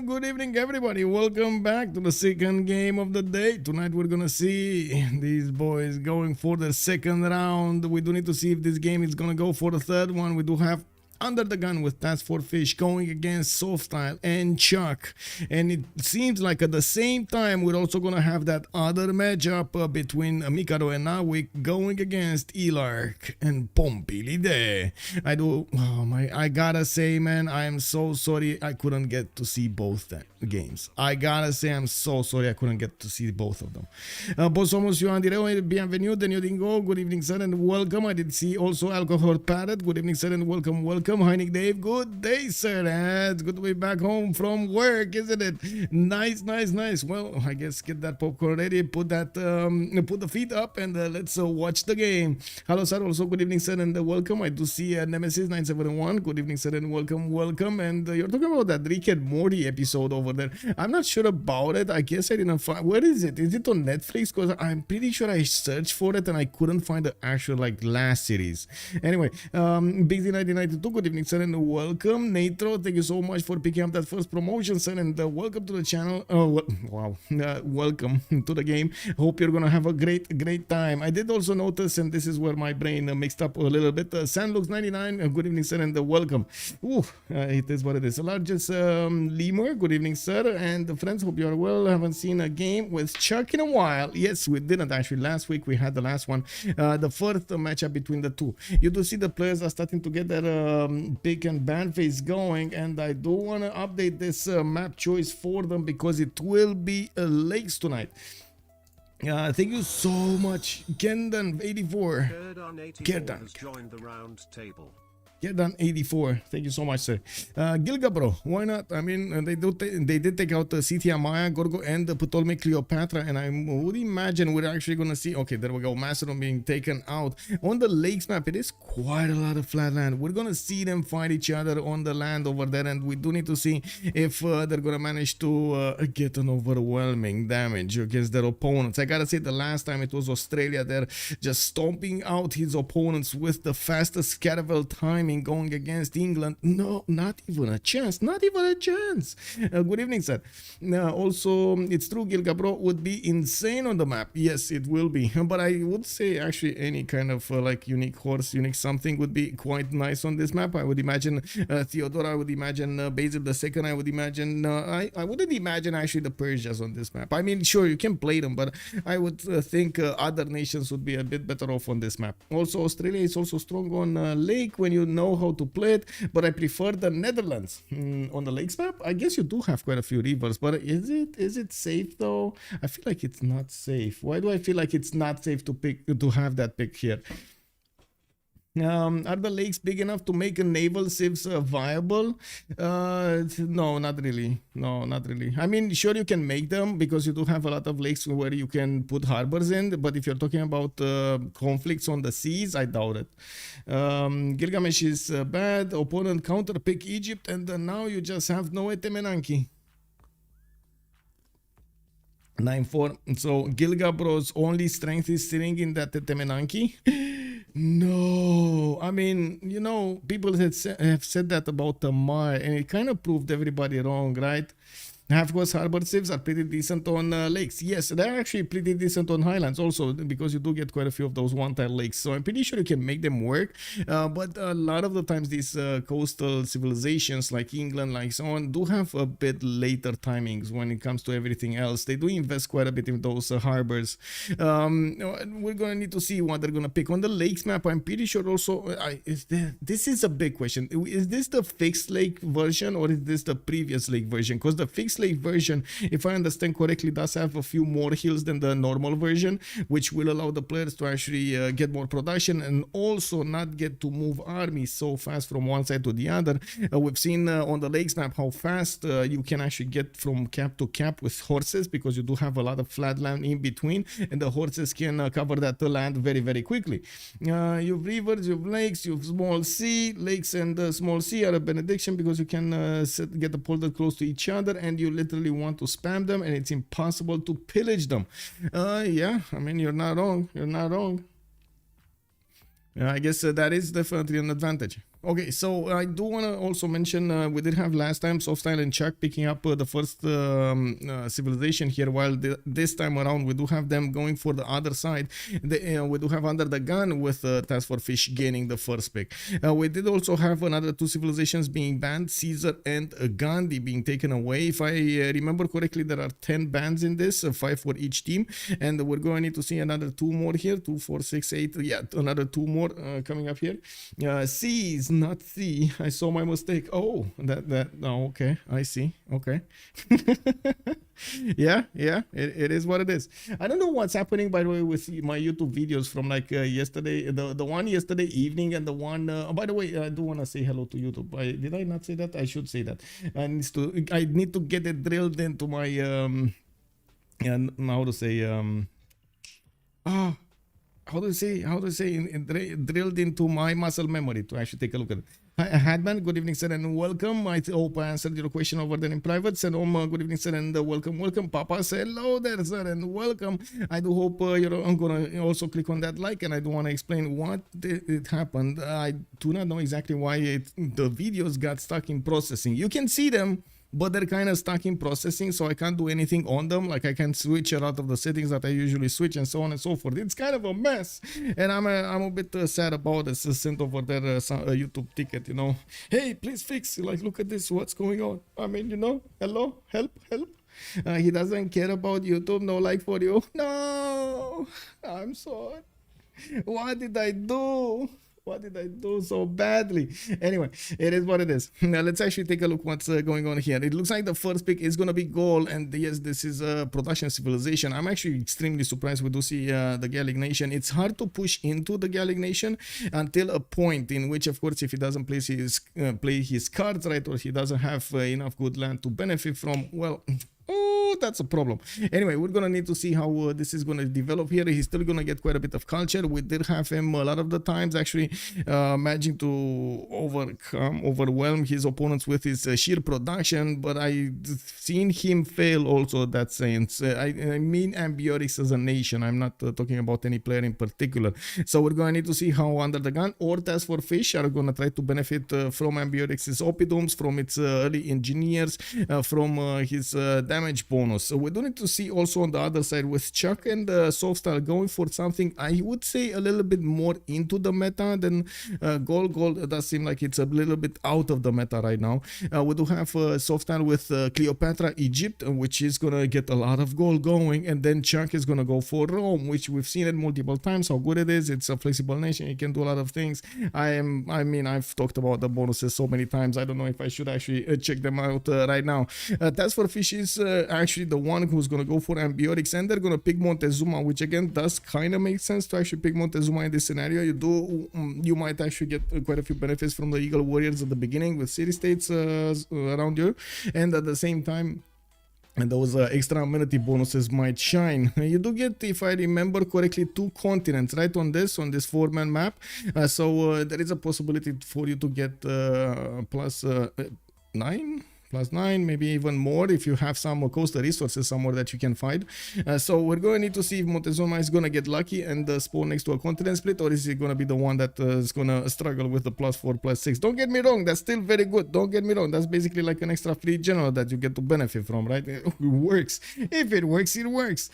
Good evening, everybody. Welcome back to the second game of the day. Tonight we're gonna see these boys going for the second round. We do need to see if this game is gonna go for the third one. We do have UnderTheGun with TaskForceFish going against SoftStyle and ChucK. And it seems like at the same time we're also gonna have that other matchup between Mikado and Nawik going against Elark and Pompilide. I gotta say, man, I am so sorry I couldn't get to see both games. I gotta say I'm so sorry I couldn't get to see both of them. Somos Ioan Direu, bienvenido, Dingo. Good evening, sir, and welcome. I did see also Alcohol Parrot. Good evening, sir, and welcome. Heinig Dave, good day, sir. It's good to be back home from work, isn't it? Nice. Well, I guess get that popcorn ready, put the feet up, and let's watch the game. Hello, sir. Also, good evening, sir, and welcome. I do see Nemesis 971. Good evening, sir, and welcome. And you're talking about that Rick and Morty episode over there. I'm not sure about it. I guess I didn't find. Where is it? Is it on Netflix? Because I'm pretty sure I searched for it and I couldn't find the actual last series. Anyway, Big D1992. Good evening, sir, and welcome. Natro, thank you so much for picking up that first promotion, sir, and welcome to the channel. Welcome to the game. Hope you're gonna have a great time. I did also notice, and this is where my brain mixed up a little bit. Sandlux99, good evening, sir, and welcome. It is what it is. Largest Lemur, good evening, sir, and friends, hope you are well. Haven't seen a game with ChucK in a while. Yes, we didn't actually. Last week we had the last one, the first matchup between the two. You do see the players are starting to get their pick and ban phase going, and I do want to update this map choice for them because it will be lakes tonight. Thank you so much, Kendan84. Gerdan joined the round table. Gerdan84, thank you so much, sir. Gilga, bro, why not? I mean, they did take out Cynthia Maya, Gorgo, and Ptolemy Cleopatra, and I would imagine we're actually gonna see. Okay, there we go, Macedon being taken out on the lakes map. It is quite a lot of flat land. We're gonna see them fight each other on the land over there, and we do need to see if they're gonna manage to get an overwhelming damage against their opponents. I gotta say, the last time it was Australia there, just stomping out his opponents with the fastest Caravel timing. Going against England, no, not even a chance. Good evening, sir. Also, it's true, Gilga, bro, would be insane on the map. Yes, it will be, but I would say actually any kind of unique horse, unique something would be quite nice on this map. I would imagine Theodora, I would imagine Basil II, I would imagine I wouldn't imagine actually the Persians on this map. I mean, sure, you can play them, but I would think other nations would be a bit better off on this map. Also, Australia is also strong on lake when you know how to play it, but I prefer the Netherlands. On the lakes map, I guess you do have quite a few rivers, but is it safe though? I feel like it's not safe. Why do I feel like it's not safe to have that pick here? Are the lakes big enough to make a naval civs viable? No, not really. I mean, sure, you can make them because you do have a lot of lakes where you can put harbors in, but if you're talking about conflicts on the seas, I doubt it. Gilgamesh is bad. Opponent counter pick Egypt, and now you just have no Etemenanki. 9-4. So Gilga bro's only strength is sitting in that Temenanki. No, I mean, you know, people have said that about the Mar, and it kind of proved everybody wrong, right? Of course, harbor civs are pretty decent on lakes. Yes, they're actually pretty decent on highlands also, because you do get quite a few of those one-tile lakes. So I'm pretty sure you can make them work. But a lot of the times these coastal civilizations like England, like so on, do have a bit later timings when it comes to everything else. They do invest quite a bit in those harbors. We're going to need to see what they're going to pick. On the lakes map, I'm pretty sure also, this is a big question. Is this the fixed lake version or is this the previous lake version? Because the fixed lake version, if I understand correctly, does have a few more hills than the normal version, which will allow the players to actually get more production and also not get to move armies so fast from one side to the other. We've seen on the lakes map how fast you can actually get from cap to cap with horses, because you do have a lot of flat land in between, and the horses can cover that land very quickly. You've rivers, you've lakes, you've small sea. Lakes and small sea are a benediction because you can get the polder close to each other, and you literally want to spam them, and it's impossible to pillage them. Yeah, I mean, you're not wrong. I guess that is definitely an advantage. Okay, so I do want to also mention we did have last time SoftStyle and ChucK picking up the first civilization here, while this time around we do have them going for the other side. We do have UnderTheGun with TaskForceFish gaining the first pick. We did also have another two civilizations being banned, Caesar and Gandhi being taken away. If I remember correctly, there are 10 bans in this, 5 for each team, and we're going to need to see another 2 more here, 2, 4, 6, 8, yeah, another 2 more coming up here. C is not C. I saw my mistake. Oh, oh, okay, I see. Okay. yeah, it is what it is. I don't know what's happening, by the way, with my YouTube videos from like yesterday, the one yesterday evening and the one by the way, I do want to say hello to YouTube. Did I not say that? I should say that. I need to get it drilled into my how to say how to say drilled into my muscle memory to actually take a look at it. Hi, Hadman, good evening, sir, and welcome. I hope I answered your question over there in private. Sanom, good evening, sir, and welcome. Papa, say hello there, sir, and welcome. I do hope I'm gonna also click on that like, and I do want to explain what it happened. I do not know exactly why the videos got stuck in processing. You can see them, but they're kind of stuck in processing, so I can't do anything on them. Like I can switch a lot of the settings that I usually switch and so on and so forth. It's kind of a mess, and I'm a bit sad about this. Sent over there a YouTube ticket, you know. Hey, please fix. Like, look at this. What's going on? I mean, you know, hello, help. He doesn't care about YouTube. No like for you. No, I'm sorry. What did I do? What did I do so badly? Anyway, it is what it is. Now let's actually take a look what's going on here. It looks like the first pick is going to be gold, and yes, this is a production civilization. I'm actually extremely surprised we do see the Gallic nation. It's hard to push into the Gallic nation until a point in which, of course, if he doesn't play his cards right, or he doesn't have enough good land to benefit from, well, that's a problem. Anyway, we're gonna need to see how this is gonna develop here. He's still gonna get quite a bit of culture. We did have him a lot of the times actually managing to overwhelm his opponents with his sheer production, but I've seen him fail also that sense. I mean Ambiorix as a nation. I'm not talking about any player in particular. So we're gonna need to see how UnderTheGun or TaskForceFish are gonna try to benefit from Ambiorix's Oppidums, from its early engineers, from his damage bonus. So we do need to see also on the other side with ChucK and SoftStyle going for something I would say a little bit more into the meta than gold. Gold does seem like it's a little bit out of the meta right now. We do have SoftStyle with Cleopatra Egypt, which is gonna get a lot of gold going, and then ChucK is gonna go for Rome, which we've seen it multiple times how good it is. It's a flexible nation, it can do a lot of things. I mean I've talked about the bonuses so many times, I don't know if I should actually check them out right now. TaskForceFish is actually the one who's going to go for Ambiorix, and they're going to pick Montezuma, which again does kind of make sense to actually pick Montezuma in this scenario. You might actually get quite a few benefits from the Eagle Warriors at the beginning with city states around you, and at the same time, and those extra amenity bonuses might shine. You do get, if I remember correctly, 2 continents right on this 4-man map, so there is a possibility for you to get plus 9, maybe even more if you have some coastal resources somewhere that you can find. So we're going to need to see if Montezuma is going to get lucky and spawn next to a continent split, or is he going to be the one that is going to struggle with the +4, +6. Don't get me wrong, that's still very good. Don't get me wrong, that's basically like an extra free general that you get to benefit from, right? It works. If it works, it works.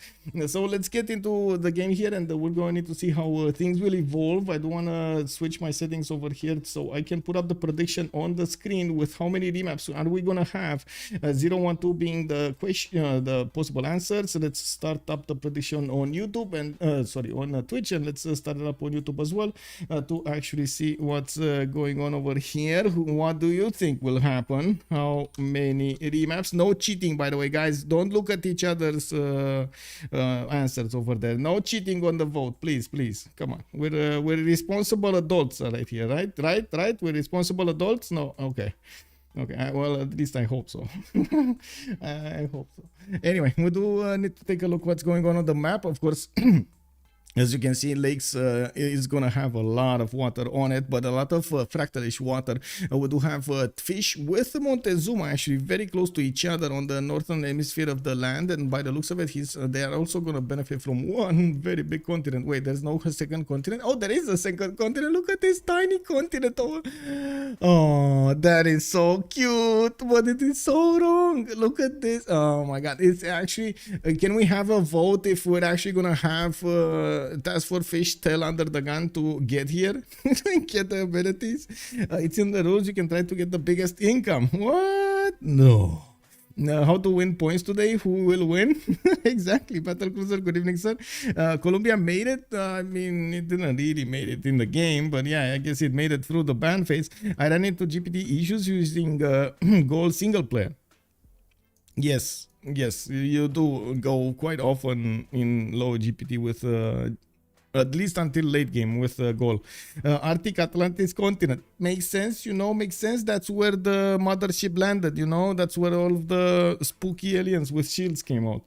So let's get into the game here, and we're going to need to see how things will evolve. I do want to switch my settings over here so I can put up the prediction on the screen with how many remaps are we going to have. 0, 1, 2 being the question, the possible answers. So let's start up the prediction on YouTube and on Twitch, and let's start it up on YouTube as well to actually see what's going on over here. What do you think will happen? How many remaps? No cheating, by the way, guys. Don't look at each other's answers over there. No cheating on the vote, please. Come on, we're responsible adults right here, right? We're responsible adults. No, okay. Well, at least I hope so. I hope so. Anyway, we do need to take a look what's going on the map. Of course, As you can see, lakes is gonna have a lot of water on it, but a lot of fractalish water. We do have fish with Montezuma actually very close to each other on the northern hemisphere of the land, and by the looks of it, they are also gonna benefit from one very big continent. Wait, there's no second continent? Oh, there is a second continent. Look at this tiny continent. Oh, that is so cute, but it is so wrong. Look at this. Oh my god, it's actually can we have a vote if we're actually gonna have TaskForceFish tell UnderTheGun to get here and get the abilities? It's in the rules. You can try to get the biggest income. What? No. How to win points today? Who will win? Exactly. Battle Cruiser, good evening, sir. Colombia made it. I mean, it didn't really made it in the game, but yeah, I guess it made it through the ban phase. I ran into GPT issues using Goal single player. Yes, you do go quite often in low GPT with at least until late game with Goal. Arctic Atlantis continent makes sense, makes sense. That's where the mothership landed, that's where all of the spooky aliens with shields came out.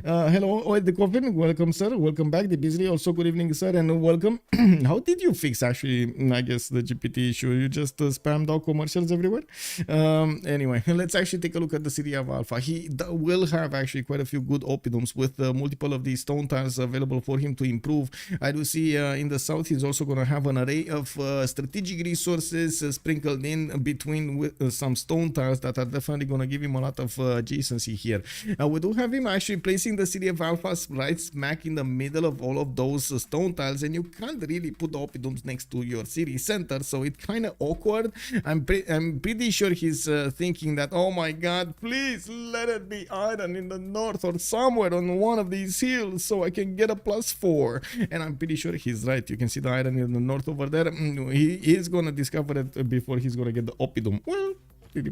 Hello, the coffin, welcome, sir. Welcome back. The Beasley, also good evening, sir, and welcome. How did you fix actually, I guess, the GPT issue? You just spammed out commercials everywhere? Anyway, let's actually take a look at the city of Alpha. He will have actually quite a few good oppidums with multiple of these stone tiles available for him to improve. I do see in the south he's also going to have an array of strategic resources sprinkled in between some stone tiles that are definitely going to give him a lot of adjacency here. We do have him actually placing the city of Alpha right smack in the middle of all of those stone tiles, and you can't really put the oppidums next to your city center, so it's kind of awkward. I'm pretty sure he's thinking that, oh my god, please let it be iron in the north or somewhere on one of these hills so I can get a +4, and I'm pretty sure he's right. You can see the iron in the north over there. He is gonna discover it before he's gonna get the oppidum. Well, pretty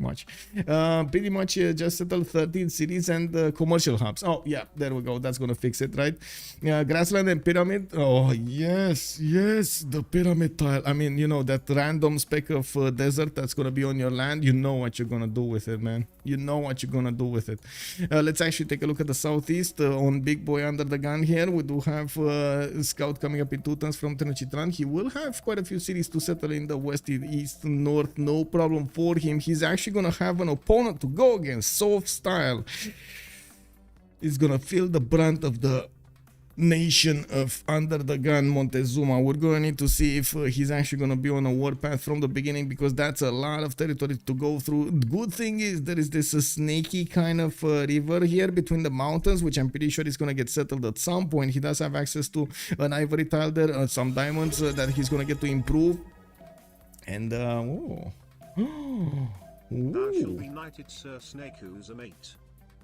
much just settled 13 cities and commercial hubs. Oh yeah, there we go. That's gonna fix it, right? Grassland and pyramid. Oh yes, the pyramid tile. I mean, that random speck of desert that's gonna be on your land. You know what you're gonna do with it, man. You know what you're gonna do with it. Let's actually take a look at the southeast on Big Boy UnderTheGun here. We do have Scout coming up in 2 turns from Tenochtitlan. He will have quite a few cities to settle in the west, east, north. No problem for him. He's actually gonna have an opponent to go against. SoftStyle is gonna feel the brunt of the nation of UnderTheGun Montezuma. We're gonna need to see if he's actually gonna be on a warpath from the beginning, because that's a lot of territory to go through. The good thing is there is this snaky kind of river here between the mountains, which I'm pretty sure is gonna get settled at some point. He does have access to an ivory tile there, some diamonds that he's gonna get to improve, and Thou shalt be knighted, Sir Snake, who's a mate.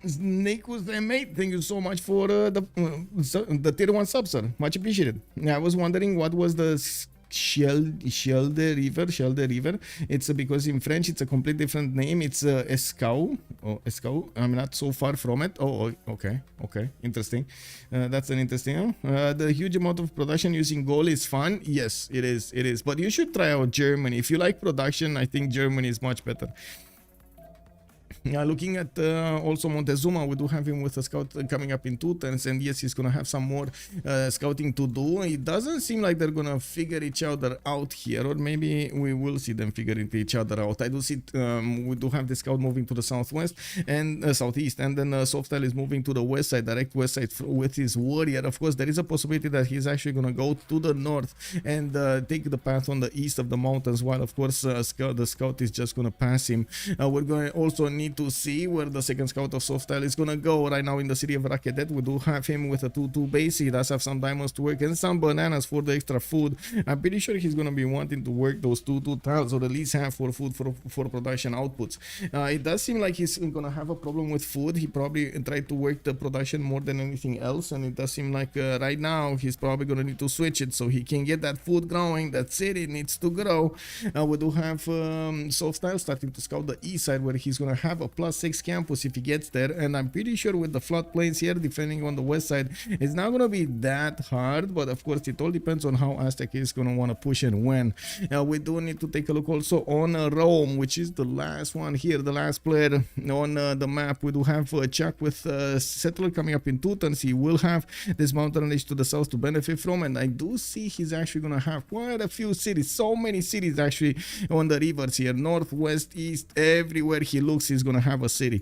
Snake was a mate. Thank you so much for the tier 1 sub, sir. Much appreciated. I was wondering what was the Schelde River. It's because in French it's a complete different name. It's Escau. I'm not so far from it. Okay, interesting. That's an interesting. The huge amount of production using Goal is fun. Yes, it is. But you should try out Germany. If you like production, I think Germany is much better. Looking at also Montezuma, we do have him with a scout coming up in 2 turns, and yes, he's gonna have some more scouting to do. It doesn't seem like they're gonna figure each other out here, or maybe we will see them figure each other out. I do see we do have the scout moving to the southwest and southeast, and then SoftStyle is moving to the west side, direct west side with his warrior. Of course, there is a possibility that he's actually gonna go to the north and take the path on the east of the mountains, while of course the scout is just gonna pass him. We're going to also need to see where the second scout of SoftStyle is gonna go. Right now in the city of Rakedet, we do have him with a 2-2 base. He does have some diamonds to work and some bananas for the extra food. I'm pretty sure he's gonna be wanting to work those 2-2 tiles, or at least have for food for production outputs. It does seem like he's gonna have a problem with food. He probably tried to work the production more than anything else, and it does seem like right now he's probably gonna need to switch it so he can get that food growing. That city needs to grow. We do have SoftStyle starting to scout the east side, where he's gonna have a +6 campus if he gets there, and I'm pretty sure with the floodplains here defending on the west side, it's not gonna be that hard, but of course it all depends on how Aztec is gonna want to push and when. We do need to take a look also on Rome, which is the last one here, the last player on the map. We do have ChucK with settler coming up in 2 turns. He will have this mountain range to the south to benefit from, and I do see he's actually gonna have quite a few cities, so many cities actually on the rivers here, north, west, east, everywhere he looks he's gonna have a city.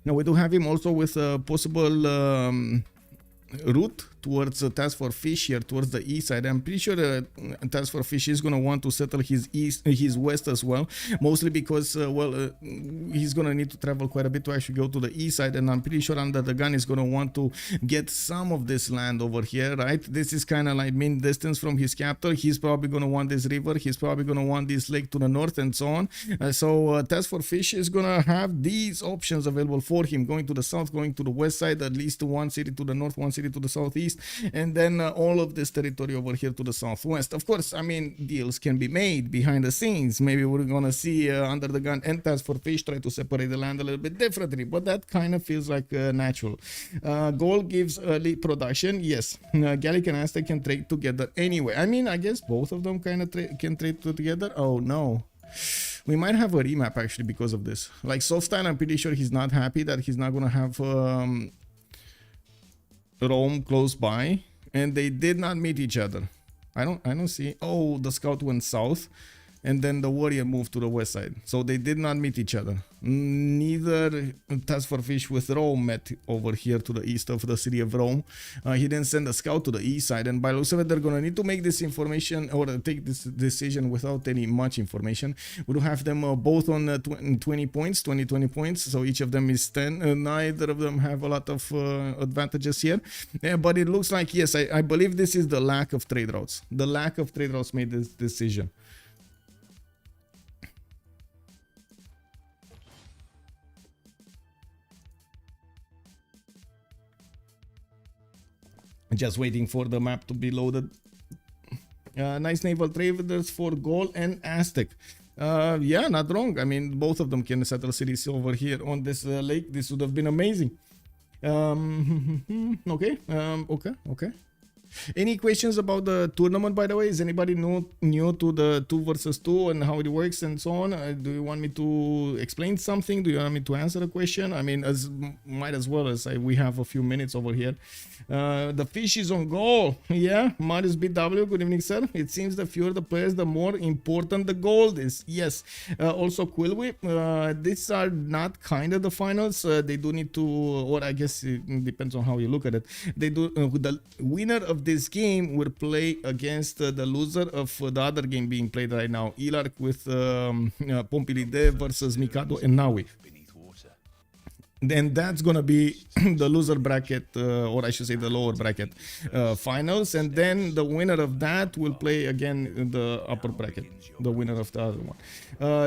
Now we do have him also with a possible route towards TaskForceFish here towards the east side. I'm pretty sure TaskForceFish is going to want to settle his west as well, mostly because he's going to need to travel quite a bit to actually go to the east side, and I'm pretty sure UnderTheGun is going to want to get some of this land over here, right? This is kind of like mean distance from his capital. He's probably going to want this river, he's probably going to want this lake to the north and so on. TaskForceFish is going to have these options available for him, going to the south, going to the west side, at least one city to the north, one city to the southeast, and then all of this territory over here to the southwest. Of course, I mean, deals can be made behind the scenes. Maybe we're gonna see UnderTheGun and TaskForceFish try to separate the land a little bit differently, but that kind of feels like natural. Gold gives early production. Yes, Gallic and Aztec can trade together anyway. I mean, I guess both of them kind of can trade together. Oh no. We might have a remap actually because of this. Like SoftStyle, I'm pretty sure he's not happy that he's not gonna have Rome close by, and they did not meet each other. I don't see. Oh, the scout went south, and then the warrior moved to the west side, so they did not meet each other. Neither TaskForceFish with Rome met over here to the east of the city of Rome. He didn't send a scout to the east side, and by looks of it, they're gonna need to make this information or take this decision without any much information. We do have them both on 20 points, 20 points, so each of them is 10. Neither of them have a lot of advantages here, but it looks like, yes, I believe this is the lack of trade routes. The lack of trade routes made this decision. Just waiting for the map to be loaded. Nice naval traders for Gaul and Aztec. Yeah, not wrong. I mean, both of them can settle cities over here on this lake. This would have been amazing. Okay. Okay. Any questions about the tournament, by the way? Is anybody new to the 2 versus 2 and how it works and so on? Do you want me to explain something? Do you want me to answer a question? I mean, might as well as we have a few minutes over here. The fish is on goal. Yeah, Marius BW, good evening, sir. It seems the fewer the players, the more important the gold is. Yes. Also, Quillwhip, these are not kind of the finals. They do need to, or I guess it depends on how you look at it. They do. The winner of this game will play against the loser of the other game being played right now. Ilark with Pompilide versus Mikado and Naui. Then that's gonna be the loser bracket, or I should say the lower bracket finals, and then the winner of that will play again in the upper bracket, the winner of the other one.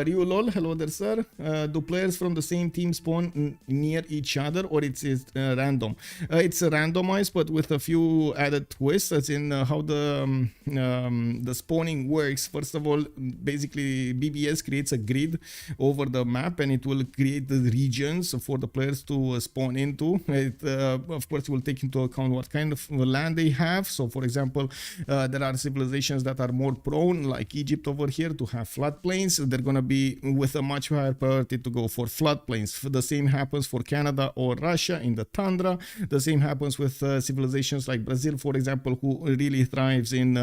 Ryu Lol, hello there, sir. Do players from the same team spawn near each other, or it's random? It's randomized, but with a few added twists, as in how the spawning works. First of all, basically BBS creates a grid over the map, and it will create the regions for the players to spawn into. It of course will take into account what kind of land they have. So for example, there are civilizations that are more prone, like Egypt over here, to have floodplains. They're going to be with a much higher priority to go for floodplains. The same happens for Canada or Russia in the tundra. The same happens with civilizations like Brazil, for example, who really thrives in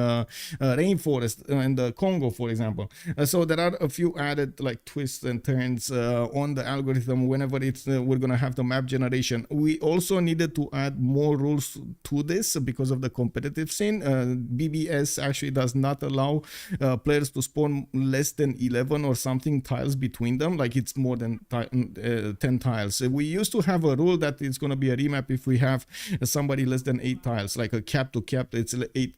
rainforest, and the Congo, for example. So there are a few added like twists and turns on the algorithm whenever we're going to have the map generation. We also needed to add more rules to this because of the competitive scene. BBS actually does not allow players to spawn less than 11 or something tiles between them, like it's more than 10 tiles. We used to have a rule that it's going to be a remap if we have somebody less than 8 tiles, like a cap to cap, it's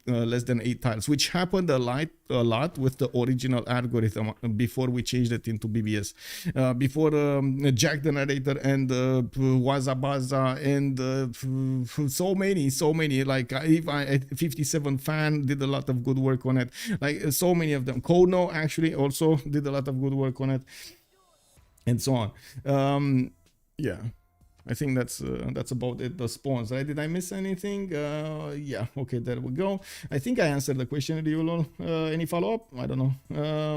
less than 8 tiles, which happened a lot with the original algorithm before we changed it into BBS. Before Jack the Narrator and Wazabaza and so many, like 57 Fan did a lot of good work on it, like so many of them. Kono actually also did a lot of good work on it. and so on. Yeah, I think that's about it. The spawns, right? Did I miss anything? Yeah, okay, there we go. I think I answered the question. Do you all any follow-up? I don't know.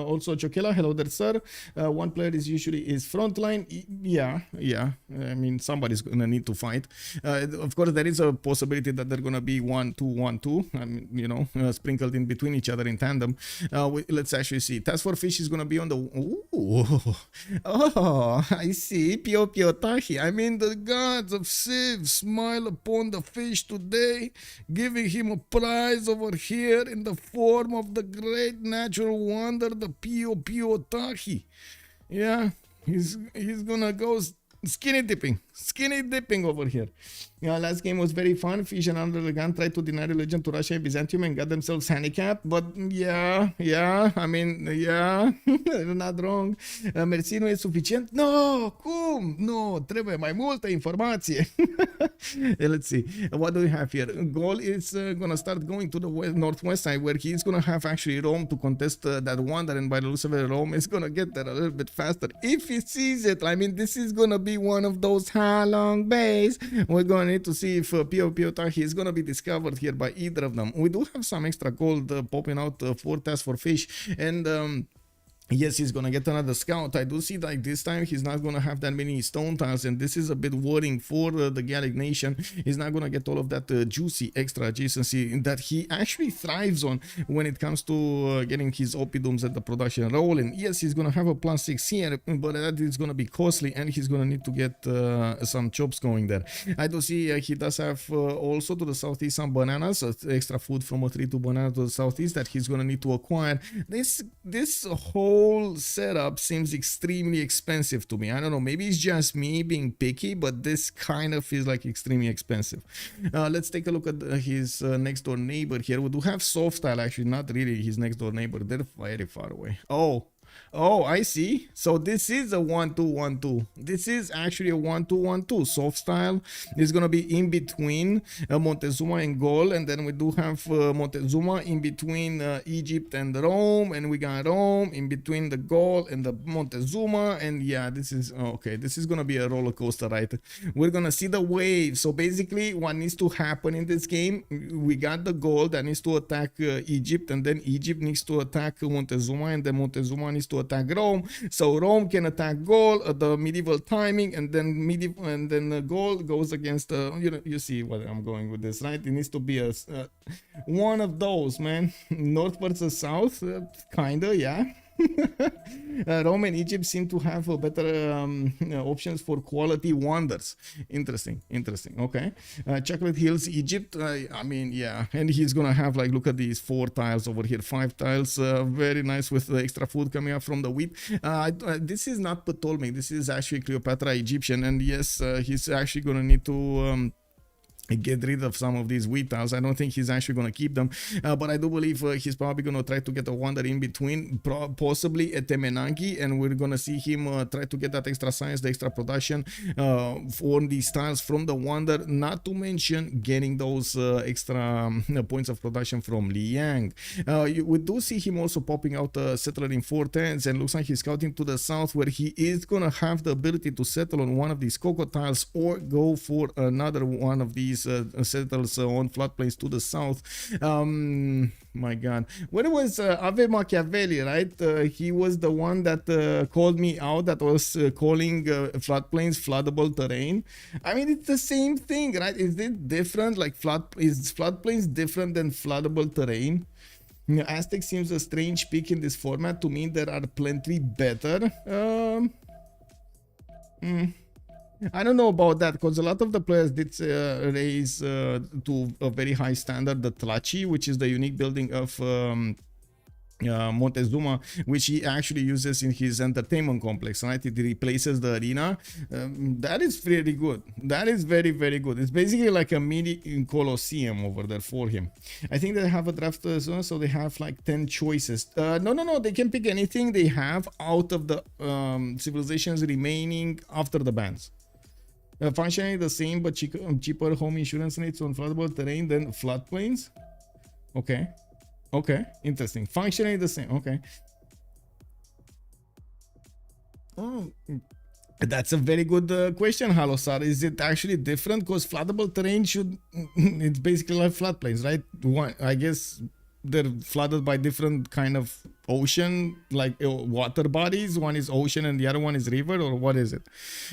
Also, Chokela, hello there, sir. One player is usually frontline. Yeah. I mean, somebody's gonna need to fight. Of course, there is a possibility that they're gonna be 1-2, 1-2. I mean, you know, sprinkled in between each other in tandem. Let's actually see. TaskForceFish is gonna be on the. Ooh. Oh, I see. Pio Tahi. I mean, the gods of Civ smile upon the fish today, giving him a prize over here in the form of the great natural wonder, the Pio Tahi. Yeah, he's gonna go skinny dipping over here. Yeah, last game was very fun. Fish and UnderTheGun tried to deny religion to Russia and Byzantium and got themselves handicapped. But yeah, I mean, yeah, you're not wrong. Mersi nu e suficient? No, cum? No, trebuie mai multă informație. Let's see. What do we have here? Goal is gonna start going to the northwest side where he's gonna have actually Rome to contest that wonder, and by the looks of it, Rome is gonna get there a little bit faster if he sees it. I mean, this is gonna be one of those long bays. We're gonna need to see if Pio Tahi is gonna be discovered here by either of them. We do have some extra gold popping out for TaskForceFish, and yes, he's gonna get another scout. I do see like this time he's not gonna have that many stone tiles, and this is a bit worrying for the Gallic nation. He's not gonna get all of that juicy extra adjacency that he actually thrives on when it comes to getting his oppidums at the production rolling. Yes, he's gonna have a +6 here, but that is gonna be costly, and he's gonna need to get some chops going there. I do see he does have also to the southeast some bananas, extra food from a 3-2 banana to the southeast that he's gonna need to acquire. This whole setup seems extremely expensive to me. I don't know, maybe it's just me being picky, but this kind of feels like extremely expensive. Let's take a look at his next door neighbor here. We do have SoftStyle, actually not really his next door neighbor, they're very far away. Oh, I see. So this is a 1-2-1-2. This is actually a 1-2-1-2. SoftStyle is gonna be in between Montezuma and Gaul, and then we do have Montezuma in between Egypt and Rome, and we got Rome in between the Gaul and the Montezuma, and yeah, this is okay. This is gonna be a roller coaster, right? We're gonna see the wave. So basically, what needs to happen in this game? We got the Gaul that needs to attack Egypt, and then Egypt needs to attack Montezuma, and then Montezuma needs to attack Rome, so Rome can attack Gaul at the medieval timing, and then Gaul goes against you see what I'm going with this, right? It needs to be a one of those, man. North versus south, kinda, yeah. Rome and Egypt seem to have better options for quality wonders. Interesting. Okay. Chocolate Hills, Egypt. I mean, yeah, and he's gonna have, like, look at these 4 tiles over here, 5 tiles. Very nice with the extra food coming up from the wheat. This is not Ptolemy. This is actually Cleopatra Egyptian, and yes, he's actually gonna need to get rid of some of these wheat tiles. I don't think he's actually going to keep them, but I do believe he's probably going to try to get a wonder in between, possibly a Temenangi, and we're going to see him try to get that extra science, the extra production for these tiles from the wonder, not to mention getting those extra points of production from Liang. We do see him also popping out a settler in 410s, and looks like he's scouting to the south, where he is going to have the ability to settle on one of these cocoa tiles or go for another one of these settles on floodplains to the south. My god, when it was Ave Machiavelli, right? He was the one that called me out, that was calling floodplains floodable terrain. I mean, it's the same thing, right? Is it different? Like, is floodplains different than floodable terrain? Aztec seems a strange pick in this format. To me, there are plenty better. I don't know about that, because a lot of the players did raise to a very high standard the Tlachi, which is the unique building of Montezuma, which he actually uses in his entertainment complex, right? It replaces the arena. That is very good. That is very, very good. It's basically like a mini Colosseum over there for him. I think they have a draft so they have like 10 choices. No, they can pick anything they have out of the civilizations remaining after the bans. Functionally the same, but cheaper home insurance rates on floodable terrain than floodplains. Okay, interesting. Functionally the same. Okay. Oh, that's a very good question, Halosar. Is it actually different? Because floodable terrain should, it's basically like floodplains, right? I guess they're flooded by different kind of ocean, like water bodies. One is ocean and the other one is river, or what is it?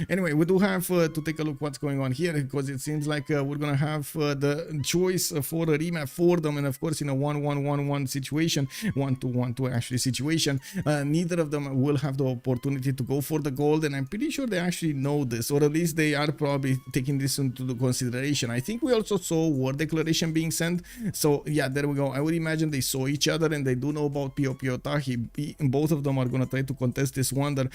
Anyway, we do have to take a look what's going on here, because it seems like we're gonna have the choice for a remap for them, and of course in a 1-1-1-1 situation, 1-2-1-2 actually situation, neither of them will have the opportunity to go for the gold, and I'm pretty sure they actually know this, or at least they are probably taking this into the consideration. I think we also saw war declaration being sent, so yeah, there we go. I would imagine they saw each other and they do know about Pio Tahi. Both of them are gonna try to contest this wonder.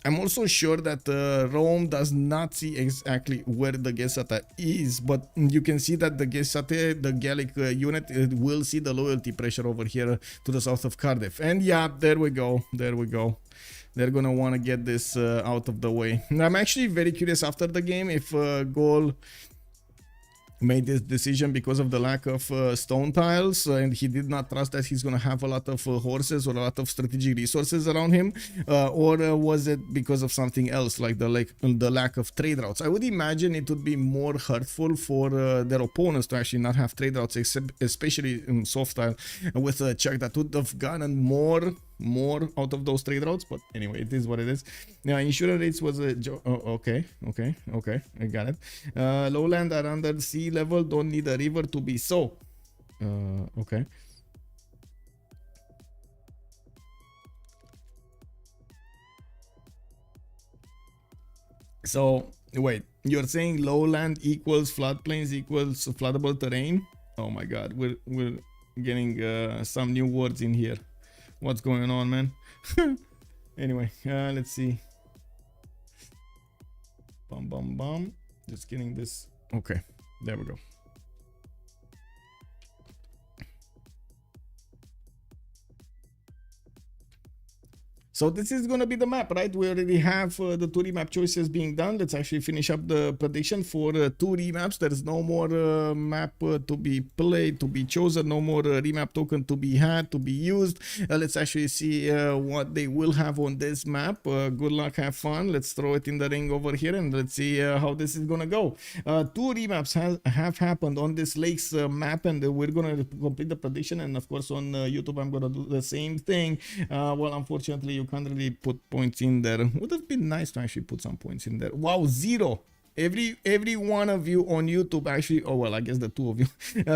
I'm also sure that Rome does not see exactly where the Gesate is, but you can see that the Gesate, the Gallic unit, will see the loyalty pressure over here to the south of Cardiff. And yeah, there we go, there we go. They're gonna want to get this out of the way. I'm actually very curious after the game if Gol made this decision because of the lack of stone tiles, and he did not trust that he's gonna have a lot of horses or a lot of strategic resources around him, or was it because of something else, like the lack of trade routes? I would imagine it would be more hurtful for their opponents to actually not have trade routes, especially in SoftStyle with ChucK. That would have gotten more out of those trade routes, but anyway, it is what it is. Now, insurance rates was a okay, I got it. Lowland are under sea level, don't need a river to be so. Okay. So wait, you're saying lowland equals floodplains equals floodable terrain? Oh my god, we're getting some new words in here. What's going on, man? Anyway, let's see. Bum. Just getting this. Okay, there we go. So this is going to be the map, right? We already have the 2 remap choices being done. Let's actually finish up the prediction for 2 remaps. There's no more map to be played, to be chosen, no more remap token to be had, to be used. Let's actually see what they will have on this map. Good luck, have fun. Let's throw it in the ring over here and let's see how this is going to go. 2 remaps have happened on this lakes map, and we're going to complete the prediction. And of course on YouTube I'm going to do the same thing. Well, unfortunately you can't really put points in there. Would have been nice to actually put some points in there. Wow, 0. Every one of you on YouTube actually, oh well, I guess the 2 of you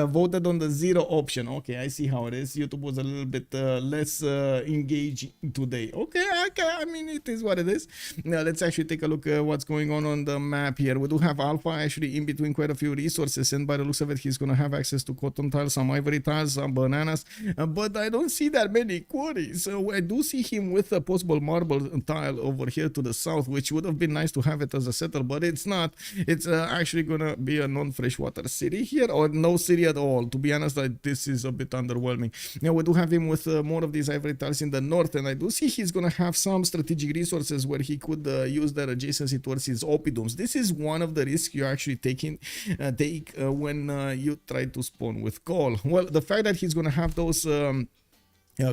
voted on the 0 option. Okay, I see how it is. YouTube was a little bit less engaged today. Okay, I mean, it is what it is. Now let's actually take a look at what's going on the map here. We do have Alpha actually in between quite a few resources, and by the looks of it, he's gonna have access to cotton tiles, some ivory tiles, some bananas, but I don't see that many quarries. So I do see him with a possible marble tile over here to the south, which would have been nice to have it as a settle, but it's not. It's actually gonna be a non-freshwater city here, or no city at all. To be honest, this is a bit underwhelming. Now we do have him with more of these ivory tiles in the north, and I do see he's gonna have some strategic resources where he could use their adjacency towards his oppidums. This is one of the risks you actually take when you try to spawn with coal. Well, the fact that he's gonna have those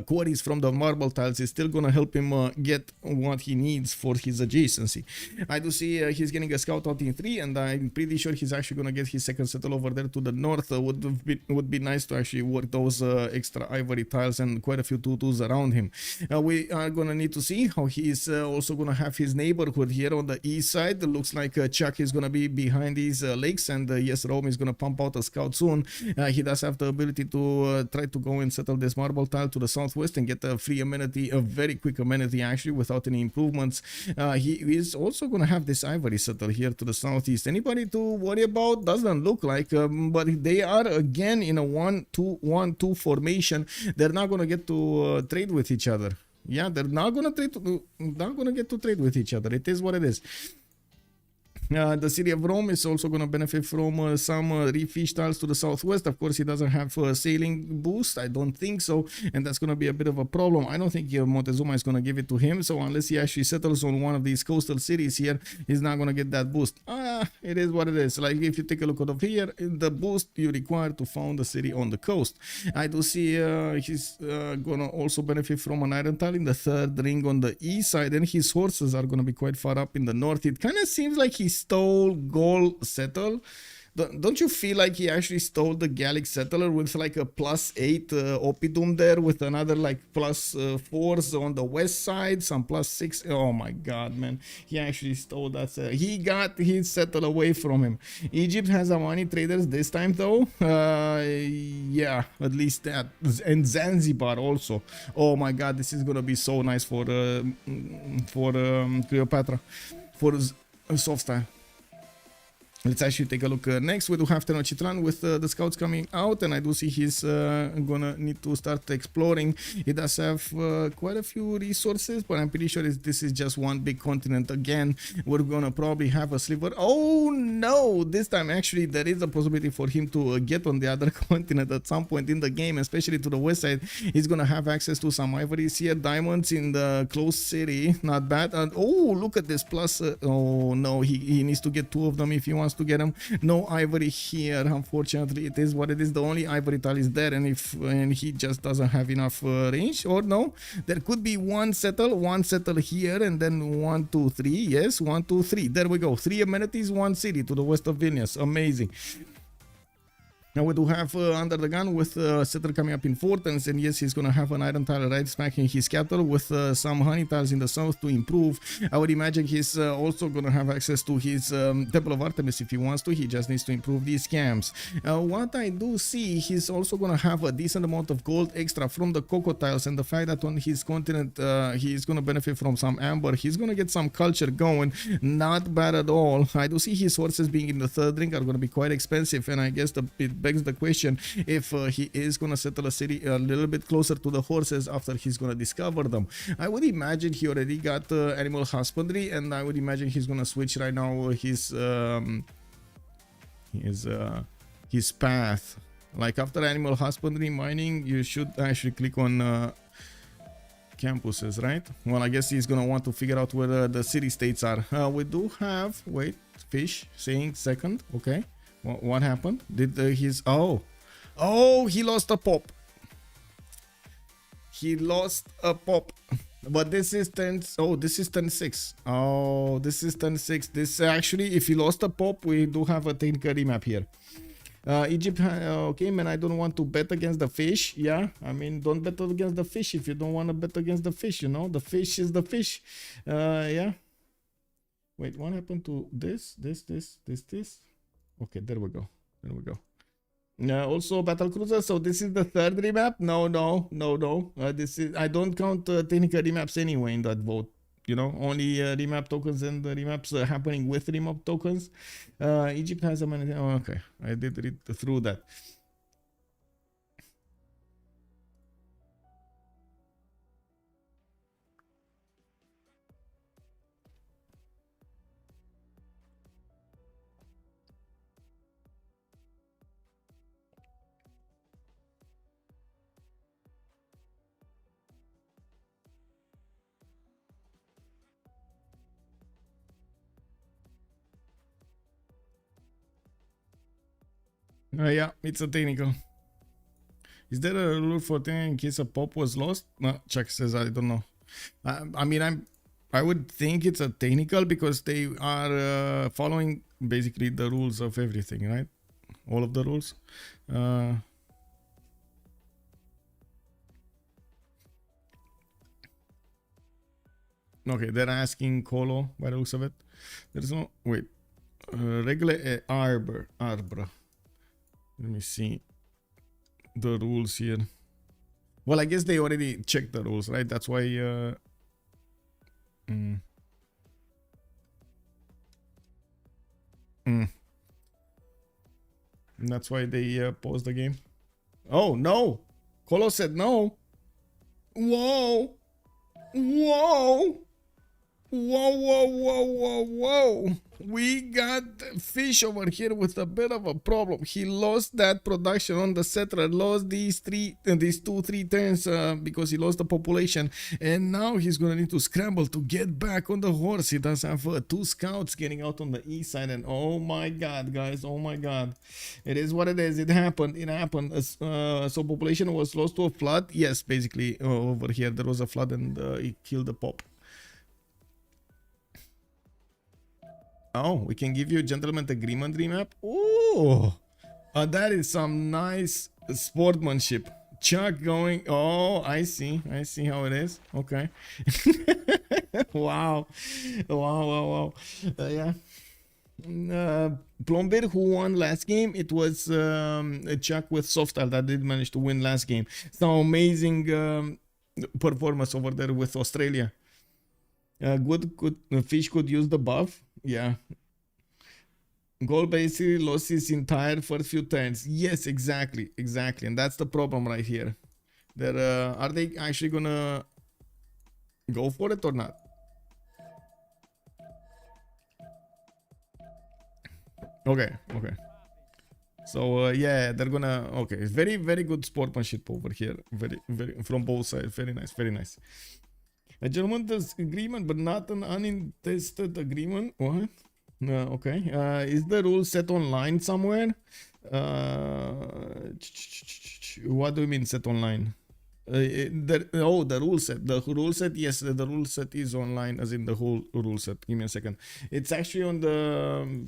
quarries from the marble tiles is still gonna help him get what he needs for his adjacency. I do see he's getting a scout out in 3, and I'm pretty sure he's actually gonna get his second settle over there to the north. Would be nice to actually work those extra ivory tiles and quite a few 2-2s around him. We are gonna need to see how he is also gonna have his neighborhood here on the east side. It looks like ChucK is gonna be behind these lakes, and yes, Rome is gonna pump out a scout soon. He does have the ability to try to go and settle this marble tile to the southwest and get a free amenity, a very quick amenity actually, without any improvements. He is also going to have this ivory settle here to the southeast. Anybody to worry about? Doesn't look like, but they are again in a 1-2-1-2 formation. They're not going to get to trade with each other. Yeah, they're not going to get to trade with each other. It is what it is. The city of Rome is also going to benefit from some reef fish tiles to the southwest. Of course, he doesn't have a sailing boost. I don't think so. And that's going to be a bit of a problem. I don't think Montezuma is going to give it to him. So unless he actually settles on one of these coastal cities here, he's not going to get that boost. It is what it is. Like if you take a look over here, the boost you require to found a city on the coast. I do see he's going to also benefit from an iron tile in the third ring on the east side. And his horses are going to be quite far up in the north. It kind of seems like he stole Gold Settle. Don't you feel like he actually stole the Gallic Settler with like a +8 Oppidum there with another like +4s on the west side, some +6? Oh my god, man. He actually stole that. He got his settle away from him. Egypt has a money traders this time though. Yeah, at least that. And Zanzibar also. Oh my god, this is gonna be so nice for Cleopatra. For SoftStyle. Let's actually take a look next. We do have Tenochtitlan with the scouts coming out, and I do see he's gonna need to start exploring. He does have quite a few resources, but I'm pretty sure this is just one big continent again. We're gonna probably have a sliver. Oh no! This time actually there is a possibility for him to get on the other continent at some point in the game, especially to the west side. He's gonna have access to some ivories here, diamonds in the close city, not bad. And oh, look at this plus. Oh no, he needs to get 2 of them if he wants to get him. No ivory here, unfortunately. It is what it is. The only ivory tile is there, and he just doesn't have enough range. Or no, there could be one settle here, and then 1 2 3. Yes, 1 2 3. There we go. 3 amenities, 1 city to the west of Vilnius. Amazing. Now we do have UnderTheGun with settler coming up in Fortens, and yes, he's gonna have an iron tile right smack in his capital with some honey tiles in the south to improve. I would imagine he's also gonna have access to his Temple of Artemis if he wants to. He just needs to improve these camps. What I do see, he's also gonna have a decent amount of gold extra from the cocoa tiles, and the fact that on his continent he's gonna benefit from some amber. He's gonna get some culture going. Not bad at all. I do see his horses being in the third ring are gonna be quite expensive, and I guess it begs the question if he is gonna settle a city a little bit closer to the horses after he's gonna discover them. I would imagine he already got animal husbandry, and I would imagine he's gonna switch right now his path. Like after animal husbandry mining, you should actually click on campuses, right? Well, I guess he's gonna want to figure out where the city states are. We do have, wait, fish saying second. Okay, what happened? Did his he lost a pop. He lost a pop. But this is turn. Oh, this is turn 6. Oh, this is turn 6. This actually, if he lost a pop, we do have a technical remap here. Egypt, okay, man, I don't want to bet against the fish. Yeah, I mean, don't bet against the fish if you don't want to bet against the fish, you know? The fish is the fish. Yeah. Wait, what happened to this? Okay, there we go. Also battle cruiser. So this is the third remap. No. This is, I don't count technical remaps anyway in that vote. You know, only remap tokens and the remaps happening with remap tokens. Egypt has a many. Oh, okay, I did read through that. Yeah, it's a technical. Is there a rule for thing in case a pop was lost? No, ChucK says I don't know. I mean, I would think it's a technical because they are following basically the rules of everything, right? All of the rules. Okay, they're asking Colo by the looks of it. There's no wait. Regular arbor. Let me see the rules here. Well, I guess they already checked the rules, right? That's why that's why they paused the game. Oh no, Colo said no. Whoa. We got Fish over here with a bit of a problem. He lost that production on the settler, lost these 2-3 turns because he lost the population, and now he's gonna need to scramble to get back on the horse. He does have 2 scouts getting out on the east side, and oh my god, guys, oh my god, it is what it is. It happened. So population was lost to a flood. Yes, basically over here there was a flood, and it killed the pop. Oh, we can give you a gentleman agreement remap. Oh, that is some nice sportsmanship. ChucK going. Oh, I see how it is. Okay. Wow. Yeah. Plombir, who won last game? It was ChucK with SoftStyle that did manage to win last game. Some amazing performance over there with Australia. Good Fish could use the buff. Yeah. Goal basically lost his entire first few turns. Yes, exactly, and that's the problem right here. Are they actually gonna go for it or not? Okay. So yeah, they're gonna. Okay, very good sportsmanship over here. Very from both sides. Very nice. A gentleman's agreement, but not an untested agreement. What? Okay. Is the rule set online somewhere? What do you mean set online? The rule set. The rule set. Yes, the rule set is online, as in the whole rule set. Give me a second. It's actually on the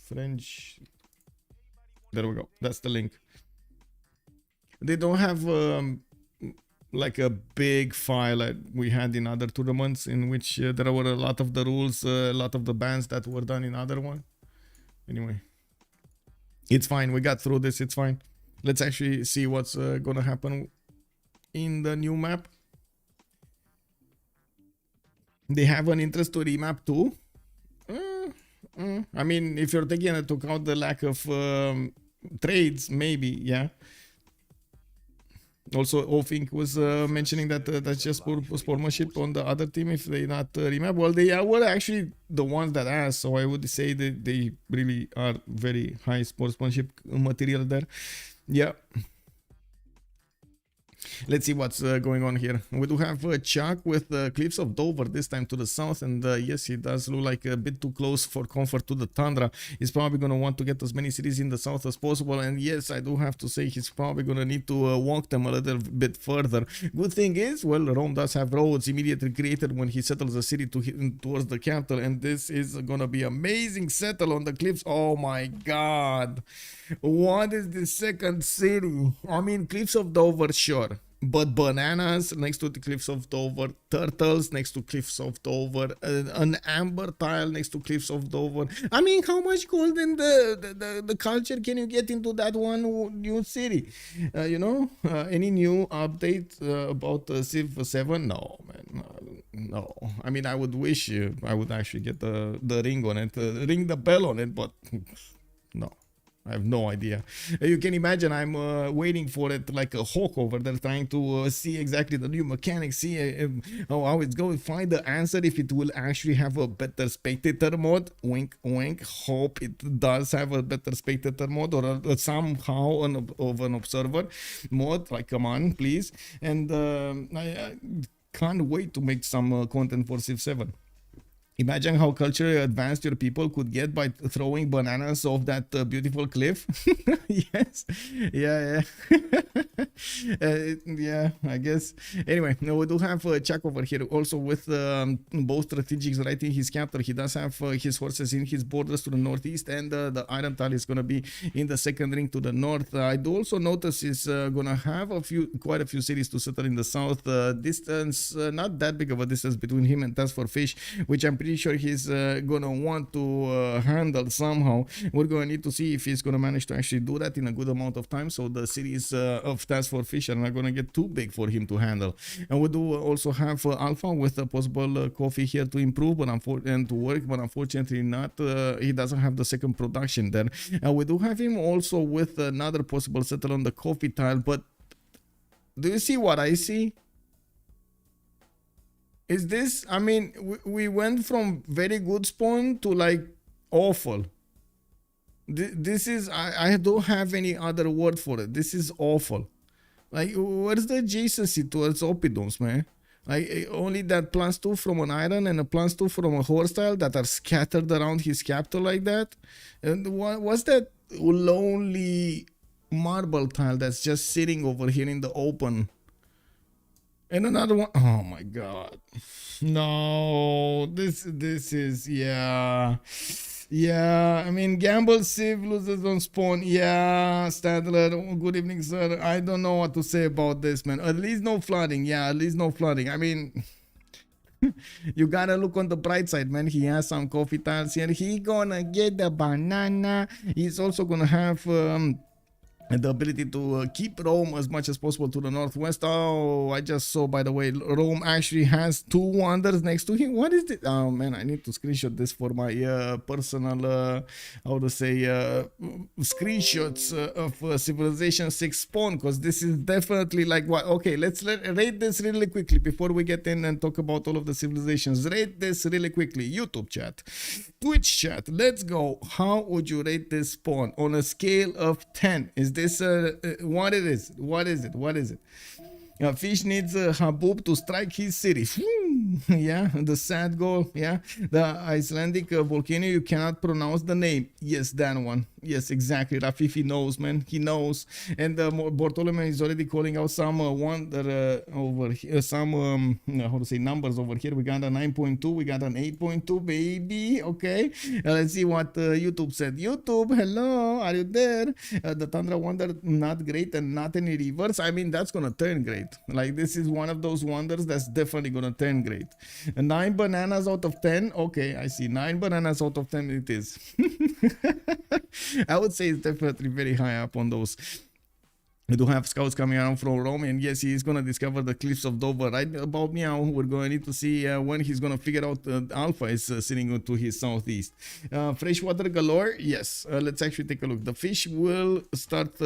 French. There we go. That's the link. They don't have like a big file like we had in other tournaments, in which there were a lot of the rules, a lot of the bans that were done in other one. Anyway, it's fine. We got through this. It's fine. Let's actually see what's gonna happen in the new map. They have an interest to remap too. I mean, if you're taking into account the lack of trades, maybe, yeah. Also, Ofink was mentioning that that's just sportsmanship on the other team if they not remap. Well, they were actually the ones that asked, so I would say that they really are very high sportsmanship material there. Yeah. Let's see what's going on here. We do have ChucK with the cliffs of Dover this time to the south, and yes, he does look like a bit too close for comfort to the tundra. He's probably going to want to get as many cities in the south as possible, and yes, I do have to say he's probably going to need to walk them a little bit further. Good thing is, well, Rome does have roads immediately created when he settles the city towards the capital, and this is going to be amazing settle on the cliffs. Oh my god, what is the second city? I mean, cliffs of Dover, sure. But bananas next to the cliffs of Dover, turtles next to cliffs of Dover, an amber tile next to cliffs of Dover. I mean, how much gold in the culture can you get into that one new city? You know, any new update about Civ7? No, man, no. I mean, I would wish I would actually get the ring on it, ring the bell on it, but no. I have no idea. You can imagine I'm waiting for it like a hawk over there, trying to see exactly the new mechanics, see how it's going, find the answer if it will actually have a better spectator mode. Wink, wink. Hope it does have a better spectator mode, or somehow of an observer mode. Like, come on, please. And I can't wait to make some content for Civ7. Imagine how culturally advanced your people could get by throwing bananas off that beautiful cliff. Yes. Yeah. Yeah, I guess. Anyway, we do have ChucK over here also with both strategics right in his capital. He does have his horses in his borders to the northeast, and the iron tile is going to be in the second ring to the north. I do also notice he's going to have quite a few cities to settle in the south. Distance, not that big of a distance between him and TaskForceFish, which I'm pretty sure he's gonna want to handle somehow. We're gonna need to see if he's gonna manage to actually do that in a good amount of time, so the cities of TaskForceFish are not gonna get too big for him to handle. And we do also have Alpha with a possible coffee here to improve and to work, but unfortunately not. He doesn't have the second production there. And we do have him also with another possible settle on the coffee tile, but do you see what I see? Is this? I mean, we went from very good spawn to like awful. This is, I don't have any other word for it. This is awful. Like, where's the adjacency towards Opidoms, man? Like, only that +2 from an iron and a +2 from a horse tile that are scattered around his capital like that. And what's that lonely marble tile that's just sitting over here in the open? And another one. Oh my god. No, this is, yeah. Yeah, I mean, gamble Civ loses on spawn. Yeah, Stadler, good evening, sir. I don't know what to say about this, man. At least no flooding. Yeah, at least no flooding. I mean, you gotta look on the bright side, man. He has some coffee tiles here. He gonna get the banana. He's also gonna have the ability to keep Rome as much as possible to the northwest. Oh, I just saw, by the way, Rome actually has 2 wonders next to him. What is this? Oh man, I need to screenshot this for my personal, how to say, screenshots of Civilization 6 spawn, because this is definitely like what. Okay, let's rate this really quickly before we get in and talk about all of the civilizations. Rate this really quickly. YouTube chat, Twitch chat, let's go. How would you rate this spawn on a scale of 10? Is this what it is? What is it? What is it? Fish needs Habub to strike his city. Yeah, the sad goal. Yeah, the Icelandic volcano, you cannot pronounce the name. Yes, that one. Yes, exactly. Rafifi knows, man. He knows. And Bartolome is already calling out some wonder over here, some how to say numbers over here. We got a 9.2, we got an 8.2, baby. Okay, let's see what YouTube said. YouTube, hello, are you there? The Tundra Wonder, not great, and not any reverse. I mean, that's gonna turn great. Like, this is one of those wonders that's definitely gonna turn great. 9 bananas out of 10. Okay, I see. 9 bananas out of 10 it is. I would say it's definitely very high up on those. We do have scouts coming around from Rome, and yes, he is going to discover the cliffs of Dover right about now. We're going to need to see when he's going to figure out Alpha is sitting to his southeast. Freshwater galore, yes. Let's actually take a look. The fish will start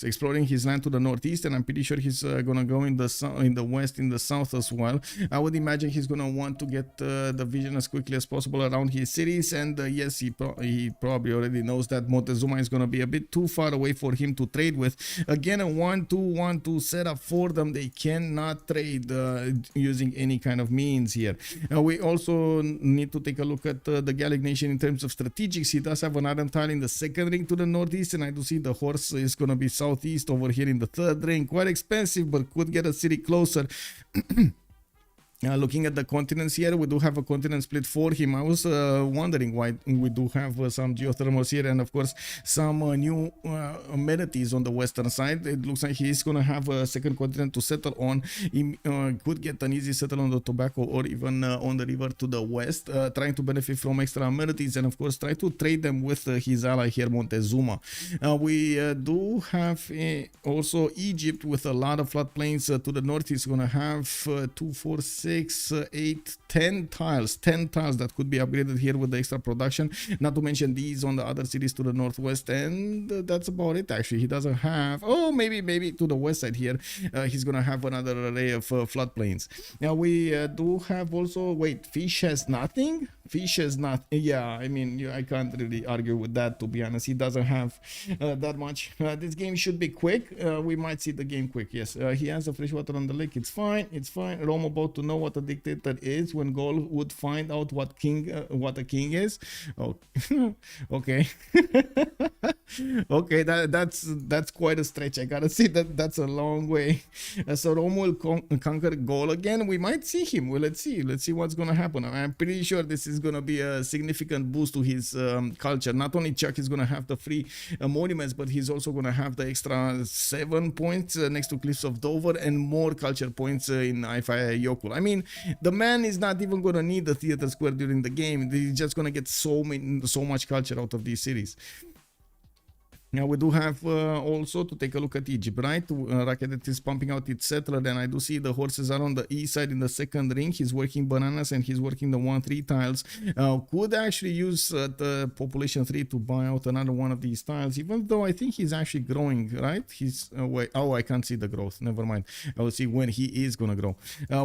exploring his land to the northeast, and I'm pretty sure he's gonna go in the west, in the south as well. I would imagine he's gonna want to get the vision as quickly as possible around his cities, and yes, he probably already knows that Montezuma is gonna be a bit too far away for him to trade with. Again, a 1-2-1-2 setup for them. They cannot trade using any kind of means here. We also need to take a look at the Gallic nation in terms of strategics. He does have an iron tile in the second ring to the northeast, and I do see the horse is gonna be southeast over here in the third ring. Quite expensive, but could get a city closer. Looking at the continents here, we do have a continent split for him. I was wondering why we do have some geothermals here, and of course some new amenities on the western side. It looks like he's going to have a second continent to settle on. He could get an easy settle on the tobacco or even on the river to the west, trying to benefit from extra amenities, and of course try to trade them with his ally here, Montezuma. We do have also Egypt with a lot of floodplains to the north. He's going to have 2, 4, 6, 8, 10 tiles that could be upgraded here with the extra production, not to mention these on the other cities to the northwest, and that's about it. Actually, he doesn't have, maybe to the west side here, he's gonna have another array of floodplains. Now we do have also, fish has nothing. Fish has not, yeah, I mean, I can't really argue with that, to be honest. He doesn't have that much. This game should be quick. We might see the game quick. Yes, he has a freshwater on the lake. It's fine. Rome about to know what a dictator is when Gaul would find out what a king is. Oh, okay. Okay, that's quite a stretch. I gotta say that's a long way. So Rome will conquer Gaul again. We might see him. Well, let's see what's gonna happen. I'm pretty sure this is gonna be a significant boost to his culture. Not only ChucK is gonna have the free monuments, but he's also gonna have the extra 7 points next to Cliffs of Dover and more culture points in Ifaya Yokul. I mean, the man is not even gonna need the theater square during the game. He's just gonna get so much culture out of these cities. Now we do have also to take a look at Egypt, right? Rakedet is pumping out its settler. Then I do see the horses are on the east side in the second ring. He's working bananas and he's working the 1-3 tiles. Could actually use the population 3 to buy out another one of these tiles, even though I think he's actually growing, right? He's wait, oh, I can't see the growth. Never mind. I will see when he is gonna grow.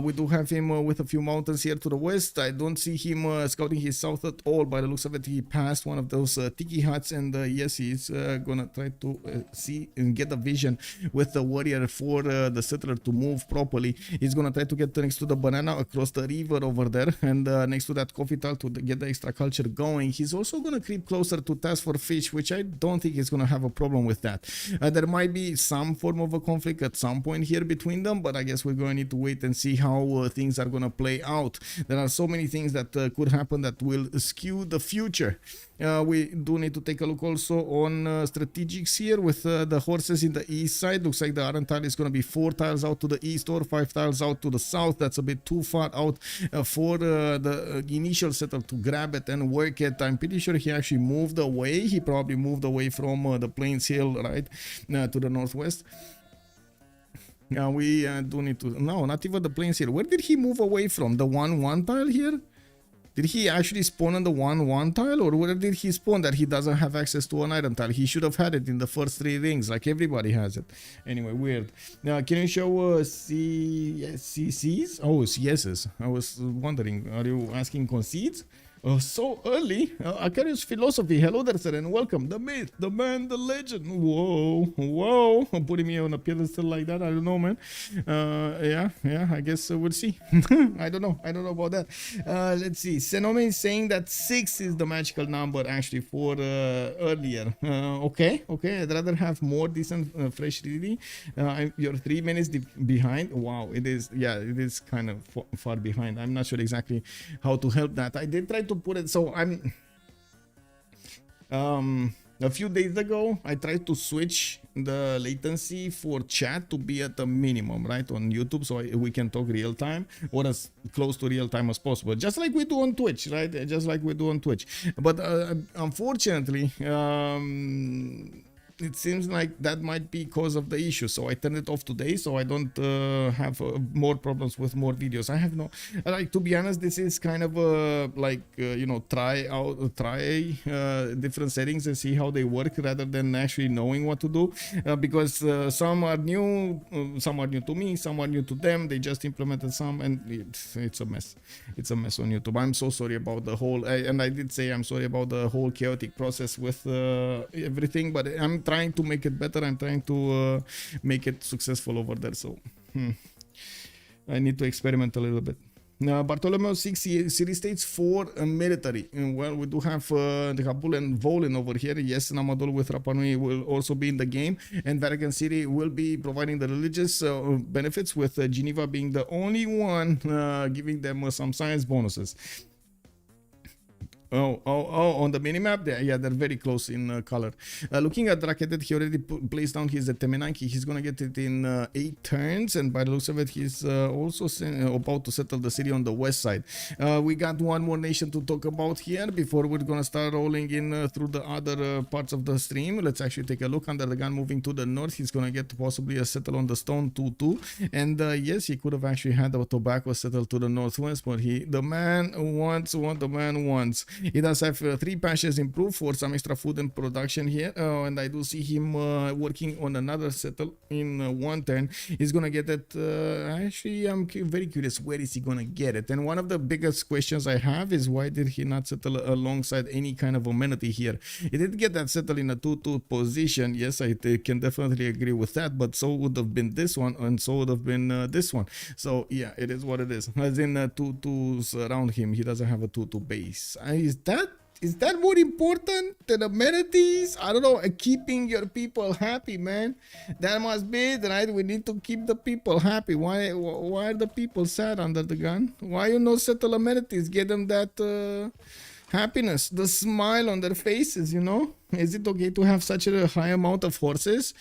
We do have him with a few mountains here to the west. I don't see him scouting his south at all. By the looks of it, he passed one of those tiki huts, and yes, he's gonna try to see and get a vision with the warrior for the settler to move properly. He's gonna try to get next to the banana across the river over there, and next to that coffee tile to get the extra culture going. He's also gonna creep closer to TaskForceFish, which I don't think he's gonna have a problem with that. There might be some form of a conflict at some point here between them, but I guess we're gonna need to wait and see how things are gonna play out. There are so many things that could happen that will skew the future. We do need to take a look also on strategics here with the horses in the east side. Looks like the iron tile is going to be 4 tiles out to the east or 5 tiles out to the south. That's a bit too far out for the initial setup to grab it and work it. I'm pretty sure he actually moved away. He probably moved away from the Plains Hill, right, to the northwest. We do need to... No, not even the Plains Hill. Where did he move away from? The 1-1 tile here? Did he actually spawn on the 1-1 tile, or where did he spawn that he doesn't have access to an iron tile? He should have had it in the first 3 rings, like everybody has it. Anyway, weird. Now, can you show CCs? Oh, yeses. I was wondering, are you asking concedes? So early. Acarius Philosophy. Hello there, sir, and welcome. The myth, the man, the legend. Whoa, whoa. Putting me on a pedestal like that. I don't know, man. Yeah, I guess we'll see. I don't know about that. Let's see. Senome is saying that 6 is the magical number actually for earlier. Okay. I'd rather have more decent fresh reading. You're 3 minutes behind. Wow, it is. Yeah, it is kind of far behind. I'm not sure exactly how to help that. I did try to put it, so I'm a few days ago I tried to switch the latency for chat to be at the minimum, right, on YouTube, so we can talk real time or as close to real time as possible, just like we do on Twitch, right? Just like we do on Twitch. But unfortunately, it seems like that might be cause of the issue, so I turned it off today so I don't have more problems with more videos. I have no, like, to be honest, this is kind of you know, try different settings and see how they work rather than actually knowing what to do, because some are new to me, some are new to them. They just implemented some, and it's a mess. It's a mess on YouTube. I'm so sorry about the whole, and I did say I'm sorry about the whole chaotic process with everything, but I'm trying to make it better. I'm trying to make it successful over there, so I need to experiment a little bit. Bartolomeo 6 city states for military. Well, we do have the Kabul and Volin over here. Yes, Namadol with Rapanui will also be in the game, and Vatican City will be providing the religious benefits, with Geneva being the only one giving them some science bonuses. Oh, on the minimap there, yeah, they're very close in color. Looking at Raketet, he already placed down his Temenanki. He's gonna get it in 8 turns, and by the looks of it, he's also about to settle the city on the west side. We got one more nation to talk about here before we're gonna start rolling in through the other parts of the stream. Let's actually take a look. UnderTheGun moving to the north. He's gonna get possibly a settle on the stone 2-2, and yes, he could have actually had a tobacco settle to the northwest, but the man wants what the man wants. He does have 3 patches improved for some extra food and production here, and I do see him working on another settle in 1 turn. He's gonna get it. Actually, I'm very curious, where is he gonna get it? And one of the biggest questions I have is, why did he not settle alongside any kind of amenity here? He did get that settle in a 2-2 position. Yes, I can definitely agree with that, but so would have been this one, and so would have been this one. So yeah, it is what it is. As in 2-2s around him, he doesn't have a 2-2 base. Is that more important than amenities? I don't know. Keeping your people happy, man. That must be it, right? We need to keep the people happy. Why are the people sad UnderTheGun? Why you no settle amenities? Get them that happiness, the smile on their faces, you know? Is it okay to have such a high amount of horses?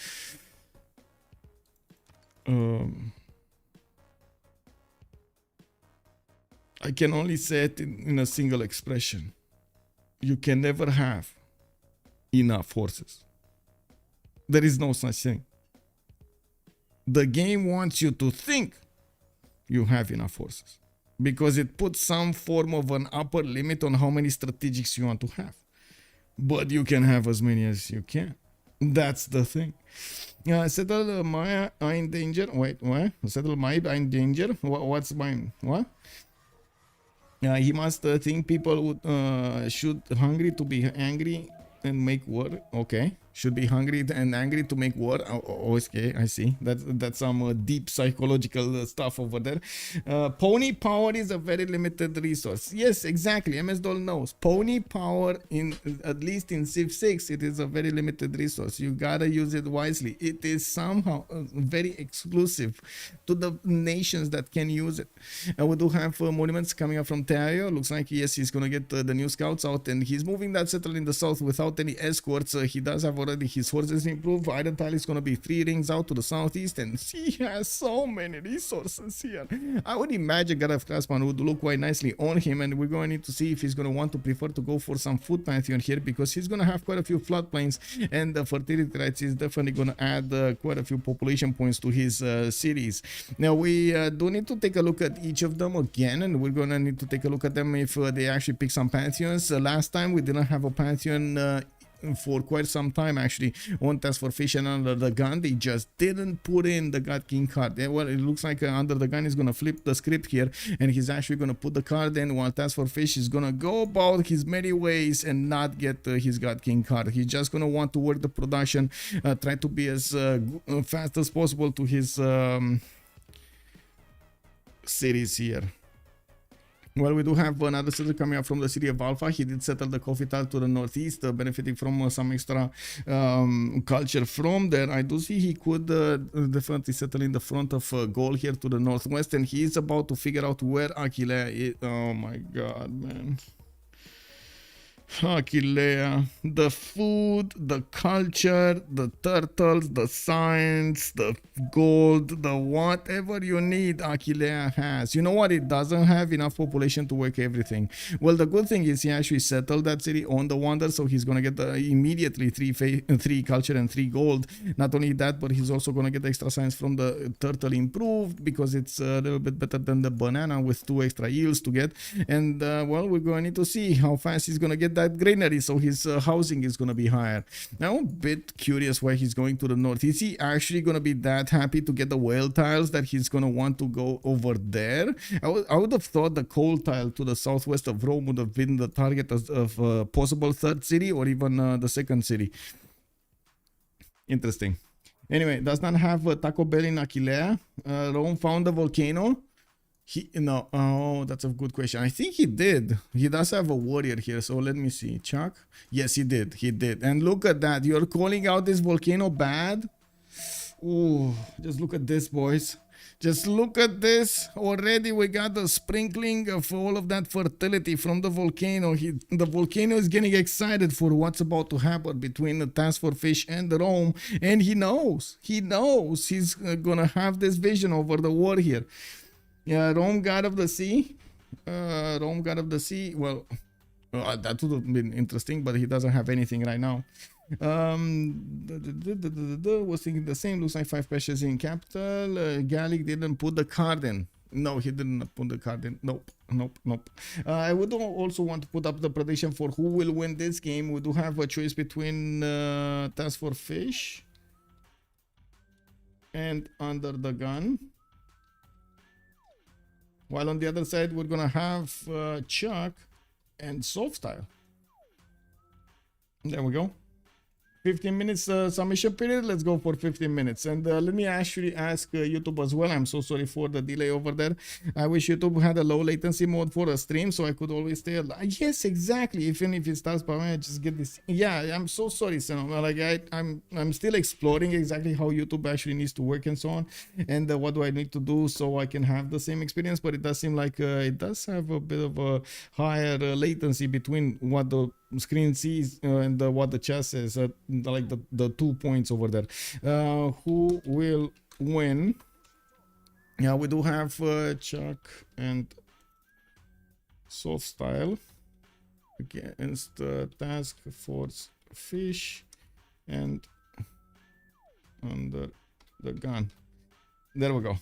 I can only say it in a single expression. You can never have enough horses. There is no such thing. The game wants you to think you have enough forces because it puts some form of an upper limit on how many strategics you want to have. But you can have as many as you can. That's the thing. Settle Maya in danger. Wait, what? Settle Maya in danger? What's mine? What? He must think people would should hungry to be angry and make war. Okay, should be hungry and angry to make war. Okay, I see. That's some deep psychological stuff over there. Pony power is a very limited resource. Yes, exactly. MS Doll knows. Pony power, in at least in Civ6, it is a very limited resource. You gotta use it wisely. It is somehow very exclusive to the nations that can use it. We do have monuments coming up from Tayo. Looks like yes, he's gonna get the new scouts out, and he's moving that settle in the south without any escorts. He does have already his horses improved. Iron tile is gonna be 3 rings out to the southeast, and he has so many resources here. I would imagine God of Craftsman would look quite nicely on him, and we're going to need to see if he's gonna want to prefer to go for some food pantheon here, because he's gonna have quite a few floodplains, and the fertility rights is definitely gonna add quite a few population points to his cities. Now we do need to take a look at each of them again, and we're gonna need to take a look at them if they actually pick some pantheons. Last time we didn't have a pantheon for quite some time actually on TaskForceFish and UnderTheGun. They just didn't put in the God King card. Well, it looks like UnderTheGun is gonna flip the script here, and he's actually gonna put the card in, while TaskForceFish is gonna go about his merry ways and not get his God King card. He's just gonna want to work the production, try to be as fast as possible to his cities here. Well, we do have another settler coming up from the city of Alpha. He did settle the coffee tile to the northeast, benefiting from some extra culture from there. I do see he could definitely settle in the front of Gaul here to the northwest, and he is about to figure out where Aquilea is. Oh my god, man. Aquilea, the food, the culture, the turtles, the science, the gold, the whatever you need, Aquilea has. You know what? It doesn't have enough population to work everything. Well, the good thing is he actually settled that city on the wonder, so he's gonna get immediately 3 culture and 3 gold. Not only that, but he's also gonna get extra science from the turtle improved, because it's a little bit better than the banana with 2 extra yields to get. And well, we're going to need to see how fast he's gonna get that greenery, so his housing is going to be higher. Now I'm a bit curious why he's going to the north. Is he actually going to be that happy to get the whale tiles that he's going to want to go over there? I would have thought the coal tile to the southwest of Rome would have been the target of possible 3rd city, or even the 2nd city. Interesting. Anyway, does not have Taco Bell in Aquilea. Rome found a volcano. No, oh, that's a good question. I think he did. He does have a warrior here, so let me see. ChucK? Yes, he did. He did. And look at that. You're calling out this volcano bad? Ooh, just look at this, boys. Just look at this. Already we got the sprinkling of all of that fertility from the volcano. The volcano is getting excited for what's about to happen between the TaskForceFish and Rome. And he knows. He knows he's gonna have this vision over the war here. Yeah, Rome, God of the Sea. Rome, God of the Sea. Well, that would have been interesting, but he doesn't have anything right now. Was thinking the same. Looks like 5 pressures in capital. Gallic didn't put the card in. No, he didn't put the card in. Nope. I would also want to put up the prediction for who will win this game. We do have a choice between TaskForceFish and UnderTheGun. While on the other side, we're gonna have ChucK and SoftStyle. There we go. 15 minutes submission period. Let's go for 15 minutes. And let me actually ask YouTube as well. I'm so sorry for the delay over there. I wish YouTube had a low latency mode for a stream, so I could always stay alive. Yes, exactly. Even if it starts by me, I just get this. Yeah, I'm so sorry, Sam. Like I'm still exploring exactly how YouTube actually needs to work and so on, and what do I need to do so I can have the same experience. But it does seem like it does have a bit of a higher latency between what the screen sees and what the chat says, like the 2 points over there. Who will win? Yeah, we do have ChucK and SoftStyle against TaskForceFish and under the gun. There we go.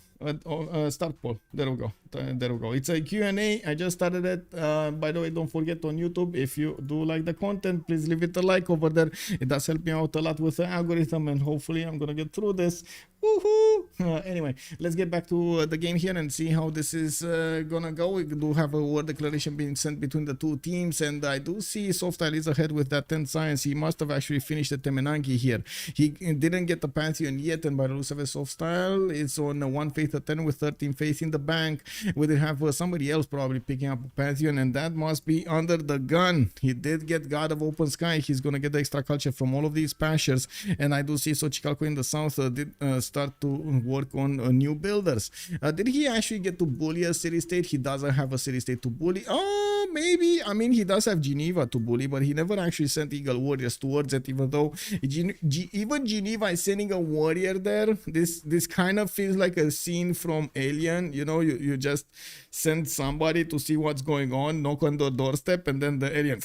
Start poll. There we go. There we go. It's a Q&A. I just started it. By the way, don't forget on YouTube, if you do like the content, please leave it a like over there. It does help me out a lot with the algorithm, and hopefully I'm gonna get through this. Woohoo! Anyway, let's get back to the game here and see how this is gonna go. We do have a war declaration being sent between the two teams, and I do see SoftStyle is ahead with that 10 science. He must have actually finished the Temenanki here. He didn't get the Pantheon yet, and by the looks of it, SoftStyle is on 1 faith at 10 with 13 faith in the bank. We did have somebody else probably picking up a Pantheon, and that must be UnderTheGun. He did get God of Open Sky. He's gonna get the extra culture from all of these pastures, and I do see ChucK in the south did start to work on new builders. Did he actually get to bully a city state? He doesn't have a city state to bully. Oh, maybe. I mean, he does have Geneva to bully, but he never actually sent Eagle Warriors towards it, even though even Geneva is sending a warrior there. This kind of feels like a scene from Alien. You know, you just send somebody to see what's going on, knock on the doorstep, and then the alien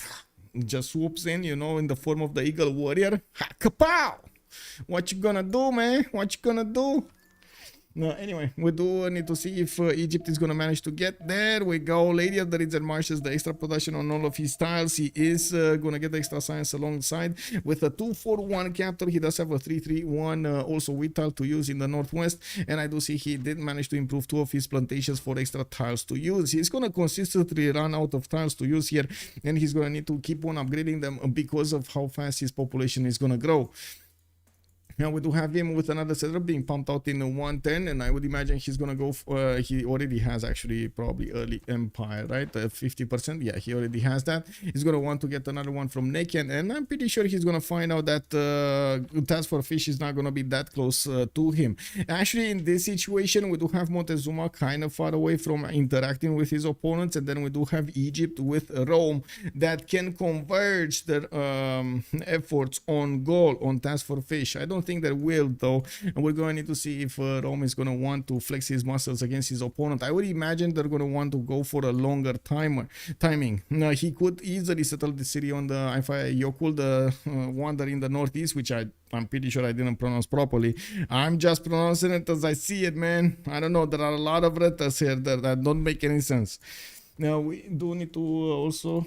just swoops in, you know, in the form of the Eagle Warrior. Ha, kapow! What you gonna do, man? What you gonna do? Anyway, we do need to see if Egypt is gonna manage to get there. We go. Lady of the Ridge and Marshes, the extra production on all of his tiles. He is gonna get the extra science alongside with a 241 captor. He does have a 331 also wheat tile to use in the northwest, and I do see he did manage to improve 2 of his plantations for extra tiles to use. He's gonna consistently run out of tiles to use here, and he's gonna need to keep on upgrading them because of how fast his population is gonna grow. Now we do have him with another setup being pumped out in 110, and I would imagine he's gonna go he already has actually probably early empire, right? 50%. Yeah, he already has that. He's gonna want to get another one from Naked, and I'm pretty sure he's gonna find out that TaskForceFish is not gonna be that close to him. Actually, in this situation, we do have Montezuma kind of far away from interacting with his opponents, and then we do have Egypt with Rome that can converge their efforts on goal on TaskForceFish. I don't think that will, though, and we're going to need to see if Rome is going to want to flex his muscles against his opponent. I would imagine they're going to want to go for a longer timing. He could easily settle the city on the Yokul, the wonder in the northeast, which I'm pretty sure I didn't pronounce properly. I'm just pronouncing it as I see it, man. I don't know. There are a lot of letters here that don't make any sense. Now we do need to also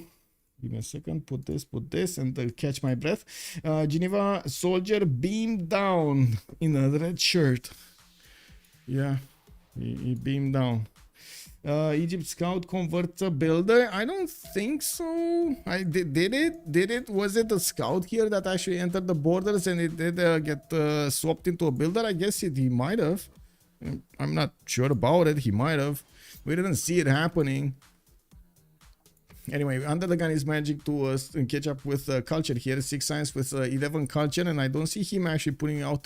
give me a second, put this, and catch my breath. Geneva soldier beamed down in a red shirt. Yeah, he beamed down. Egypt scout converts a builder. I don't think so. Did it? Was it a scout here that actually entered the borders and it did get swapped into a builder? I guess he might have. I'm not sure about it. He might have. We didn't see it happening. Anyway, UnderTheGun is managing to catch up with culture here. 6 science with 11 culture, and I don't see him actually putting out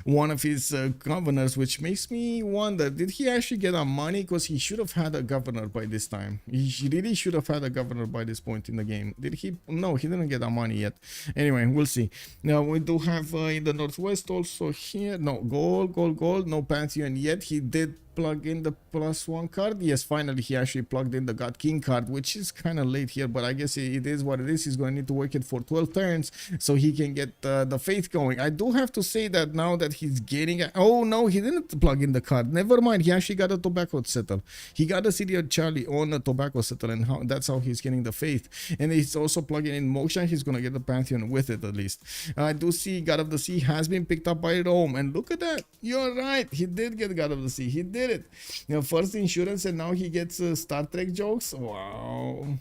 one of his governors, which makes me wonder, did he actually get our money? Because he should have had a governor by this time. He really should have had a governor by this point in the game. Did he? No, he didn't get our money yet. Anyway, we'll see. Now we do have in the northwest also here, no gold, no Pantheon yet. He did plug in the +1 card. Yes, finally he actually plugged in the God King card, which is kind of late here, but I guess it is what it is. He's going to need to work it for 12 turns so he can get the faith going. I do have to say that now that he's getting oh no, he didn't plug in the card. Never mind, he actually got a tobacco settle. He got a city of Charlie on a tobacco settle, and that's how he's getting the faith. And he's also plugging in Moksha. He's going to get the Pantheon with it at least. I do see God of the Sea has been picked up by Rome, and look at that. You're right, he did get God of the Sea. He did it. You know, first insurance, and now he gets Star Trek jokes. Wow.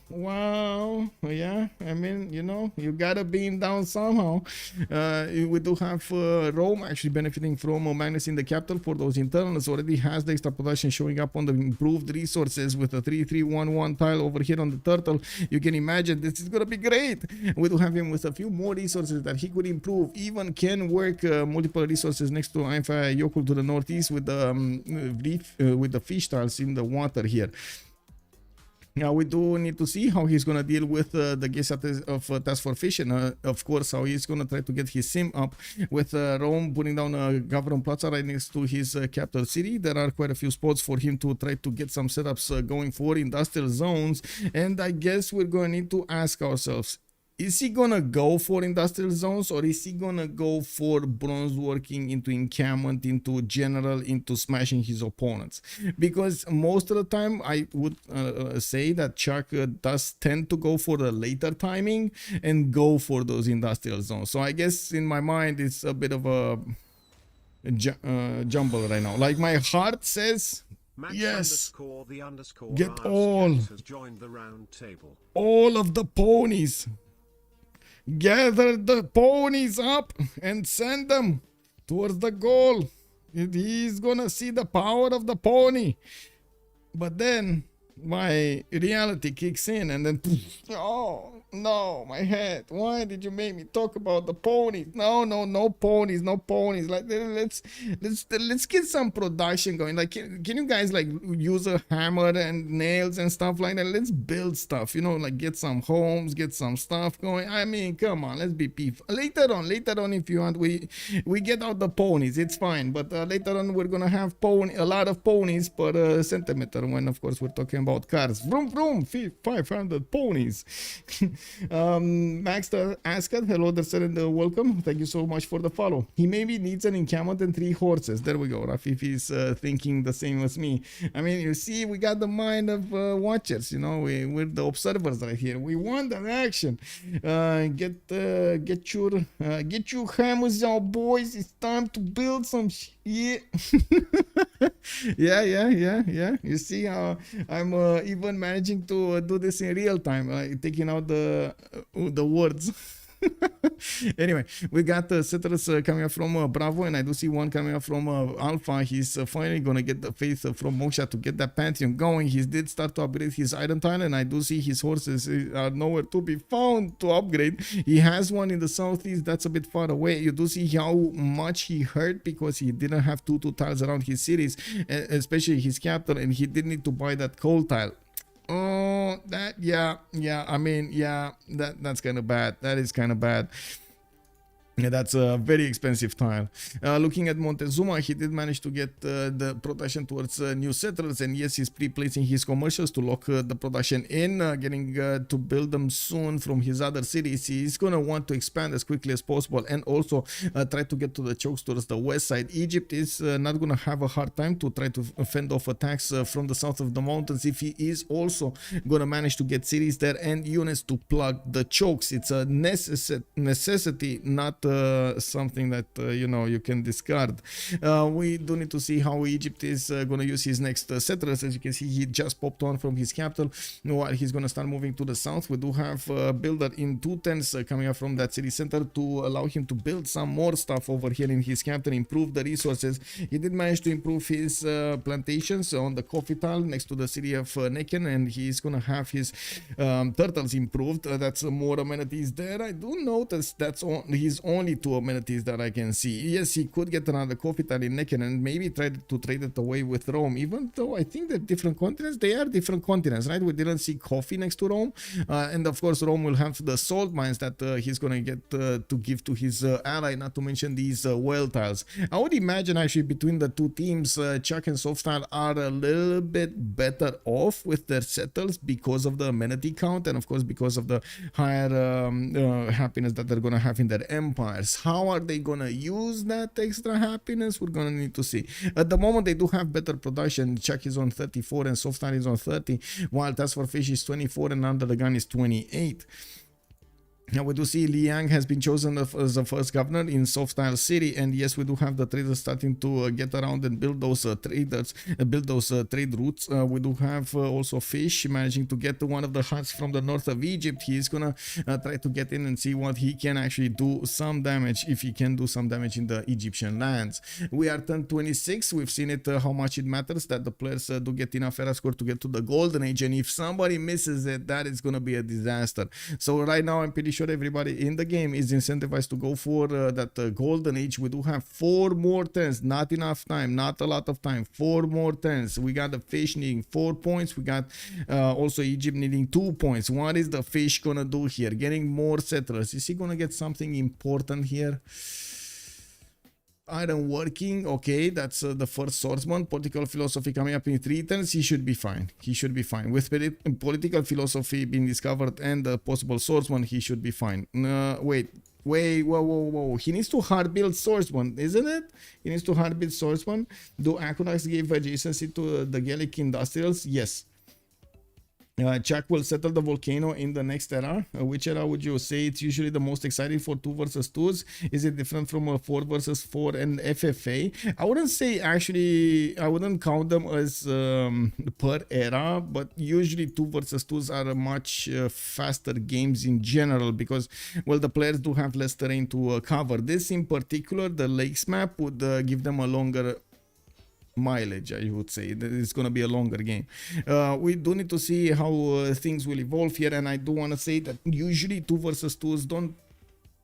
Yeah, I mean, you know, you gotta beam down somehow. We do have Rome actually benefiting from Magnus in the capital for those internals. Already has the extra production showing up on the improved resources with a 3311 tile over here on the turtle. You can imagine this is gonna be great. We do have him with a few more resources that he could improve. Even can work multiple resources next to Ainfa Yokul to the northeast with the fish tiles in the water here. Now we do need to see how he's gonna deal with the guest of TaskForceFish, and of course how he's gonna try to get his sim up with Rome putting down a Governor Plaza right next to his capital city. There are quite a few spots for him to try to get some setups going for industrial zones, and I guess we're gonna need to ask ourselves, is he gonna go for industrial zones, or is he gonna go for bronze working into encampment, into general, into smashing his opponents? Because most of the time I would say that ChucK does tend to go for the later timing and go for those industrial zones. So I guess in my mind it's a bit of a jumble right now. Like my heart says Max yes, the get RS all has joined the round table. all of the ponies. Gather the ponies up and send them towards the goal. He's gonna see the power of the pony. But then my reality kicks in, and then oh no, my head, why did you make me talk about the ponies? No ponies, no ponies. Like let's get some production going. Like can you guys like use a hammer and nails and stuff like that? Let's build stuff, you know, like get some homes, get some stuff going. I mean, come on, let's be peaceful. Later on if you want, we get out the ponies, it's fine. But later on we're gonna have a lot of ponies per centimeter, when of course we're talking about cars. Vroom vroom, 500 ponies. Max asked, hello there sir, and welcome. Thank you so much for the follow. He maybe needs an encampment and 3 horses. There we go. Rafif is thinking the same as me. I mean, you see, we got the mind of watchers, you know, we're the observers right here. We want that action. Get your hammers out, boys. It's time to build some shit. Yeah. You see how I'm even managing to do this in real time, taking out the words. Anyway, we got settlers coming up from Bravo, and I do see one coming up from Alpha. He's finally gonna get the faith from Moksha to get that Pantheon going. He did start to upgrade his item tile, and I do see his horses are nowhere to be found to upgrade. He has one in the southeast that's a bit far away. You do see how much he hurt because he didn't have 2 tiles around his cities, especially his capital, and he did need to buy that coal tile. Oh, I mean, that's kind of bad. That is kind of bad. Yeah, that's a very expensive tile. Looking at Montezuma, he did manage to get the production towards new settlers, and yes, he's pre-placing his commercials to lock the production in, getting to build them soon from his other cities. He's gonna want to expand as quickly as possible, and also try to get to the chokes towards the west side. Egypt is not gonna have a hard time to try to fend off attacks from the south of the mountains if he is also gonna manage to get cities there and units to plug the chokes. It's a necessity, not something that you know, you can discard. We do need to see how Egypt is gonna use his next settlers. As you can see, he just popped on from his capital. While he's gonna start moving to the south, we do have a builder in 2 tents coming up from that city center to allow him to build some more stuff over here in his capital, improve the resources. He did manage to improve his plantations on the coffee tile next to the city of Neken, and he's gonna have his turtles improved. That's more amenities there. I do notice that's his only 2 amenities that I can see. Yes, he could get another coffee tile in Neken and maybe try to trade it away with Rome, even though I think they're different continents. They are different continents, right? We didn't see coffee next to Rome, and of course Rome will have the salt mines that he's gonna get to give to his ally, not to mention these whale tiles. I would imagine actually between the 2 teams, ChucK and SoftStyle are a little bit better off with their settles because of the amenity count, and of course because of the higher happiness that they're gonna have in their empires. How are they gonna use that extra happiness? We're gonna need to see. At the moment, they do have better production. ChucK is on 34 and SoftStyle is on 30, while TaskForceFish is 24 and UnderTheGun is 28. Now we do see Liang has been chosen as the first governor in SoftStyle City, and yes, we do have the traders starting to get around and build those trade routes. We do have also Fish managing to get to one of the huts from the north of Egypt. He is gonna try to get in and see what he can actually do some damage, if he can do some damage in the Egyptian lands. We are turn 26. We've seen it how much it matters that the players do get enough era score to get to the golden age, and if somebody misses it, that is gonna be a disaster. So right now, I'm pretty sure everybody in the game is incentivized to go for that golden age. We do have 4 more turns, not enough time, not a lot of time. 4 more turns. We got the Fish needing 4 points. We got also Egypt needing 2 points. What is the Fish gonna do here? Getting more settlers. Is he gonna get something important here? Iron working, okay, that's the first swordsman. Political philosophy coming up in 3 turns. He should be fine. He should be fine. With political philosophy being discovered and the possible swordsman, he should be fine. Wait, whoa. He needs to hard build swordsman, isn't it? He needs to hard build swordsman. Do aqueducts give adjacency to the Gallic industrials? Yes. ChucK will settle the volcano in the next era. Which era would you say it's usually the most exciting for 2 versus 2s? Is it different from a 4 versus 4 and FFA? I wouldn't say, actually, I wouldn't count them as per era, but usually 2 versus 2s are much faster games in general because, well, the players do have less terrain to cover. This in particular, the lakes map would give them a longer mileage, I would say. It's going to be a longer game. We do need to see how things will evolve here, and I do want to say that usually 2 versus 2s don't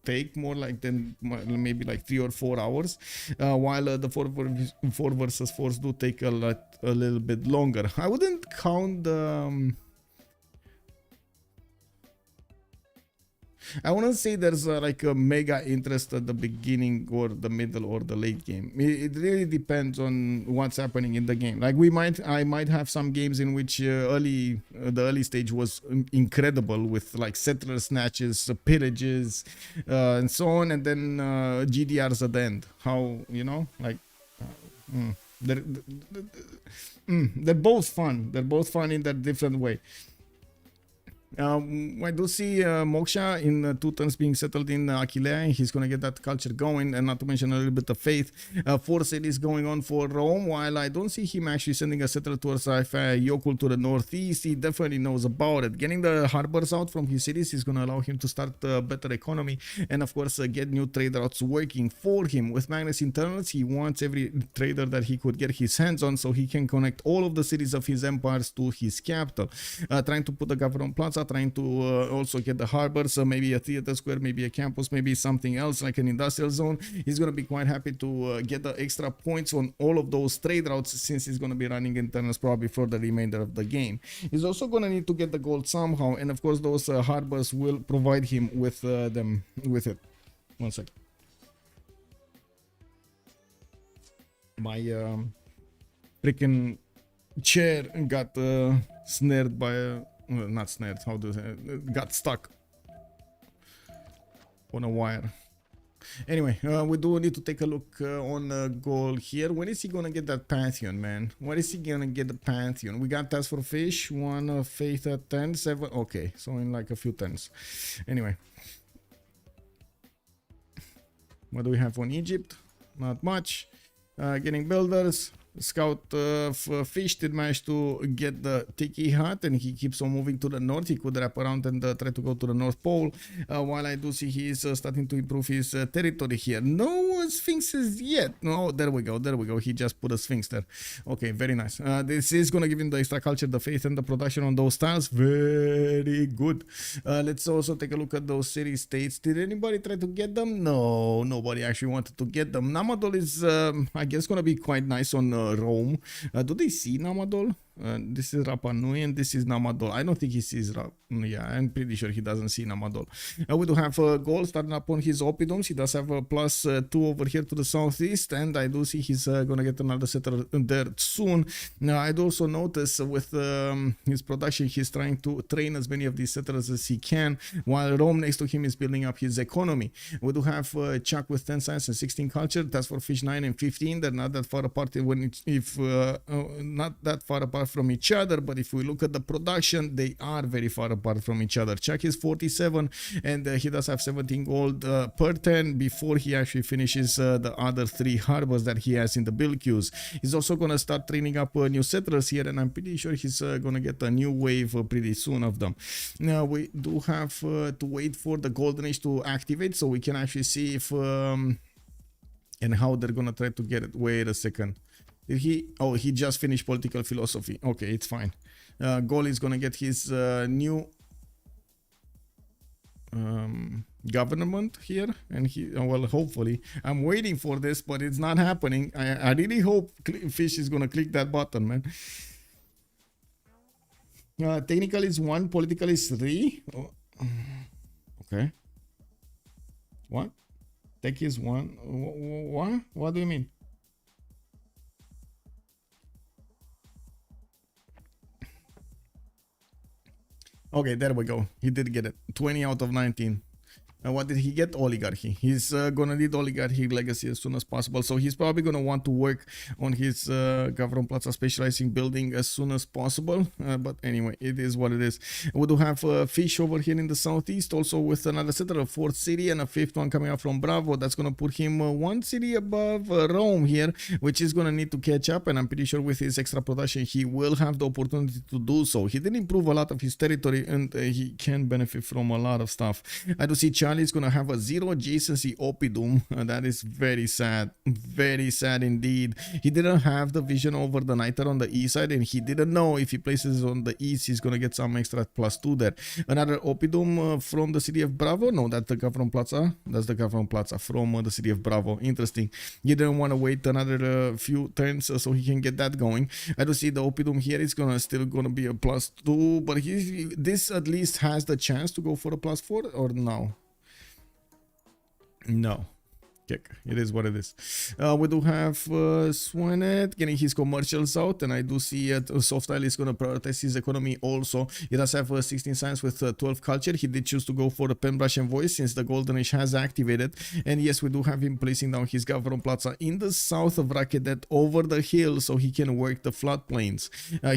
take more like than maybe like 3 or 4 hours, while the 4 versus 4s do take a little bit longer. I wouldn't count I wouldn't say there's like a mega interest at the beginning or the middle or the late game. It really depends on what's happening in the game. Like I might have some games in which the early stage was incredible with like settler snatches, pillages, and so on, and then GDRs at the end. How, you know, like they're both fun. They're both fun in their different way. I do see Moksha in 2 turns being settled in Achillea. He's going to get that culture going, and not to mention a little bit of faith. 4 cities going on for Rome, while I don't see him actually sending a settler towards Yokul to the northeast. He definitely knows about it. Getting the harbors out from his cities is going to allow him to start a better economy and, of course, get new trade routes working for him. With Magnus Internals, he wants every trader that he could get his hands on so he can connect all of the cities of his empires to his capital. Trying to put the government plaza, trying to also get the harbors, maybe a theater square, maybe a campus, maybe something else like an industrial zone. He's going to be quite happy to get the extra points on all of those trade routes since he's going to be running internals probably for the remainder of the game. He's also going to need to get the gold somehow, and of course those harbors will provide him with it. One second. My freaking chair got snared by a not snared, how do you say it? Got stuck on a wire. Anyway, we do need to take a look on the goal here. When is he gonna get that Pantheon, man? When is he gonna get the Pantheon? We got TaskForceFish, 1 faith at 10, 7. Okay, so in like a few turns. Anyway, what do we have on Egypt? Not much. Getting builders. Scout Fish did manage to get the Tiki Hut, and he keeps on moving to the north. He could wrap around and try to go to the North Pole, while I do see he is starting to improve his territory here. No Sphinxes yet. No, there we go. He just put a Sphinx there. Okay, very nice. This is going to give him the extra culture, the faith, and the production on those tiles. Very good. Let's also take a look at those city states. Did anybody try to get them? No, nobody actually wanted to get them. Namadol is, I guess, going to be quite nice on Rome. Do they see Namadol? This is Rapa Nui and this is Namadol. I don't think he sees yeah, I'm pretty sure he doesn't see Namadol. We do have a goal starting up on his Oppidums. He does have a +2 over here to the southeast, and I do see he's gonna get another settler there soon. Now I do also notice with his production, he's trying to train as many of these settlers as he can, while Rome next to him is building up his economy. We do have ChucK with 10 science and 16 culture. TaskForceFish 9 and 15. They're not that far apart not that far apart from each other, but if we look at the production, they are very far apart from each other. ChucK is 47, and he does have 17 gold per turn before he actually finishes the other 3 harbors that he has in the build queues. He's also going to start training up new settlers here, and I'm pretty sure he's going to get a new wave pretty soon of them. Now we do have to wait for the golden age to activate so we can actually see if and how they're going to try to get it. Wait a second. Did he? Oh, he just finished political philosophy. Okay, it's fine. Gol is gonna get his new government here, and he, well, hopefully, I'm waiting for this, but it's not happening. I really hope Fish is gonna click that button, man. Technical is 1, political is 3. Oh. Okay. What? Tech is 1. What? What do you mean? Okay, there we go. He did get it. 20 out of 19. What did he get? Oligarchy. He's gonna need oligarchy legacy as soon as possible. So he's probably gonna want to work on his Gavron Plaza specializing building as soon as possible. But anyway, it is what it is. We do have Fish over here in the southeast, also with another settler, a fourth city and a fifth one coming up from Bravo. That's gonna put him one city above Rome here, which is gonna need to catch up. And I'm pretty sure with his extra production, he will have the opportunity to do so. He did improve a lot of his territory, and he can benefit from a lot of stuff. I do see Charlie is going to have a 0 adjacency Oppidum. That is very sad indeed. He didn't have the vision over the Niter on the east side, and he didn't know if he places it on the east he's going to get some extra +2 there. Another Oppidum from the city of Bravo. No, that's the Gavron Plaza. That's the Gavron Plaza from the city of Bravo. Interesting. He didn't want to wait another few turns so he can get that going. I do see the Oppidum here is still gonna be a +2, but this at least has the chance to go for a +4, or no? No. It is what it is. We do have Swanet getting his commercials out, and I do see SoftStyle is going to prioritize his economy also. He does have 16 science with 12 culture. He did choose to go for the pen brush and voice since the golden age has activated. And yes, we do have him placing down his Gavron Plaza in the south of Rakedet over the hill so he can work the floodplains.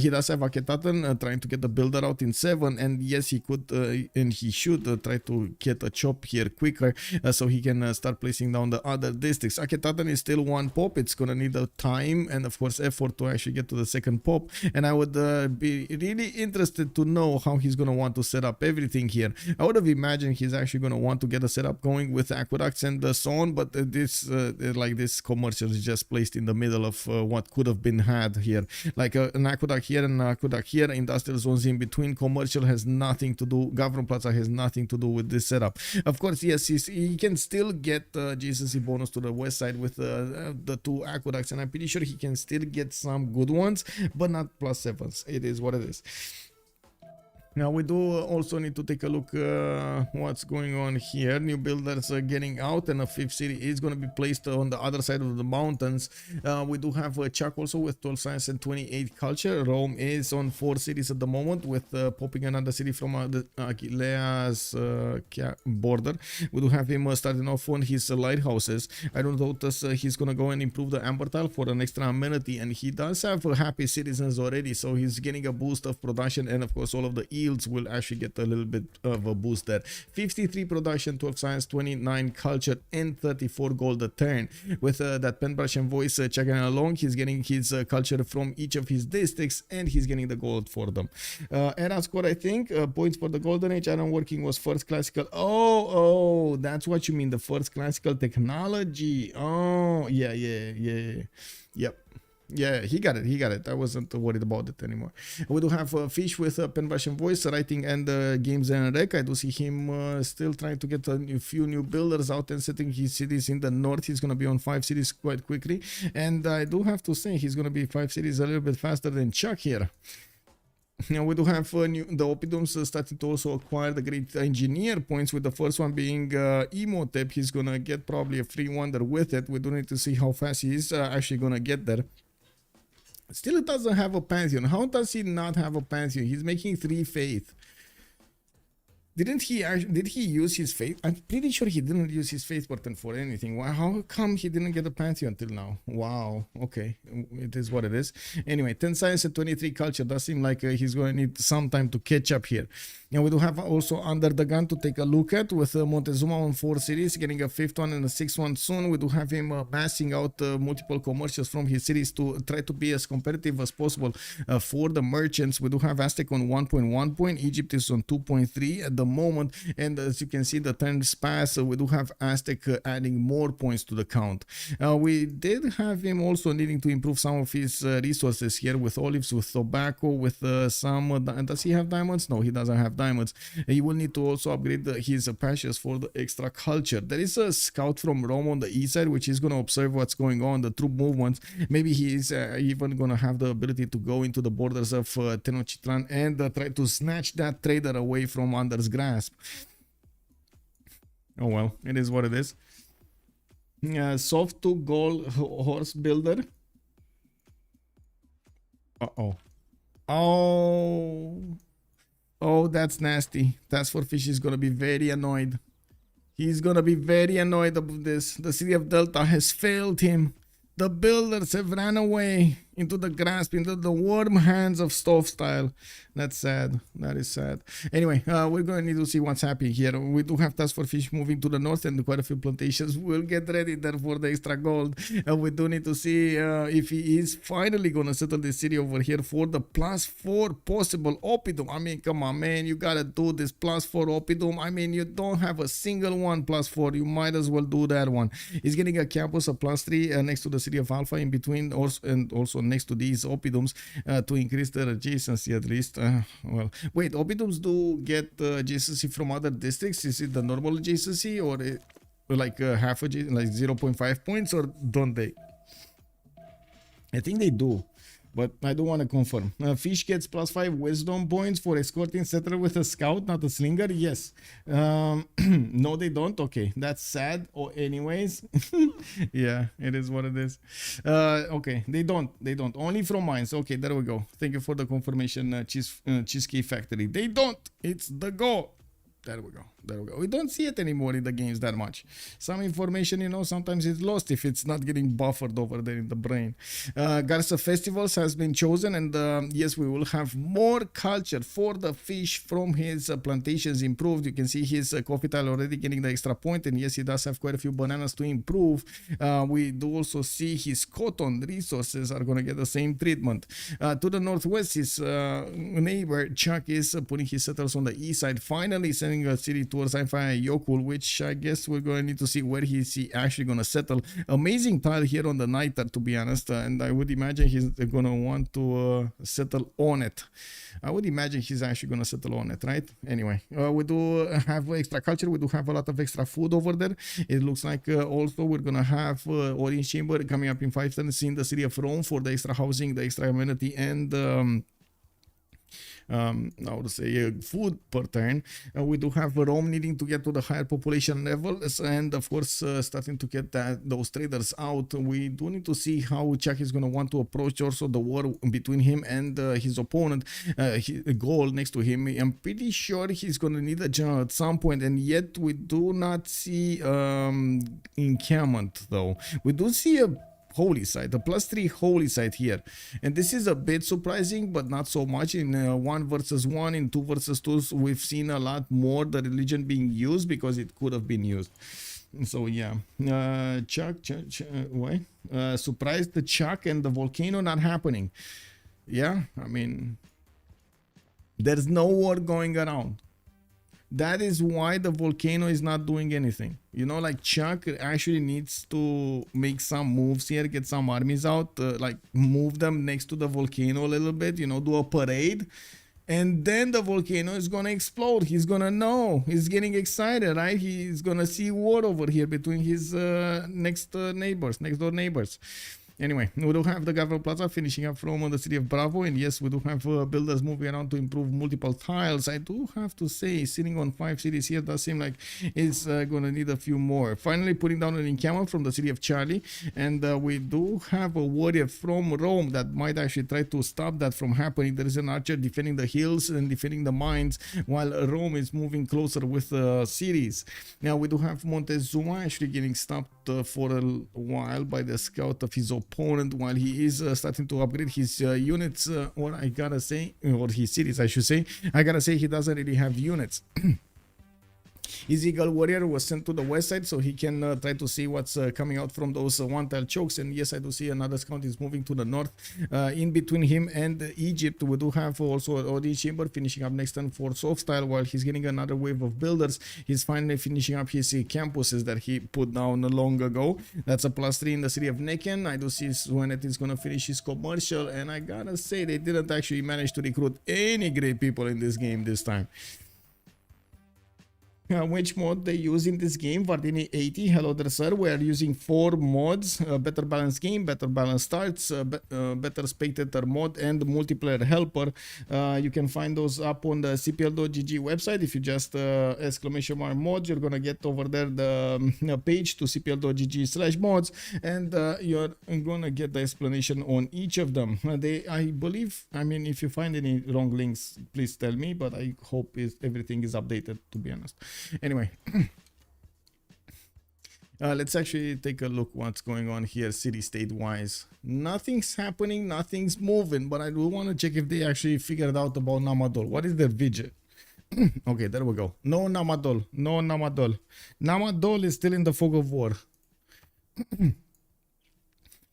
He does have Aketaten trying to get the builder out in 7, and yes, he could and he should try to get a chop here quicker so he can start placing down the other districts. Aketaten is still 1 pop. It's gonna need the time and of course effort to actually get to the second pop, and I would be really interested to know how he's gonna want to set up everything here. I would have imagined he's actually gonna want to get a setup going with aqueducts and so on, but this commercial is just placed in the middle of what could have been had here, like an aqueduct here and an aqueduct here, industrial zones in between. Commercial has nothing to do, Gavron Plaza has nothing to do with this setup. Of course, yes, he can still get GCC bonus to the west side with the 2 aqueducts, and I'm pretty sure he can still get some good ones, but not +7s. It is what it is. Now we do also need to take a look what's going on here. New builders are getting out, and a 5th city is going to be placed on the other side of the mountains. We do have ChucK also with 12 science and 28 culture. Rome is on 4 cities at the moment, with popping another city from the Aquilea's border. We do have him starting off on his lighthouses. I don't notice he's going to go and improve the amber tile for an extra amenity, and he does have happy citizens already, so he's getting a boost of production, and of course all of the will actually get a little bit of a boost there. 53 production, 12 science, 29 culture, and 34 gold a turn. With that pen brush and voice chugging along, he's getting his culture from each of his districts, and he's getting the gold for them. Era score, I think, points for the golden age. Iron working was first classical. Oh, that's what you mean, the first classical technology. Oh, yeah. Yep. Yeah, he got it. I wasn't worried about it anymore. We do have Fish with pen brush and voice, writing and games and rec. I do see him still trying to get a few new builders out and setting his cities in the north. He's going to be on 5 cities quite quickly, and I do have to say he's going to be 5 cities a little bit faster than ChucK here. Now we do have the Oppidums starting to also acquire the great engineer points, with the first one being Emotep. He's going to get probably a free wonder with it. We do need to see how fast he is actually going to get there. Still, it doesn't have a pantheon. How does he not have a pantheon? He's making 3 faith. Did he use his faith? I'm pretty sure he didn't use his faith button for anything. How come he didn't get a pantheon until now? Wow. Okay, it is what it is. Anyway, 10 science and 23 culture. Does seem like he's going to need some time to catch up here. And we do have also UnderTheGun to take a look at, with Montezuma on 4 cities, getting a 5th one and a 6th one soon. We do have him massing out multiple commercials from his cities to try to be as competitive as possible for the merchants. We do have Aztec on 1.1 point. Egypt is on 2.3 at the moment, and as you can see, the turns pass. We do have Aztec adding more points to the count. We did have him also needing to improve some of his resources here, with olives, with tobacco, with some does he have diamonds? No, he doesn't have diamonds. He will need to also upgrade his patches for the extra culture. There is a scout from Rome on the east side, which is going to observe what's going on, the troop movements. Maybe he is even going to have the ability to go into the borders of Tenochtitlan and try to snatch that trader away from Under's grasp. Oh well, it is what it is. Soft to gold horse builder. Uh-oh. Oh. Oh, that's nasty. TaskForceFish is gonna be very annoyed. He's gonna be very annoyed about this. The city of Delta has failed him. The builders have ran away into the grasp, into the warm hands of SoftStyle. That's sad. That is sad. Anyway, we're going to need to see what's happening here. We do have TaskForceFish moving to the north and quite a few plantations. We'll get ready there for the extra gold. We do need to see if he is finally going to settle the city over here for the +4 possible Oppidum. I mean, come on, man. You got to do this +4 Oppidum. I mean, you don't have a single one +4. You might as well do that one. He's getting a campus of +3 next to the city of Alpha in between, and also next to these Oppidums to increase their adjacency at least. Well, wait, Oppidums do get adjacency from other districts? Is it the normal adjacency or like half adjacency, like 0.5 points, or don't they? I think they do, but I don't want to confirm. Fish gets +5 wisdom points for escorting settler with a scout, not a slinger. Yes. No, they don't. Okay, that's sad. Or anyways, yeah, it is what it is. Okay, they don't. They don't. Only from mines. Okay, there we go. Thank you for the confirmation, Cheesecake Factory. They don't. It's the go. There we go. There we go. We don't see it anymore in the games that much. Some information, you know, sometimes it's lost if it's not getting buffered over there in the brain. Garza Festivals has been chosen, and yes, we will have more culture for the fish from his plantations improved. You can see his coffee tile already getting the extra point, and yes, he does have quite a few bananas to improve. We do also see his cotton resources are going to get the same treatment. To the northwest, his neighbor ChucK is putting his settlers on the east side, finally sending a city towards Sci-Fi Yokul, which I guess we're going to need to see where he's actually going to settle. Amazing tile here on the nighter, to be honest, and I would imagine he's going to want to settle on it. I would imagine he's actually going to settle on it, right? Anyway, we do have extra culture. We do have a lot of extra food over there. It looks like also we're going to have Orange Chamber coming up in 5 turns in the city of Rome for the extra housing, the extra amenity, and I would say food per turn. We do have Rome needing to get to the higher population levels, and of course starting to get those traders out. We do need to see how ChucK is going to want to approach also the war between him and his opponent, his goal next to him. I'm pretty sure he's going to need a general at some point, and yet we do not see encampment though. We do see a holy site, a +3 holy site here, and this is a bit surprising, but not so much. In 1 versus 1, in 2 versus 2, we've seen a lot more the religion being used because it could have been used. So yeah, ChucK, surprised the ChucK and the volcano not happening. Yeah, I mean, there's no war going around. That is why the volcano is not doing anything. You know, like ChucK actually needs to make some moves here, get some armies out, like move them next to the volcano a little bit, you know, do a parade. And then the volcano is going to explode. He's going to know. He's getting excited, right? He's going to see war over here between his next door neighbors. Anyway, we do have the Government Plaza finishing up from the city of Bravo, and yes, we do have builders moving around to improve multiple tiles. I do have to say, sitting on 5 cities here does seem like it's going to need a few more. Finally, putting down an encampment from the city of Charlie, and we do have a warrior from Rome that might actually try to stop that from happening. There is an archer defending the hills and defending the mines, while Rome is moving closer with cities. Now, we do have Montezuma actually getting stopped for a while by the scout of his opponent while he is starting to upgrade his units, or I gotta say, or his cities, I should say. I gotta say he doesn't really have units. His Eagle Warrior was sent to the west side so he can try to see what's coming out from those one-tile chokes. And yes, I do see another scout is moving to the north. In between him and Egypt, we do have also Orange Chamber finishing up next turn for SoftStyle while he's getting another wave of builders. He's finally finishing up his campuses that he put down long ago. That's a +3 in the city of Neken. I do see Swenet is going to finish his commercial, and I gotta say they didn't actually manage to recruit any great people in this game this time. which mod they use in this game. Vardini 80, hello there sir, we are using 4 mods: better balance game, better balance starts, better spectator mod, and multiplayer helper. You can find those up on the cpl.gg website. If you just exclamation mark mods, you're gonna get over there the page to cpl.gg/mods, and you're gonna get the explanation on each of them. I believe, I mean, if you find any wrong links, please tell me, but I hope everything is updated, to be honest. Anyway, let's actually take a look what's going on here city state wise. Nothing's happening, nothing's moving, but I do want to check if they actually figured out about Namadol. What is their widget? Okay, there we go. No Namadol, no Namadol. Namadol is still in the fog of war.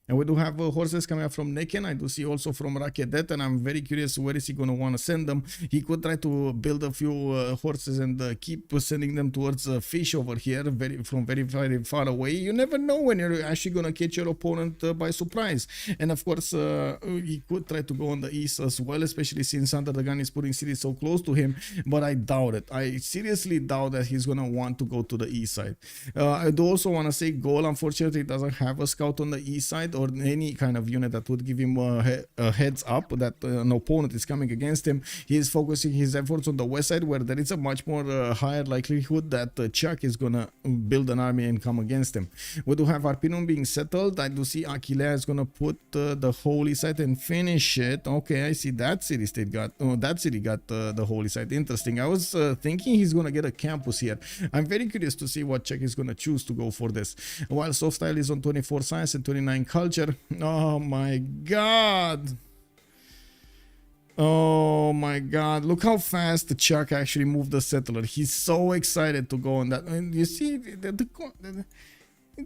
And we do have horses coming up from Neken. I do see also from Rakedet, and I'm very curious where is he going to want to send them. He could try to build a few horses and keep sending them towards fish over here from very far away. You never know when you're actually going to catch your opponent by surprise. And of course, he could try to go on the east as well, especially since UnderTheGun is putting cities so close to him. But I doubt it. I seriously doubt that he's going to want to go to the east side. I do also want to say Goal, unfortunately, doesn't have a scout on the east side, or any kind of unit that would give him a heads up that an opponent is coming against him. He is focusing his efforts on the west side, where there is a much more higher likelihood that ChucK is gonna build an army and come against him. We do have Arpinum being settled. I do see Aquilea is gonna put the holy site and finish it. Okay, I see that city state got that city got the holy site. Interesting. I was thinking he's gonna get a campus here. I'm very curious to see what ChucK is gonna choose to go for this. While SoftStyle is on 24 science and 29 culture. Oh my god. Oh my god, look how fast the ChucK actually moved the settler. He's so excited to go on that. And you see,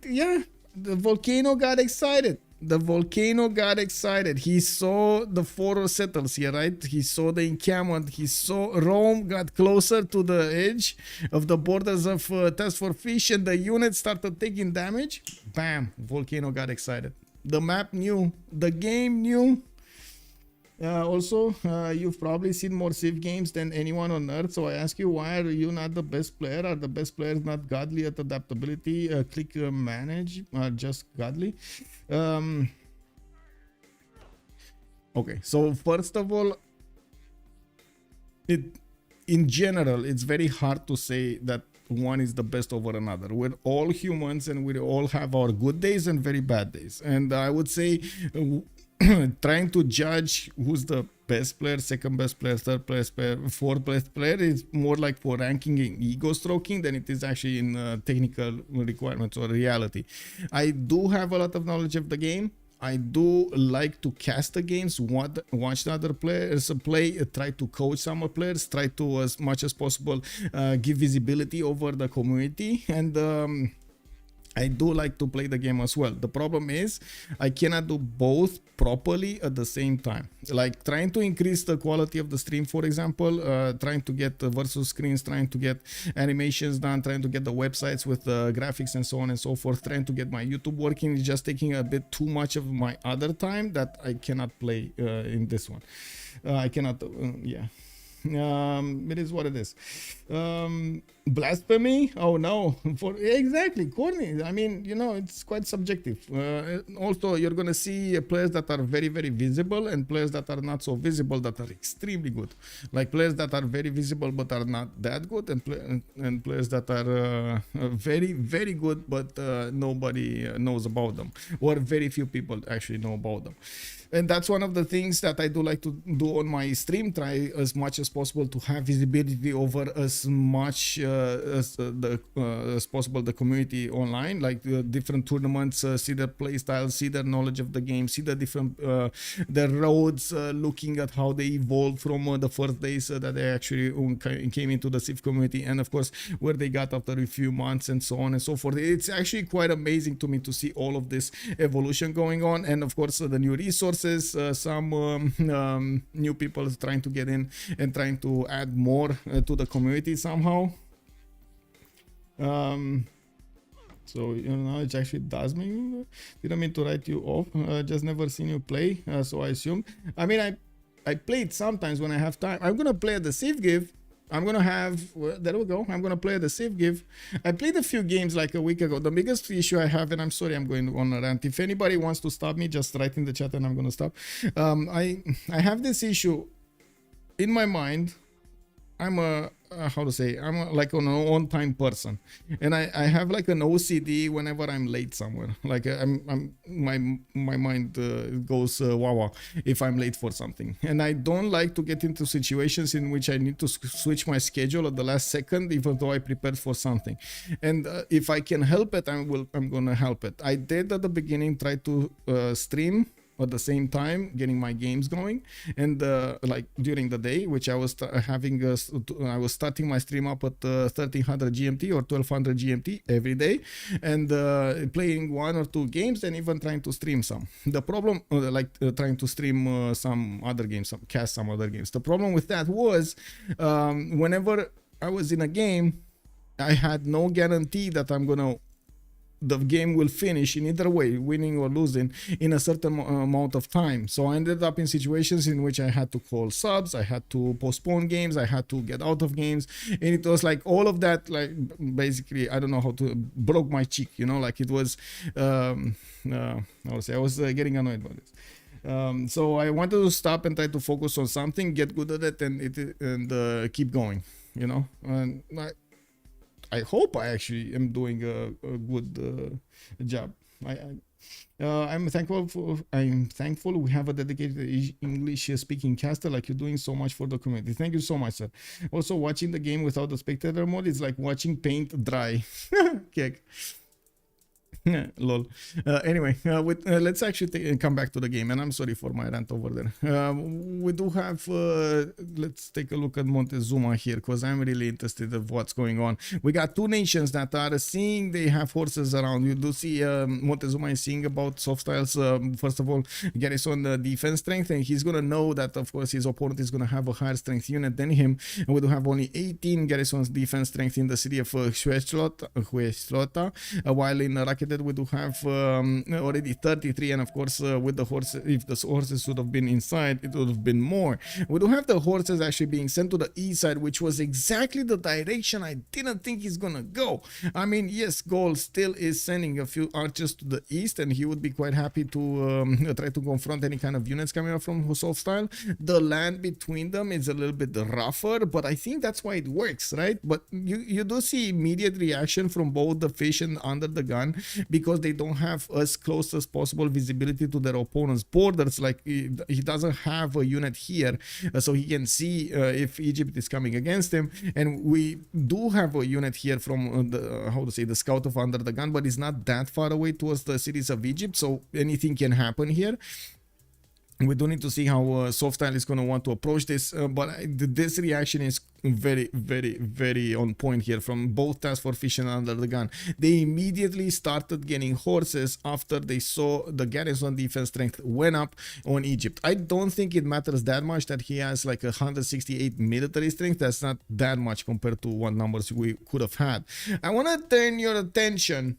yeah, the volcano got excited. The volcano got excited. He saw the 4 settlers here, right? He saw the encampment. He saw Rome got closer to the edge of the borders of TaskForceFish, and the unit started taking damage. Bam, volcano got excited. The map knew, the game knew. Also, you've probably seen more Civ games than anyone on earth, so I ask you, why are you not the best player? Are the best players not godly at adaptability, click manage, or just godly? Okay, so first of all, in general, it's very hard to say that one is the best over another. We're all humans, and we all have our good days and very bad days. And I would say trying to judge who's the best player, second best player, third best player, fourth best player is more like for ranking and ego stroking than it is actually in technical requirements or reality. I do have a lot of knowledge of the game. I do like to cast the games, watch the other players play, try to coach some players, try to, as much as possible, give visibility over the community, and I do like to play the game as well. The problem is I cannot do both properly at the same time. Like trying to increase the quality of the stream, for example, trying to get versus screens, trying to get animations done, trying to get the websites with graphics and so on and so forth, trying to get my YouTube working is just taking a bit too much of my other time that I cannot play in this one. I cannot, yeah. It is what it is. Blasphemy? Oh no, exactly, corny. I mean, you know, it's quite subjective. Also, you're gonna see players that are very visible and players that are not so visible that are extremely good. Like players that are very visible but are not that good, and players that are very good but nobody knows about them, or very few people actually know about them. And that's one of the things that I do like to do on my stream. Try as much as possible to have visibility over as much as possible the community online, like different tournaments, see their play styles, see their knowledge of the game, see the different the roads, looking at how they evolved from the first days that they actually came into the Civ community, and of course where they got after a few months and so on and so forth. It's actually quite amazing to me to see all of this evolution going on, and of course the new resources, some new people trying to get in and trying to add more to the community somehow. So you know, it actually does mean, didn't mean to write you off, just never seen you play, so I assume. I mean, I played sometimes when I have time. I'm gonna play at the Civ Give. I'm gonna have, well, there we go. I'm gonna play the Civ Give. I played a few games like a week ago. The biggest issue I have, and I'm sorry, I'm going on a rant. If anybody wants to stop me, just write in the chat and I'm gonna stop. I have this issue in my mind. I'm a like an on-time person, and I have like an OCD whenever I'm late somewhere. Like my mind goes wah if I'm late for something, and I don't like to get into situations in which I need to switch my schedule at the last second, even though I prepared for something. And if I can help it, I'm gonna help it. I did at the beginning try to stream at the same time, getting my games going, and like during the day, which I was I was starting my stream up at 1300 GMT or 1200 GMT every day, and playing 1 or 2 games, and even trying to stream some. The problem, trying to stream some other games, cast some other games. The problem with that was whenever I was in a game, I had no guarantee that the game will finish in either way, winning or losing, in a certain amount of time. So I ended up in situations in which I had to call subs, I had to postpone games, I had to get out of games, and it was like all of that, like basically, I don't know how to, broke my cheek, you know, like it was, I was getting annoyed by this. So I wanted to stop and try to focus on something, get good at it, and keep going, you know. And I hope I actually am doing a good job. I'm thankful we have a dedicated English speaking caster like you're doing so much for the community. Thank you so much, sir. Also, watching the game without the spectator mode is like watching paint dry. Kick. Lol. Anyway, let's actually come back to the game, and I'm sorry for my rant over there. We do have let's take a look at Montezuma here, because I'm really interested in what's going on. We got 2 nations that are seeing they have horses around. You do see Montezuma is seeing about SoftStyle's first of all garrison defense strength, and he's gonna know that of course his opponent is gonna have a higher strength unit than him, and we do have only 18 garrisons defense strength in the city of Hueslota, while in Racketed we do have already 33, and of course with the horses, if the horses would have been inside, it would have been more. We do have the horses actually being sent to the east side, which was exactly the direction I didn't think he's gonna go. I mean, yes, Gold still is sending a few archers to the east, and he would be quite happy to try to confront any kind of units coming up from SoftStyle. The land between them is a little bit rougher, but I think that's why it works, right? But you do see immediate reaction from both the Fish and UnderTheGun, because they don't have as close as possible visibility to their opponent's borders. Like he doesn't have a unit here, so he can see if Egypt is coming against him, and we do have a unit here from the scout of UnderTheGun, but it's not that far away towards the cities of Egypt, so anything can happen here. We do need to see how SoftStyle is going to want to approach this, but this reaction is very, very, very on point here from both TaskForceFish and UnderTheGun. They immediately started getting horses after they saw the garrison defense strength went up on Egypt. I don't think it matters that much that he has like 168 military strength. That's not that much compared to what numbers we could have had. I want to turn your attention,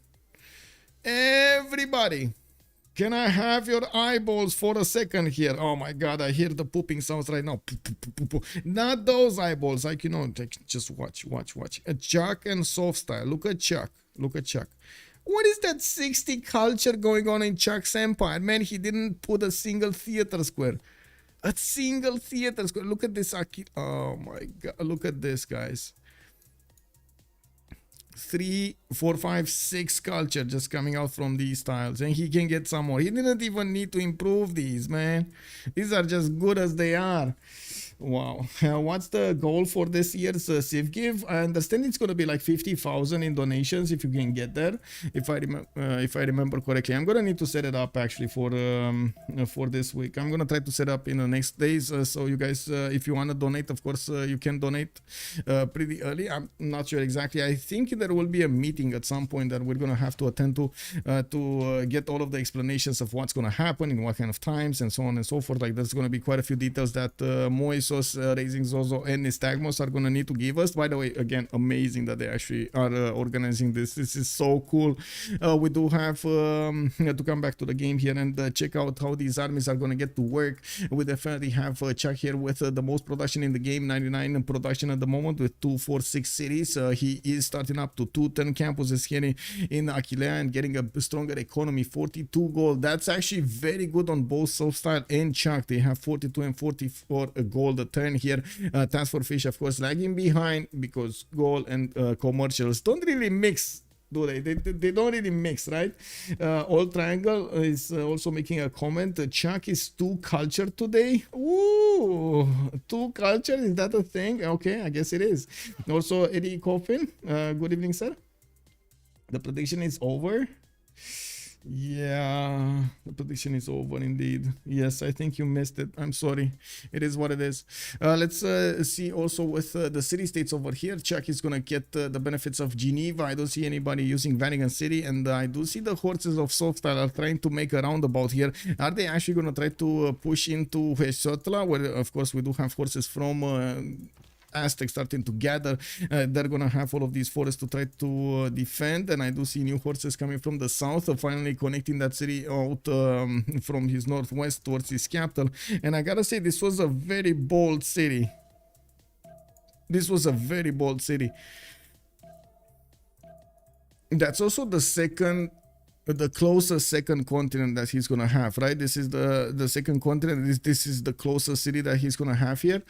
everybody. Can I have your eyeballs for a second here? Oh my god, I hear the pooping sounds right now. Not those eyeballs, like, you know, just watch. ChucK and SoftStyle. Look at ChucK. What is that 60 culture going on in ChucK's empire? Man, he didn't put a single theater square. A single theater square. Look at this. Oh my god, look at this, guys. 3, 4, 5, 6 culture just coming out from these tiles, and he can get some more. He didn't even need to improve these, man. These are just good as they are. Wow. What's the goal for this year's Civ Give? I understand it's going to be like 50,000 in donations if you can get there, if I remember correctly. I'm going to need to set it up actually for this week. I'm going to try to set up in the next days, so you guys, if you want to donate, of course you can donate pretty early. I'm not sure exactly. I think there will be a meeting at some point that we're going to have to attend to get all of the explanations of what's going to happen in what kind of times and so on and so forth. Like, there's going to be quite a few details that Moise Exos, Raising Zozo, and Nystagmos are gonna need to give us. By the way, again, amazing that they actually are organizing this. This is so cool. We do have to come back to the game here and check out how these armies are gonna get to work. We definitely have ChucK here with the most production in the game, 99 in production at the moment with 246 cities. He is starting up to 210 campuses here in Aquilea and getting a stronger economy, 42 gold. That's actually very good on both SoftStyle and ChucK. They have 42 and 44 gold a turn here. TaskForceFish, of course, lagging behind because gold and commercials don't really mix, do they? They don't really mix, right? Old Triangle is also making a comment. ChucK is too cultured today. Ooh, too cultured, is that a thing? Okay, I guess it is. Also, Eddie Coffin, good evening, sir. The prediction is over. Yeah, the prediction is over indeed. Yes, I think you missed it. I'm sorry. It is what it is. Let's see also with the city states over here. ChucK is gonna get the benefits of Geneva. I don't see anybody using Vatican City, and I do see the horses of SoftStyle are trying to make a roundabout here. Are they actually gonna try to push into Hesotla, where of course we do have horses from Aztecs starting to gather? They're gonna have all of these forests to try to defend, and I do see new horses coming from the south, finally connecting that city out from his northwest towards his capital. And I gotta say, this was a very bold city. This was a very bold city. That's also the second, the closest second continent that he's gonna have, right? This is the second continent. This is the closest city that he's gonna have here.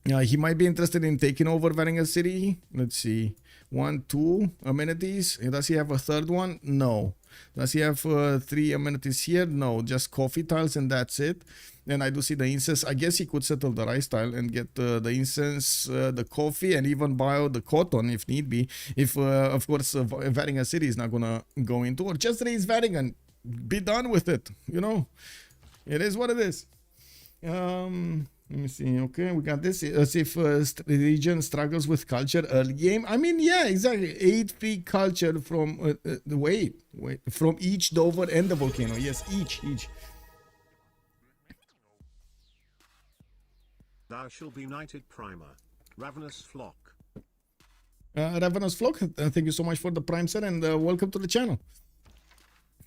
He might be interested in taking over Vatican City. Let's see. 1, 2 amenities. Does he have a third one? No. Does he have 3 amenities here? No. Just coffee tiles and that's it. And I do see the incense. I guess he could settle the rice tile and get the incense, the coffee, and even buy the cotton if need be. If, of course, Vatican City is not going to go into, or just raise Vatican. Be done with it. You know, it is what it is. Let me see. Okay, we got this. As if region struggles with culture early game. I mean, yeah, exactly. 8 free culture from wait, from each Dover and the volcano. Yes, each. Thou shall be knighted primer. Ravenous flock. Ravenous flock. Thank you so much for the prime, sir, and welcome to the channel.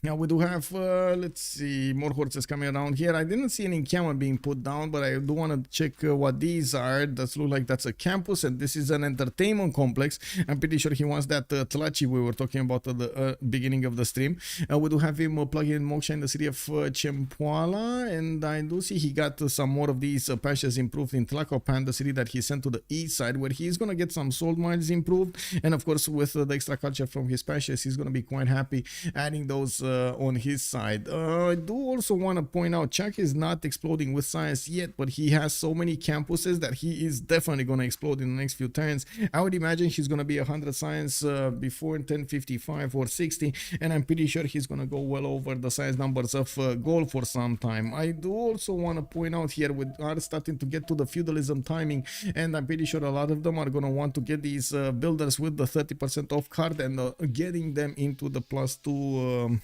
Now we do have, let's see, more horses coming around here. I didn't see any encampment being put down, but I do want to check what these are. Does look like that's a campus, and this is an entertainment complex. I'm pretty sure he wants that Tlachi we were talking about at the beginning of the stream. We do have him plugging in Moksha in the city of Chempoala, and I do see he got some more of these pastures improved in Tlacopan, the city that he sent to the east side, where he's going to get some salt mines improved. And of course, with the extra culture from his pastures, he's going to be quite happy adding those on his side. I do also want to point out ChucK is not exploding with science yet, but he has so many campuses that he is definitely going to explode in the next few turns. I would imagine he's going to be 100 science before 1055 or 60, and I'm pretty sure he's going to go well over the science numbers of gold for some time. I do also want to point out here, we are starting to get to the feudalism timing, and I'm pretty sure a lot of them are going to want to get these builders with the 30% off card and getting them into the +2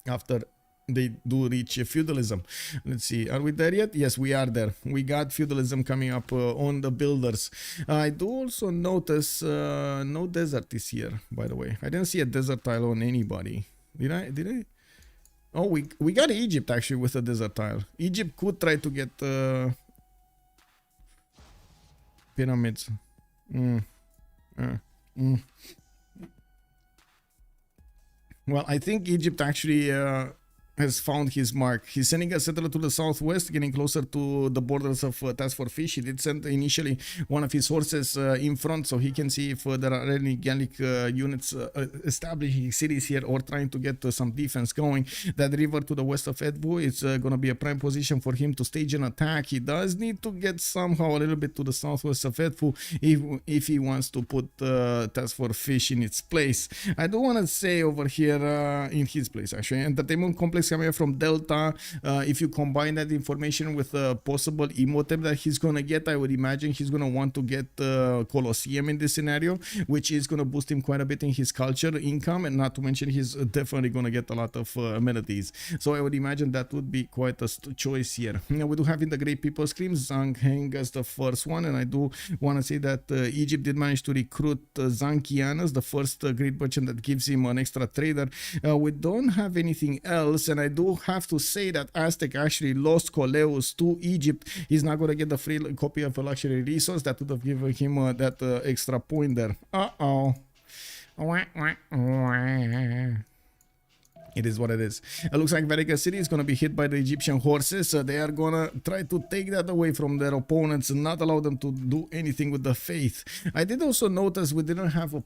after they do reach feudalism. Let's see, are we there yet? Yes, we are there. We got feudalism coming up on the builders. I do also notice no desert is here, by the way. I didn't see a desert tile on anybody. Did I? Oh, we got Egypt actually with a desert tile. Egypt could try to get pyramids. Well, I think Egypt actually has found his mark. He's sending a settler to the southwest, getting closer to the borders of TaskForceFish. He did send initially one of his horses in front, so he can see if there are any Gallic units establishing cities here or trying to get some defense going. That river to the west of Edvu is going to be a prime position for him to stage an attack. He does need to get somehow a little bit to the southwest of Edfu if he wants to put TaskForceFish in its place. I do want to say over here, in his place actually, entertainment complex coming up from Delta. If you combine that information with a possible emote that he's gonna get, I would imagine he's gonna want to get Colosseum in this scenario, which is gonna boost him quite a bit in his culture income, and not to mention he's definitely gonna get a lot of amenities. So I would imagine that would be quite a choice here. Now we do have in the Great People Scream Zhang Heng as the first one, and I do want to say that Egypt did manage to recruit Zankian as the first great merchant that gives him an extra trader. We don't have anything else, and I do have to say that Aztec actually lost Coleus to Egypt. He's not going to get the free copy of a luxury resource that would have given him that extra point there. It is what it is. It looks like Vatican City is going to be hit by the Egyptian horses. They are going to try to take that away from their opponents and not allow them to do anything with the faith. I did also notice we didn't have a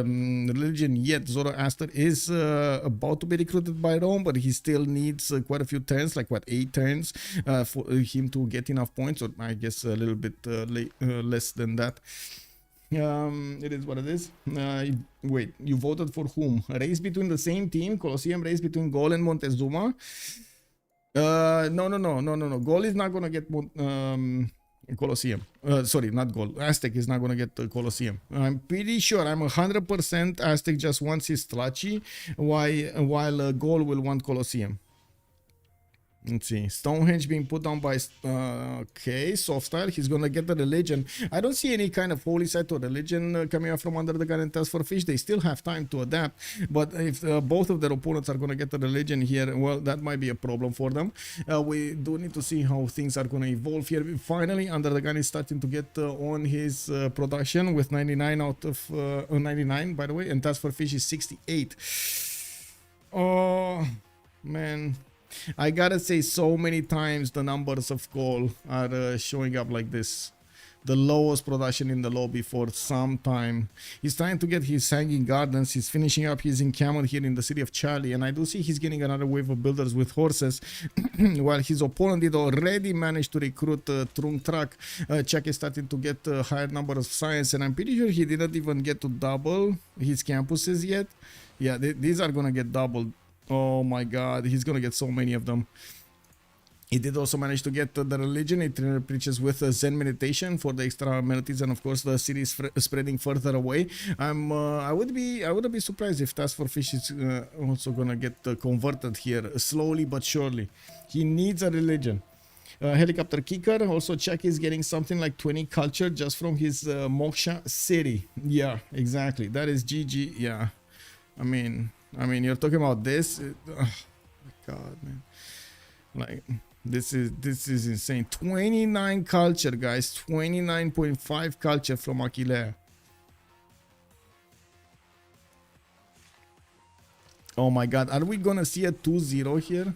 religion yet. Zoroaster is about to be recruited by Rome, but he still needs quite a few turns, like what, 8 turns for him to get enough points, or I guess a little bit less than that. It is what it is. Wait, you voted for whom? A race between the same team? Colosseum race between Gaul and Montezuma? No. Gaul is not gonna get Colosseum. Sorry, not Gaul. Aztec is not gonna get Colosseum. I'm pretty sure. I'm 100% Aztec just wants his Tlachi, while Gaul will want Colosseum. Let's see, Stonehenge being put down by okay, SoftStyle. He's gonna get the religion. I don't see any kind of holy site or religion coming out from UnderTheGun and TaskForceFish. They still have time to adapt, but if both of their opponents are gonna get the religion here, well, that might be a problem for them. We do need to see how things are gonna evolve here. Finally, UnderTheGun is starting to get on his production with 99 out of 99, by the way, and TaskForceFish is 68. Oh man, I gotta say, so many times the numbers of goal are showing up like this. The lowest production in the lobby for some time. He's trying to get his hanging gardens. He's finishing up his encampment here in the city of Charlie, and I do see he's getting another wave of builders with horses, while his opponent did already manage to recruit Trung Truck. ChucK is starting to get a higher number of science, and I'm pretty sure he didn't even get to double his campuses yet. Yeah, these are gonna get doubled. Oh my god, he's gonna get so many of them. He did also manage to get the religion. It preaches with Zen meditation for the extra amenities, and of course the city is spreading further away. I wouldn't be surprised if TaskForceFish is also gonna get converted here slowly but surely. He needs a religion. Helicopter kicker. Also, ChucK is getting something like 20 culture just from his Moksha city. Yeah, exactly. That is GG. Yeah, I mean, you're talking about this. Oh my god, man! Like, this is insane. 29 culture, guys. 29.5 culture from Aquilea. Oh my god, are we gonna see a 2-0 here?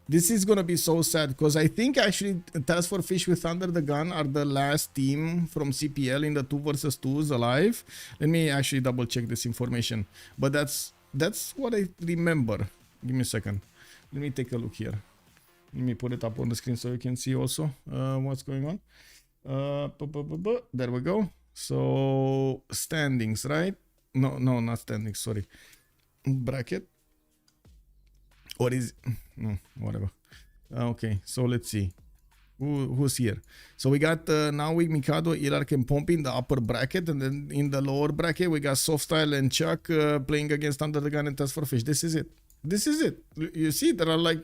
This is gonna be so sad, because I think actually TaskForceFish with UnderTheGun are the last team from CPL in the 2 versus 2s alive. Let me actually double check this information, but that's what I remember. Give me a second. Let me take a look here. Let me put it up on the screen so you can see also what's going on. There we go. So standings, right? No, not standings. Sorry, bracket. Or is no, whatever. Okay, so let's see. Who's here? So we got now with Mikado, Ilark, and Pompey in the upper bracket, and then in the lower bracket we got SoftStyle and ChucK playing against UnderTheGun and TaskForceFish. This is it. This is it. You see, there are like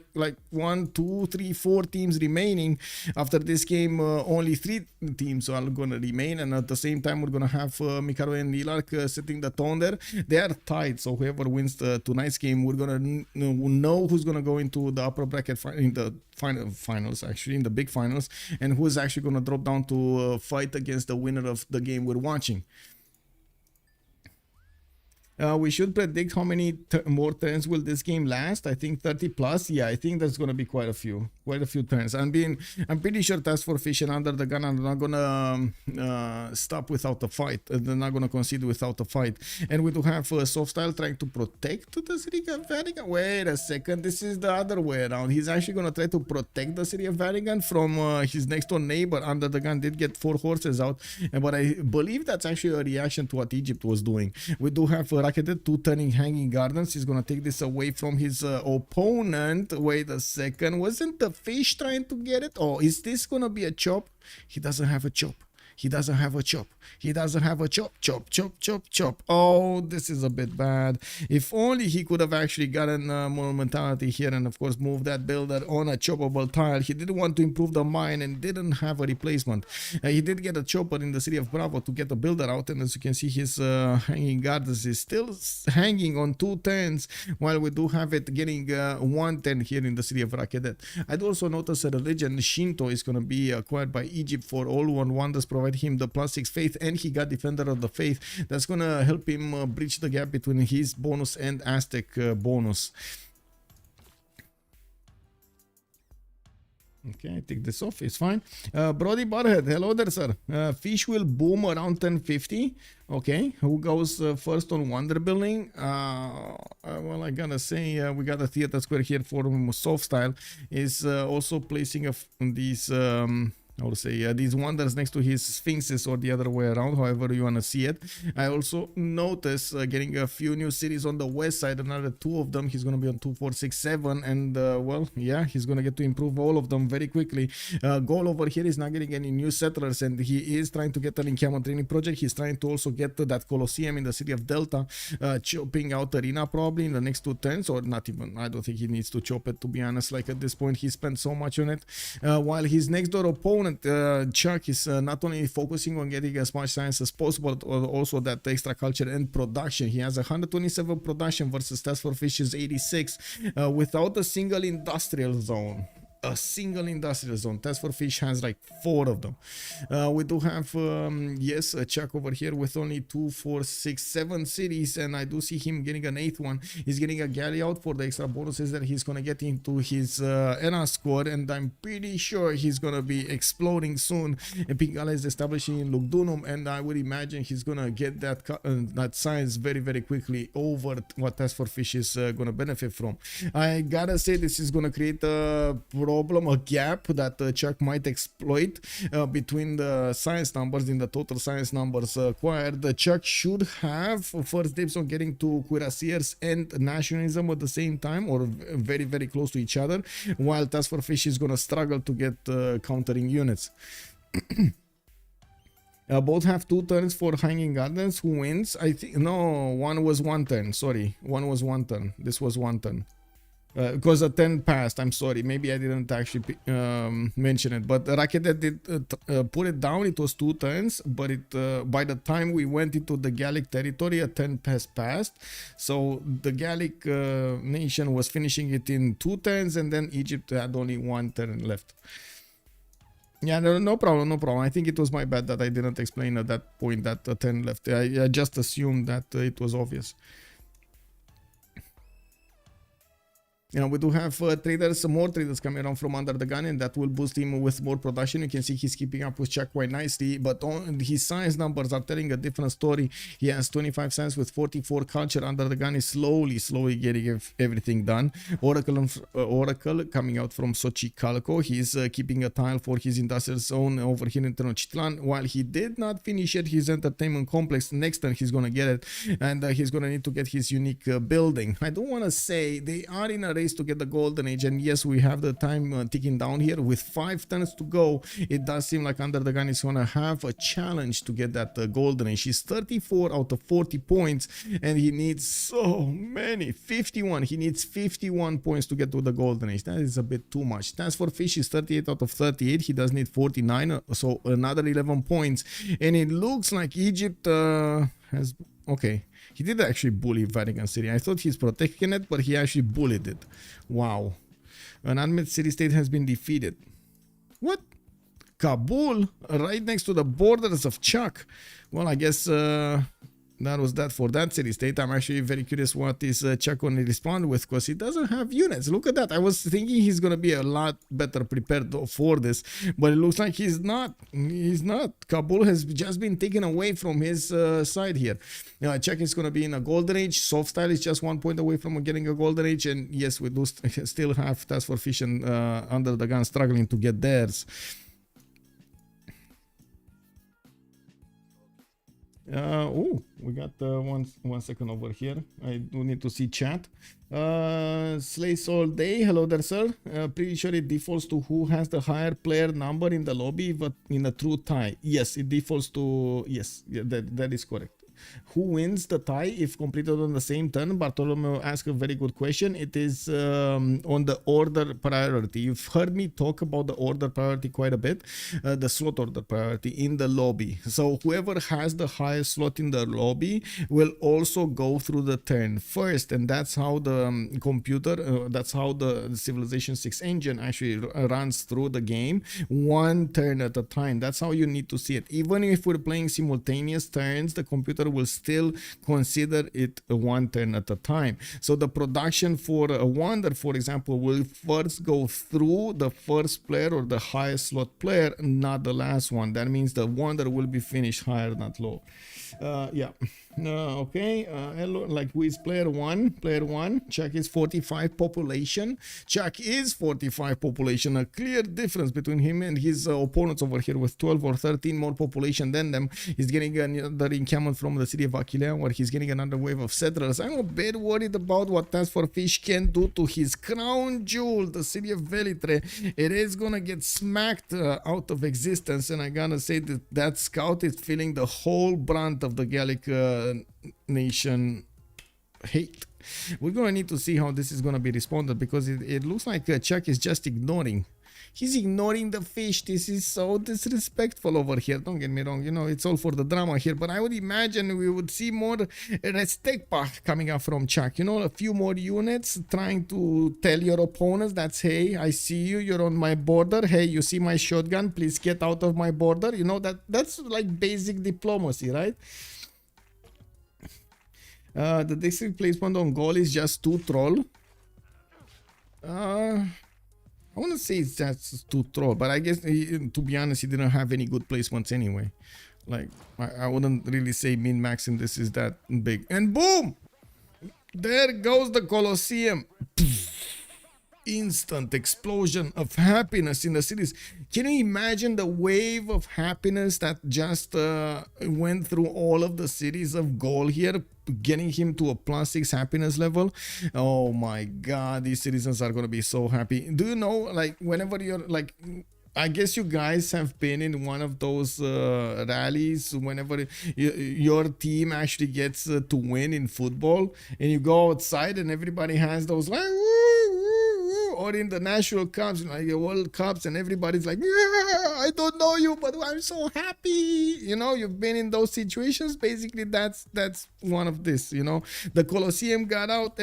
1, 2, 3, 4 teams remaining. After this game, only 3 teams are gonna remain, and at the same time, we're gonna have Mikado and Ilark setting the tone there. They are tied, so whoever wins tonight's game, we're gonna know who's gonna go into the upper bracket in the finals, actually in the big finals, and who's actually gonna drop down to fight against the winner of the game we're watching. We should predict how many more turns will this game last. I think 30 plus. Yeah, I think there's gonna be quite a few turns. I'm pretty sure TaskForceFish and UnderTheGun are not gonna stop without a fight. They're not gonna concede without a fight. And we do have SoftStyle trying to protect the city of Vatican. Wait a second, this is the other way around. He's actually gonna try to protect the city of Vatican from his next door neighbor. UnderTheGun did get 4 horses out, but I believe that's actually a reaction to what Egypt was doing. We do have Racketed, 2 turning hanging gardens. He's gonna take this away from his opponent. Wait a second, wasn't the fish trying to get it? Or is this gonna be a chop? He doesn't have a chop. He doesn't have a chop. He doesn't have a chop. Chop, chop, chop, chop. Oh, this is a bit bad. If only he could have actually gotten more mentality here and of course moved that builder on a choppable tile. He didn't want to improve the mine and didn't have a replacement. He did get a chopper in the city of Bravo to get the builder out, and as you can see, his hanging gardens is still hanging on 2 10s, while we do have it getting 1 10 here in the city of Rakedet. I do also notice that a religion, Shinto, is going to be acquired by Egypt for all one wonders, provide him the +6 faith, and he got defender of the faith. That's going to help him bridge the gap between his bonus and Aztec bonus. Okay, I take this off, it's fine. Brody Barhead, hello there, sir. Fish will boom around 1050. Okay, who goes first on wonder building? Well, I gotta say, we got a theater square here for SoftStyle. Is also placing these I would say these wonders next to his sphinxes, or the other way around, however you want to see it. I also notice getting a few new cities on the west side, another 2 of them. He's going to be on 2, 4, 6, 7, and well, yeah, he's going to get to improve all of them very quickly. Goal over here is not getting any new settlers, and he is trying to get an encampment training project. He's trying to also get to that Colosseum in the city of Delta, chopping out arena probably in the next 2 turns, or not even. I don't think he needs to chop it, to be honest. Like at this point, he spent so much on it, while his next door opponent, ChucK, is not only focusing on getting as much science as possible, but also that extra culture and production. He has 127 production versus TaskForceFish's 86, without a single industrial zone. A single industrial zone. TaskForceFish has like 4 of them. We do have yes, a ChucK over here with only 2, 4, 6, 7 cities, and I do see him getting an 8th one. He's getting a galley out for the extra bonuses that he's gonna get into his ERA score, and I'm pretty sure he's gonna be exploding soon. Pingala is establishing in Lugdunum, and I would imagine he's gonna get that science very quickly over what TaskForceFish is gonna benefit from. I gotta say, this is gonna create a a gap that ChucK might exploit between the science numbers in the total science numbers acquired. The ChucK should have first dibs on getting to cuirassiers and nationalism at the same time, or very close to each other, while TaskForceFish is gonna struggle to get countering units. Both have 2 turns for hanging gardens. Who wins? I think no, one was 1 turn. Sorry, one was 1 turn. This was 1 turn. Because a 10 passed, I'm sorry, maybe I didn't actually mention it, but Raketed did put it down. It was 2 turns, but it by the time we went into the Gallic territory, a 10 has passed, so the Gallic nation was finishing it in 2 turns, and then Egypt had only 1 turn left. Yeah, no problem. I think it was my bad that I didn't explain at that point that 10 left. I just assumed that it was obvious. You know, we do have more traders coming around from UnderTheGun, and that will boost him with more production. You can see he's keeping up with ChucK quite nicely, but his science numbers are telling a different story. He has 25 science with 44 culture. UnderTheGun is slowly getting everything done. Oracle coming out from Xochicalco. He's keeping a tile for his industrial zone over here in Tenochtitlan. While he did not finish it, his entertainment complex, next turn he's gonna get it, and he's gonna need to get his unique building. I don't want to say they are in a race to get the golden age, and yes, we have the time ticking down here with 5 turns to go. It does seem like UnderTheGun is gonna have a challenge to get that golden age. He's 34 out of 40 points, and he needs so many, 51. He needs 51 points to get to the golden age. That is a bit too much. TaskForceFish is 38 out of 38. He does need 49, so another 11 points, and it looks like Egypt has... Okay, he did actually bully Vatican City. I thought he's protecting it, but he actually bullied it. Wow. An unmet city-state has been defeated. What? Kabul? Right next to the borders of ChucK. Well, I guess that was that for that city-state. I'm actually very curious what is ChucK going to respond with, because he doesn't have units. Look at that. I was thinking he's going to be a lot better prepared for this, but it looks like he's not. He's not. Kabul has just been taken away from his side here. ChucK is going to be in a golden age. SoftStyle is just 1 point away from getting a golden age, and yes, we do still have TaskForceFish and UnderTheGun struggling to get theirs. Oh, we got one second over here. I do need to see chat. Slays all day. Hello there, sir. Pretty sure it defaults to who has the higher player number in the lobby, but in a true tie. Yes, it defaults to yes. Yeah, that is correct. Who wins the tie if completed on the same turn? Bartolomeo asked a very good question. It is on the order priority. You've heard me talk about the order priority quite a bit, the slot order priority in the lobby. So whoever has the highest slot in the lobby will also go through the turn first, and that's how the computer, that's how the Civilization 6 engine actually runs through the game, one turn at a time. That's how you need to see it. Even if we're playing simultaneous turns, the computer will still consider it one turn at a time. So the production for a wonder, for example, will first go through the first player or the highest slot player, not the last one. That means the wonder will be finished higher, not low. Yeah. Okay. Hello, like who is player one? Player one. ChucK is 45 population. ChucK is 45 population. A clear difference between him and his opponents over here with 12 or 13 more population than them. He's getting another encampment from the city of Aquilea, where he's getting another wave of settlers. I'm a bit worried about what TaskForceFish can do to his crown jewel, the city of Velitre. It is gonna get smacked out of existence, and I gotta say that that scout is feeling the whole brunt of the Gallic nation hate. We're gonna need to see how this is gonna be responded, because it looks like ChucK is just ignoring. He's ignoring the fish. This is so disrespectful over here. Don't get me wrong, you know, it's all for the drama here, but I would imagine we would see more respect coming up from ChucK. You know, a few more units trying to tell your opponents that's, hey, I see you, you're on my border. Hey, you see my shotgun, please get out of my border. You know, that's like basic diplomacy, right? The district placement on goal is just too troll. I want to say it's just too troll, but I guess, to be honest, he didn't have any good placements anyway. Like, I wouldn't really say min-maxing this is that big. And boom! There goes the Colosseum. Instant explosion of happiness in the cities. Can you imagine the wave of happiness that just went through all of the cities of Gaul here, getting him to a +6 happiness level? Oh my god, these citizens are gonna be so happy. Do you know, like, whenever you're like, I guess you guys have been in one of those rallies whenever your team actually gets to win in football, and you go outside and everybody has those like, or in the national cups, you know, like the World Cups, and everybody's like, yeah, I don't know you, but I'm so happy. You know, you've been in those situations. Basically, that's one of this. You know, the Colosseum got out.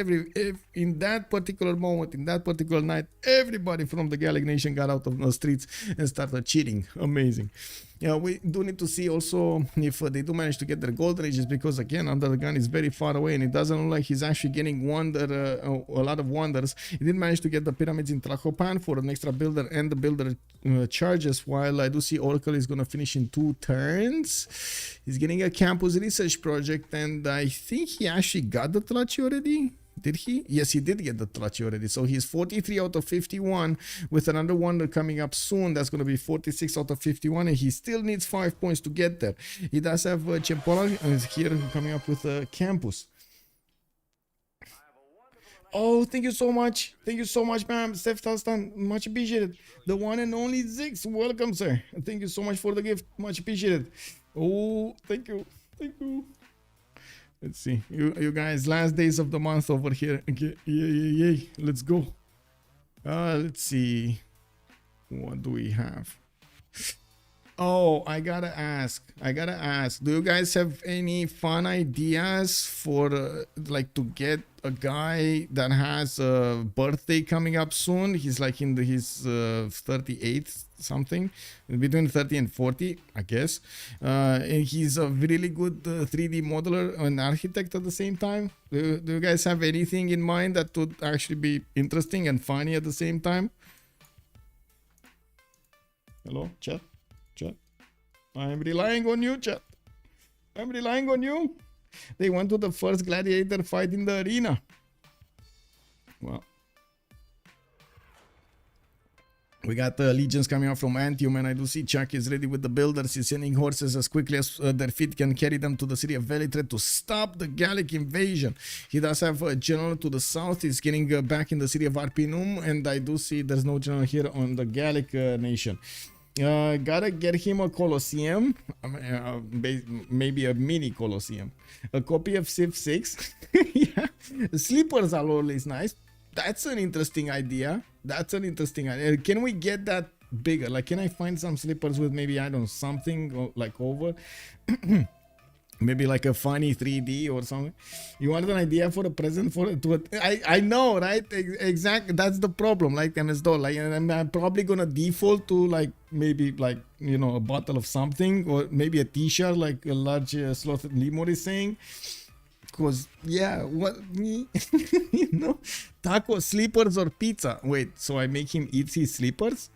In that particular moment, in that particular night, everybody from the Gallic nation got out of the streets and started cheating. Amazing. Yeah, we do need to see also if they do manage to get their golden ages, because again, UnderTheGun is very far away, and it doesn't look like he's actually getting a lot of wonders. He did manage to get the pyramids in Tlacopan for an extra builder and the builder charges, while I do see Oracle is going to finish in 2 turns. He's getting a campus research project, and I think he actually got the Tlachi already. Did he? Yes, he did get the Tlachi already. So he's 43 out of 51 with another wonder coming up soon. That's going to be 46 out of 51, and he still needs 5 points to get there. He does have Chempola here coming up with a campus. Oh, thank you so much. Thank you so much, ma'am. SoftStyle, much appreciated. The one and only Zix. Welcome, sir. Thank you so much for the gift. Much appreciated. Oh, thank you. Thank you. Let's see, you guys, last days of the month over here. Okay, yay, let's go. Let's see, what do we have? Oh, I gotta ask, do you guys have any fun ideas for like to get a guy that has a birthday coming up soon? He's like in his 38th something, between 30 and 40, I guess, and he's a really good 3D modeler and architect at the same time. Do you guys have anything in mind that would actually be interesting and funny at the same time? Hello, chat. I'm relying on you, chat. I'm relying on you. They went to the first gladiator fight in the arena. Well, We got legions coming out from Antium, and I do see ChucK is ready with the builders. He's sending horses as quickly as their feet can carry them to the city of Velitred to stop the Gallic invasion. He does have a general to the south. He's getting back in the city of Arpinum, and I do see there's no general here on the Gallic nation. Gotta get him a Colosseum, maybe a mini Colosseum, a copy of Civ6. Yeah, sleepers are always nice. That's an interesting idea. That's an interesting idea. Can we get that bigger? Like, can I find some slippers with maybe, I don't know, something like over? Maybe like a funny 3D or something. You want an idea for a present for it? I know, right? Exactly. That's the problem. Like MS DOL. Like, and I'm probably gonna default to like maybe like, you know, a bottle of something, or maybe a T-shirt like a large slot lemur is saying. Because yeah, what me? You know, taco, sleepers, or pizza. Wait, so I make him eat his sleepers?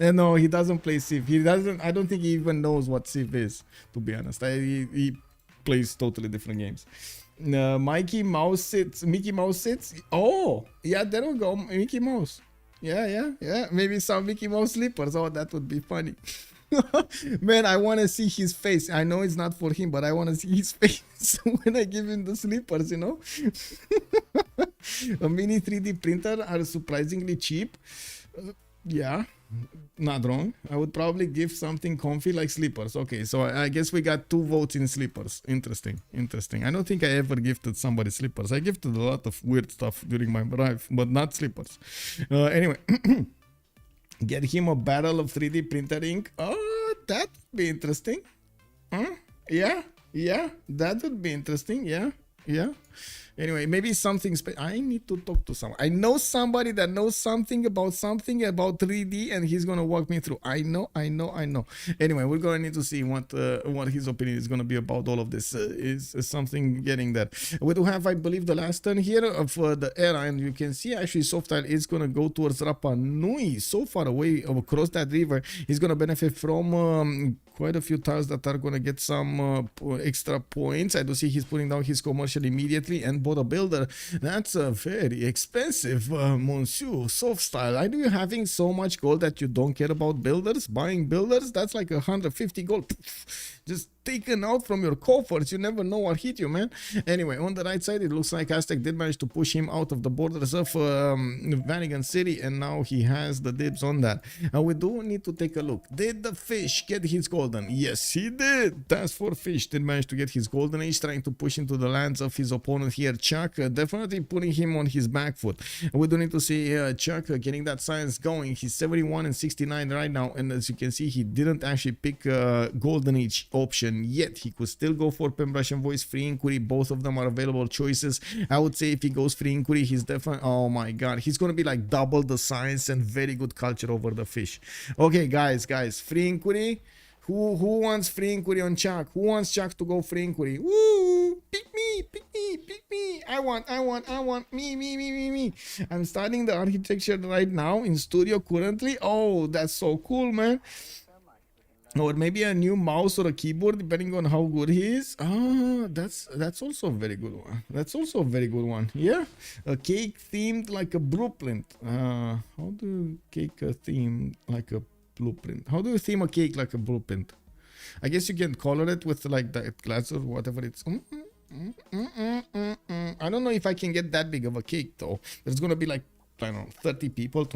No, he doesn't play Civ. He doesn't. I don't think he even knows what Civ is, to be honest. He plays totally different games. Mickey Mouse sits. Oh, yeah, there we go. Mickey Mouse. Yeah. Maybe some Mickey Mouse sleepers. Oh, that would be funny. Man, I want to see his face. I know it's not for him, but I want to see his face when I give him the slippers, you know. A mini 3D printer are surprisingly cheap. Yeah, not wrong. I would probably give something comfy like slippers. Okay, so I guess we got 2 votes in slippers. Interesting. I don't think I ever gifted somebody slippers. I gifted a lot of weird stuff during my life, but not slippers. Anyway. Get him a barrel of 3D printer ink. Oh, that would be interesting. Yeah, that would be interesting. Yeah. Anyway, maybe something I need to talk to someone. I know somebody that knows something about 3D, and he's gonna walk me through. I know. Anyway, we're gonna need to see what his opinion is gonna be about all of this. Is something getting there? We do have, I believe, the last turn here of the era, and you can see actually SoftStyle is gonna go towards Rapa Nui, so far away across that river. He's gonna benefit from quite a few tiles that are gonna get some extra points. I do see he's putting down his commercial immediately and bought a builder. That's very expensive, Monsieur SoftStyle. Are you having so much gold that you don't care about builders? Buying builders? That's like 150 gold. Just taken out from your coffers. You never know what hit you, man. Anyway, on the right side, it looks like Aztec did manage to push him out of the borders of Vanagon City, and now he has the dibs on that. And we do need to take a look. Did the fish get his golden? Yes, he did. TaskForceFish did manage to get his golden age, trying to push into the lands of his opponent here, ChucK. Definitely putting him on his back foot. We do need to see ChucK getting that science going. He's 71 and 69 right now, and as you can see, he didn't actually pick golden age option yet. He could still go for Pen Brush and Voice, Free Inquiry. Both of them are available choices. I would say if he goes Free Inquiry, he's definitely, oh my god, he's gonna be like double the science and very good culture over the fish. Okay, guys, Free Inquiry. Who wants Free Inquiry on ChucK? Who wants ChucK to go Free Inquiry? Woo! Pick me. I want me. I'm starting the architecture right now in studio currently. Oh, that's so cool, man. Or maybe a new mouse or a keyboard, depending on how good he is. Ah, that's also a very good one. Yeah, a cake themed like a blueprint. How do you cake a theme like a blueprint? How do you theme a cake like a blueprint? I guess you can color it with like the glass or whatever it's. I don't know if I can get that big of a cake though. There's gonna be like, I don't know, 30 people.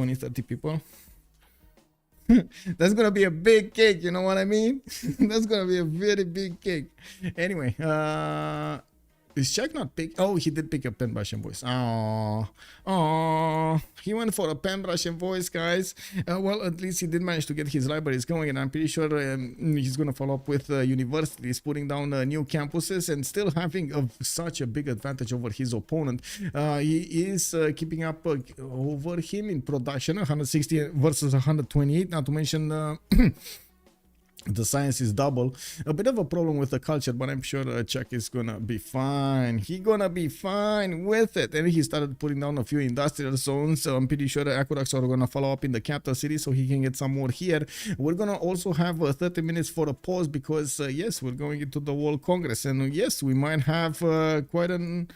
That's gonna be a big cake, you know what I mean? That's gonna be a very big cake. Anyway, is ChucK not pick? Oh, he did pick a Pen Brush and Voice. Oh, he went for a Pen Brush and Voice, guys. Well, at least he did manage to get his libraries going, and I'm pretty sure he's gonna follow up with universities, putting down new campuses, and still having such a big advantage over his opponent. He is keeping up over him in production, 160 versus 128. Not to mention. The science is double. A bit of a problem with the culture, but I'm sure ChucK is gonna be fine. He gonna be fine with it. And he started putting down a few industrial zones. So I'm pretty sure the aqueducts are gonna follow up in the capital city, so he can get some more here. We're gonna also have 30 minutes for a pause because yes, we're going into the World Congress, and yes, we might have quite an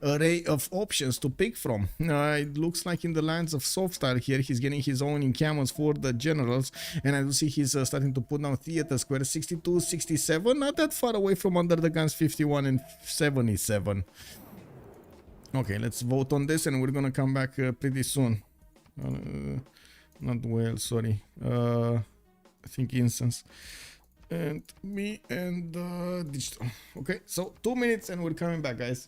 array of options to pick from. It looks like in the lands of SoftStyle here, he's getting his own encampments for the generals, and I do see he's starting to put down theater square 62, 67, not that far away from UnderTheGun's 51 and 77. Okay, let's vote on this, and we're gonna come back pretty soon. Not well, sorry. I think instance. And me and digital. Okay, so 2 minutes and we're coming back, guys.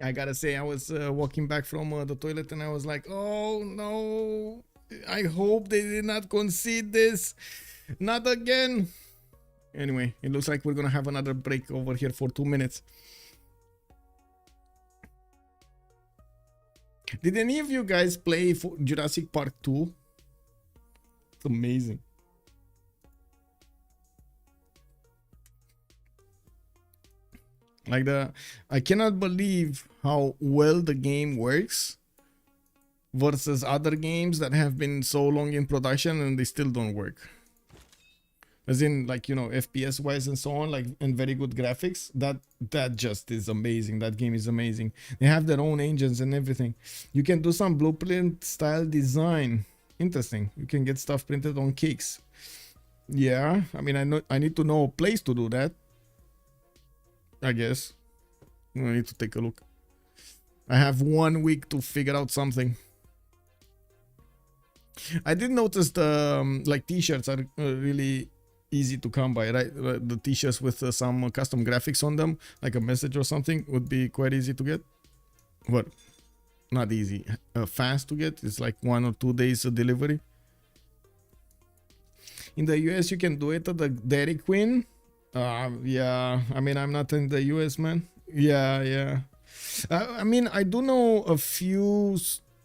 I gotta say, I was walking back from the toilet and I was like, oh no, I hope they did not concede this. Not again. Anyway, it looks like we're gonna have another break over here for 2 minutes. Did any of you guys play for Jurassic Park 2? It's amazing. Like I cannot believe how well the game works versus other games that have been so long in production and they still don't work. As in, like, you know, FPS wise and so on, like, and very good graphics. That just is amazing. That game is amazing. They have their own engines and everything. You can do some blueprint style design. Interesting. You can get stuff printed on cakes. Yeah, I mean, I need to know a place to do that, I guess. I need to take a look. I have 1 week to figure out something. I did notice the like t-shirts are really easy to come by, right? The t-shirts with some custom graphics on them, like a message or something, would be quite easy to get. What? Not easy. Fast to get. It's like 1 or 2 days of delivery. In the US, you can do it at the Dairy Queen. Yeah, I mean, I'm not in the US, man. Yeah. I mean, I do know a few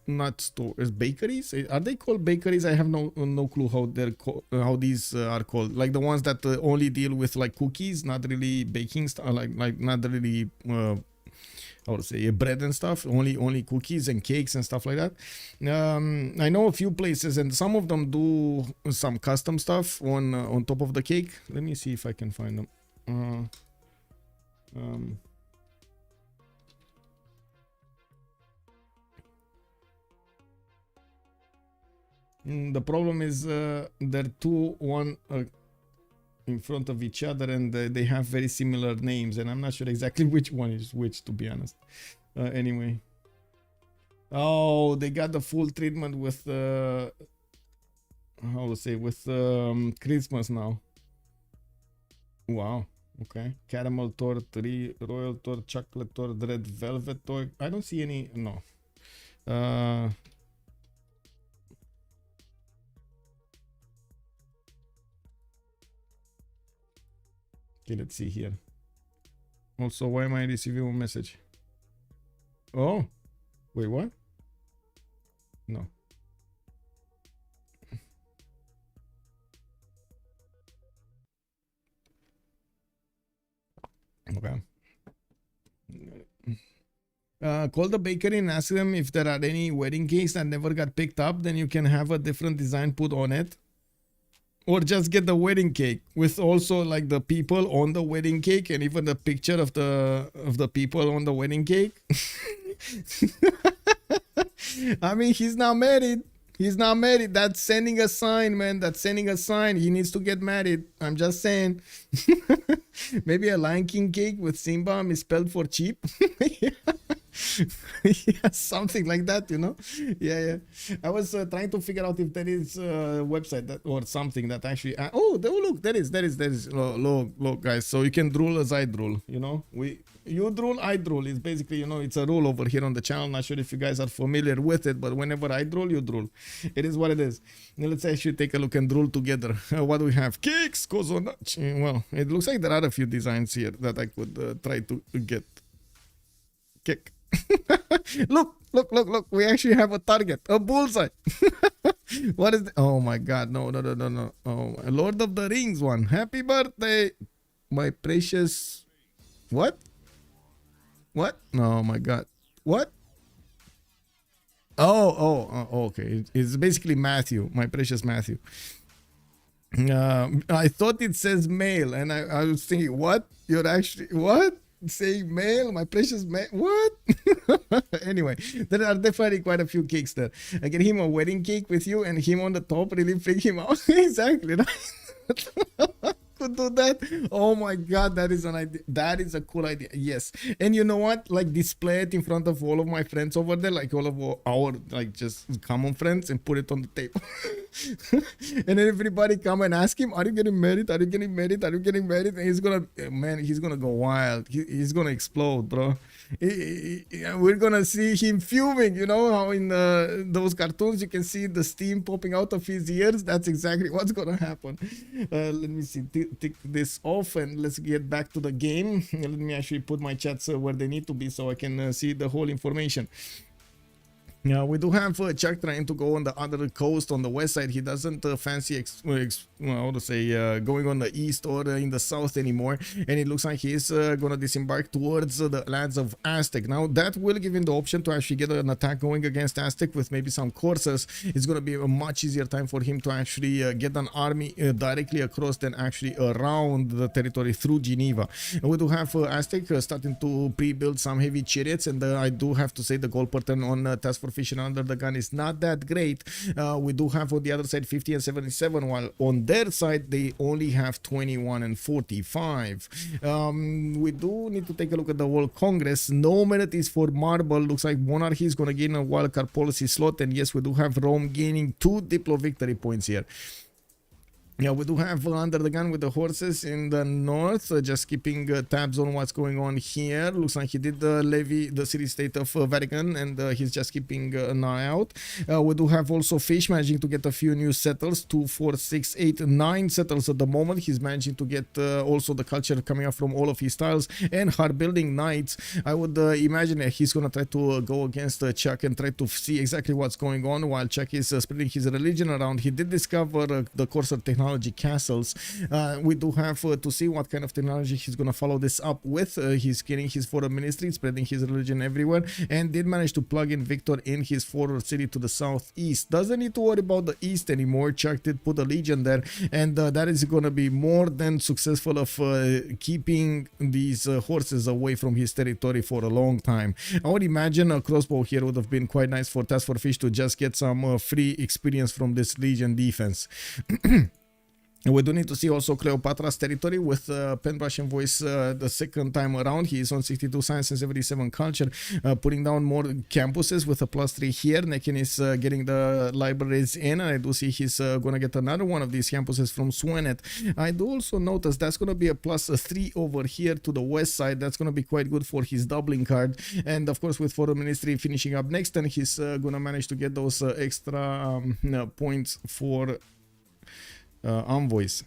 not stores, bakeries. Are they called bakeries? I have no clue how they're how these are called. Like the ones that only deal with like cookies, not really baking stuff. Like not really how to say, bread and stuff. Only cookies and cakes and stuff like that. I know a few places, and some of them do some custom stuff on top of the cake. Let me see if I can find them. The problem is they're one in front of each other, and they have very similar names, and I'm not sure exactly which one is which, to be honest. Anyway. Oh, they got the full treatment with how to say, with Christmas now. Wow. Okay. Caramel tort, royal tort, chocolate tort, red velvet tort. I don't see any. No. Okay, let's see here. Also, why am I receiving a message? Oh, wait, what? No. Okay. Call the bakery and ask them if there are any wedding cakes that never got picked up. Then you can have a different design put on it. Or just get the wedding cake with also like the people on the wedding cake and even the picture of the people on the wedding cake. I mean, he's not married. He's not married. That's sending a sign, man. That's sending a sign. He needs to get married. I'm just saying. Maybe a Lion King cake with Simba misspelled for cheap. Yeah, something like that, you know. Yeah. I was trying to figure out if there is a website that or something that actually. Oh, look, there is. Look, guys. So you can drool as I drool. You know, you drool, I drool. It's basically, you know, it's a rule over here on the channel. Not sure if you guys are familiar with it, but whenever I drool, you drool. It is what it is. Now let's actually take a look and drool together. What do we have? Cakes, Kozonach. Well, it looks like there are a few designs here that I could try to get. Cake. Look. We actually have a target, a bullseye. What is oh my god, no. Oh, Lord of the Rings one. Happy birthday, my precious. What? Oh my god. What? Oh, okay. It's basically Matthew, my precious Matthew. I thought it says male, and I was thinking, what? You're actually what? Saying male, my precious male. What? Anyway, there are definitely quite a few cakes there. I get him a wedding cake with you, and him on the top really freak him out. Exactly, right? Could do that. Oh my god, that is an idea. That is a cool idea. Yes. And you know what? Like display it in front of all of my friends over there, like all of our like just common friends, and put it on the table. And then everybody come and ask him, are you getting married? Are you getting married? Are you getting married? And he's gonna go wild. He's gonna explode, bro. We're gonna see him fuming. You know how in those cartoons you can see the steam popping out of his ears? That's exactly what's gonna happen. Let me see. Tick this off and let's get back to the game. Let me actually put my chats where they need to be so I can see the whole information. We do have ChucK trying to go on the other coast on the west side. He doesn't fancy going on the east or in the south anymore, and it looks like he's gonna disembark towards the lands of Aztec. Now that will give him the option to actually get an attack going against Aztec with maybe some corsairs. It's gonna be a much easier time for him to actually get an army directly across than actually around the territory through Geneva. We do have Aztec starting to pre-build some heavy chariots, and I do have to say the goal pattern on TaskForceFish and UnderTheGun is not that great. We do have on the other side 50 and 77, while on their side they only have 21 and 45. We do need to take a look at the World Congress. No merit is for Marble. Looks like Monarchy is going to gain a wildcard policy slot, and yes, we do have Rome gaining 2 Diplo victory points here. Yeah, we do have UnderTheGun with the horses in the north, just keeping tabs on what's going on here. Looks like he did levy the city-state of Vatican, and he's just keeping an eye out. We do have also Fish managing to get a few new settlers, 2, 4, 6, 8, 9 settlers at the moment. He's managing to get also the culture coming up from all of his styles, and hard building knights. I would imagine that he's gonna try to go against ChucK and try to see exactly what's going on while ChucK is spreading his religion around. He did discover the Corsair technology castles. We do have to see what kind of technology he's gonna follow this up with. He's getting his foreign ministry, spreading his religion everywhere, and did manage to plug in Victor in his forward city to the southeast. Doesn't need to worry about the east anymore. ChucK did put a legion there, and that is gonna be more than successful of keeping these horses away from his territory for a long time. I would imagine a crossbow here would have been quite nice for TaskForceFish to just get some free experience from this legion defense. We do need to see also Cleopatra's territory with Penbrush and Voice the second time around. He is on 62 science and 77 culture, putting down more campuses with a +3 here. Nekin is getting the libraries in, and I do see he's going to get another one of these campuses from Swenet. I do also notice that's going to be a +3 over here to the west side. That's going to be quite good for his doubling card. And of course with Foreign Ministry finishing up next, and he's going to manage to get those extra points for envoys.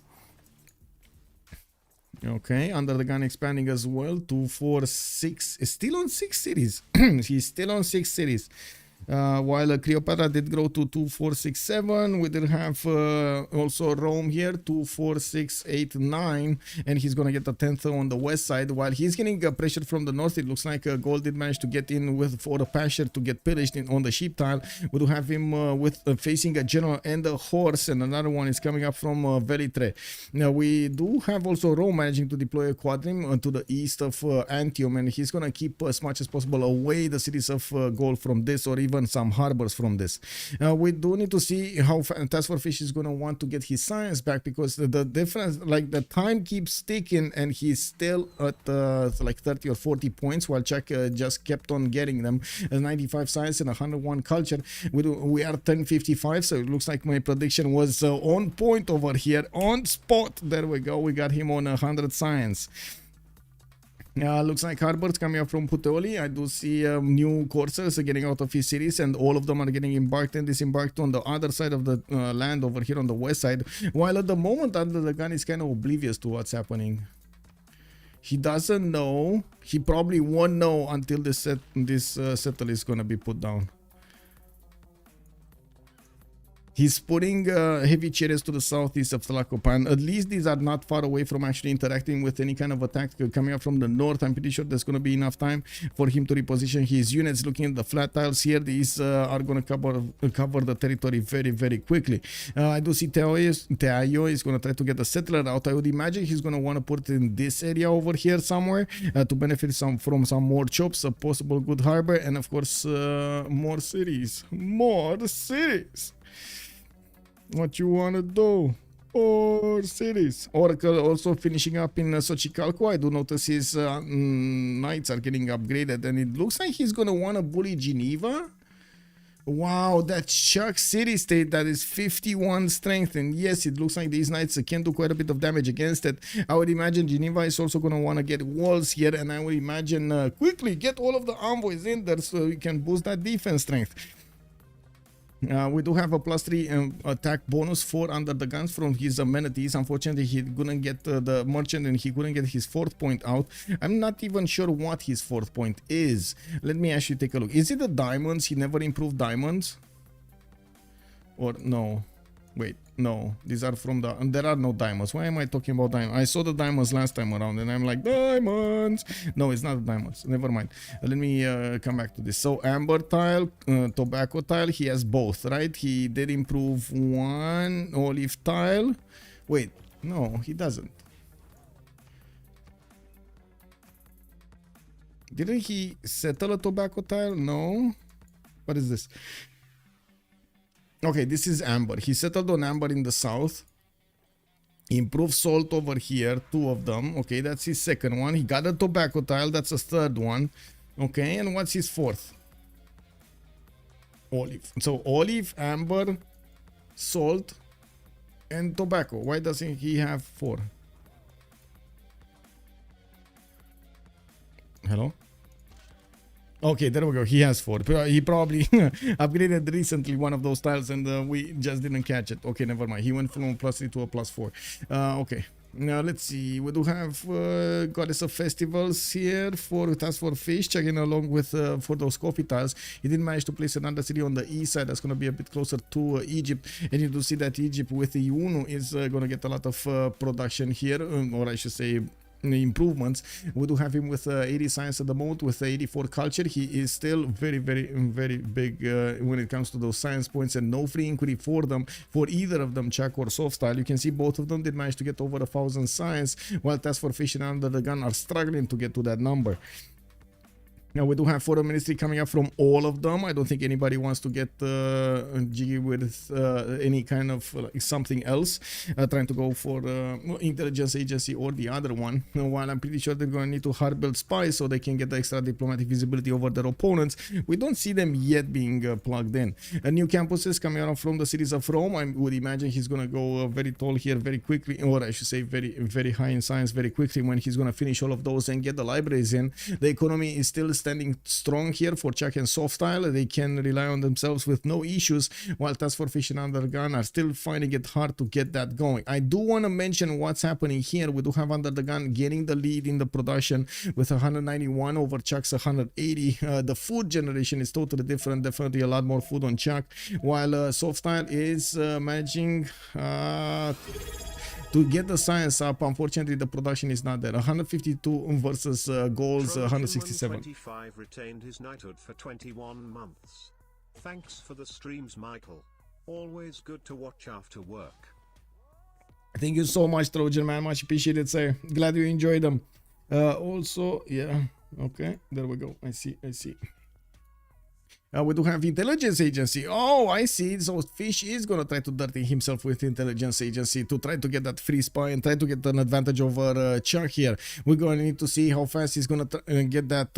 Okay, UnderTheGun expanding as well to 4-6. Is still on 6 cities. He's still on 6 cities. While Cleopatra did grow to 2, 4, 6, 7. We did have also Rome here, 2, 4, 6, 8, 9. And he's going to get the 10th on the west side. While he's getting pressure from the north, it looks like Gold did manage to get in with for the pasture to get pillaged on the sheep tile. We do have him with facing a general and a horse. And another one is coming up from Velitre. Now, we do have also Rome managing to deploy a quadrim to the east of Antium. And he's going to keep as much as possible away the cities of gold from this, or even some harbors from this. We do need to see how TaskForceFish is going to want to get his science back, because the difference, like the time keeps ticking and he's still at like 30 or 40 points, while ChucK just kept on getting them. 95 science and 101 culture. We are 1055, so it looks like my prediction was on point over here, on spot. There we go. We got him on 100 science. Looks like harbors coming up from Puteoli. I do see new coursers getting out of his cities, and all of them are getting embarked and disembarked on the other side of the land over here on the west side. While at the moment, UnderTheGun is kind of oblivious to what's happening. He doesn't know. He probably won't know until this settle is going to be put down. He's putting heavy chariots to the southeast of Tlacopan. At least these are not far away from actually interacting with any kind of attack coming up from the north. I'm pretty sure there's going to be enough time for him to reposition his units. Looking at the flat tiles here, these are going to cover the territory very, very quickly. I do see Teayo is going to try to get a settler out. I would imagine he's going to want to put it in this area over here somewhere to benefit from some more chops, a possible good harbor, and of course more cities. More cities! What you wanna do? Or cities. Oracle also finishing up in Xochicalco. I do notice his knights are getting upgraded, and it looks like he's gonna wanna bully Geneva. Wow, that ChucK city state that is 51 strength, and yes, it looks like these knights can do quite a bit of damage against it. I would imagine Geneva is also going to want to get walls here, and I would imagine quickly get all of the envoys in there so we can boost that defense strength. We do have a +3 attack bonus for UnderTheGun from his amenities. Unfortunately, he couldn't get the merchant, and he couldn't get his 4th point out. I'm not even sure what his 4th point is. Let me actually take a look. Is it the diamonds? He never improved diamonds? Or no? Wait, no. These are from the... there are no diamonds. Why am I talking about diamonds? I saw the diamonds last time around, and I'm like, diamonds! No, it's not the diamonds. Never mind. Let me come back to this. So, amber tile, tobacco tile, he has both, right? He did improve one olive tile. Wait, no, he doesn't. Didn't he settle a tobacco tile? No. What is this? Okay, this is amber. He settled on amber in the south. Improved salt over here, 2 of them. Okay, that's his 2nd one. He got a tobacco tile. That's his 3rd one. Okay, and what's his 4th? Olive. So olive, amber, salt, and tobacco. Why doesn't he have 4? Hello? Okay, there we go. He has 4. He probably upgraded recently one of those tiles, and we just didn't catch it. Okay, never mind. He went from a +3 to a +4. Okay. Now let's see. We do have Goddess of Festivals here for TaskForceFish, checking along with for those coffee tiles. He did manage to place another city on the east side that's going to be a bit closer to Egypt, and you do see that Egypt with the UNO is going to get a lot of production here, or I should say improvements. We do have him with 80 science at the moment, with 84 culture. He is still very big when it comes to those science points, and no free inquiry for them, for either of them, ChucK or SoftStyle. You can see both of them did manage to get over 1,000 science, while TaskForceFish and UnderTheGun are struggling to get to that number. Now we do have foreign ministry coming up from all of them. I don't think anybody wants to get jiggy with any kind of something else, trying to go for intelligence agency or the other one. While I'm pretty sure they're going to need to hard build spies so they can get the extra diplomatic visibility over their opponents, we don't see them yet being plugged in. New campuses coming out from the cities of Rome. I would imagine he's going to go very tall here very quickly, or I should say very high in science very quickly when he's going to finish all of those and get the libraries in. The economy is still standing strong here for ChucK and SoftStyle. They can rely on themselves with no issues, while TaskForceFish and UnderTheGun are still finding it hard to get that going. I do want to mention what's happening here. We do have UnderTheGun getting the lead in the production with 191 over ChucK's 180. The food generation is totally different, definitely a lot more food on ChucK, while SoftStyle is managing to get the science up. Unfortunately, the production is not there. 152 versus goals 167. 125 retained his knighthood for 21 months. Thanks for the streams, Michael. Always good to watch after work. Thank you so much, Trojan man. Much appreciated, sir. Glad you enjoyed them. Also, yeah. Okay, there we go. I see. We do have intelligence agency. Oh, I see. So Fish is gonna try to dirty himself with intelligence agency to try to get that free spy and try to get an advantage over ChucK here. We're gonna need to see how fast he's gonna get that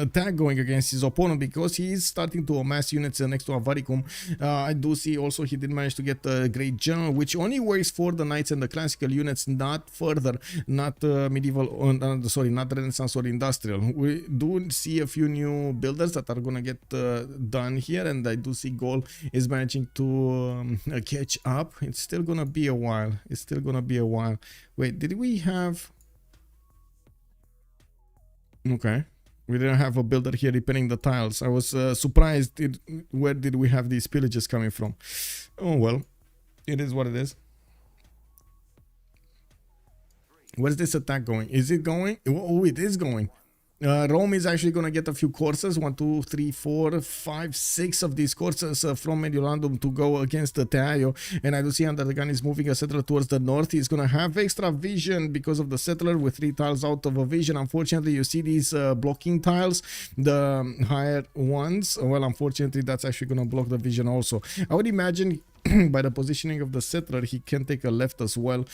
attack going against his opponent, because he is starting to amass units next to Avaricum. I do see also he did manage to get a great general, which only works for the knights and the classical units, not further, not medieval, sorry, not Renaissance or industrial. We do see a few new builders that are gonna get done here, and I do see Gaul is managing to catch up. It's still gonna be a while. Wait, did we have... Okay, we didn't have a builder here repairing the tiles. I was surprised. Where did we have these pillages coming from? Oh well, it is what it is. Where's this attack going? Is it going? Oh, it is going. Rome is actually going to get a few courses, 1, 2, 3, 4, 5, 6 of these courses from Mediolandum to go against the Teaio. And I do see UnderTheGun is moving a settler towards the north. He's going to have extra vision because of the settler with 3 tiles out of a vision. Unfortunately, you see these blocking tiles, the higher ones. Well, unfortunately, that's actually going to block the vision also. I would imagine by the positioning of the settler, he can take a left as well.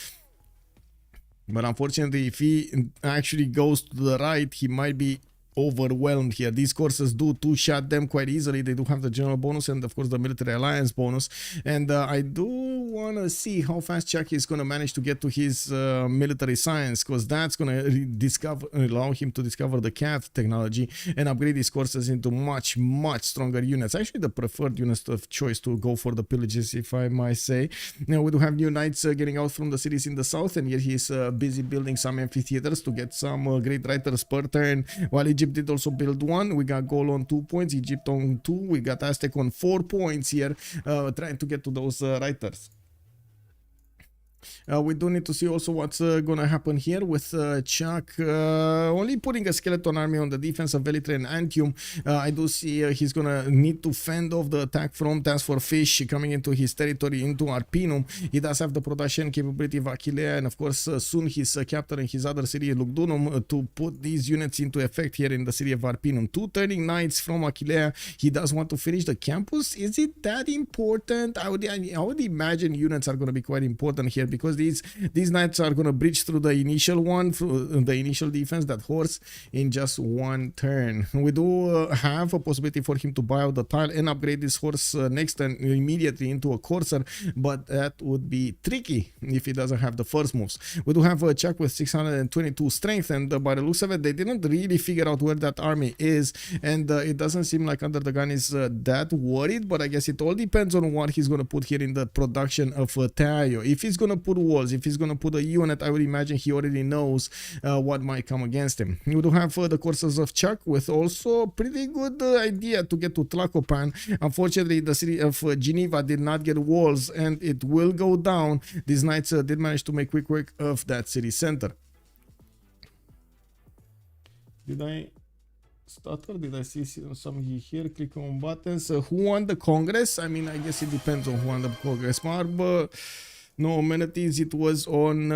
But unfortunately, if he actually goes to the right, he might be overwhelmed here. These courses do two-shot them quite easily. They do have the general bonus and of course the military alliance bonus, and I do want to see how fast ChucK is going to manage to get to his military science, because that's going to allow him to discover the CAD technology and upgrade these courses into much stronger units. Actually the preferred units of choice to go for the pillages, if I might say. Now we do have new knights getting out from the cities in the south, and yet he's busy building some amphitheaters to get some great writers per turn, while Egypt did also build one. We got Gaul on 2 points, Egypt on 2, we got Aztec on 4 points here, trying to get to those writers. We do need to see also what's gonna happen here with ChucK only putting a skeleton army on the defense of Velitre and Antium. I do see he's gonna need to fend off the attack from TaskForceFish coming into his territory, into Arpinum. He does have the production capability of Achillea, and of course soon he's capturing his other city, Lugdunum, to put these units into effect here in the city of Arpinum. 2 turning knights from Achillea. He does want to finish the campus. Is it that important? I would imagine units are going to be quite important here, because these knights are going to breach through the initial one, through the initial defense, that horse, in just 1 turn. We do have a possibility for him to buy out the tile and upgrade this horse next turn immediately into a courser, but that would be tricky if he doesn't have the first moves. We do have a ChucK with 622 strength, and by the looks of it, they didn't really figure out where that army is, and it doesn't seem like UnderTheGun is that worried, but I guess it all depends on what he's going to put here in the production of Teaio. If he's going to put walls, if he's going to put a unit, I would imagine he already knows what might come against him. We do have the courses of ChucK with also pretty good idea to get to Tlacopan. Unfortunately, the city of Geneva did not get walls, and it will go down. These knights did manage to make quick work of that city center. Did I stutter? Did I see some here? Click on buttons. Who won the Congress? I mean, I guess it depends on who won the Congress. Marb, no amenities. It was on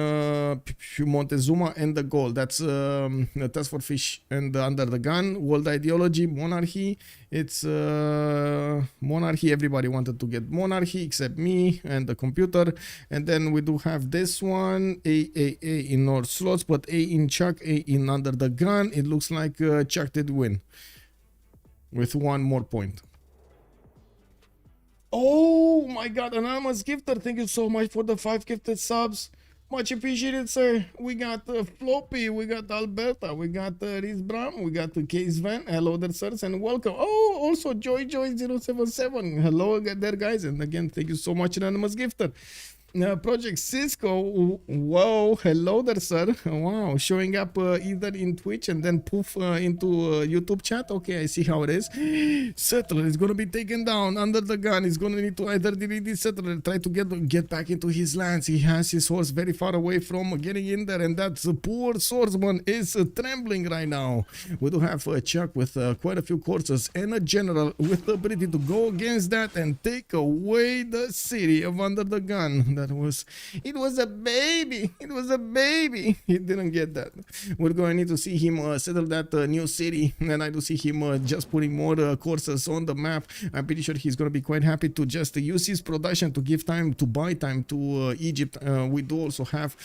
Montezuma and the Gold. That's TaskForceFish and UnderTheGun. World ideology, monarchy. It's monarchy. Everybody wanted to get monarchy except me and the computer. And then we do have this one, A in North slots, but A in ChucK, A in UnderTheGun. It looks like ChucK did win with 1 more point. Oh my god, anonymous gifter, thank you so much for the 5 gifted subs. Much appreciated, sir. We got Floppy, we got Alberta, we got Riz Bram, we got Case Van. Hello there, sirs, and welcome. Oh, also Joy077. Hello there, guys, and again, thank you so much, Anonymous Gifter. Project Cisco, whoa, hello there, sir. Wow, showing up either in Twitch and then poof into YouTube chat. Okay, I see how it is. Settler is gonna be taken down. Under the gun, he's gonna need to either delete this settler, try to get back into his lands. He has his horse very far away from getting in there, and that poor swordsman is trembling right now. We do have ChucK with quite a few courses and a general with the ability to go against that and take away the city of Under the Gun. It was a baby. It was a baby. He didn't get that. We're going to need to see him settle that new city, and I do see him just putting more courses on the map. I'm pretty sure he's going to be quite happy to just use his production to give time, to buy time to Egypt. We do also have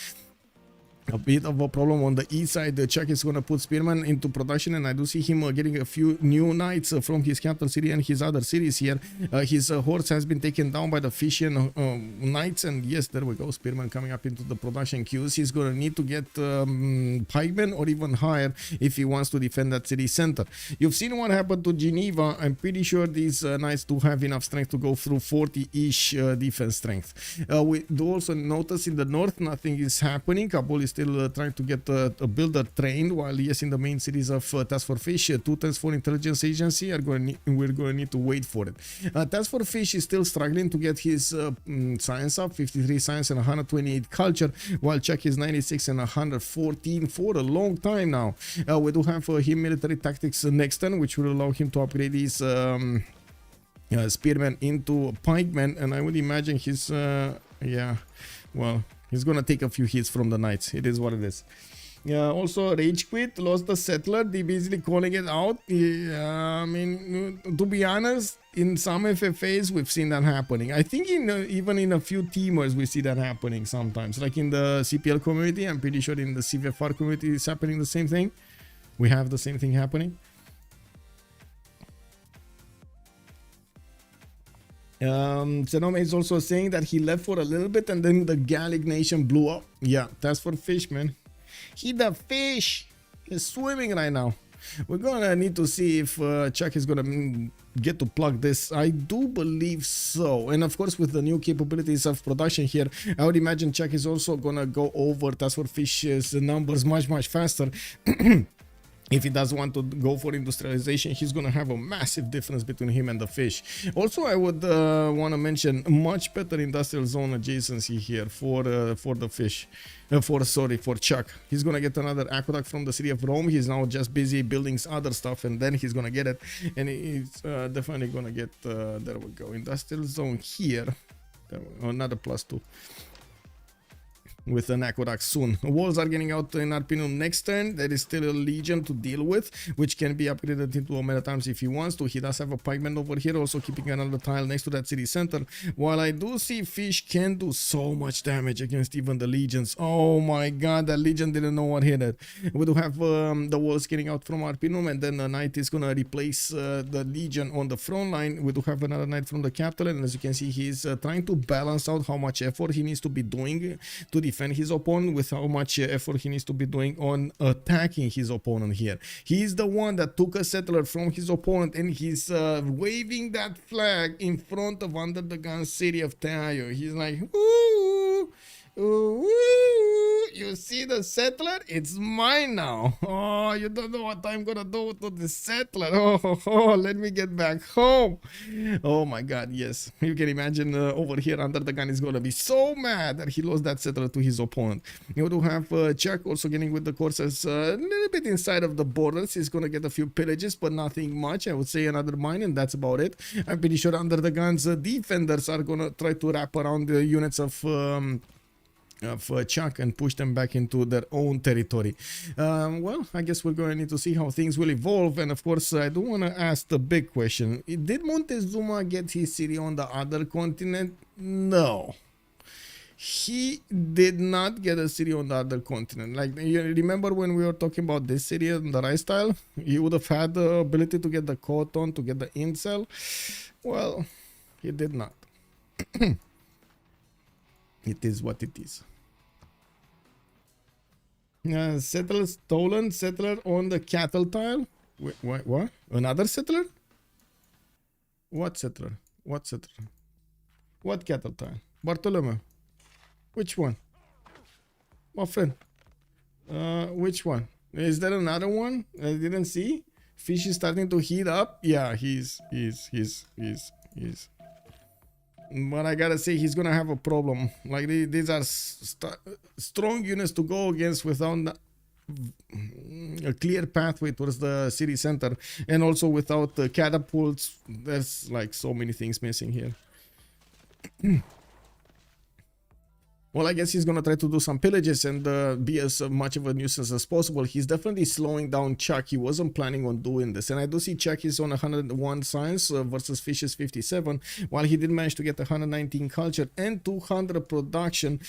a bit of a problem on the east side. ChucK is going to put spearmen into production, and I do see him getting a few new knights from his capital city and his other cities here. His horse has been taken down by the Fishian knights, and yes, there we go, spearmen coming up into the production queues. He's going to need to get pikemen or even higher if he wants to defend that city center. You've seen what happened to Geneva. I'm pretty sure these knights do have enough strength to go through 40-ish defense strength. We do also notice in the north nothing is happening. Kabul is still trying to get a builder trained, while yes, in the main cities of TaskForceFish, 2 times 4 intelligence agency we're going to need to wait for it. TaskForceFish is still struggling to get his science up, 53 science and 128 culture, while ChucK is 96 and 114 for a long time now. We do have him military tactics next turn, which will allow him to upgrade his spearmen into pikemen, and I would imagine his yeah, well, he's gonna take a few hits from the knights. It is what it is. Also, Rage Quit lost the settler. They basically calling it out. I mean, to be honest, in some FFAs we've seen that happening. I think even in a few teamers we see that happening sometimes. Like in the CPL community, I'm pretty sure in the CivFR community it's happening the same thing. We have the same thing happening. Zenome is also saying that he left for a little bit and then the Gallic nation blew up. Yeah, that's for fish, man. He the fish is swimming right now. We're gonna need to see if ChucK is gonna get to plug this. I do believe so, and of course with the new capabilities of production here, I would imagine ChucK is also gonna go over TaskForceFish's numbers much faster. If he does want to go for industrialization, he's going to have a massive difference between him and the fish. Also, I would want to mention much better industrial zone adjacency here for the fish. For ChucK. He's going to get another aqueduct from the city of Rome. He's now just busy building other stuff, and then he's going to get it. And he's definitely going to get, there we go, industrial zone here. Another +2. With an aqueduct soon. Walls are getting out in Arpinum next turn. There is still a legion to deal with, which can be upgraded into a meta times if he wants to. He does have a pikeman over here, also keeping another tile next to that city center. While I do see fish can do so much damage against even the legions. Oh my god, that legion didn't know what hit it. We do have the walls getting out from Arpinum, and then the knight is gonna replace the legion on the front line. We do have another knight from the capital, and as you can see, he's trying to balance out how much effort he needs to be doing to defend his opponent with how much effort he needs to be doing on attacking his opponent here. He's the one that took a settler from his opponent, and he's waving that flag in front of Under the Gun city of Teayo. He's like, ooh, ooh, you see the settler? It's mine now. Oh, you don't know what I'm gonna do to the settler. Oh, let me get back home. Oh my god, yes. You can imagine over here Under the Gun is gonna be so mad that he lost that settler to his opponent. You do have ChucK also getting with the courses a little bit inside of the borders. He's gonna get a few pillages, but nothing much. I would say another mine, and that's about it. I'm pretty sure Under the Gun's defenders are gonna try to wrap around the units of ChucK and push them back into their own territory. Well, I guess we're going to need to see how things will evolve, and of course I do want to ask the big question. Did Montezuma get his city on the other continent? No. He did not get a city on the other continent. Like, you remember when we were talking about this city on the rice tile? You would have had the ability to get the cotton, to get the incel. Well, he did not. It is what it is. Settler stolen. Settler on the cattle tile. Wait, what? Another settler? What settler? What settler? What cattle tile? Bartolomeo. Which one? My friend. Which one? Is there another one? I didn't see. Fish is starting to heat up. Yeah, he's. But I gotta say, he's gonna have a problem. Like these are strong units to go against without a clear pathway towards the city center, and also without the catapults. There's like so many things missing here. Well, I guess he's gonna try to do some pillages and be as much of a nuisance as possible. He's definitely slowing down ChucK. He wasn't planning on doing this. And I do see ChucK is on 101 science versus Fish's 57. While he did manage to get 119 culture and 200 production,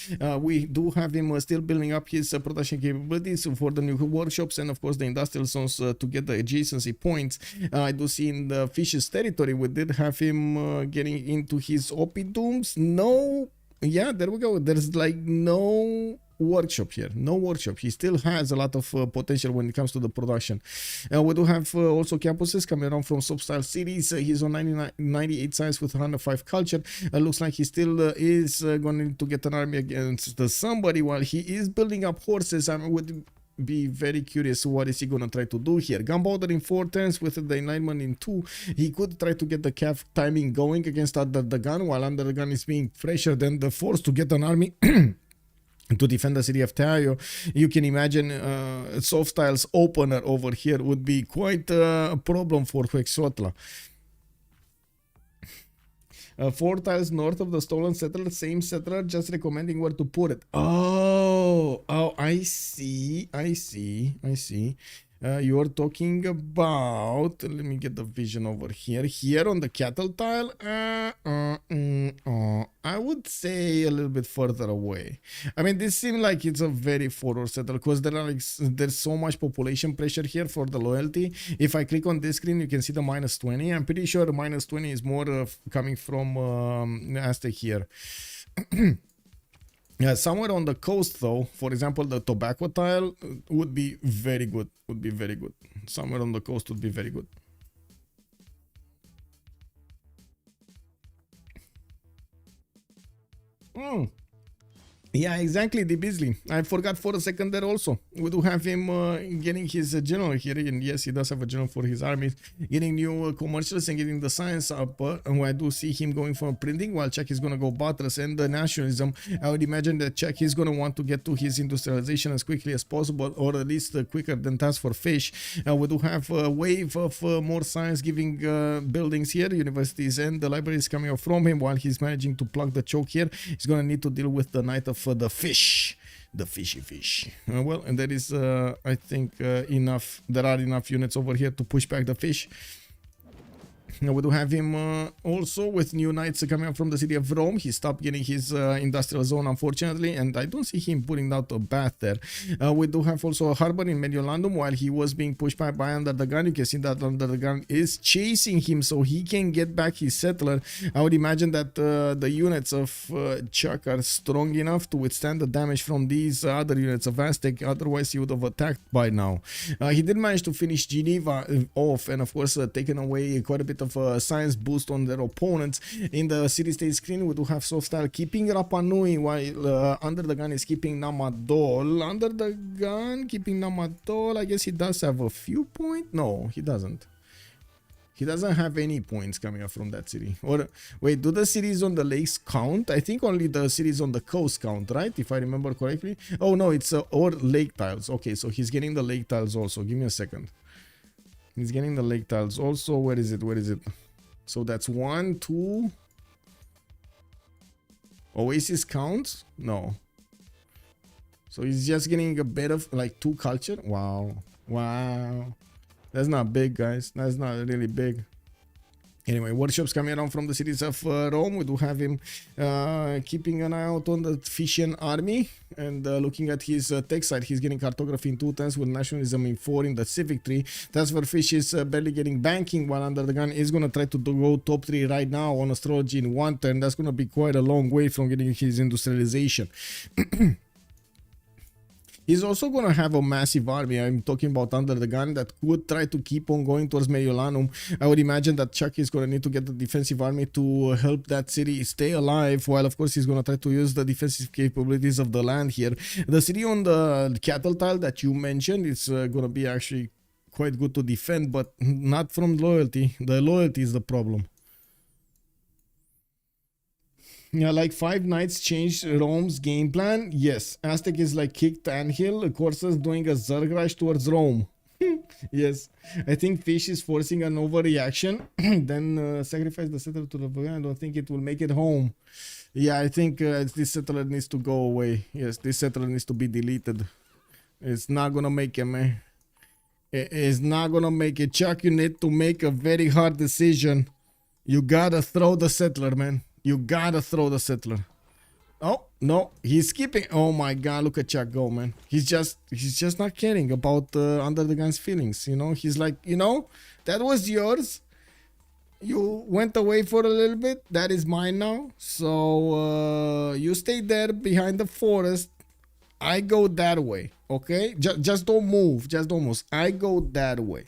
we do have him still building up his production capabilities for the new workshops and, of course, the industrial zones to get the adjacency points. I do see in the Fish's territory, we did have him getting into his Opidooms. No. Yeah, there we go. There's like no workshop here. No workshop. He still has a lot of potential when it comes to the production. We do have also campuses coming around from SoftStyle cities. He's on 98 science with 105 culture. Looks like he still is going to get an army against somebody while he is building up horses. I would be very curious what is he gonna try to do here. Gunpowder in 4 turns with the enlightenment in 2. He could try to get the calf timing going against UnderTheGun, while UnderTheGun is being fresher than the force to get an army to defend the city of Tayo. You can imagine SoftStyle's opener over here would be quite a problem for Huexotla. 4 tiles north of the stolen settler, same settler, just recommending where to put it. Oh, I see. You are talking about, let me get the vision over here. Here on the cattle tile, I would say a little bit further away. I mean, this seems like it's a very forward settler because there's so much population pressure here for the loyalty. If I click on this screen, you can see the -20. I'm pretty sure the -20 is more coming from Aztec here. Yeah, somewhere on the coast, though, for example, the tobacco tile would be very good. Somewhere on the coast would be very good. Yeah, exactly, the Beasley. I forgot for a second there also. We do have him getting his general here, and yes, he does have a general for his army, getting new commercials and getting the science up. And I do see him going for printing, while ChucK is going to go Butters and the nationalism. I would imagine that ChucK is going to want to get to his industrialization as quickly as possible, or at least quicker than TaskForceFish. We do have a wave of more science giving buildings here, universities and the libraries coming up from him, while he's managing to plug the choke here. He's going to need to deal with the Knight of the Fish, the fishy fish. Well, and there is I think enough, there are enough units over here to push back the fish. We do have him also with new knights coming up from the city of Rome. He stopped getting his industrial zone, unfortunately, and I don't see him putting out a bath there. We do have also a harbor in Mediolandum while he was being pushed by UnderTheGun. You can see that UnderTheGun is chasing him so he can get back his settler. I would imagine that the units of ChucK are strong enough to withstand the damage from these other units of Aztec. Otherwise, he would have attacked by now. He did manage to finish Geneva off and, of course, taken away quite a bit of science boost on their opponents. In the city-state screen, we do have SoftStyle keeping Rapa Nui while UnderTheGun is keeping Namadol. UnderTheGun keeping Namadol. I guess he does have a few points. No, he doesn't. He doesn't have any points coming up from that city. Or wait, do the cities on the lakes count? I think only the cities on the coast count, right? If I remember correctly. Oh no, it's or lake tiles. Okay, so he's getting the lake tiles also. Give me a second. He's getting the lake tiles also. Where is it? Where is it? So that's 1, 2. Oasis counts? No. So he's just getting a bit of like 2 culture. Wow. Wow. That's not big, guys. That's not really big. Anyway, workshops coming around from the cities of Rome. We do have him keeping an eye out on the Fishian army and looking at his tech side. He's getting cartography in 2 turns with nationalism in 4 in the civic tree. TaskForceFish is barely getting banking, while UnderTheGun is going to try to go top 3 right now on astrology in 1 turn. That's going to be quite a long way from getting his industrialization. He's also going to have a massive army. I'm talking about Under the Gun that could try to keep on going towards Mediolanum. I would imagine that ChucK is going to need to get the defensive army to help that city stay alive, while of course he's going to try to use the defensive capabilities of the land here. The city on the cattle tile that you mentioned is going to be actually quite good to defend, but not from loyalty. The loyalty is the problem. Yeah, like 5 Knights changed Rome's game plan. Yes, Aztec is like kicked Anhill. Corsa's doing a Zerg rush towards Rome. Yes, I think Fish is forcing an overreaction. Then sacrifice the settler to the Vulcan. I don't think it will make it home. Yeah, I think this settler needs to go away. Yes, this settler needs to be deleted. It's not gonna make it, man. It's not gonna make it. ChucK, you need to make a very hard decision. You gotta throw the settler, man. You gotta throw the settler. Oh, no, he's skipping. Oh my god, look at ChucK go, man. He's just not caring about Under the Gun's feelings, you know? He's like, you know, that was yours. You went away for a little bit. That is mine now. So you stay there behind the forest. I go that way, okay? Just don't move. Just don't move. I go that way.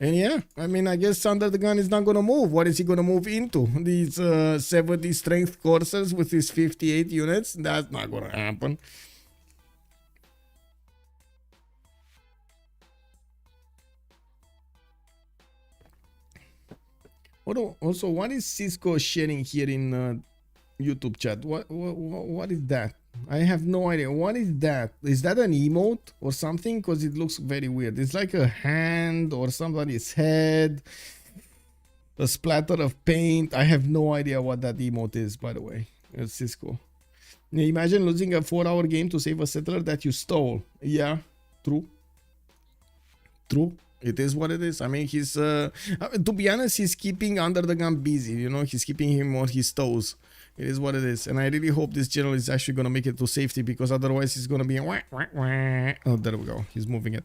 And yeah, I mean, I guess Under the Gun is not going to move. What is he going to move into? These 70 strength coursers with his 58 units? That's not going to happen. Also, what is Cisco sharing here in YouTube chat? What is that? I have no idea. What is that? Is that an emote or something? Because it looks very weird. It's like a hand or somebody's head. A splatter of paint. I have no idea what that emote is, by the way. It's Cisco. Now, imagine losing a 4-hour game to save a settler that you stole. Yeah, true. True. It is what it is. I mean, he's to be honest, he's keeping Under the Gun busy, you know, he's keeping him on his toes. It is what it is. And I really hope this general is actually going to make it to safety, because otherwise he's going to be... Oh, there we go. He's moving it.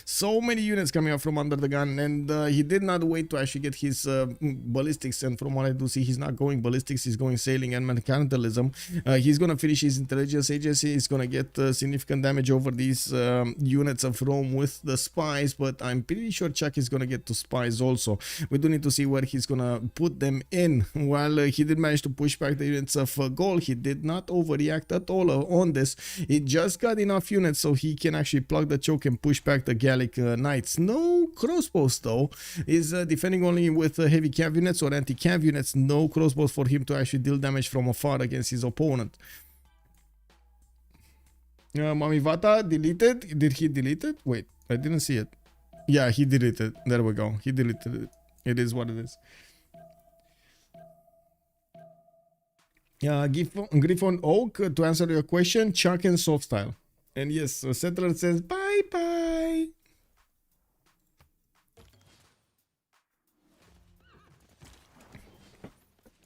So many units coming up from Under the Gun. And he did not wait to actually get his ballistics. And from what I do see, he's not going ballistics. He's going sailing and mercantilism. He's going to finish his intelligence agency. He's going to get significant damage over these units of Rome with the spies. But I'm pretty sure ChucK is going to get to spies also. We do need to see where he's going to put them in. While he did manage to push back the units of gold, he did not overreact at all on this. He just got enough units so he can actually plug the choke and push back the Gallic Knights. No crossbows though. He's defending only with heavy cav units or anti-cav units. No crossbows for him to actually deal damage from afar against his opponent. Mamivata deleted. Did he delete it? Wait, I didn't see it. Yeah, he deleted. There we go. He deleted it. It is what it is. Griffon Oak, to answer your question, ChucK and SoftStyle. And yes, Settler says bye bye.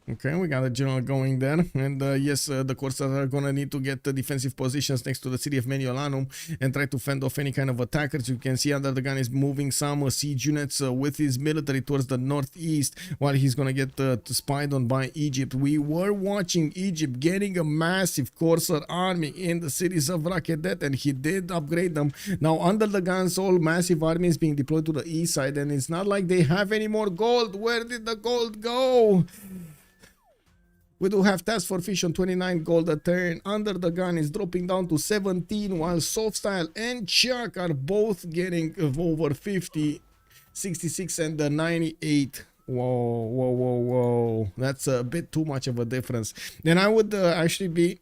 Okay, we got a general going there. And yes, the Corsairs are gonna need to get the defensive positions next to the city of Mediolanum and try to fend off any kind of attackers. You can see Under the Gun is moving some siege units with his military towards the northeast, while he's gonna get spied on by Egypt. We were watching Egypt getting a massive Corsair army in the cities of Rakedet, and he did upgrade them. Now Under the Gun's whole massive army is being deployed to the east side, and it's not like they have any more gold. Where did the gold go? We do have TaskForceFish on 29 gold a turn. Under the Gun is dropping down to 17, while SoftStyle and ChucK are both getting over 50, 66 and 98. Whoa. That's a bit too much of a difference. Then I would actually be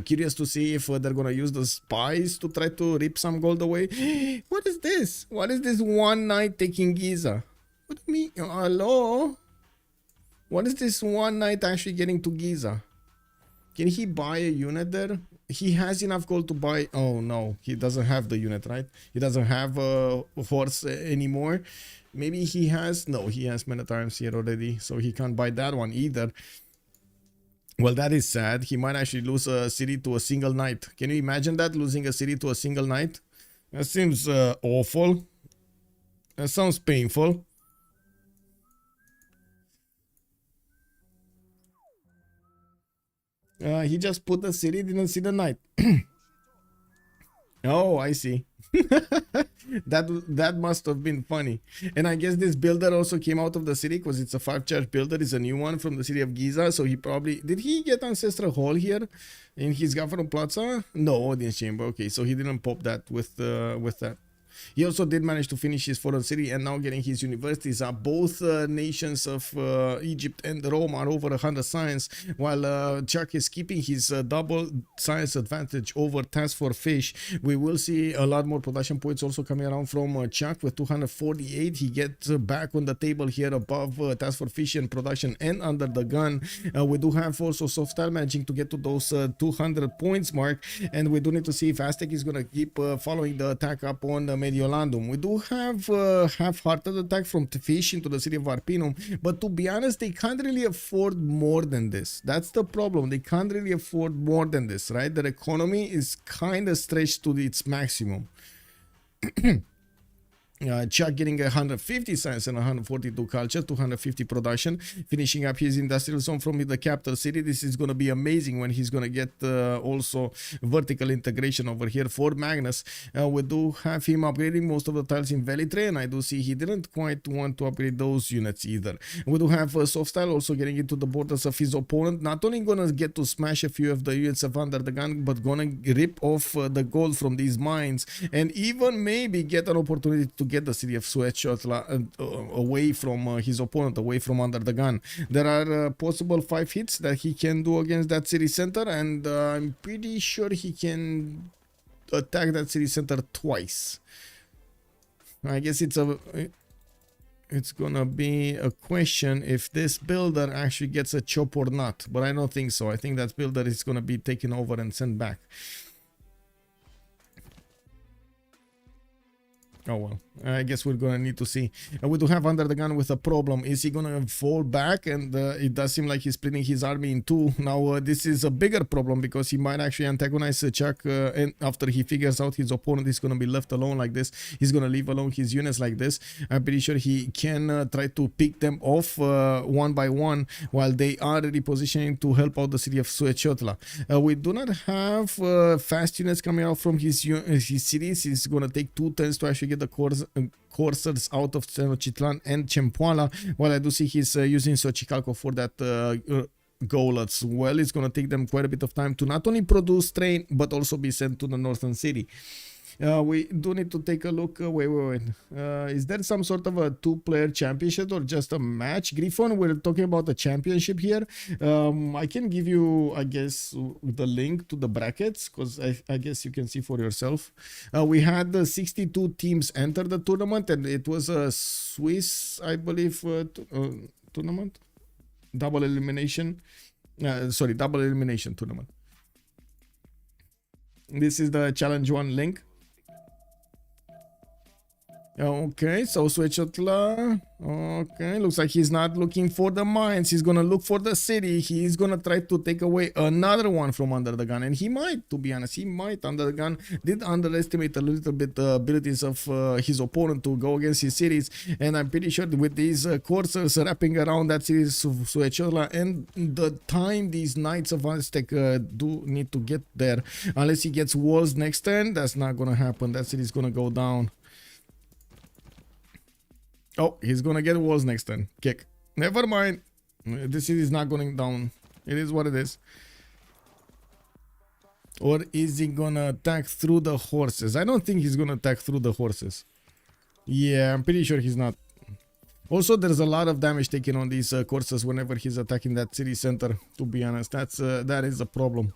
curious to see if they're gonna use the spies to try to rip some gold away. What is this? What is this one knight taking Giza? What do you mean? Hello? What is this one knight actually getting to Giza? Can he buy a unit there? He has enough gold to buy... Oh no, he doesn't have the unit, right? He doesn't have a horse anymore. Maybe he has... No, he has men at arms here already, so he can't buy that one either. Well, that is sad. He might actually lose a city to a single knight. Can you imagine that? Losing a city to a single knight? That seems awful. That sounds painful. He just put the city, didn't see the knight. Oh, I see. That must have been funny. And I guess this builder also came out of the city because it's a 5-charge builder. It's a new one from the city of Giza. So he probably... Did he get Ancestral Hall here in his Governor Plaza? No, Audience Chamber. Okay, so he didn't pop that with that. He also did manage to finish his foreign city and now getting his universities up. Both nations of Egypt and Rome are over 100 science, while ChucK is keeping his double science advantage over TaskForceFish. We will see a lot more production points also coming around from ChucK with 248. He gets back on the table here above TaskForceFish in production and UnderTheGun. We do have also SoftStyle managing to get to those 200 points mark, and we do need to see if Aztec is going to keep following the attack up on Mediolandum. We do have half-hearted attack from Fish into the city of Arpinum, but to be honest, they can't really afford more than this. That's the problem. They can't really afford more than this, right? Their economy is kind of stretched to its maximum. ChucK getting 150 science and 142 culture, 250 production, finishing up his industrial zone from the capital city. This is going to be amazing when he's going to get also vertical integration over here for Magnus. We do have him upgrading most of the tiles in Velitre, and I do see he didn't quite want to upgrade those units either. We do have SoftStyle also getting into the borders of his opponent, not only going to get to smash a few of the units of UnderTheGun, but going to rip off the gold from these mines, and even maybe get an opportunity to get the city of Suecotla away from his opponent, away from UnderTheGun. There are possible 5 hits that he can do against that city center, and I'm pretty sure he can attack that city center twice. I guess it's gonna be a question if this builder actually gets a chop or not, but I don't think so. I think that builder is gonna be taken over and sent back. Oh well, I guess we're gonna need to see. We do have UnderTheGun with a problem. Is he gonna fall back? And it does seem like he's splitting his army in two. Now this is a bigger problem because he might actually antagonize ChucK, and after he figures out his opponent is gonna be left alone like this. He's gonna leave alone his units like this. I'm pretty sure he can try to pick them off one by one while they are repositioning to help out the city of Suecotla. We do not have fast units coming out from his cities. He's gonna take 2 turns to actually get the coursers out of Tenochtitlan and Chempoala, while I do see he's using Xochicalco for that goal as well. It's going to take them quite a bit of time to not only produce train but also be sent to the northern city. We do need to take a look. Wait. Is there some sort of a 2-player championship or just a match? Griffon, we're talking about a championship here. I can give you, I guess, the link to the brackets because I guess you can see for yourself. We had 62 teams enter the tournament, and it was a Swiss, I believe, tournament. Double elimination tournament. This is the challenge 1 link. Okay, so Suecotla. Okay, looks like he's not looking for the mines. He's gonna look for the city. He's gonna try to take away another one from UnderTheGun, and he might, to be honest, UnderTheGun did underestimate a little bit the abilities of his opponent to go against his cities, and I'm pretty sure with these coursers wrapping around that city Suecotla and the time these Knights of Aztec do need to get there, unless he gets walls next turn, that's not gonna happen. That city's gonna go down. Oh, he's gonna get walls next turn. Kick. Never mind. This is not going down. It is what it is. Or is he gonna attack through the horses? I don't think he's gonna attack through the horses. Yeah, I'm pretty sure he's not. Also, there's a lot of damage taken on these courses whenever he's attacking that city center, to be honest. That is a problem.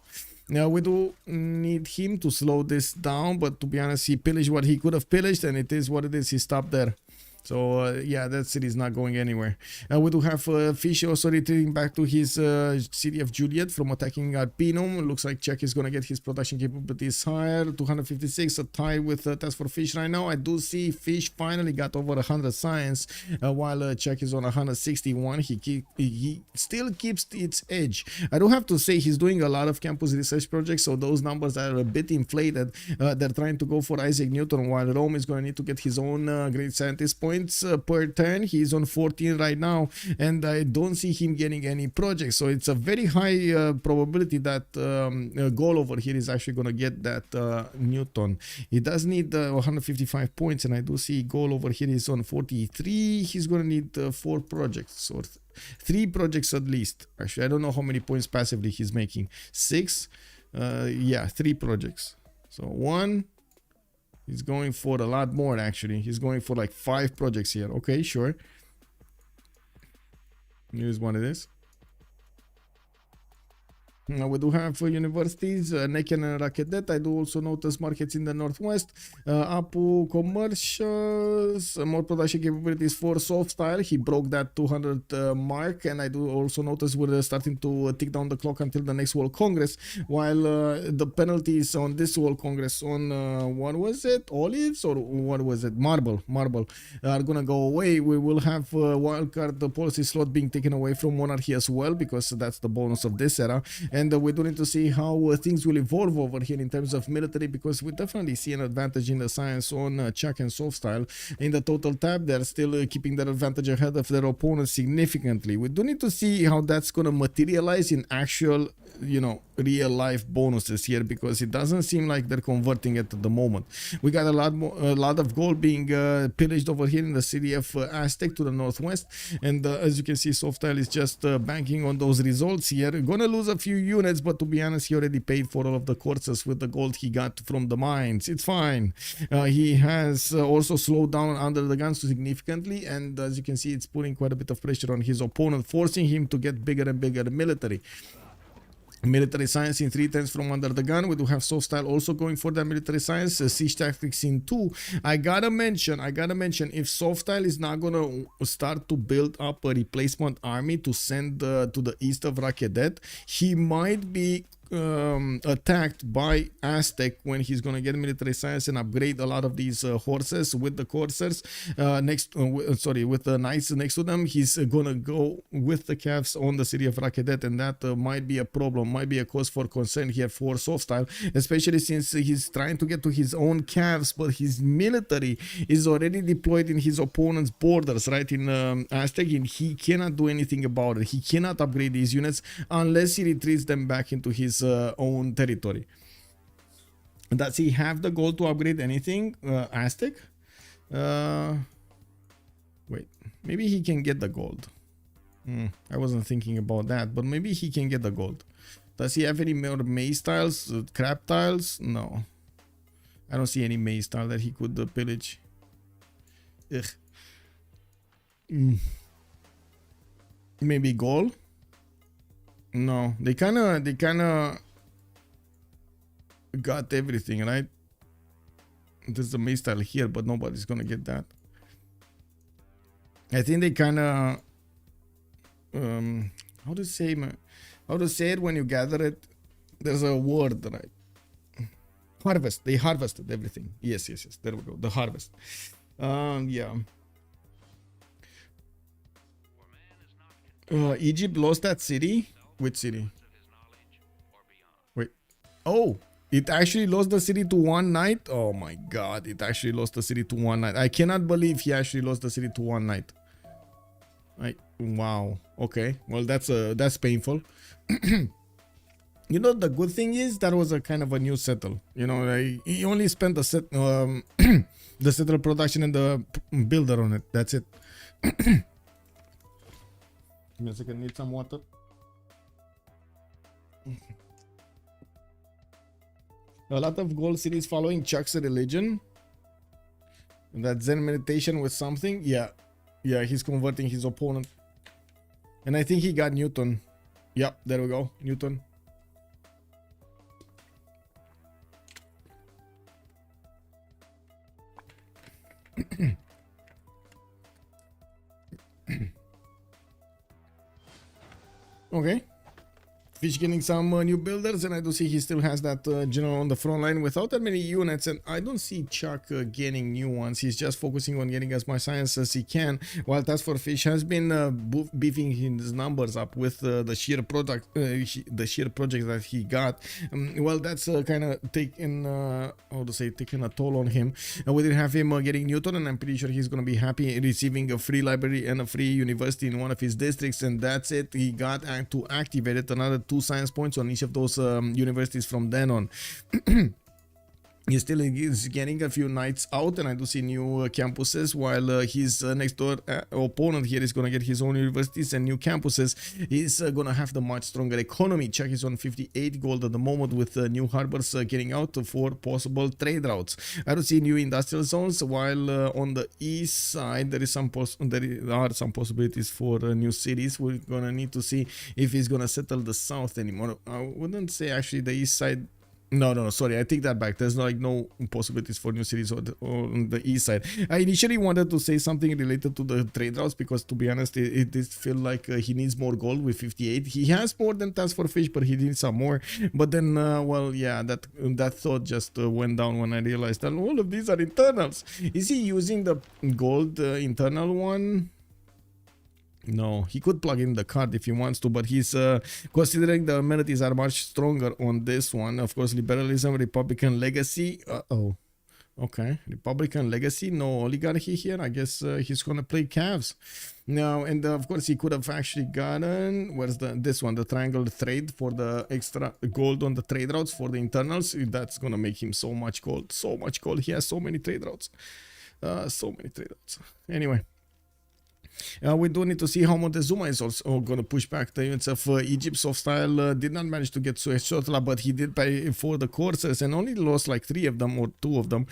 Now, we do need him to slow this down, but to be honest, he pillaged what he could have pillaged, and it is what it is. He stopped there. So, yeah, that city is not going anywhere. We do have Fish also retreating back to his city of Juliet from attacking Arpinum. Looks like ChucK is going to get his production capabilities higher. 256, a tie with TaskForceFish right now. I do see Fish finally got over 100 science, while ChucK is on 161. He still keeps its edge. I do have to say he's doing a lot of campus research projects, so those numbers are a bit inflated. They're trying to go for Isaac Newton, while Rome is going to need to get his own great scientist point. points per turn. He's on 14 right now, and I don't see him getting any projects. So it's a very high probability that goal over here is actually going to get that Newton. He does need 155 points, and I do see goal over here is on 43. He's going to need 4 projects or 3 projects at least. Actually, I don't know how many points passively he's making. 6. Yeah, 3 projects. So 1. He's going for a lot more actually. He's going for like 5 projects here. Okay, sure. Here's one of this. Now we do have universities, Necken and Rakedet. I do also notice markets in the northwest. Apu commercials, more production capabilities for SoftStyle. He broke that 200 mark, and I do also notice we're starting to tick down the clock until the next World Congress. While the penalties on this World Congress on what was it, olives or what was it, marble are gonna go away. We will have wildcard the policy slot being taken away from monarchy as well, because that's the bonus of this era. And we do need to see how things will evolve over here in terms of military, because we definitely see an advantage in the science on ChucK and SoftStyle. In the total tab, they're still keeping their advantage ahead of their opponents significantly. We do need to see how that's going to materialize in actual, you know, real life bonuses here, because it doesn't seem like they're converting it at the moment. We got a lot of gold being pillaged over here in the city of Aztec to the northwest, and as you can see, SoftStyle is just banking on those results here. Gonna lose a few units, but to be honest, he already paid for all of the courses with the gold he got from the mines. It's fine. He has also slowed down UnderTheGun significantly, and as you can see, it's putting quite a bit of pressure on his opponent, forcing him to get bigger and bigger military science in 3 turns from UnderTheGun. We do have SoftStyle also going for that military science. Siege tactics in 2. I gotta mention, if SoftStyle is not gonna start to build up a replacement army to send to the east of Rakedet, he might be attacked by Aztec when he's gonna get military science and upgrade a lot of these horses with the coursers with the knights next to them. He's gonna go with the calves on the city of Rakedet, and that might be a problem, might be a cause for concern here for SoftStyle, especially since he's trying to get to his own calves, but his military is already deployed in his opponent's borders, right, in Aztec, and he cannot do anything about it. He cannot upgrade these units unless he retreats them back into his own territory. Does he have the gold to upgrade anything, Aztec? Wait, maybe he can get the gold. I wasn't thinking about that, but maybe he can get the gold. Does he have any more maze tiles, crab tiles? No, I don't see any maze tile that he could pillage. Ugh. Maybe gold? No, they kind of got everything, right? There's the maze tile here, but nobody's gonna get that. I think they kind of how to say it when you gather it. There's a word, right? Harvest. They harvested everything. Yes. There we go. The harvest. Yeah. Egypt lost that city. Which city? Wait. Oh, it actually lost the city to one night. Oh my god, it actually lost the city to one night. I cannot believe he actually lost the city to one night. Wow. Okay. Well, that's painful. You know, the good thing is that was a kind of a new settle. You know, he only spent the settle production and the builder on it. That's it. Give me a second. Need some water. A lot of gold cities following ChucK's religion. That Zen meditation with something. Yeah, he's converting his opponent. And I think he got Newton. Yep, there we go. Newton. Okay. Fish getting some new builders, and I do see he still has that general on the front line without that many units, and I don't see ChucK getting new ones. He's just focusing on getting as much science as he can, while TaskForceFish has been beefing his numbers up with the sheer project that he got. Well, that's kind of taken taken a toll on him. We didn't have him getting Newton, and I'm pretty sure he's gonna be happy receiving a free library and a free university in one of his districts, and that's it. He got to activate it, another 2 science points on each of those universities from then on. He still is getting a few knights out, and I do see new campuses, while his next door opponent here is going to get his own universities and new campuses. He's going to have the much stronger economy. ChucK is on 58 gold at the moment, with new harbors getting out for possible trade routes. I do see new industrial zones, while on the east side there are some possibilities for new cities. We're going to need to see if he's going to settle the south anymore. I wouldn't say actually the east side. No, sorry, I take that back. There's like no possibilities for new cities on the east side. I initially wanted to say something related to the trade routes, because to be honest, it did feel like he needs more gold with 58. He has more than TaskForceFish, but he needs some more. But then, well, yeah, that thought just went down when I realized that all of these are internals. Is he using the gold internal one? No, he could plug in the card if he wants to, but he's considering the amenities are much stronger on this one. Of course, liberalism, Republican legacy. Okay, Republican legacy, no oligarchy here. I guess he's gonna play calves now, and of course he could have actually gotten, where's this one, the triangle trade for the extra gold on the trade routes for the internals. That's gonna make him so much gold, so much gold. He has so many trade routes, Anyway. We do need to see how Montezuma is also going to push back the units of Egypt. SoftStyle did not manage to get Suez Shuttle, but he did pay for the courses and only lost like 3 of them or 2 of them.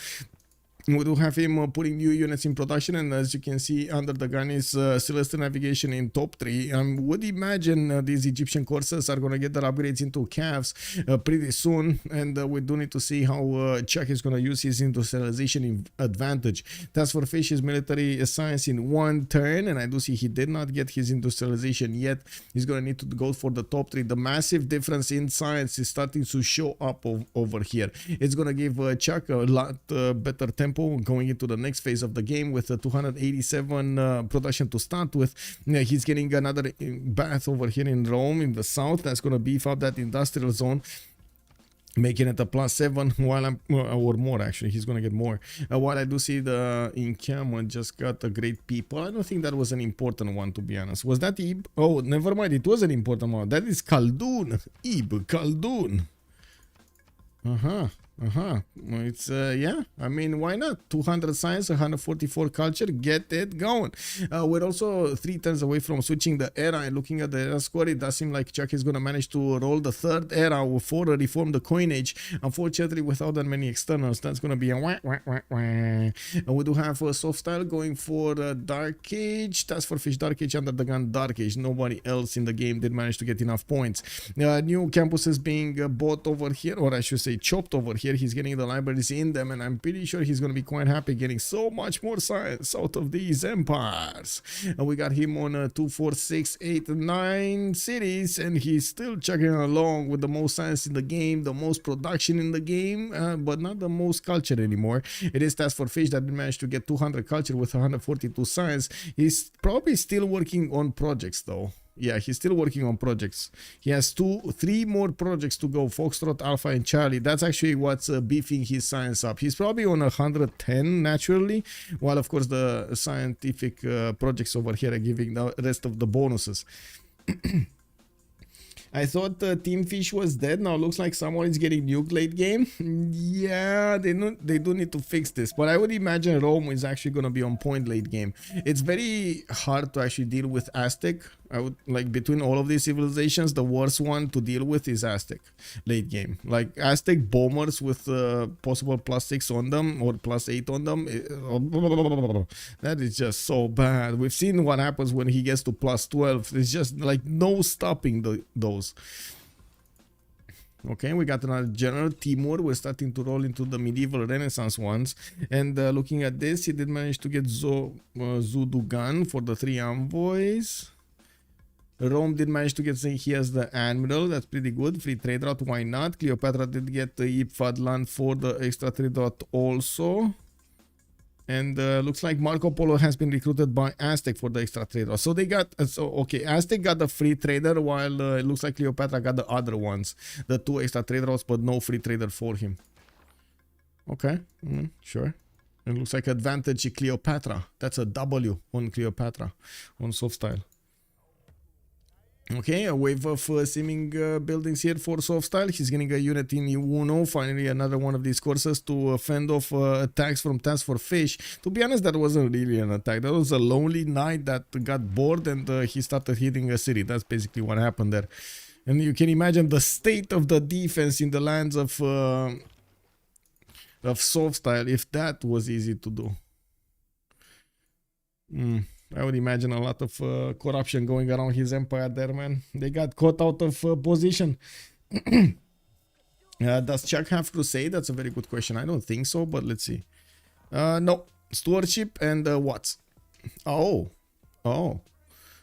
We do have him putting new units in production, and as you can see, UnderTheGun is Celestial Navigation in top 3. I would imagine these Egyptian courses are going to get their upgrades into calves pretty soon, and we do need to see how ChucK is going to use his industrialization advantage. TaskForceFish is military science in 1 turn, and I do see he did not get his industrialization yet. He's going to need to go for the top 3. The massive difference in science is starting to show up over here. It's going to give ChucK a lot better tempo going into the next phase of the game, with 287 production to start with. He's getting another bath over here in Rome in the south. That's going to beef up that industrial zone, making it a +7, while or more actually. He's gonna get more. While I do see the encampment just got a great people. I don't think that was an important one, to be honest. Was that Ib? Oh, never mind. It was an important one. That is Khaldun. Khaldun. It's yeah, I mean, why not? 200 science, 144 culture, get it going. We're also 3 turns away from switching the era, and looking at the era score, it does seem like ChucK is gonna manage to roll the 3rd era for reform the coinage. Unfortunately, without that many externals, that's gonna be a wah. And we do have SoftStyle going for Dark Age, TaskForceFish Dark Age, UnderTheGun Dark Age. Nobody else in the game did manage to get enough points. New campuses being bought over here, or I should say chopped over here. He's getting the libraries in them, and I'm pretty sure he's going to be quite happy getting so much more science out of these empires. We got him on 2, 4, 6, 8, 9 cities, and he's still chugging along with the most science in the game, the most production in the game, but not the most culture anymore. It is TaskForceFish that managed to get 200 culture with 142 science. He's probably still working on projects though. Yeah, he's still working on projects. He has 3 more projects to go: Foxtrot, Alpha, and Charlie. That's actually what's beefing his science up. He's probably on 110 naturally, while of course the scientific projects over here are giving the rest of the bonuses. I thought Team Fish was dead. Now looks like someone is getting nuked late game. Yeah, they do need to fix this. But I would imagine Rome is actually going to be on point late game. It's very hard to actually deal with Aztec. I would like, between all of these civilizations, the worst one to deal with is Aztec late game. Like Aztec bombers with possible +6 on them or +8 on them. That is just so bad. We've seen what happens when he gets to +12. It's just like no stopping those. Okay, we got another general, Timur. We're starting to roll into the medieval Renaissance ones. And looking at this, he did manage to get UnderTheGun for the 3 envoys. Rome did manage to get, he has the Admiral, that's pretty good. Free trade route, why not? Cleopatra did get the Fadlan for the extra trade route also. And looks like Marco Polo has been recruited by Aztec for the extra trade route. So they got, okay, Aztec got the free trader while it looks like Cleopatra got the other ones. The 2 extra trade routes, but no free trader for him. Okay, sure. It looks like advantage Cleopatra. That's a W on Cleopatra on SoftStyle. Okay, a wave of seeming buildings here for SoftStyle. He's getting a unit in Uno. Finally, another one of these courses to fend off attacks from TaskForceFish. To be honest, that wasn't really an attack. That was a lonely knight that got bored and he started hitting a city. That's basically what happened there. And you can imagine the state of the defense in the lands of SoftStyle if that was easy to do. I would imagine a lot of corruption going around his empire there, man. They got caught out of position. Does ChucK have crusade? That's a very good question. I don't think so, but let's see. No. Stewardship and what? Oh.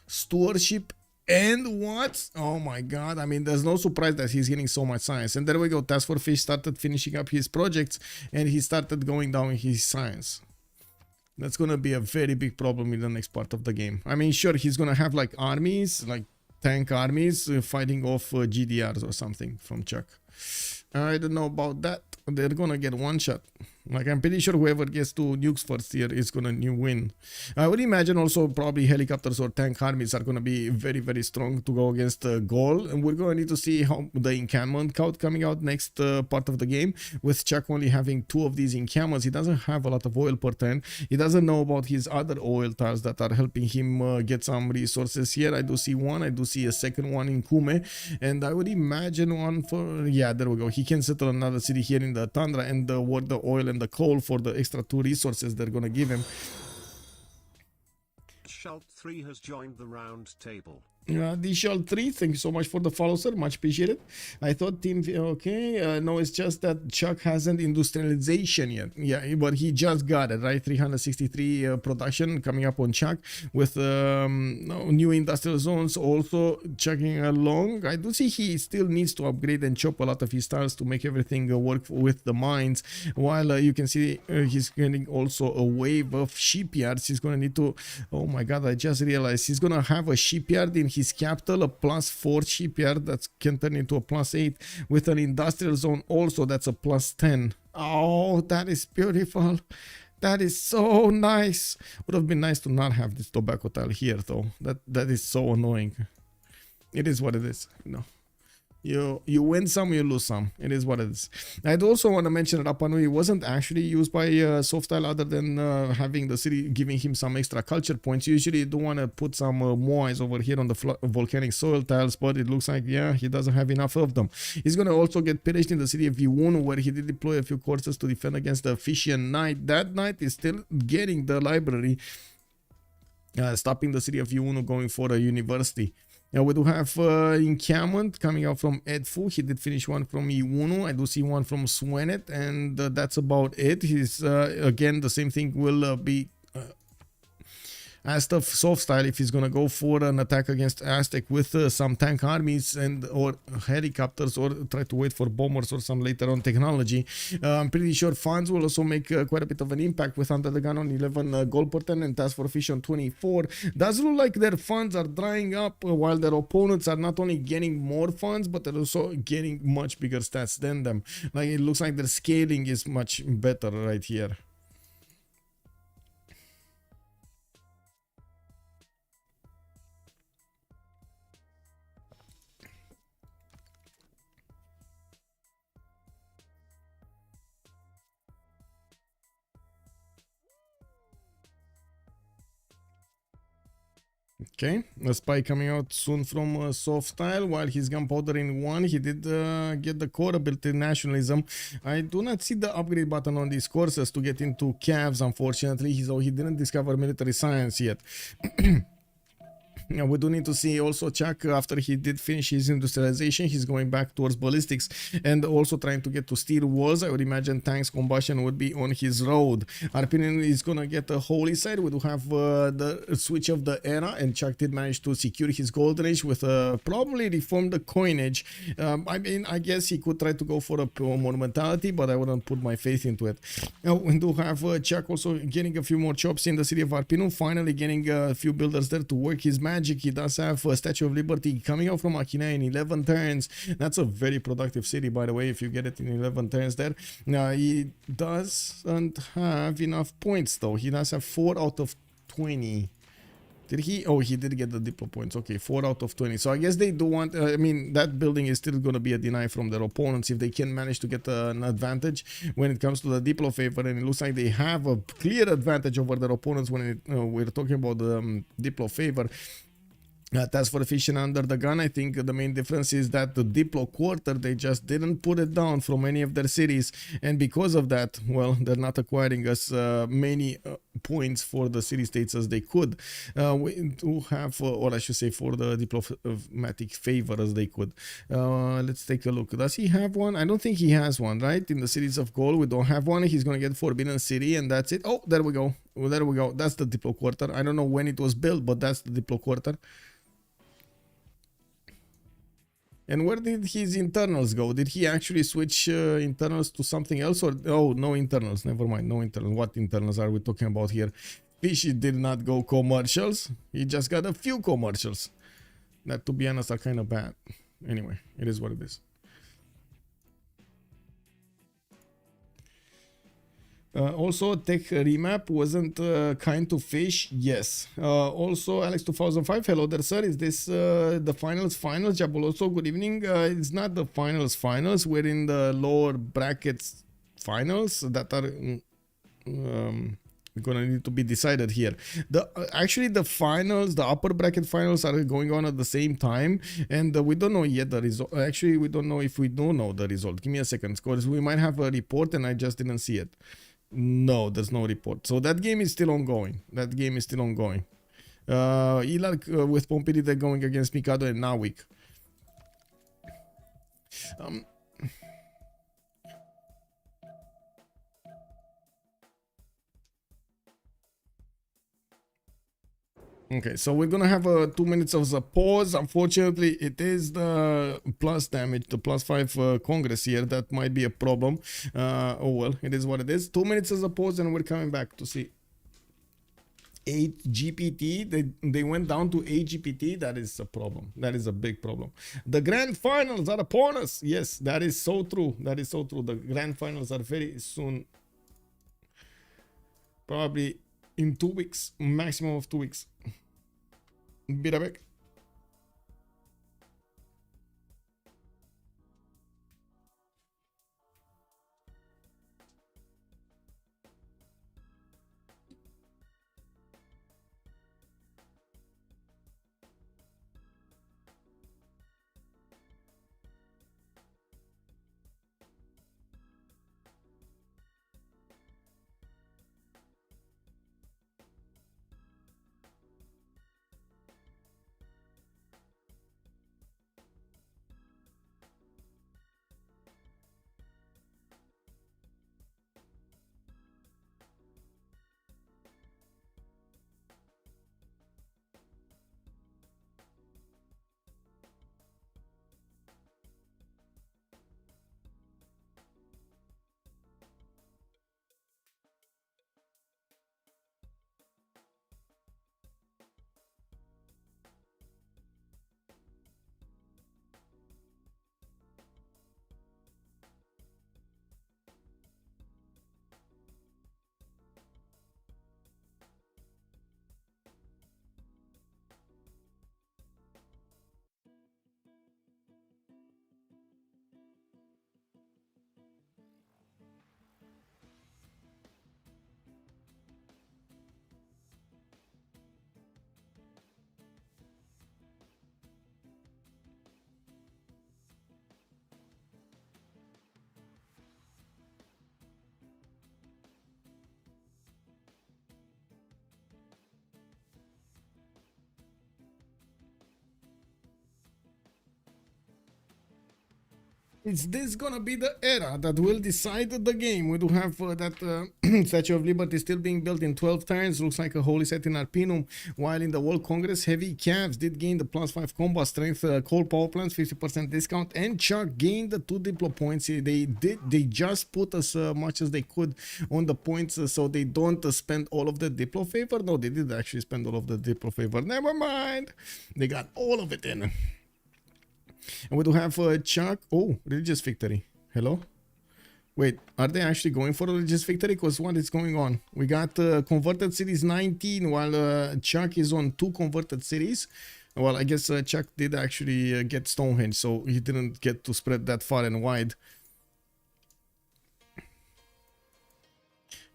Stewardship and what? Oh my god. I mean, there's no surprise that he's getting so much science. And there we go. TaskForceFish started finishing up his projects and he started going down in his science. That's gonna be a very big problem in the next part of the game. I mean, sure, he's gonna have like armies, like tank armies fighting off GDRs or something from ChucK. I don't know about that. They're gonna get one shot. Like, I'm pretty sure whoever gets 2 nukes first here is gonna win. I would imagine also probably helicopters or tank armies are gonna be very, very strong to go against Gaul. And we're gonna need to see how the encampment count coming out next part of the game. With ChucK only having 2 of these encampments, he doesn't have a lot of oil per turn. He doesn't know about his other oil tiles that are helping him get some resources here. I do see one. I do see a second one in Kume. And I would imagine one for... Yeah, there we go. He can settle another city here in the Tundra and work the oil and the coal for the extra 2 resources they're gonna give him. ChucK3 has joined the round table. DShell3, thank you so much for the follow, sir. Much appreciated. I thought team, okay, no, it's just that ChucK hasn't industrialization yet. Yeah, but he just got it, right? 363 production coming up on ChucK with new industrial zones also chugging along. I do see he still needs to upgrade and chop a lot of his tiles to make everything work with the mines. While you can see he's getting also a wave of shipyards. He's going to need to, oh my god, I just realized he's going to have a shipyard in his capital, a +4 shipyard that can turn into a +8 with an industrial zone also that's a +10. Oh, that is beautiful. That is so nice. Would have been nice to not have this tobacco tile here though. That is so annoying. It is what it is, you know. You win some, you lose some. It is what it is. I'd also want to mention that Rapa Nui wasn't actually used by SoftStyle other than having the city giving him some extra culture points. Usually you do want to put some Moais over here on the volcanic soil tiles, but it looks like, yeah, he doesn't have enough of them. He's going to also get pillaged in the city of Viunu, where he did deploy a few courses to defend against the Fishian Knight. That knight is still getting the library, stopping the city of Viunu going for a university. We do have encampment coming out from Edfu. He did finish one from Iwunu. I do see one from Swenet, and that's about it. He's again, the same thing will be asked of SoftStyle if he's gonna go for an attack against Aztec with some tank armies and or helicopters, or try to wait for bombers or some later on technology. I'm pretty sure funds will also make quite a bit of an impact with UnderTheGun on 11 gold per turn and TaskForceFish on 24. Does look like their funds are drying up while their opponents are not only getting more funds but they're also getting much bigger stats than them. Like, it looks like their scaling is much better right here. Okay, a spy coming out soon from SoftStyle. While he's gunpowder in 1, he did get the core ability nationalism. I do not see the upgrade button on these courses to get into Cavs, unfortunately, so he didn't discover military science yet. Yeah, we do need to see also ChucK after he did finish his industrialization, he's going back towards ballistics and also trying to get to steel walls. I would imagine tanks combustion would be on his road. Our opinion is gonna get a holy side. We do have the switch of the era, and ChucK did manage to secure his golden age with probably reform the coinage. I mean, I guess he could try to go for a monumentality, but I wouldn't put my faith into it. We do have ChucK also getting a few more chops in the city of Arpinu, finally getting a few builders there to work his magic. He does have a Statue of Liberty coming out from Machina in 11 turns. That's a very productive city, by the way, if you get it in 11 turns there. He doesn't have enough points, though. He does have 4 out of 20. Did he? Oh, he did get the Diplo points. Okay, 4 out of 20. So I guess they do want... I mean, that building is still going to be a deny from their opponents if they can manage to get an advantage when it comes to the Diplo favor. And it looks like they have a clear advantage over their opponents when we're talking about the Diplo favor. TaskForceFish and UnderTheGun, I think the main difference is that the Diplo quarter, they just didn't put it down from any of their cities, and because of that, well, they're not acquiring as many points for the city-states as they could. We do have, or I should say for the diplomatic favor as they could. Let's take a look. Does he have one? I don't think he has one, right? In the cities of gold, we don't have one. He's going to get Forbidden City, and that's it. Oh, there we go. Well, there we go. That's the Diplo quarter. I don't know when it was built, but that's the Diplo quarter. And where did his internals go? Did he actually switch internals to something else? Or oh, no internals. Never mind. No internals. What internals are we talking about here? Fishy did not go commercials. He just got a few commercials. That, to be honest, are kind of bad. Anyway, it is what it is. Also, tech remap wasn't kind to fish. Yes. Also, Alex 2005. Hello there, sir. Is this the finals? Jaboloso, good evening. It's not the finals. We're in the lower brackets finals that are gonna need to be decided here. Actually the finals, the upper bracket finals, are going on at the same time, and we don't know yet the result. Actually, we don't know if we do know the result. Give me a second, because we might have a report and I just didn't see it. No, there's no report. So that game is still ongoing. Ilark with Pompili, they're going against Mikado and Nawik. Okay, so we're gonna have 2 minutes of the pause. Unfortunately, it is the plus damage, the +5 Congress here. That might be a problem. Oh well, it is what it is. 2 minutes of the pause and we're coming back to see 8 GPT. They went down to 8 GPT. That is a problem. That is a big problem. The grand finals are upon us. Yes, that is so true. The grand finals are very soon. Probably in 2 weeks, maximum of 2 weeks. Be right back. Is this gonna be the era that will decide the game? We do have that Statue of Liberty still being built in 12 turns. Looks like a holy set in Arpinum. While in the World Congress, Heavy Cavs did gain the +5 combat strength. Coal power plants 50% discount, and ChucK gained the 2 Diplo points. They just put as much as they could on the points, so they don't spend all of the Diplo favor. No, they did actually spend all of the Diplo favor. Never mind, they got all of it in. And we do have ChucK. Oh, religious victory. Hello? Wait, are they actually going for a religious victory? Because what is going on? We got converted cities 19, while ChucK is on 2 converted cities. Well, I guess ChucK did actually get Stonehenge, so he didn't get to spread that far and wide.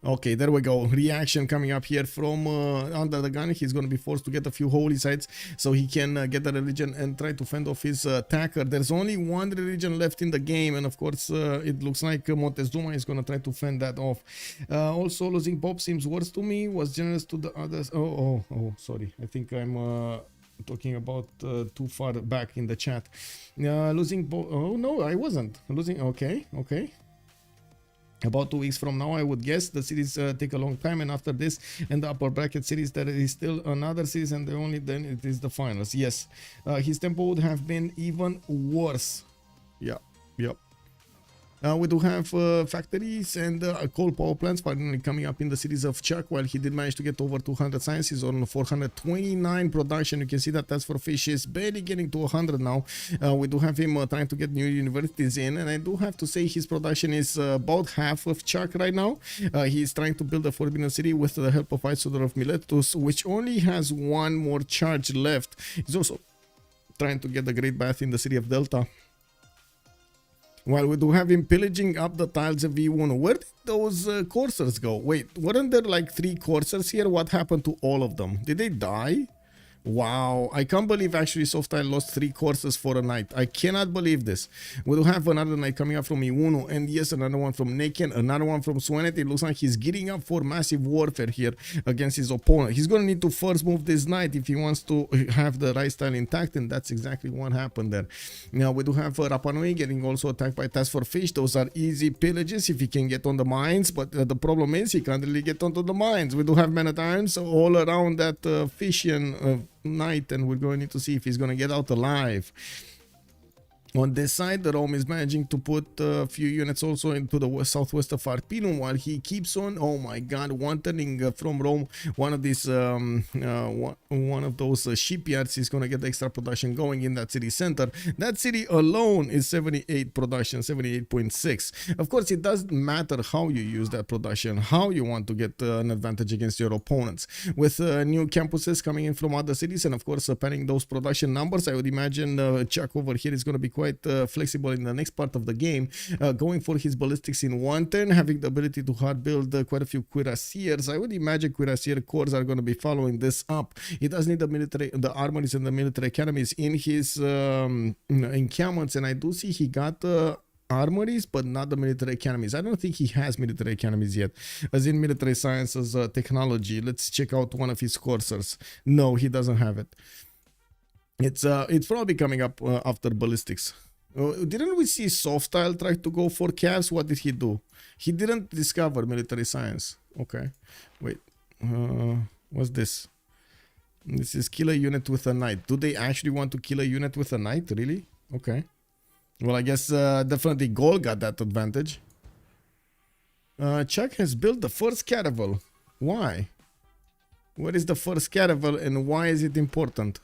Okay, there we go. Reaction coming up here from UnderTheGun. He's going to be forced to get a few holy sites so he can get the religion and try to fend off his attacker. There's only 1 religion left in the game, and of course it looks like Montezuma is going to try to fend that off. Also, losing Pope seems worse to me. Was generous to the others. Oh, sorry. I think I'm talking about too far back in the chat. Losing Pope. Oh, no, I wasn't. Losing. Okay. About 2 weeks from now, I would guess. The series take a long time, and after this and the upper bracket series, there is still another series, and then it is the finals. Yes, his tempo would have been even worse. Yep. We do have factories and coal power plants finally coming up in the series of ChucK. While he did manage to get over 200 sciences on 429 production, you can see that TaskForceFish is barely getting to 100 now. We do have him trying to get new universities in, and I do have to say his production is about half of ChucK right now. He's trying to build a Forbidden City with the help of Isodor of Miletus, which only has 1 more charge left. He's also trying to get the Great Bath in the city of Delta. While we do have him pillaging up the tiles of V1. Where did those coursers go? Wait, weren't there like 3 coursers here? What happened to all of them? Did they die? Wow, I can't believe actually SoftStyle lost 3 courses for a night. I cannot believe this. We do have another knight coming up from Iwuno, and yes, another one from Naken, another one from Swenet. It looks like he's gearing up for massive warfare here against his opponent. He's going to need to first move this knight if he wants to have the right style intact, and that's exactly what happened there. Now we do have Rapanui getting also attacked by TaskForceFish. Those are easy pillages if he can get on the mines, but the problem is he can't really get onto the mines. We do have men at arms all around that Fishian knight, and we're going to need to see if he's going to get out alive. On this side, the Rome is managing to put a few units also into the southwest of Arpinum, while he keeps on, oh my god, one turning from Rome, one of these one of those shipyards is going to get the extra production going in that city center. That city alone is 78 production, 78.6. Of course, it doesn't matter how you use that production, how you want to get an advantage against your opponents. With new campuses coming in from other cities, and of course panning those production numbers, I would imagine ChucK over here is going to be quite flexible in the next part of the game, going for his ballistics in 1 turn, having the ability to hard build quite a few cuirassiers. I would imagine cuirassier corps are going to be following this up. He does need the armories and the military academies in his encampments, and I do see he got armories but not the military academies. I don't think he has military academies yet, as in military sciences, technology. Let's check out one of his coursers. No, he doesn't have it. It's probably coming up after ballistics. Didn't we see SoftStyle try to go for Cavs? What did he do? He didn't discover military science. Okay, wait. What's this? This is kill a unit with a knight. Do they actually want to kill a unit with a knight? Really? Okay. Well, I guess definitely Gol got that advantage. ChucK has built the first caravel. Why? What is the first caravel and why is it important?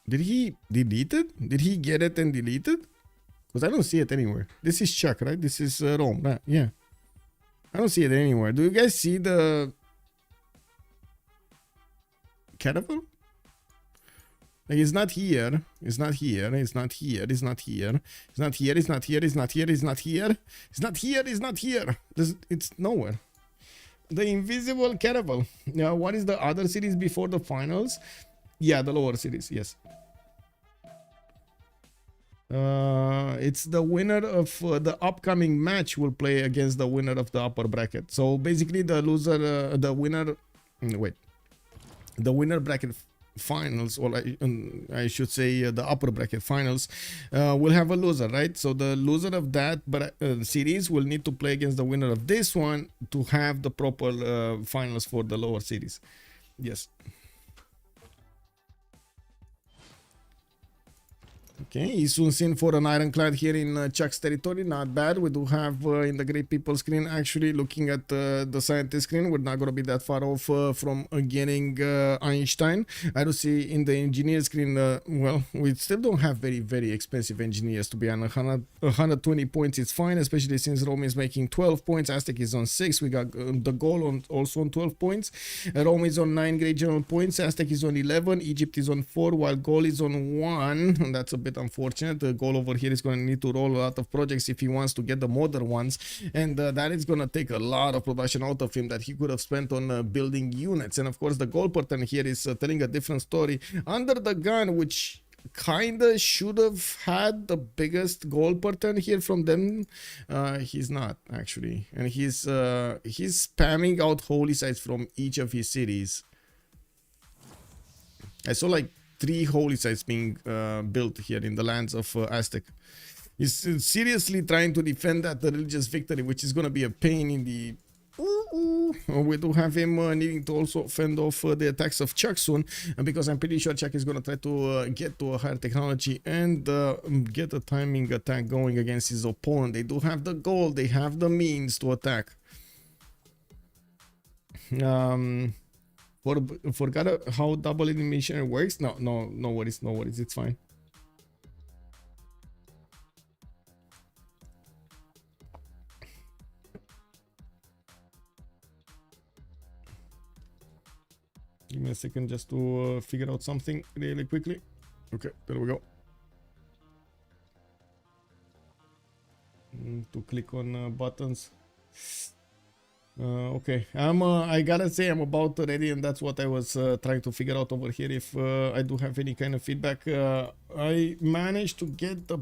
Did he delete it? Did he get it and delete it? Because I don't see it anywhere. This is ChucK, right? This is Rome, right? Yeah. I don't see it anywhere. Do you guys see the caravel? Like, it's not here. It's not here. It's not here. It's not here. It's not here. It's not here. It's not here. It's not here. It's not here. It's not here. It's nowhere. The invisible caravel. Now, what is the other series before the finals? Yeah, the lower series. Yes. It's the winner of the upcoming match will play against the winner of the upper bracket. So basically the loser, the winner, wait, the winner bracket finals, or I should say the upper bracket finals, will have a loser, right? So the loser of that series will need to play against the winner of this one to have the proper finals for the lower series. Yes. Okay, he's soon seen for an ironclad here in ChucK's territory. Not bad. We do have in the great people screen, actually looking at the scientist screen, we're not going to be that far off from getting Einstein. I do see in the engineer screen, well, we still don't have very expensive engineers, to be honest. 120 points is fine, especially since Rome is making 12 points. Aztec is on 6. We got the goal also on 12 points. Rome is on 9 great general points. Aztec is on 11. Egypt is on 4, while goal is on 1. And that's a bit unfortunate. The goal over here is going to need to roll a lot of projects if he wants to get the modern ones, and that is going to take a lot of production out of him that he could have spent on building units. And of course the goal pattern here is telling a different story. UnderTheGun, which kinda should have had the biggest goal pattern here from them, he's not actually, and he's spamming out holy sites from each of his cities. I saw like 3 holy sites being built here in the lands of Aztec. He's seriously trying to defend that religious victory, which is going to be a pain in the... We do have him needing to also fend off the attacks of ChucK soon, because I'm pretty sure ChucK is going to try to get to a higher technology and get a timing attack going against his opponent. They do have the goal, they have the means to attack. Forgot how double elimination works. No worries, it's fine. Give me a second just to figure out something really quickly. Okay, there we go. To click on buttons. Okay, I gotta say I'm about ready, and that's what I was trying to figure out over here, if I do have any kind of feedback. I managed to get the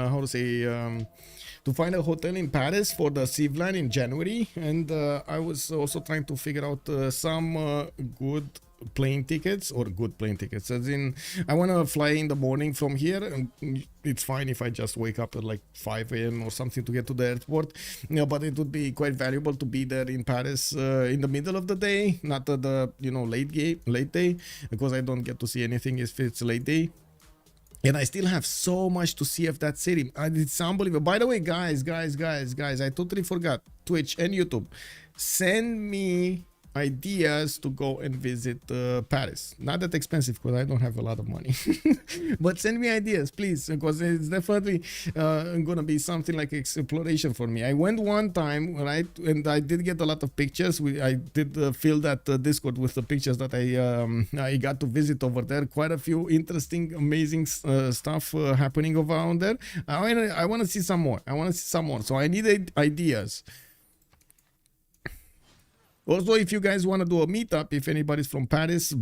how to say to find a hotel in Paris for the Civ line in January, and I was also trying to figure out some good plane tickets, or good plane tickets, as in I want to fly in the morning from here, and it's fine if I just wake up at like 5 a.m. or something to get to the airport, you know, but it would be quite valuable to be there in Paris in the middle of the day, not at the, you know, late day, because I don't get to see anything if it's late day. And I still have so much to see of that city. It's unbelievable. By the way, guys, I totally forgot. Twitch and YouTube, send me ideas to go and visit Paris. Not that expensive, because I don't have a lot of money. But send me ideas, please, because it's definitely gonna be something like exploration for me. I went one time, right, and I did get a lot of pictures. I did fill that Discord with the pictures that I got to visit over there. Quite a few interesting, amazing stuff happening around there. I want to see some more. So I need ideas. Also, if you guys want to do a meetup, if anybody's from Paris,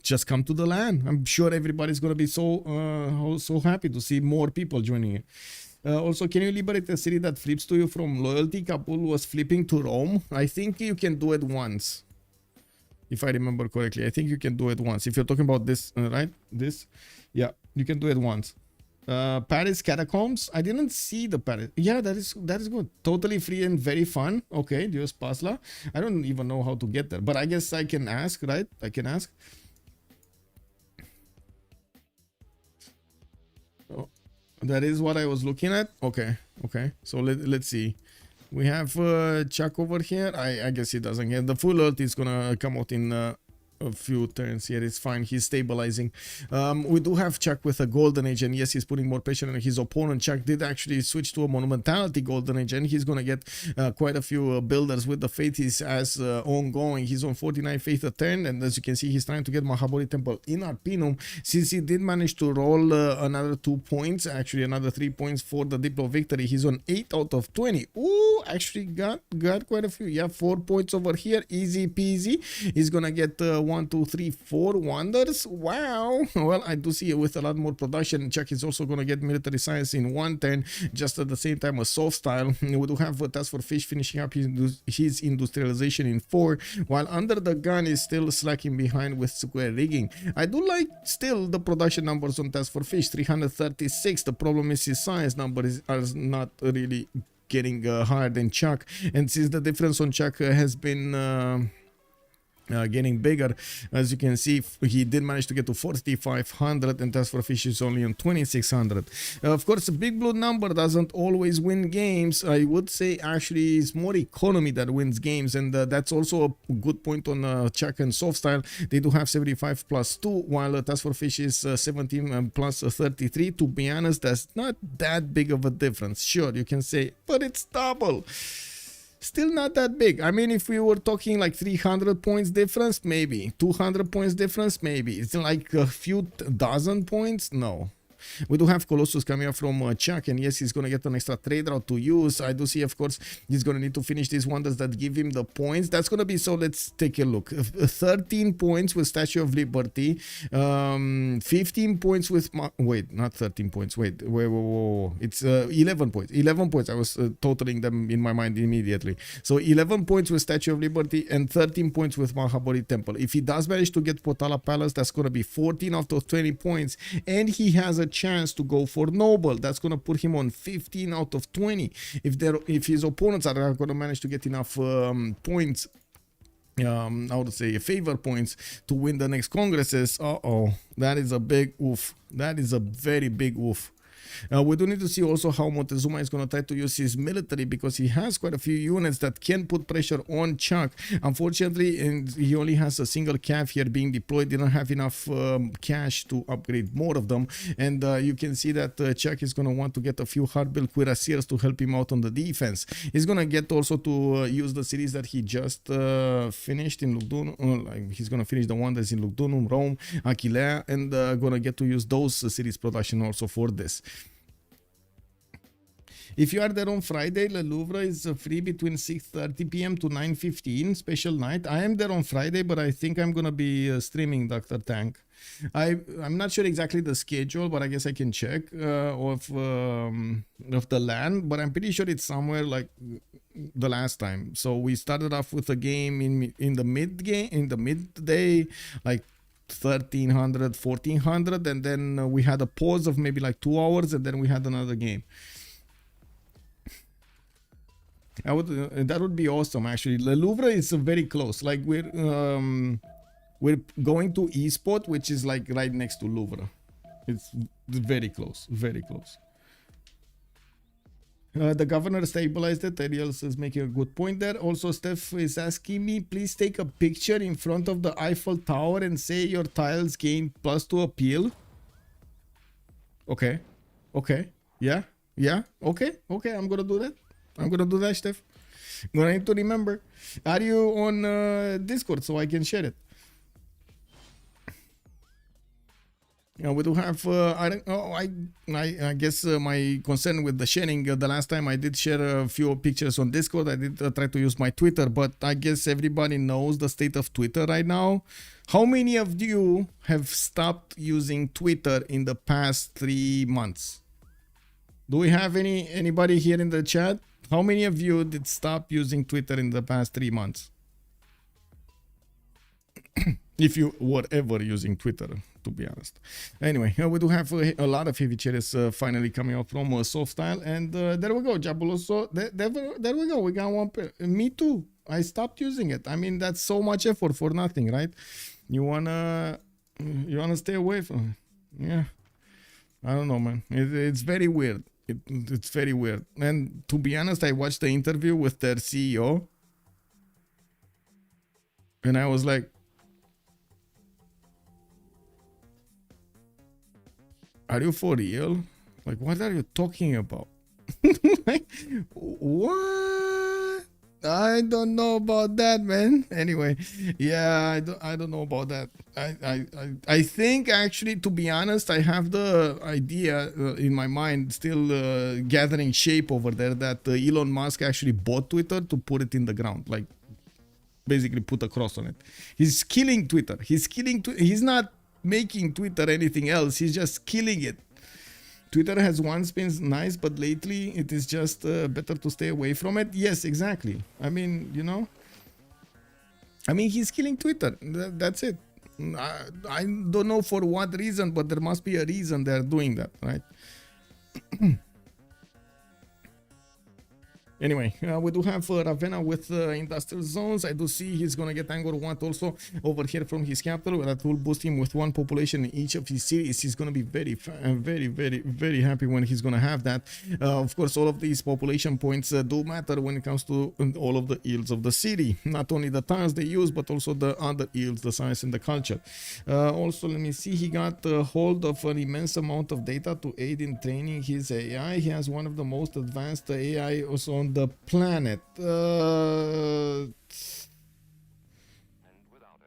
just come to the LAN. I'm sure everybody's going to be so happy to see more people joining it. Also, can you liberate a city that flips to you from loyalty? Kabul was flipping to Rome. I think you can do it once, if I remember correctly. I think you can do it once. If you're talking about this, right? This, yeah, you can do it once. Paris catacombs. I didn't see the Paris. Yeah, that is good. Totally free and very fun. Okay, Dios Pasla. I don't even know how to get there, but I guess I can ask, right? I can ask. Oh, that is what I was looking at. Okay. So let's see. We have ChucK over here. I guess he doesn't get the full ult. Is gonna come out in a few turns here. It's fine. He's stabilizing. We do have ChucK with a golden age, and yes, he's putting more pressure on his opponent. ChucK did actually switch to a monumentality golden age, and he's gonna get quite a few builders with the faith as ongoing. He's on 49 faith a turn, and as you can see, he's trying to get Mahabodhi temple in Arpinum, since he did manage to roll another 2 points, actually another 3 points for the Diplo victory. He's on 8 out of 20. Ooh, actually got quite a few. Yeah, 4 points over here, easy peasy. He's gonna get 1 1, 2, 3, 4 wonders. Wow. Well, I do see it with a lot more production. ChucK is also going to get military science in 110, just at the same time as SoftStyle. We do have TaskForceFish finishing up his industrialization in 4, while UnderTheGun is still slacking behind with square rigging. I do like still the production numbers on TaskForceFish, 336. The problem is his science numbers are not really getting higher than ChucK, and since the difference on ChucK has been getting bigger, as you can see, he did manage to get to 4,500 and TaskForceFish is only on 2,600. Of course, a big blue number doesn't always win games. I would say actually it's more economy that wins games, and that's also a good point on ChucK and SoftStyle. They do have 75 plus 2, while TaskForceFish is 17 plus 33. To be honest, that's not that big of a difference. Sure, you can say, but it's double. Still not that big. I mean, if we were talking like 300 points difference, maybe 200 points difference, maybe it's like a few dozen points. No. We do have Colossus coming up from ChucK, and yes, he's going to get an extra trade route to use. I do see, of course, he's going to need to finish these wonders that give him the points. That's going to be, so let's take a look. 13 points with Statue of Liberty, 15 points with, wait, not 13 points, wait, it's 11 points. 11 points, I was totaling them in my mind immediately. So 11 points with Statue of Liberty and 13 points with Mahabodhi Temple. If he does manage to get Potala Palace, that's going to be 14 out of 20 points, and he has a chance to go for Noble. That's going to put him on 15 out of 20. If his opponents are going to manage to get enough points, I would say favor points, to win the next congresses, that is a big oof. That is a very big oof. We do need to see also how Montezuma is going to try to use his military, because he has quite a few units that can put pressure on ChucK. Unfortunately, and he only has a single cav here being deployed. Didn't have enough cash to upgrade more of them, and you can see that ChucK is going to want to get a few hard-built cuirassiers to help him out on the defense. He's going to get also to use the cities that he just finished in Lugdunum. He's going to finish the one that's in Lugdunum, Rome, Aquilea, and going to get to use those cities production also for this. If you are there on Friday, Le Louvre is free between 6:30 p.m. to 9:15, special night. I am there on Friday, but I think I'm going to be streaming Dr. Tank. I'm not sure exactly the schedule, but I guess I can check of the land, but I'm pretty sure it's somewhere like the last time. So we started off with a game in the midday, like 1300, 1400, and then we had a pause of maybe like 2 hours, and then we had another game. That would be awesome, actually. Le Louvre is very close. Like we're going to eSpot, which is like right next to Louvre. It's very close, very close. The governor stabilized it. Ariels is making a good point there. Also, Steph is asking me, please take a picture in front of the Eiffel Tower and say your tiles gain +2 appeal. Okay. Okay. Yeah. Yeah. Okay. Okay. I'm gonna do that. I'm gonna do that, Steph. I'm gonna need to remember. Are you on Discord so I can share it? We do have. I guess my concern with the sharing. The last time I did share a few pictures on Discord. I did try to use my Twitter, but I guess everybody knows the state of Twitter right now. How many of you have stopped using Twitter in the past 3 months? Do we have anybody here in the chat? How many of you did stop using Twitter in the past 3 months? If you were ever using Twitter, to be honest. Anyway, we do have a lot of heavy chatters finally coming out from SoftStyle, and there we go, Jabuloso. There we go. We got one pair. Me too. I stopped using it. I mean, that's so much effort for nothing, right? You wanna stay away from it. Yeah. I don't know, man. It's very weird. It's very weird. And to be honest, I watched the interview with their CEO, and I was like, are you for real? Like, what are you talking about? Like, what? I don't know about that, man. Anyway, yeah, I don't know about that. I think actually, to be honest, I have the idea in my mind still gathering shape over there that Elon Musk actually bought Twitter to put it in the ground. Like, basically put a cross on it. He's killing Twitter. He's killing he's not making Twitter anything else. He's just killing it. Twitter has once been nice, but lately it is just better to stay away from it. Yes, exactly. I mean, you know, I mean, he's killing Twitter. That's it. I don't know for what reason, but there must be a reason they're doing that, right? Anyway, we do have Ravenna with industrial zones. I do see he's gonna get Angkor Wat also over here from his capital. That will boost him with one population in each of his cities. He's gonna be very happy when he's gonna have that. Of course, all of these population points do matter when it comes to all of the yields of the city. Not only the tiles they use, but also the other yields, the science and the culture. Also, let me see. He got hold of an immense amount of data to aid in training his AI. He has one of the most advanced AI also on the planet.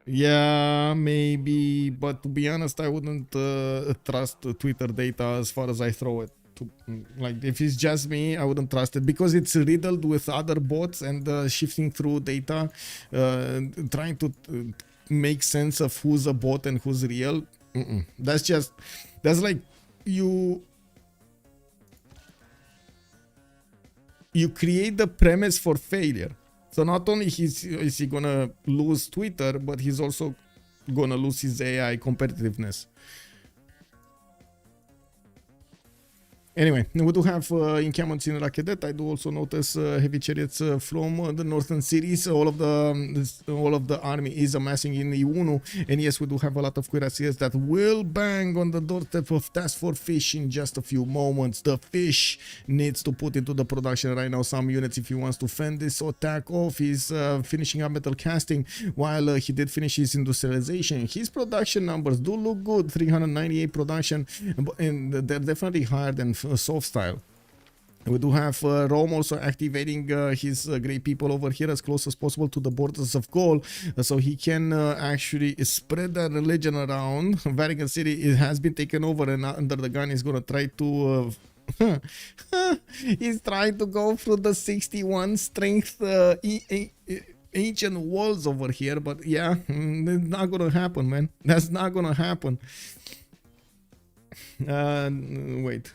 Yeah, maybe, but to be honest, I wouldn't trust Twitter data as far as I throw it. Like, if it's just me, I wouldn't trust it because it's riddled with other bots and shifting through data, trying to make sense of who's a bot and who's real. That's like you create the premise for failure. So not only is he gonna lose Twitter, but he's also gonna lose his AI competitiveness. Anyway, we do have encampments in Rakedet. I do also notice heavy chariots from the northern cities. All of the army is amassing in Iunu, and yes, we do have a lot of cuirassiers that will bang on the doorstep of TaskForceFish in just a few moments. The fish needs to put into the production right now some units if he wants to fend this attack off. He's finishing up metal casting while he did finish his industrialization. His production numbers do look good, 398 production, and they're definitely higher than SoftStyle. We do have Rome also activating his great people over here as close as possible to the borders of Gaul, so he can actually spread that religion around. Vatican City, it has been taken over, and UnderTheGun is going to try to he's trying to go through the 61 strength ancient walls over here, but yeah, it's not gonna happen, man. That's not gonna happen. Wait.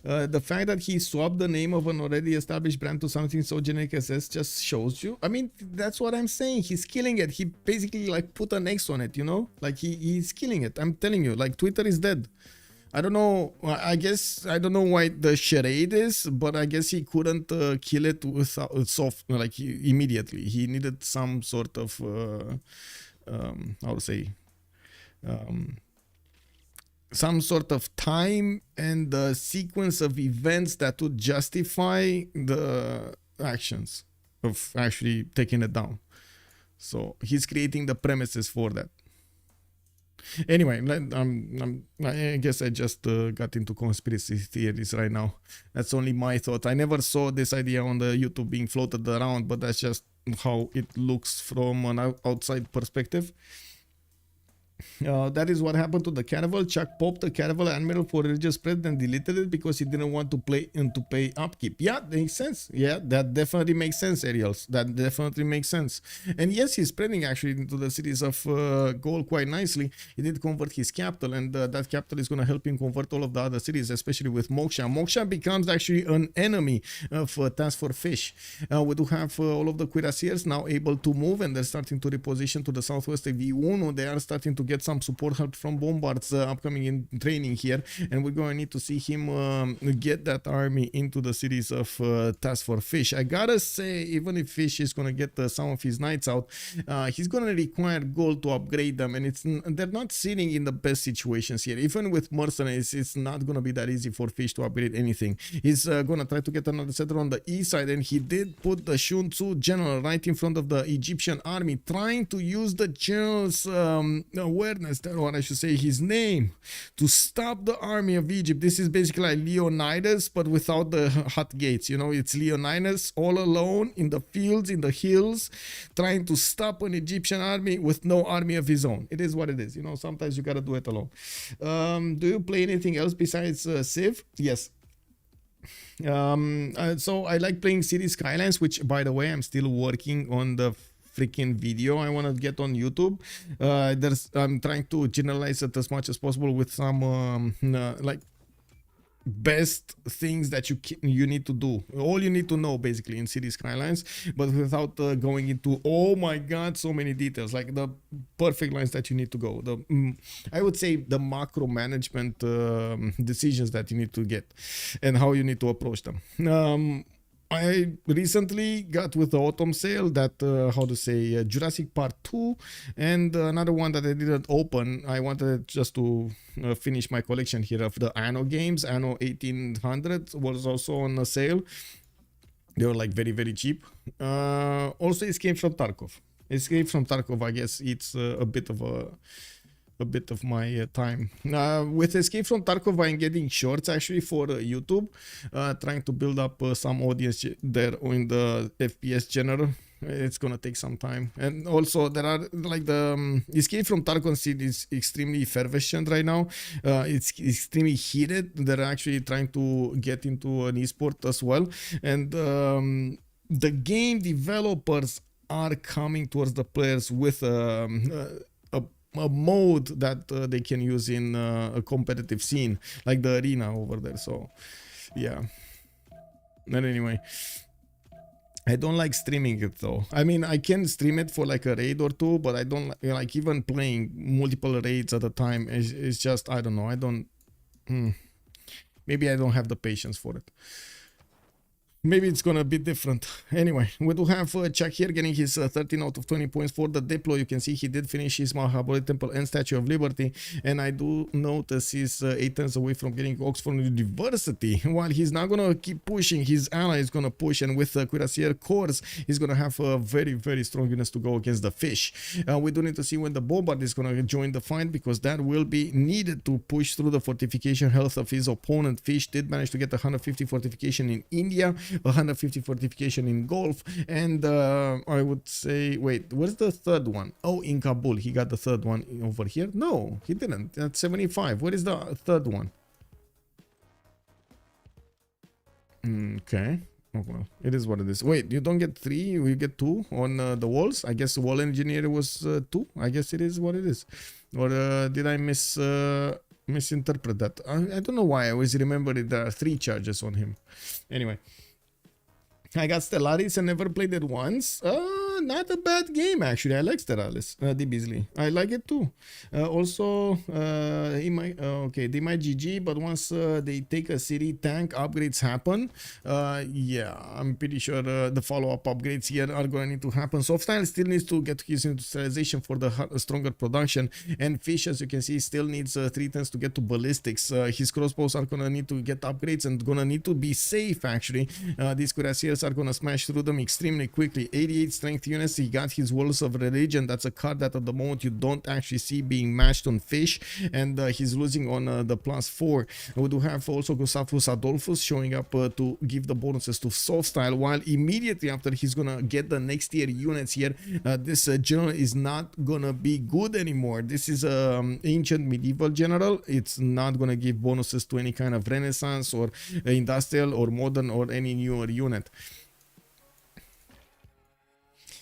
The fact that he swapped the name of an already established brand to something so generic as this just shows you. I mean, that's what I'm saying. He's killing it. He basically like put an X on it, you know? Like he's killing it. I'm telling you, like Twitter is dead. I don't know. I guess I don't know why the charade is, but I guess he couldn't kill it without immediately. He needed some sort of how to say some sort of time and the sequence of events that would justify the actions of actually taking it down. So he's creating the premises for that. Anyway, I guess I just got into conspiracy theories right now. That's only my thought. I never saw this idea on the YouTube being floated around, but that's just how it looks from an outside perspective. That is what happened to the caravel. ChucK popped the caravel admiral for religious spread and deleted it because he didn't want to pay upkeep. Yeah, that makes sense. Yeah, that definitely makes sense, Ariels. That definitely makes sense. And yes, he's spreading actually into the cities of Gaul quite nicely. He did convert his capital, and that capital is going to help him convert all of the other cities, especially with Moksha. Moksha becomes actually an enemy of TaskForceFish. We do have all of the cuirassiers now able to move, and they're starting to reposition to the southwest of V1. They are starting to get some support help from Bombard's upcoming in training here, and we're going to need to see him get that army into the cities of TaskForceFish. I gotta say, even if Fish is going to get some of his knights out, he's going to require gold to upgrade them, and they're not sitting in the best situations here. Even with mercenaries, it's not going to be that easy for Fish to upgrade anything. He's going to try to get another settler on the east side, and he did put the Shun Tzu general right in front of the Egyptian army, trying to use the general's awareness, or I should say his name, to stop the army of Egypt. This is basically like Leonidas, but without the hot gates. You know, it's Leonidas all alone in the fields, in the hills, trying to stop an Egyptian army with no army of his own. It is what it is. You know, sometimes you gotta do it alone. Do you play anything else besides Civ? Yes. So I like playing City Skylines, which, by the way, I'm still working on the freaking video I want to get on YouTube. I'm trying to generalize it as much as possible with some like best things that you need to do, all you need to know basically in City Skylines, but without going into, oh my god, so many details, like the perfect lines that you need to go, I would say the macro management decisions that you need to get and how you need to approach them. I recently got with the autumn sale that Jurassic Park 2, and another one that I didn't open. I wanted just to finish my collection here of the Anno games. Anno 1800 was also on a sale. They were like very, very cheap. Also Escape from Tarkov. Escape from Tarkov, I guess it's a bit of my time. With Escape from Tarkov, I'm getting shorts actually for YouTube, trying to build up some audience there in the FPS genre. It's gonna take some time, and also there are like the Escape from Tarkov scene is extremely effervescent right now. It's extremely heated. They're actually trying to get into an esport as well, and the game developers are coming towards the players with a mode that they can use in a competitive scene, like the arena over there. So yeah, but anyway, I don't like streaming it though. I mean, I can stream it for like a raid or two, but I don't like even playing multiple raids at a time. It's just, I don't know, maybe I don't have the patience for it. Maybe it's gonna be different. Anyway, we do have ChucK here getting his 13 out of 20 points for the deploy. You can see he did finish his Mahabali Temple and Statue of Liberty, and I do notice he's 8 turns away from getting Oxford University. While he's not gonna keep pushing, his ally is gonna push, and with the Cuirassier Corps, he's gonna have a very, very strong units to go against the fish. We do need to see when the Bombard is gonna join the fight, because that will be needed to push through the fortification health of his opponent. Fish did manage to get 150 fortification in India, 150 fortification in Gulf, and I would say, wait, where's the third one? Oh, in Kabul. He got the third one over here. No, he didn't. That's 75. Where is the third one? Okay. Oh, well, it is what it is. Wait, you don't get 3, you get 2 on the walls? I guess wall engineer was 2. I guess it is what it is. Or did I misinterpret that? I don't know why I always remember it. There are 3 charges on him. Anyway, I got Stellaris and never played it once. Not a bad game actually. I like Stellaris, the Beasley. I like it too. Also, they might GG, but once they take a city, tank upgrades happen. Yeah, I'm pretty sure the follow-up upgrades here are going to need to happen. SoftStyle still needs to get his industrialization for the stronger production, and Fish, as you can see, still needs 3 turns to get to ballistics. His crossbows are going to need to get upgrades and going to need to be safe actually. These cuirassiers are going to smash through them extremely quickly. 88 strength units. He got his Walls of Religion. That's a card that at the moment you don't actually see being matched on Fish, and he's losing on the +4. We do have also Gustavus Adolphus showing up to give the bonuses to SoftStyle, while immediately after he's gonna get the next tier units here. This general is not gonna be good anymore. This is ancient medieval general. It's not gonna give bonuses to any kind of Renaissance or industrial or modern or any newer unit.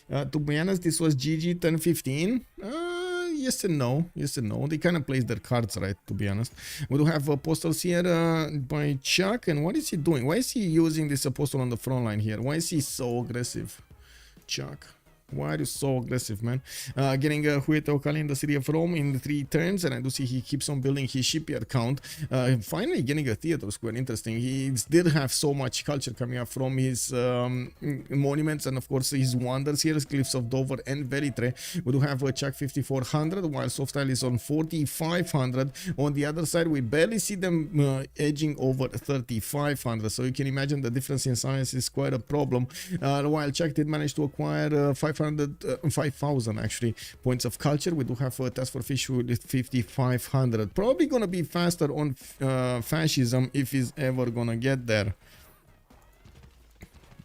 To be honest, this was GG 10-15. Yes and no. Yes and no. They kind of placed their cards right, to be honest. We do have apostles here by ChucK. And what is he doing? Why is he using this apostle on the front line here? Why is he so aggressive? ChucK. Why are you so aggressive, man? Getting a Huete in the city of Rome in 3 turns, and I do see he keeps on building his shipyard count. Finally getting a theater square. Interesting. He did have so much culture coming up from his monuments and of course his wonders here, Cliffs of Dover and Veritre. We do have a ChucK 5400, while SoftStyle is on 4500. On the other side, we barely see them edging over 3500. So you can imagine the difference in size is quite a problem. While ChucK did manage to acquire 5,000 actually points of culture. We do have TaskForceFish with 5,500. Probably gonna be faster on fascism if he's ever gonna get there.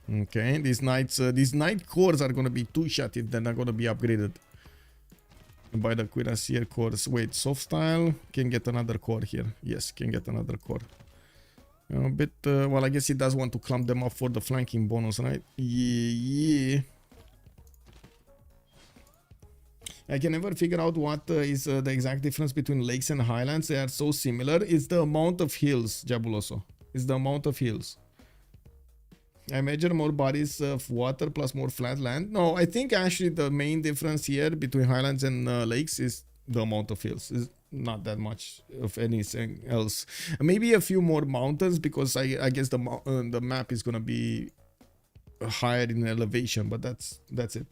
Okay, these night cores are gonna be 2-shot if they're not gonna be upgraded by the Cuirassier cores. Wait, SoftStyle can get another core here. Yes, can get another core. A bit, well, I guess he does want to clamp them up for the flanking bonus, right? Yeah. I can never figure out what is the exact difference between lakes and highlands. They are so similar. It's the amount of hills, Jabuloso. It's the amount of hills. I measure more bodies of water plus more flat land. No, I think actually the main difference here between highlands and lakes is the amount of hills. Is not that much of anything else. Maybe a few more mountains, because I guess the map is gonna be higher in elevation, but that's it.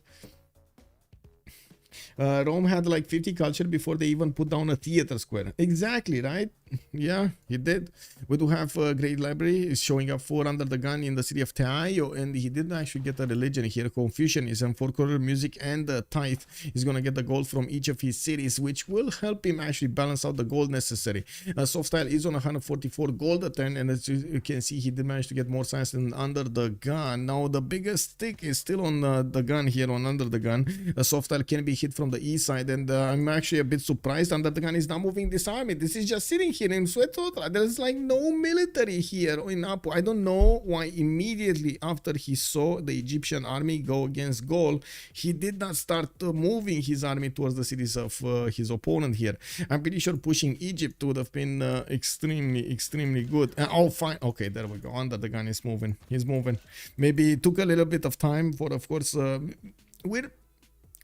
Rome had like 50 culture before they even put down a theater square. Exactly, right? Yeah, he did. We do have a great library. Is showing up for Under the Gun in the city of Teayo, and he didn't actually get a religion here. Confucianism, four-color music, and the tithe. He's gonna get the gold from each of his cities, which will help him actually balance out the gold necessary. SoftStyle is on 144 gold a turn, and as you can see, he did manage to get more science than Under the Gun. Now the biggest stick is still on the gun here on Under the Gun. SoftStyle can be hit from the east side, and I'm actually a bit surprised. Under the Gun is not moving this army. This is just sitting here in Suetotra. There's like no military here in Apu. I don't know why immediately after he saw the Egyptian army go against Gaul, he did not start moving his army towards the cities of his opponent here. I'm pretty sure pushing Egypt would have been extremely good. Oh, fine. Okay, there we go. Under the Gun is moving. He's moving. Maybe it took a little bit of time for, of course,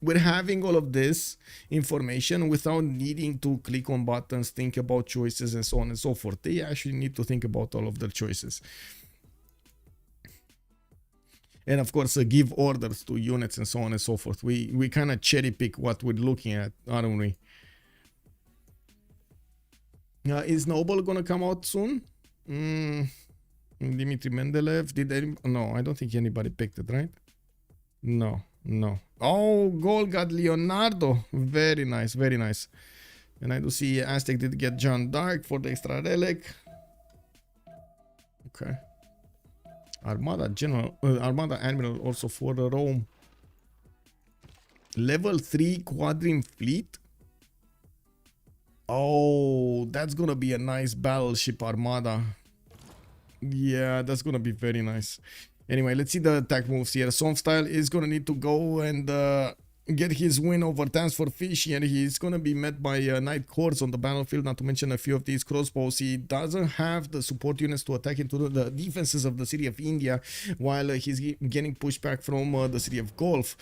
we're having all of this information without needing to click on buttons, think about choices, and so on and so forth. They actually need to think about all of their choices. And of course, give orders to units and so on and so forth. We kind of cherry pick what we're looking at, aren't we? Is Noble gonna come out soon? Dimitri Mendeleev, no, I don't think anybody picked it, right? No. Oh, goal got Leonardo. Very nice, very nice. And I do see Aztec did get John Dark for the extra relic. Okay. Armada General, Armada Admiral also for the Rome. Level 3 Quadrim Fleet. Oh, that's gonna be a nice battleship armada. Yeah, that's gonna be very nice. Anyway, let's see the attack moves here. SoftStyle is gonna need to go and get his win over TaskForceFish here. He's gonna be met by Knight Courts on the battlefield, not to mention a few of these crossbows. He doesn't have the support units to attack into the defenses of the city of India, while he's getting pushed back from the city of Gulf.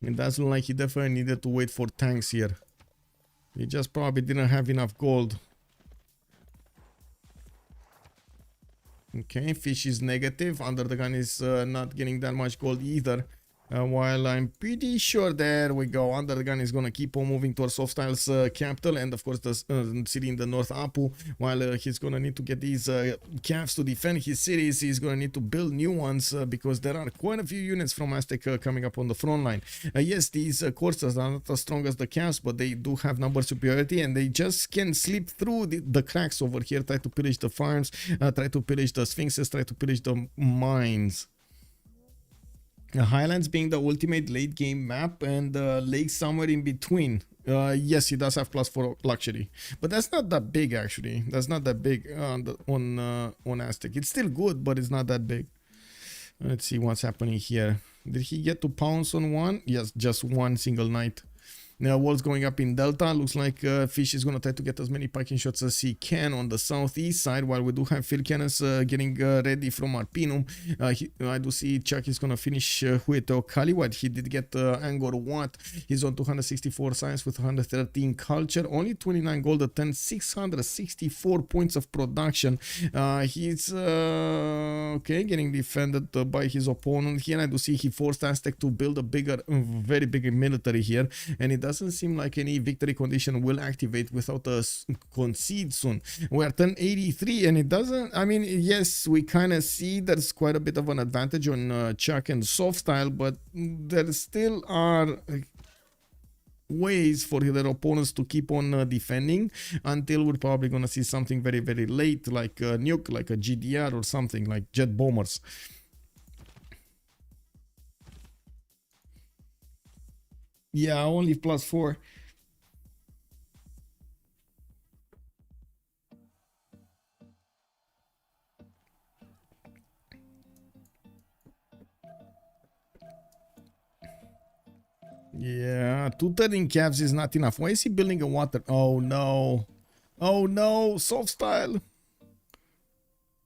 It does look like he definitely needed to wait for tanks here. He just probably didn't have enough gold. Okay, Fish is negative. Under the Gun is not getting that much gold either. While I'm pretty sure, there we go, Under the Gun is going to keep on moving towards SoftStyle's capital, and of course the city in the north, Apu. While he's going to need to get these calves to defend his cities, he's going to need to build new ones because there are quite a few units from Aztec coming up on the front line. Yes, these coursers are not as strong as the calves, but they do have number superiority, and they just can slip through the cracks over here, try to pillage the farms, try to pillage the sphinxes, try to pillage the mines. Highlands being the ultimate late game map, and lakes somewhere in between. Yes, he does have +4 luxury, but that's not that big actually. That's not that big on Aztec. It's still good, but it's not that big. Let's see what's happening here. Did he get to pounce on one? Yes, just one single knight. Now, walls going up in Delta. Looks like Fish is going to try to get as many packing shots as he can on the southeast side, while we do have field cannons getting ready from Arpinum. I do see ChucK is going to finish Hueteo Kaliwat. He did get Angkor Wat. He's on 264 science with 113 culture. Only 29 gold at 10, 664 points of production. He's okay, getting defended by his opponent here. I do see he forced Aztec to build a bigger, very big military here, and it doesn't seem like any victory condition will activate without a concede soon. We're at 83, and it doesn't, I mean, yes, we kind of see there's quite a bit of an advantage on ChucK and SoftStyle, but there still are ways for their opponents to keep on defending until we're probably going to see something very late, like a nuke, like a GDR or something, like jet bombers. Yeah, only +4. Yeah, 2 turning calves is not enough. Why is he building a water? Oh no. Oh no, SoftStyle.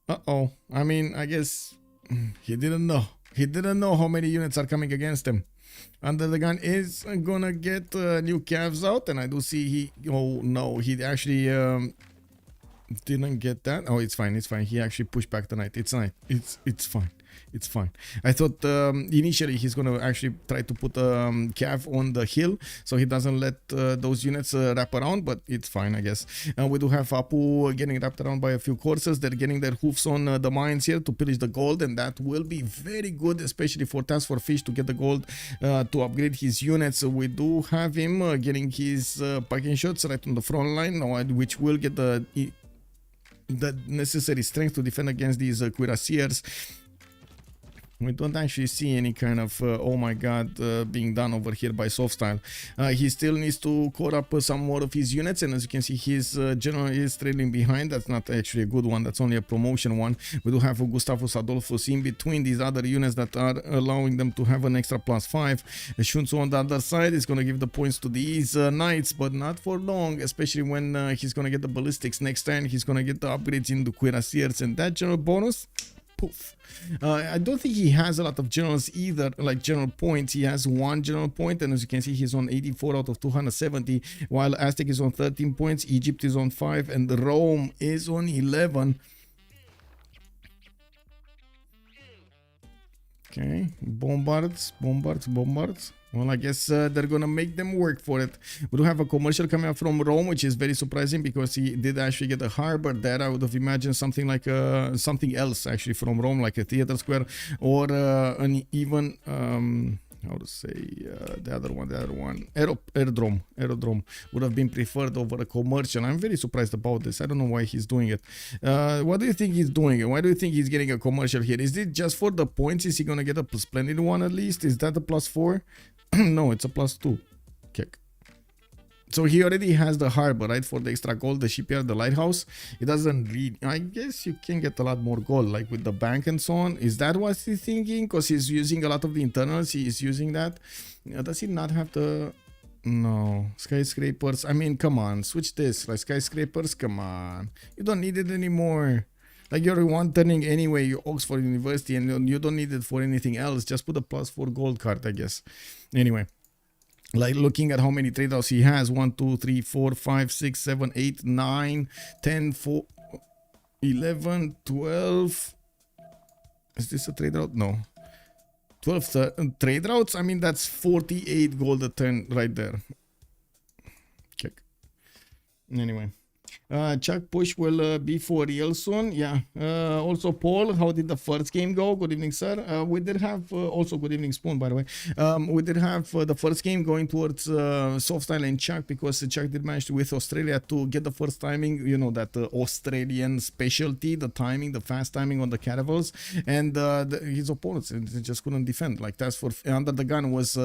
Uh-oh. I mean, I guess he didn't know. He didn't know how many units are coming against him. UnderTheGun is gonna get new calves out, and I do see he... Oh no, he actually didn't get that. Oh, it's fine, it's fine. He actually pushed back the knight. It's fine. It's fine. It's fine. I thought initially he's gonna actually try to put cav on the hill so he doesn't let those units wrap around, but it's fine, I guess. We do have Apu getting wrapped around by a few courses. They're getting their hoofs on the mines here to pillage the gold, and that will be very good, especially for TaskForceFish to get the gold to upgrade his units. We do have him getting his parking shots right on the front line, which will get the necessary strength to defend against these cuirassiers. We don't actually see any kind of oh my god being done over here by SoftStyle. He still needs to core up some more of his units, and as you can see, his general is trailing behind. That's not actually a good one, that's only a promotion one. We do have Gustavus Adolphus in between these other units that are allowing them to have an extra +5. Shunsu on the other side is going to give the points to these knights, but not for long, especially when he's going to get the ballistics next turn. He's going to get the upgrades in the cuirassiers, and that general bonus, poof. I don't think he has a lot of generals either, like general points. He has 1 general point, and as you can see, he's on 84 out of 270, while Aztec is on 13 points, Egypt is on 5, and Rome is on 11. Okay, bombards. Well, I guess they're gonna make them work for it. We do have a commercial coming up from Rome, which is very surprising because he did actually get a harbor there. I would have imagined something like something else actually from Rome, like a theater square or an even how to say the other one, aerodrome would have been preferred over a commercial. I'm very surprised about this. I don't know why he's doing it. What do you think he's doing? Why do you think he's getting a commercial here? Is it just for the points? Is he gonna get a splendid one at least? Is that a +4? No, it's a +2. ChucK. So he already has the harbor, right, for the extra gold, the shipyard, the lighthouse. It doesn't really... I guess you can get a lot more gold, like with the bank and so on. Is that what he's thinking? Because he's using a lot of the internals. He is using that. Does he not have the... No. Skyscrapers. I mean, come on. Switch this. Like skyscrapers, come on. You don't need it anymore. Like you're one turning anyway, you Oxford University, and you don't need it for anything else. Just put a +4 gold card, I guess. Anyway. Like looking at how many trade routes he has, 1, 2, 3, 4, 5, 6, 7, 8, 9, 10, 4, 11, 12. Is this a trade route? No. 12 trade routes? I mean, that's 48 gold a turn right there. ChucK. Anyway. ChucK push will be for real soon. Yeah. Also, Paul, how did the first game go? Good evening, sir. We did have also good evening, Spoon, by the way. We did have the first game going towards SoftStyle and ChucK because ChucK did manage to, with Australia, to get the first timing. You know, that Australian specialty, the timing, the fast timing on the caravels, and his opponents just couldn't defend. Like UnderTheGun was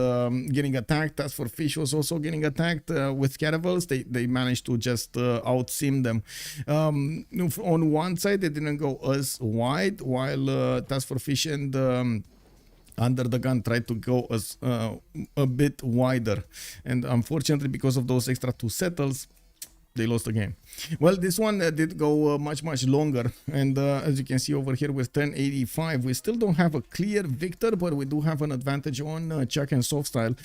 getting attacked. TaskForceFish was also getting attacked with caravels. They managed to just outsim them. On one side, they didn't go as wide, while TaskForceFish and UnderTheGun tried to go as a bit wider, and unfortunately, because of those extra 2 settles, they lost the game. Well, this one did go much longer, and as you can see over here with 1085, we still don't have a clear victor, but we do have an advantage on ChucK and SoftStyle.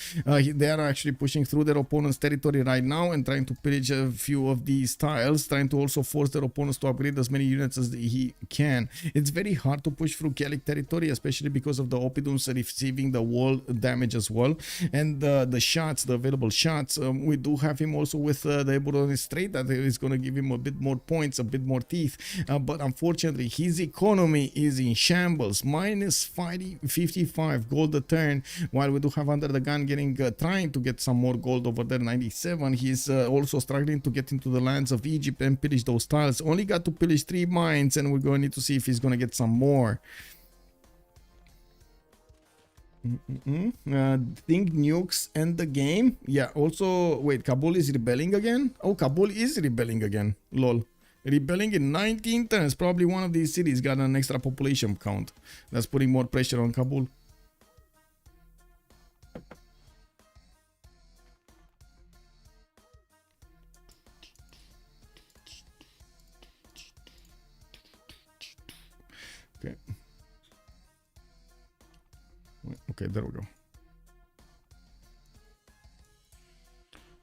They are actually pushing through their opponent's territory right now and trying to pillage a few of these tiles, trying to also force their opponents to upgrade as many units as he can. It's very hard to push through Gallic territory, especially because of the Opidums receiving the wall damage as well, and the shots, the available shots. We do have him also with the Eburonis trade that is going to give him a bit more points, a bit more teeth, but unfortunately his economy is in shambles. -55 gold a turn, while we do have UnderTheGun getting trying to get some more gold over there, 97. He's also struggling to get into the lands of Egypt and pillage those tiles. Only got to pillage 3 mines, and we're going to need to see if he's going to get some more. Think nukes end the game. Yeah, also, wait, Kabul is rebelling again? Oh, Kabul is rebelling again. Lol. Rebelling in 19 turns. Probably one of these cities got an extra population count. That's putting more pressure on Kabul. Okay, there we go.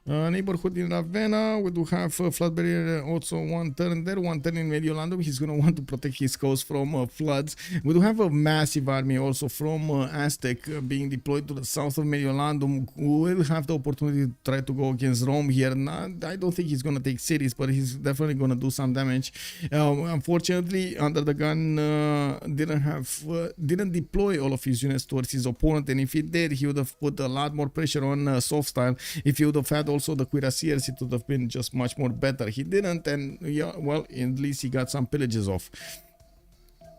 Neighborhood in Ravenna, we do have flood barrier also one turn there, one turn in Mediolandum. He's going to want to protect his coast from floods. We do have a massive army also from Aztec being deployed to the south of Mediolandum. We will have the opportunity to try to go against Rome here. I don't think he's going to take cities, but he's definitely going to do some damage. Unfortunately, UnderTheGun didn't deploy all of his units towards his opponent, and if he did, he would have put a lot more pressure on SoftStyle. If he would have had also the cuirassiers, it would have been just much more better. He didn't, and yeah, well, at least he got some pillages off.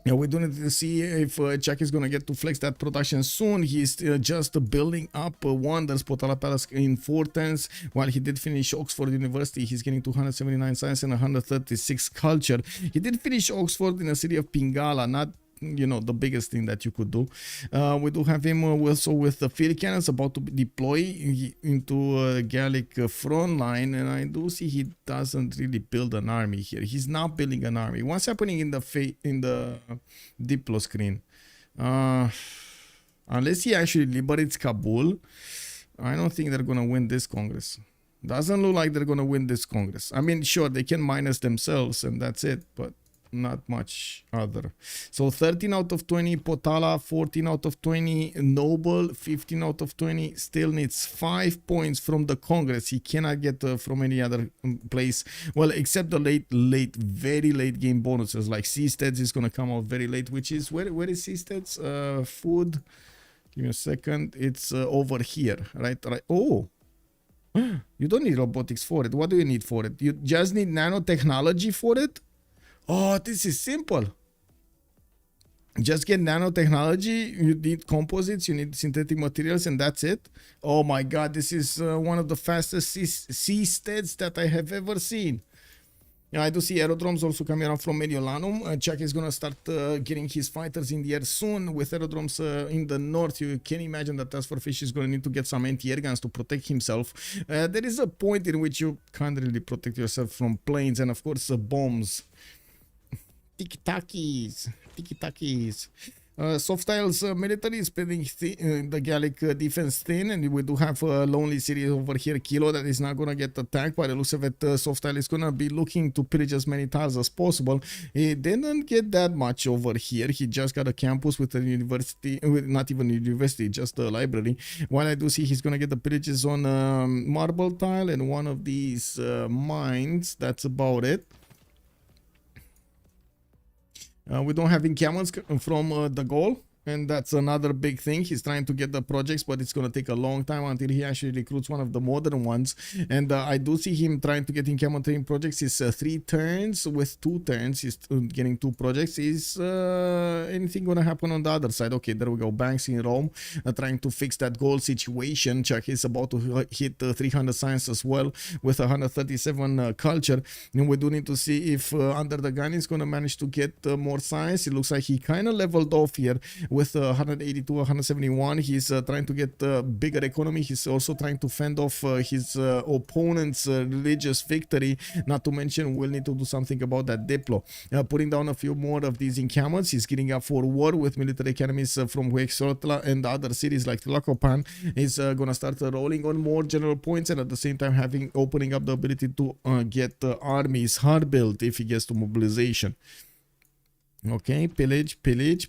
Yeah, we do need to see if ChucK is going to get to flex that production soon. He's just building up wonders, Potala Palace in 4 turns. While he did finish Oxford University, he's getting 279 science and 136 culture. He did finish Oxford in the city of Pingala, not, you know, the biggest thing that you could do. We do have him also with the field cannons about to deploy into Gallic front line, and I do see he doesn't really build an army here. He's not building an army. What's happening in the Diplo screen? Unless he actually liberates Kabul, I don't think they're gonna win this Congress. Doesn't look like they're gonna win this Congress. I mean, sure, they can minus themselves and that's it, but not much other. So 13 out of 20 Potala, 14 out of 20 Noble, 15 out of 20. Still needs 5 points from the Congress. He cannot get from any other place, well, except the very late game bonuses like Seasteads is going to come out very late, which is where is Seasteads? Food, give me a second. It's over here, right? Oh, you don't need robotics for it. What do you need for it? You just need nanotechnology for it. Oh, this is simple. Just get nanotechnology, you need composites, you need synthetic materials, and that's it. Oh my god, this is one of the fastest seasteads that I have ever seen. Yeah, I do see aerodromes also coming around from Mediolanum. ChucK is going to start getting his fighters in the air soon. With aerodromes in the north, you can imagine that TaskForceFish is going to need to get some anti-air guns to protect himself. There is a point in which you can't really protect yourself from planes and, of course, bombs. Tiki-takis. SoftStyle's military is spreading the Gallic defense thin, and we do have a lonely city over here, Kilo, that is not going to get attacked. By the looks of it, SoftStyle is going to be looking to pillage as many tiles as possible. He didn't get that much over here. He just got a campus with a university, not even a university, just a library. While I do see he's going to get the pillages on marble tile and one of these mines. That's about it. We don't have encampments from the goal, and that's another big thing. He's trying to get the projects, but it's going to take a long time until he actually recruits one of the modern ones. And I do see him trying to get encampment training projects. It's 3 turns with 2 turns. He's getting 2 projects. Is anything going to happen on the other side? Okay, there we go. Banks in Rome trying to fix that goal situation. ChucK is about to hit 300 science as well with 137 culture. And we do need to see if UnderTheGun is going to manage to get more science. It looks like he kind of leveled off here with 182, 171. He's trying to get bigger economy. He's also trying to fend off his opponent's religious victory. Not to mention, we'll need to do something about that Diplo. Putting down a few more of these encampments. He's getting up for war with military academies from Huexotla and other cities like Tlacopan. He's gonna start rolling on more general points, and at the same time opening up the ability to get armies hard built if he gets to mobilization. Okay, pillage. Okay,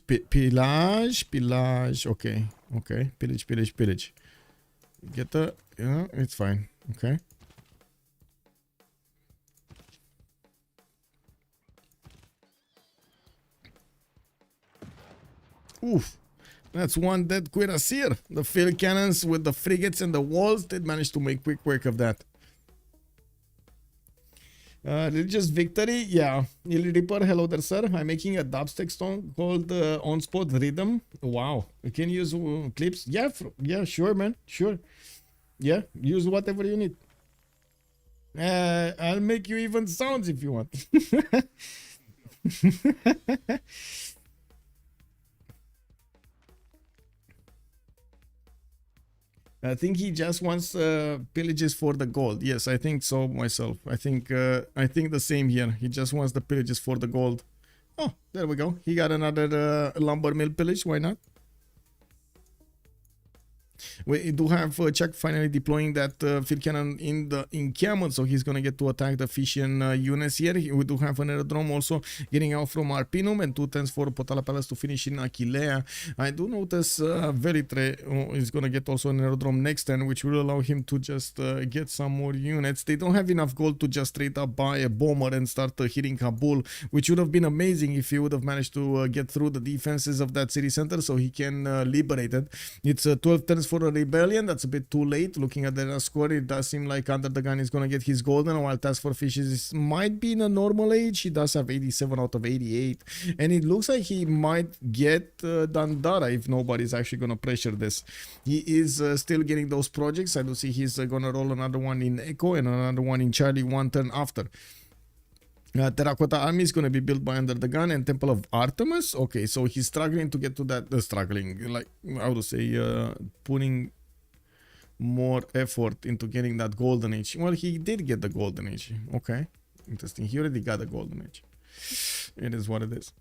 pillage. Get the, yeah, it's fine. Okay. Oof, that's one dead cuirassier. The field cannons with the frigates and the walls did manage to make quick work of that. Religious victory, yeah. Illy Ripper, hello there, sir. I'm making a dubstep song called OnSpot Rhythm. Wow, you can use clips. Yeah, sure, man, sure. Yeah, use whatever you need. I'll make you even sounds if you want. I think he just wants pillages for the gold. Yes, I think so myself. I think the same here. He just wants the pillages for the gold. Oh, there we go. He got another lumber mill pillage. Why not? We do have ChucK finally deploying that field cannon in Camel, so he's gonna get to attack the Fishian units here. We do have an aerodrome also getting out from Arpinum, and 2 turns for Potala Palace to finish in Achillea. I do notice Veritre is gonna get also an aerodrome next turn, which will allow him to just get some more units. They don't have enough gold to just straight up buy a bomber and start hitting Kabul, which would have been amazing if he would have managed to get through the defenses of that city center so he can liberate it. It's 12 turns for a rebellion. That's a bit too late. Looking at the score, it does seem like UnderTheGun is going to get his golden, while TaskForceFish might be in a normal age. He does have 87 out of 88, and it looks like he might get Dandara if nobody's actually going to pressure this. He is still getting those projects. I do see he's going to roll another one in Echo and another one in Charlie 1 turn after. Terracotta Army is going to be built by UnderTheGun, and Temple of Artemis. Okay, so he's struggling to get to that. Struggling, like I would say, putting more effort into getting that golden age. Well, he did get the golden age. Okay, interesting. He already got the golden age. It is what it is.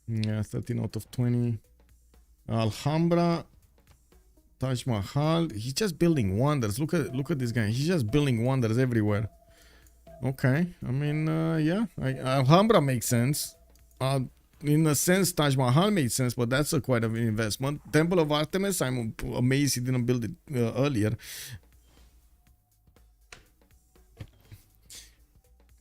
Yeah, 13 out of 20. Alhambra. Taj Mahal, he's just building wonders. Look at this guy. He's just building wonders everywhere. Okay, I mean, yeah, Alhambra makes sense. In a sense, Taj Mahal makes sense, but that's quite an investment. Temple of Artemis, I'm amazed he didn't build it earlier.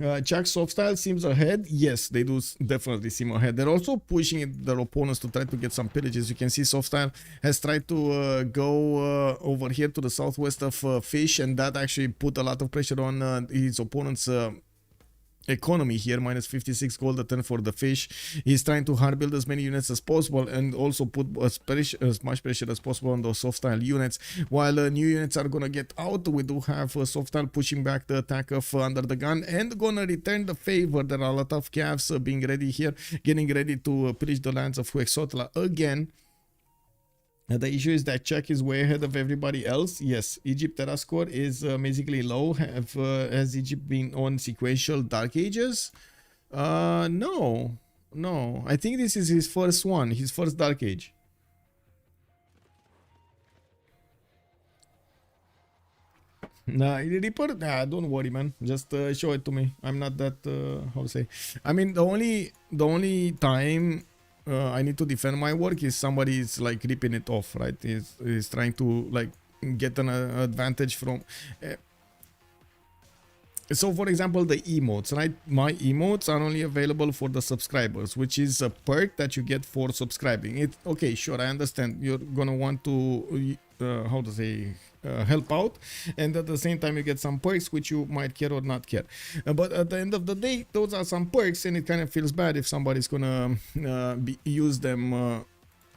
ChucK SoftStyle seems ahead. Yes, they do definitely seem ahead. They're also pushing their opponents to try to get some pillages. You can see SoftStyle has tried to go over here to the southwest of Fish, and that actually put a lot of pressure on his opponent's economy here. Minus 56 gold a turn for the Fish. He's trying to hard build as many units as possible and also put as much pressure as possible on those SoftStyle units. While new units are gonna get out, we do have SoftStyle pushing back the attack of UnderTheGun and gonna return the favor. There are a lot of calves being ready here, getting ready to pillage the lands of Huexotla again. The issue is that ChucK is way ahead of everybody else. Yes, Egypt Terra score is basically low. Has Egypt been on sequential Dark Ages? No. I think this is his first one, his first Dark Age. Nah, Reaper, don't worry, man. Just show it to me. I'm not that, how to say. I mean, the only time I need to defend my work is somebody is like ripping it off, right? Is trying to like get an advantage from. So for example, the emotes, right? My emotes are only available for the subscribers, which is a perk that you get for subscribing. Okay, sure, I understand. You're gonna want to how to say, help out, and at the same time you get some perks which you might care or not care, but at the end of the day those are some perks, and it kind of feels bad if somebody's gonna use them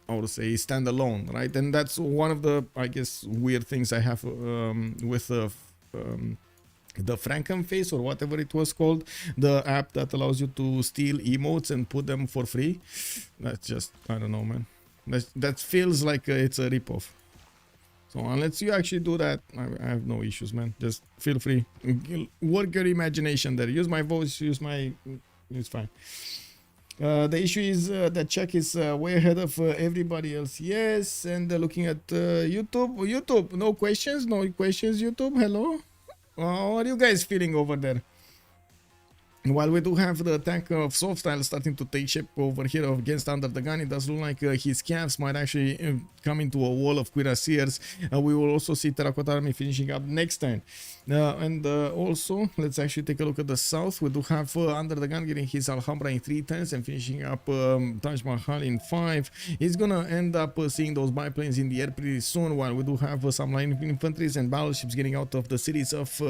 how to say, standalone, right? And that's one of the, I guess, weird things I have with the Frankenface or whatever it was called, the app that allows you to steal emotes and put them for free. That's just, I don't know, man. That feels like it's a ripoff. So unless you actually do that, I have no issues, man. Just feel free. Work your imagination there. Use my voice, it's fine. The issue is that ChucK is way ahead of everybody else. Yes, and looking at YouTube, no questions, YouTube, hello? How are you guys feeling over there? While we do have the attack of SoftStyle starting to take shape over here against UnderTheGun, it does look like his calves might actually come into a wall of cuirassiers. We will also see Terracotta Army finishing up next turn. And also, let's actually take a look at the south. We do have UnderTheGun getting his Alhambra in 3 turns and finishing up Taj Mahal in 5. He's gonna end up seeing those biplanes in the air pretty soon, while we do have some line infantries and battleships getting out of the cities of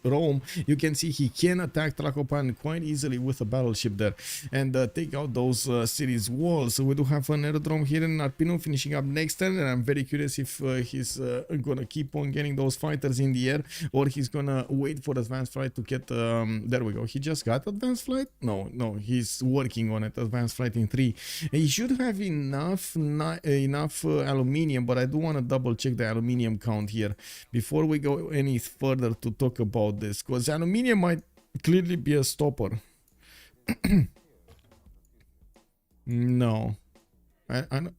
Rome. You can see he can attack Tlacopan quite easily with a battleship there and take out those cities walls. So we do have an aerodrome here in Arpino finishing up next turn, and I'm very curious if he's gonna keep on getting those fighters in the air, or he's gonna wait for advanced flight to get there we go. He just got advanced flight. No, he's working on it. Advanced flight in 3. He should have enough aluminium, but I do want to double check the aluminium count here before we go any further to talk about this, because aluminium might clearly be a stopper. No.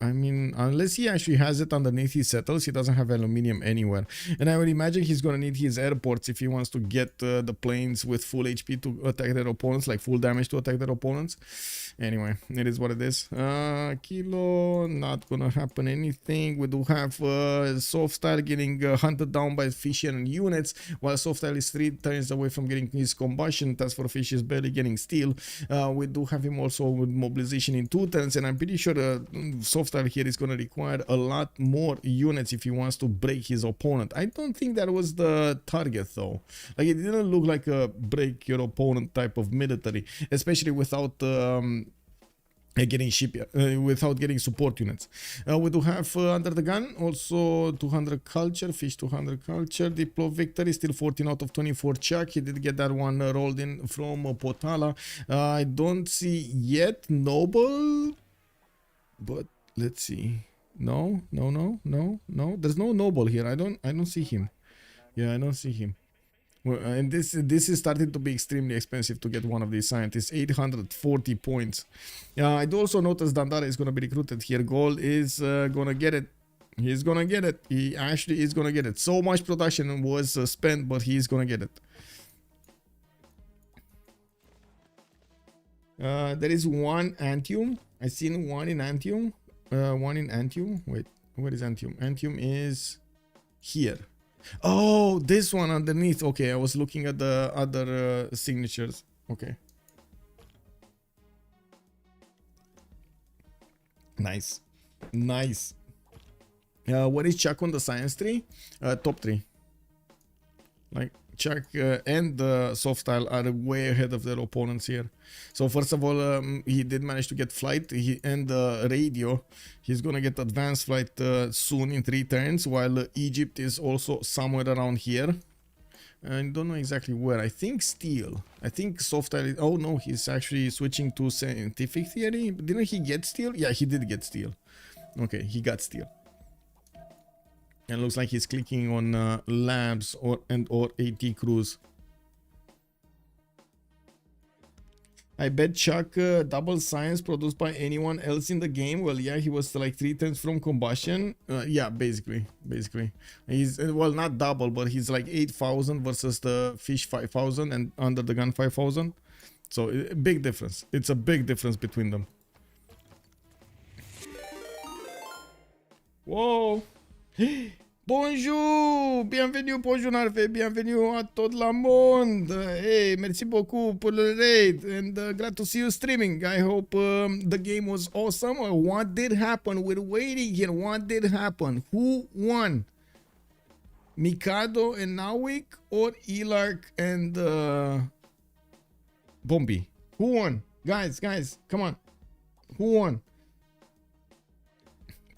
I mean, unless he actually has it underneath his settles, he doesn't have aluminium anywhere. And I would imagine he's gonna need his airports if he wants to get the planes with full HP to attack their opponents, like full damage to attack their opponents. Anyway, it is what it is. Kilo, not gonna happen anything. We do have SoftStyle getting hunted down by Fishian units, while SoftStyle is 3 turns away from getting his combustion. TaskForceFish is barely getting steel. We do have him also with mobilization in 2 turns, and I'm pretty sure SoftStyle here is going to require a lot more units if he wants to break his opponent. I don't think that was the target though. Like, it didn't look like a break your opponent type of military, especially without getting shipyard, without getting support units. We do have under the gun also 200 culture, fish 200 culture, diplo victory, still 14 out of 24 ChucK. He did get that one rolled in from Potala. I don't see yet noble, but let's see. No. There's no noble here. I don't see him. Yeah, I don't see him. Well, and this is starting to be extremely expensive to get one of these scientists. 840 points. I do also notice Dandara is going to be recruited here. Gold is going to get it. He's going to get it. He actually is going to get it. So much production was spent, but he's going to get it. There is one Antium. I seen one in Antium. One in Antium. Wait, where is Antium? Antium is here. Oh, this one underneath. Okay, I was looking at the other signatures. Okay. Nice. Nice. What is ChucK on the science tree? Top 3. Like, ChucK and SoftStyle are way ahead of their opponents here. So first of all, he did manage to get flight and radio. He's gonna get advanced flight soon in 3 turns, while Egypt is also somewhere around here. I don't know exactly where. I think steel. I think SoftStyle. Oh no, he's actually switching to scientific theory. Didn't he get steel? Yeah, he did get steel. Okay, he got steel. And looks like he's clicking on labs or AT crews. I bet ChucK double science produced by anyone else in the game. Well, yeah, he was like 3 turns from combustion. Yeah, basically. He's, well, not double, but he's like 8,000 versus the fish 5,000 and under the gun 5,000. So big difference. It's a big difference between them. Whoa. Bonjour, bienvenue, bonjour Narve, bienvenue à tout le monde. Hey, merci beaucoup pour le raid and glad to see you streaming. I hope the game was awesome. What did happen? We're waiting here. What did happen? Who won? Mikado and Nawik or Elark and Bombi? Who won? Guys, come on. Who won?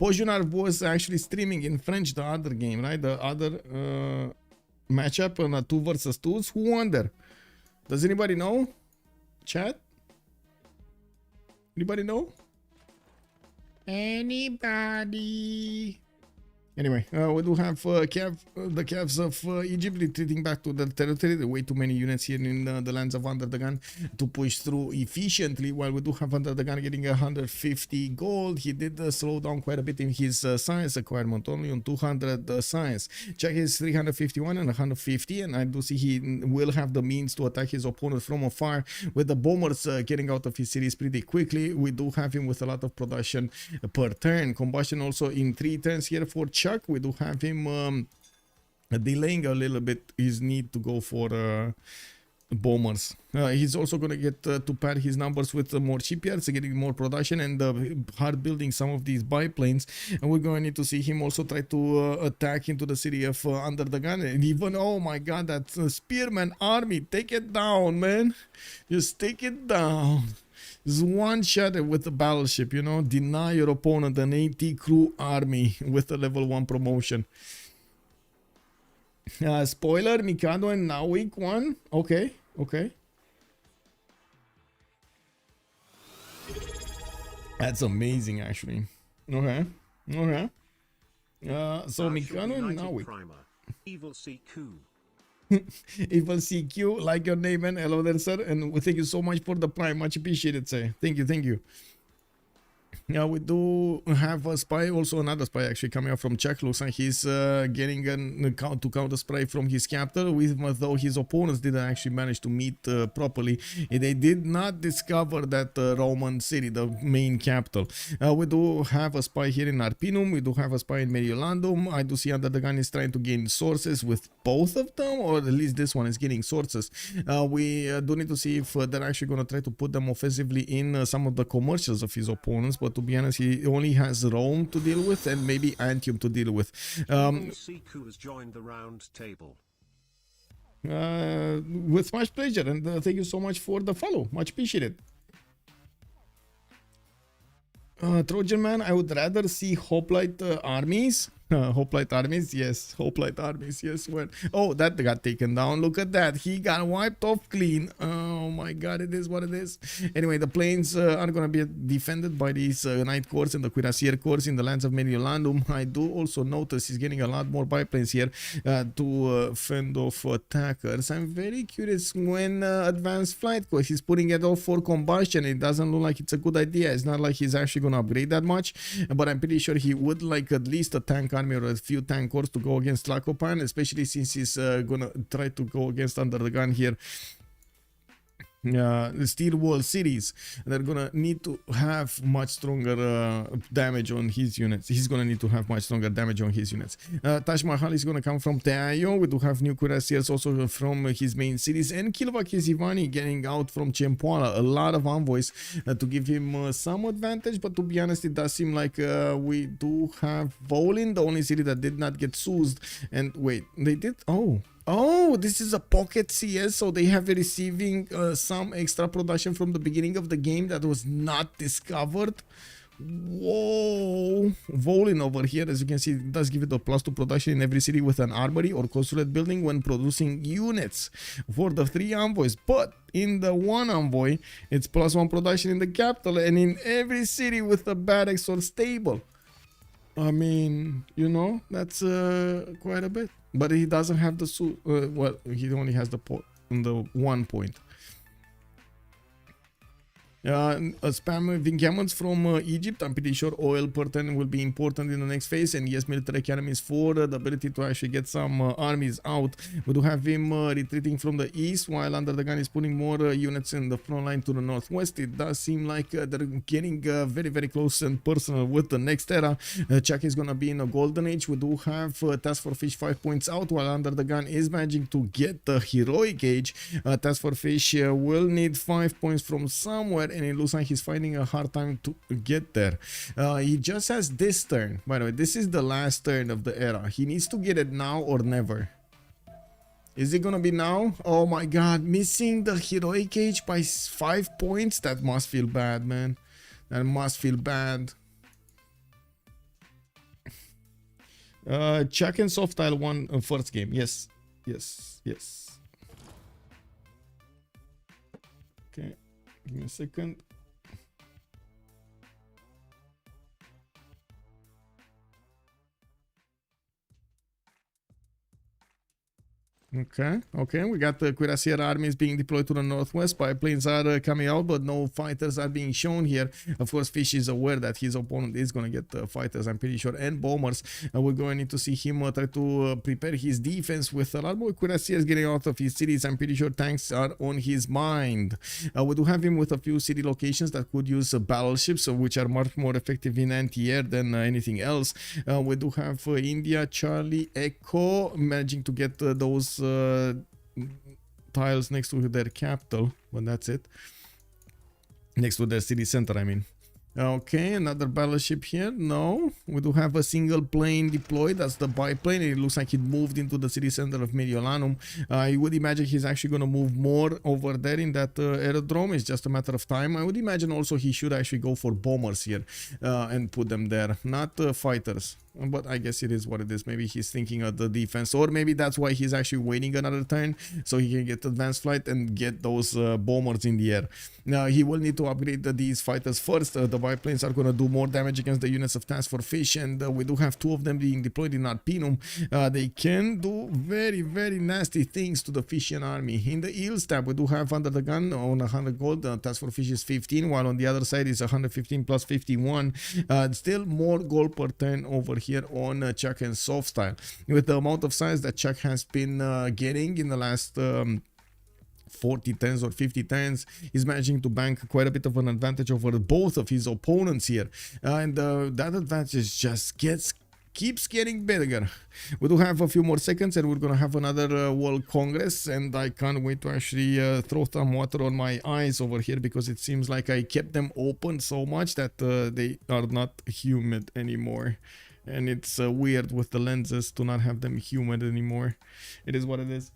Pojunar was actually streaming in French the other game, right? The other matchup on a 2 versus 2s. Who won there? Does anybody know? Chat? Anybody know? Anybody? Anyway, we do have the Cavs of Egypt retreating back to their territory. There are way too many units here in the lands of Under the Gun to push through efficiently, while we do have Under the Gun getting 150 gold. He did slow down quite a bit in his science acquirement, only on 200 science. ChucK is 351 and 150, and I do see he will have the means to attack his opponent from afar, with the bombers getting out of his series pretty quickly. We do have him with a lot of production per turn. Combustion also in 3 turns here for ChucK. We do have him delaying a little bit his need to go for bombers. He's also going to get to pad his numbers with more shipyards, getting more production and hard building some of these biplanes. And we're going to need to see him also try to attack into the city of Under the Gun. And even, oh my god, that spearman army, take it down, man. Just take it down. Just one shot with the battleship, you know, deny your opponent an AT crew army with a level 1 promotion. Spoiler, Mikado and Nawik won. Okay. That's amazing, actually. Okay. So Mikado and Nawik. Evil Siku. Evil CQ, like your name, and hello there, sir. And thank you so much for the prime. Much appreciated, sir. Thank you, thank you. Yeah, we do have a spy, also another spy actually coming up from ChucK. Looks like he's getting an account to counter spray from his capital, with though his opponents didn't actually manage to meet properly. They did not discover that Roman city, the main capital. We do have a spy here in Arpinum. We do have a spy in Mediolandum. I do see UnderTheGun is trying to gain sources with both of them, or at least this one is getting sources. We do need to see if they're actually going to try to put them offensively in some of the commercials of his opponents, but to be honest, he only has Rome to deal with and maybe Antium to deal with. Siku has joined the round table. With much pleasure, and thank you so much for the follow. Much appreciated. Trojan man, I would rather see hoplite armies. Hoplite armies, yes. Hoplite armies, yes. When oh, that got taken down. Look at that. He got wiped off clean. Oh my god, it is what it is. Anyway, the plains are gonna be defended by these Knight Corps and the Cuirassier Corps in the lands of Mediolandum. I do also notice he's getting a lot more biplanes here to fend off attackers. I'm very curious when advanced flight course he's putting it off for combustion. It doesn't look like it's a good idea. It's not like he's actually gonna upgrade that much, but I'm pretty sure he would like at least a tank army or a few tank corps to go against Tlacopan, especially since he's gonna try to go against UnderTheGun here. The steel wall cities, they're gonna need to have much stronger damage on his units. He's gonna need to have much stronger damage on his units. Taj Mahal is gonna come from Teayo. We do have new cuirassiers also from his main cities, and Kilvakizivani getting out from Cempoala. A lot of envoys to give him some advantage, but to be honest, it does seem like we do have Volin, the only city that did not get seized. And wait, they did? Oh, this is a pocket CS, so they have receiving some extra production from the beginning of the game that was not discovered. Whoa, Volin over here, as you can see, does give it a +2 production in every city with an armory or consulate building when producing units for the 3 envoys. But in the 1 envoy, it's +1 production in the capital and in every city with a barracks or stable. I mean, you know, that's quite a bit. But he doesn't have the well, he only has the 1 point. Spam engagements from Egypt. I'm pretty sure oil per turn will be important in the next phase, and yes, military economies for the ability to actually get some armies out. We do have him retreating from the east, while UnderTheGun is putting more units in the front line to the northwest. It does seem like they're getting very, very close and personal with the next era. ChucK is gonna be in a golden age. We do have TaskForceFish 5 points out, while UnderTheGun is managing to get the heroic age. TaskForceFish will need 5 points from somewhere, and it looks like he's finding a hard time to get there. He just has this turn. By the way, this is the last turn of the era. He needs to get it now or never. Is it gonna be now? Oh my god, missing the heroic age by 5 points? That must feel bad, man. That must feel bad. ChucK and SoftStyle won first game. Yes. Okay. Give me a second. Okay, we got the Cuirassier armies being deployed to the northwest. Biplanes are coming out, but no fighters are being shown here. Of course, Fish is aware that his opponent is going to get fighters, I'm pretty sure, and bombers. We're going to need to see him try to prepare his defense with a lot more Cuirassiers getting out of his cities. I'm pretty sure tanks are on his mind. We do have him with a few city locations that could use battleships, which are much more effective in anti-air than anything else. We do have India, Charlie, Echo managing to get those tiles next to their capital, but that's it. Next to their city center, I mean. Okay, another battleship here. No, we do have a single plane deployed. That's the biplane. It looks like it moved into the city center of Mediolanum. I would imagine he's actually going to move more over there in that aerodrome. It's just a matter of time. I would imagine also he should actually go for bombers here and put them there, not fighters. but I guess it is what it is. Maybe he's thinking of the defense, or maybe that's why he's actually waiting another turn so he can get advanced flight and get those bombers in the air. Now he will need to upgrade these fighters first. The biplanes are going to do more damage against the units of TaskForceFish, and we do have 2 of them being deployed in Arpinum. They can do very, very nasty things to the Fishian army. In the Eels tab, we do have UnderTheGun on 100 gold. TaskForceFish is 15, while on the other side is 115 plus 51. Still more gold per turn over here on ChucK and SoftStyle. With the amount of size that ChucK has been getting in the last 40 turns or 50 turns, he's managing to bank quite a bit of an advantage over both of his opponents here, and that advantage just keeps getting bigger. We do have a few more seconds and we're gonna have another World Congress, and I can't wait to actually throw some water on my eyes over here, because it seems like I kept them open so much that they are not humid anymore, and it's weird with the lenses to not have them humid anymore. It is what it is.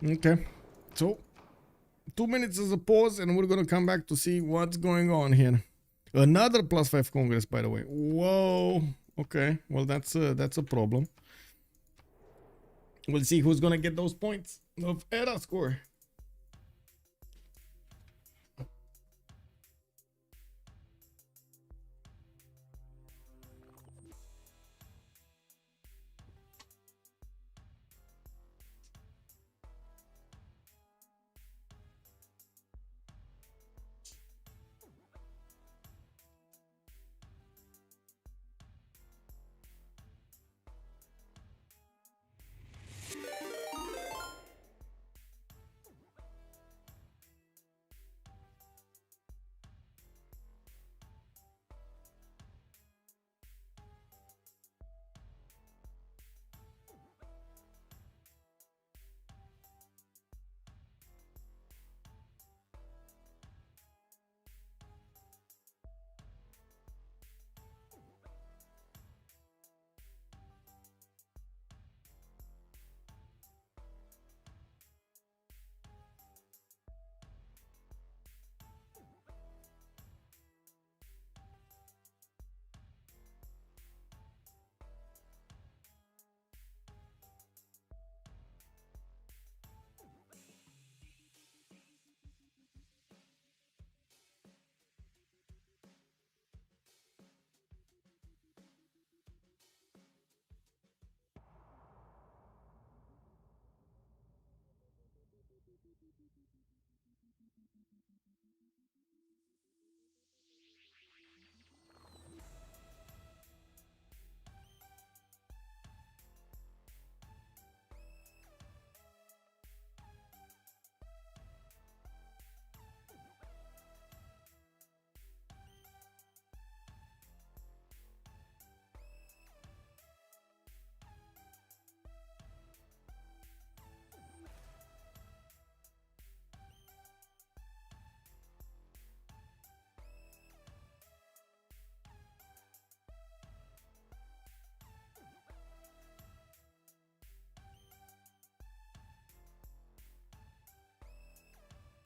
Okay, so 2 minutes as a pause, and we're gonna come back to see what's going on here. Another +5 Congress, by the way. Whoa. Okay, well that's a problem. We'll see who's gonna get those points of era score.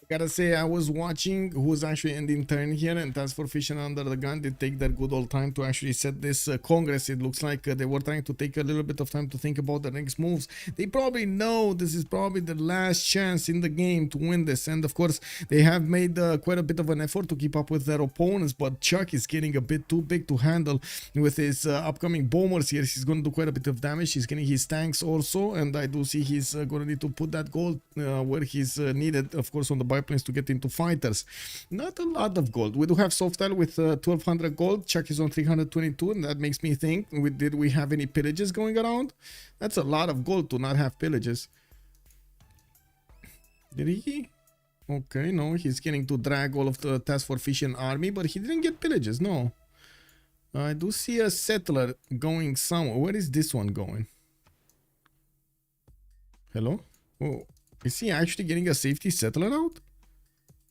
Gotta say, I was watching who's actually ending turn here, and TaskForceFish and UnderTheGun did take their good old time to actually set this Congress. It looks like they were trying to take a little bit of time to think about the next moves. They probably know this is probably the last chance in the game to win this, and of course they have made quite a bit of an effort to keep up with their opponents, but ChucK is getting a bit too big to handle with his upcoming bombers here. He's going to do quite a bit of damage. He's getting his tanks also, and I do see he's going to need to put that gold where he's needed, of course, on the biplanes to get into fighters. Not a lot of gold. We do have SoftStyle with 1200 gold. ChucK is on 322, and that makes me think, did we have any pillages going around? That's a lot of gold to not have pillages. Did he? Okay, no, he's getting to drag all of the TaskForceFish army, but he didn't get pillages, no. I do see a settler going somewhere. Where is this one going? Hello? Oh, is he actually getting a safety settler out?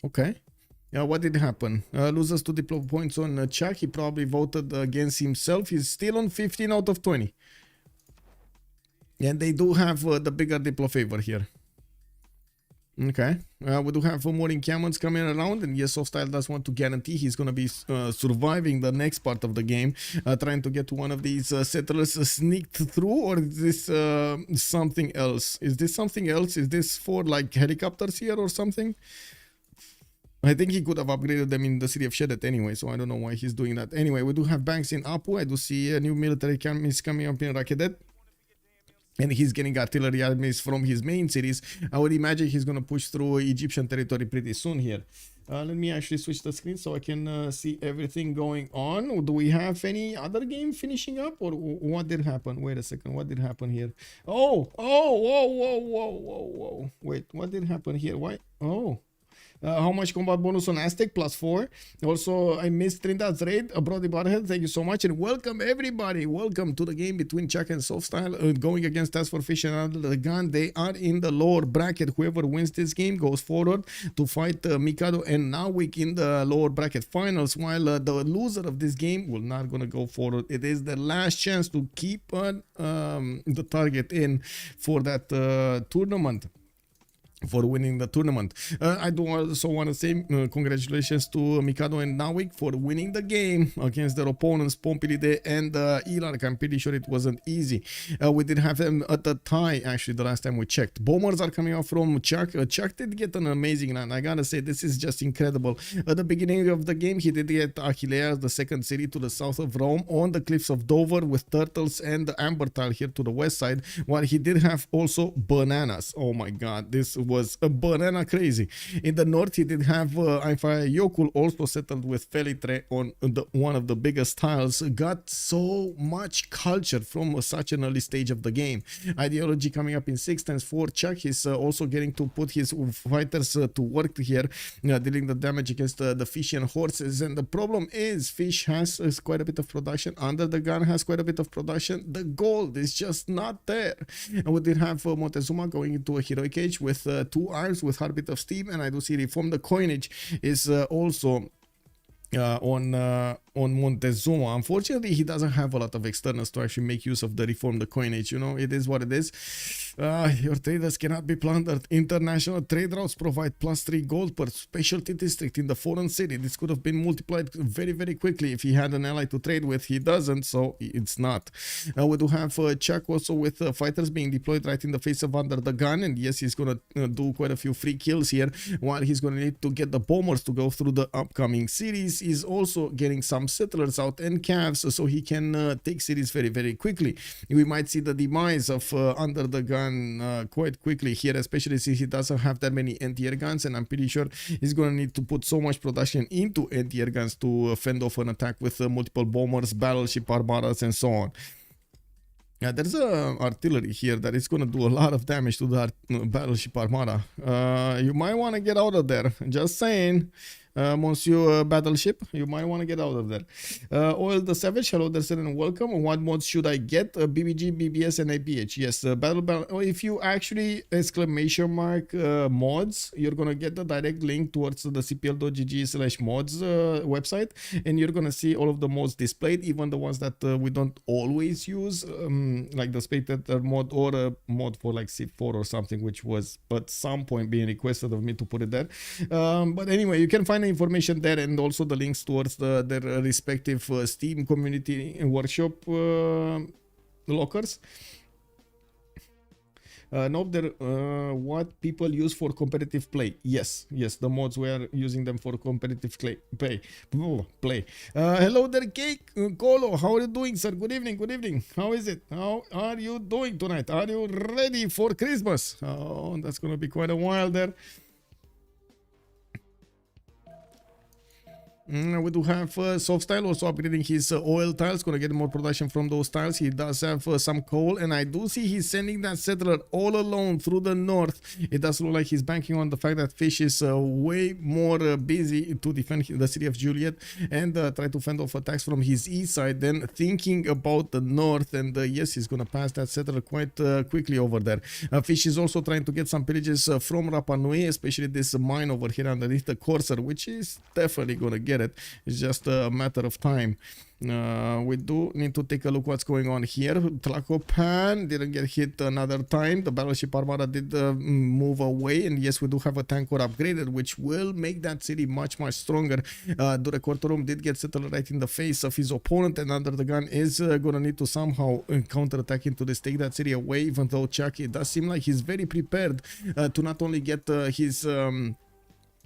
Okay. Yeah, what did happen? Loses to deploy points on ChucK. He probably voted against himself. He's still on 15 out of 20. And they do have the bigger diplo favor here. Okay, we do have more encampments coming around, and yes, SoftStyle does want to guarantee he's going to be surviving the next part of the game, trying to get to one of these settlers sneaked through, or is this something else? Is this something else? Is this for like helicopters here or something? I think he could have upgraded them in the city of Shedet anyway, so I don't know why he's doing that. Anyway, we do have banks in Apu. I do see new military armies coming up in Rakedet. And he's getting artillery armies from his main cities. I would imagine he's going to push through Egyptian territory pretty soon here. Let me actually switch the screen so I can see everything going on. Do we have any other game finishing up, or what did happen? Wait a second, what did happen here? Oh, whoa. Wait, what did happen here? Why? Oh. How much combat bonus on Aztec? +4. Also, I missed Trindad's raid. Brody Barhead, thank you so much. And welcome, everybody. Welcome to the game between ChucK and SoftStyle. Going against TaskForceFish and UnderTheGun. They are in the lower bracket. Whoever wins this game goes forward to fight Mikado and Nawik in the lower bracket finals, while the loser of this game will not going to go forward. It is the last chance to keep the target in for that tournament. For winning the tournament. I do also want to say congratulations to Mikado and Nawik for winning the game against their opponents Pompilide and Ilark. I'm pretty sure it wasn't easy. We did have them at the tie actually the last time we checked. Bombers are coming out from ChucK. ChucK did get an amazing run. I gotta say, this is just incredible. At the beginning of the game, he did get Achilleas, the second city to the south of Rome, on the cliffs of Dover with turtles and the amber tile here to the west side, while he did have also bananas. Oh my god, this was a banana crazy. In the north, he did have Aifaya Yokul also settled with Felitre on one of the biggest tiles. Got so much culture from such an early stage of the game. Ideology coming up in 6 times 4. ChucK is also getting to put his fighters to work here, dealing the damage against the Fishian horses. And the problem is, Fish has quite a bit of production. UnderTheGun has quite a bit of production. The gold is just not there. And we did have Montezuma going into a heroic age with 2 arms with Heartbeat of Steam, and I do see Reform the Coinage is also on Montezuma. Unfortunately, he doesn't have a lot of externals to actually make use of the Reform the Coinage. You know, it is what it is. Your traders cannot be plundered. International trade routes provide +3 gold per specialty district in the foreign city. This could have been multiplied very, very quickly if he had an ally to trade with. He doesn't, so it's not. We do have ChucK also with fighters being deployed right in the face of UnderTheGun, and yes, he's gonna do quite a few free kills here, while he's gonna need to get the bombers to go through the upcoming series. He's also getting some settlers out and calves so he can take cities very, very quickly. We might see the demise of UnderTheGun quite quickly here, especially since he doesn't have that many anti-air guns, and I'm pretty sure he's gonna need to put so much production into anti-air guns to fend off an attack with multiple bombers, battleship armadas, and so on. Yeah, there's a artillery here that is going to do a lot of damage to the battleship armada. You might want to get out of there. Just saying. Monsieur Battleship, you might want to get out of there. Oil the Savage, hello there, and welcome. What mods should I get? BBG, BBS, and APH. Yes, if you actually ! Mods, you're going to get the direct link towards the cpl.gg/mods website, and you're going to see all of the mods displayed, even the ones that we don't always use, like the Spectator mod or a mod for like Civ4 or something, which was at some point being requested of me to put it there. But anyway, you can find the information there, and also the links towards their respective Steam community workshop lockers. Note there what people use for competitive play. Yes, the mods we are using them for competitive play. Hello there, Cake Colo. How are you doing, sir? Good evening. How is it? How are you doing tonight? Are you ready for Christmas? Oh, that's gonna be quite a while there. We do have SoftStyle also upgrading his oil tiles, gonna get more production from those tiles. He does have some coal, and I do see he's sending that settler all alone through the north. It does look like he's banking on the fact that Fish is way more busy to defend the city of Juliet and try to fend off attacks from his east side than thinking about the north. And yes, he's gonna pass that settler quite quickly over there. Fish is also trying to get some pillages from Rapa Nui, especially this mine over here underneath the Corsair, which is definitely gonna get it. It's just a matter of time. We do need to take a look what's going on here. Tlacopan didn't get hit another time. The battleship Armada did move away, and yes, we do have a tank core upgraded, which will make that city much stronger. The Quartorum did get settled right in the face of his opponent, and UnderTheGun is gonna need to somehow counterattack into this, take that city away. Even though ChucK, it does seem like he's very prepared to not only get his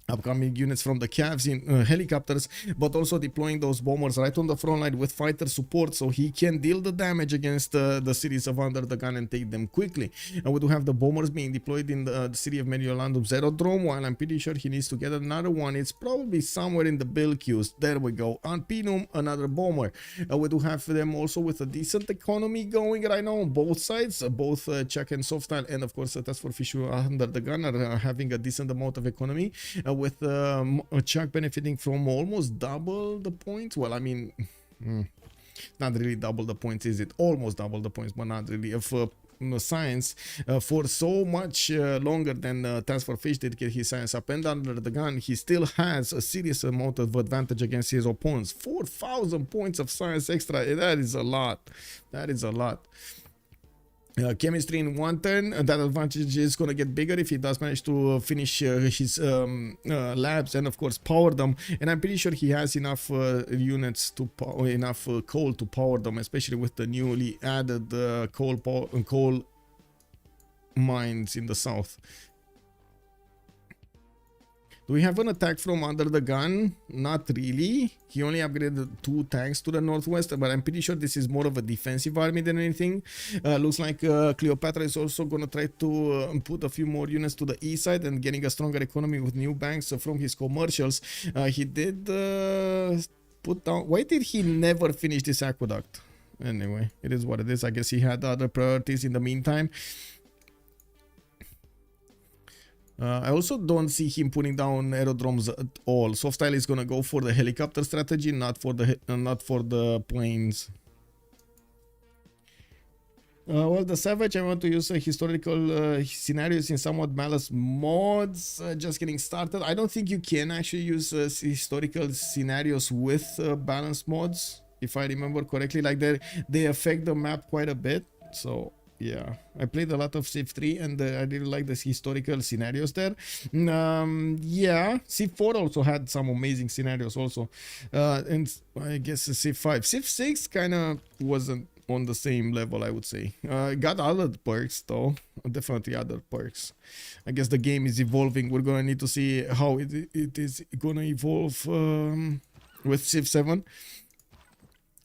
upcoming units from the Cavs in helicopters, but also deploying those bombers right on the front line with fighter support, so he can deal the damage against the cities of UnderTheGun and take them quickly. And we do have the bombers being deployed in the city of Mediolandum's aerodrome, while I'm pretty sure he needs to get another one. It's probably somewhere in the build queues. There we go. On Pinum, another bomber. We do have them also with a decent economy going right now on both sides. Both ChucK and SoftStyle, and of course TaskForceFish UnderTheGun are having a decent amount of economy. With ChucK benefiting from almost double the points. Well, I mean, not really double the points, is it? Almost double the points, but not really. Of science for so much longer than TaskForceFish did get his science up, and UnderTheGun, he still has a serious amount of advantage against his opponents. 4,000 points of science extra. That is a lot. That is a lot. Chemistry in one turn, that advantage is going to get bigger if he does manage to finish his labs and of course power them, and I'm pretty sure he has enough units to enough coal to power them, especially with the newly added coal mines in the south. Do we have an attack from UnderTheGun? Not really. He only upgraded 2 tanks to the northwest, but I'm pretty sure this is more of a defensive army than anything. Looks like Cleopatra is also going to try to put a few more units to the east side and getting a stronger economy with new banks from his commercials. He did put down... Why did he never finish this aqueduct? Anyway, it is what it is. I guess he had other priorities in the meantime. I also don't see him putting down aerodromes at all. SoftStyle is gonna go for the helicopter strategy, not for the planes. Well, the Savage, I want to use historical scenarios in somewhat balanced mods. Just getting started. I don't think you can actually use historical scenarios with balanced mods, if I remember correctly. Like they affect the map quite a bit. So yeah, I played a lot of Civ3 and I really like the historical scenarios there. Yeah, Civ4 also had some amazing scenarios also. And I guess Civ5. Civ6 kind of wasn't on the same level, I would say. Got other perks though, definitely other perks. I guess the game is evolving. We're gonna need to see how it is gonna evolve with Civ7.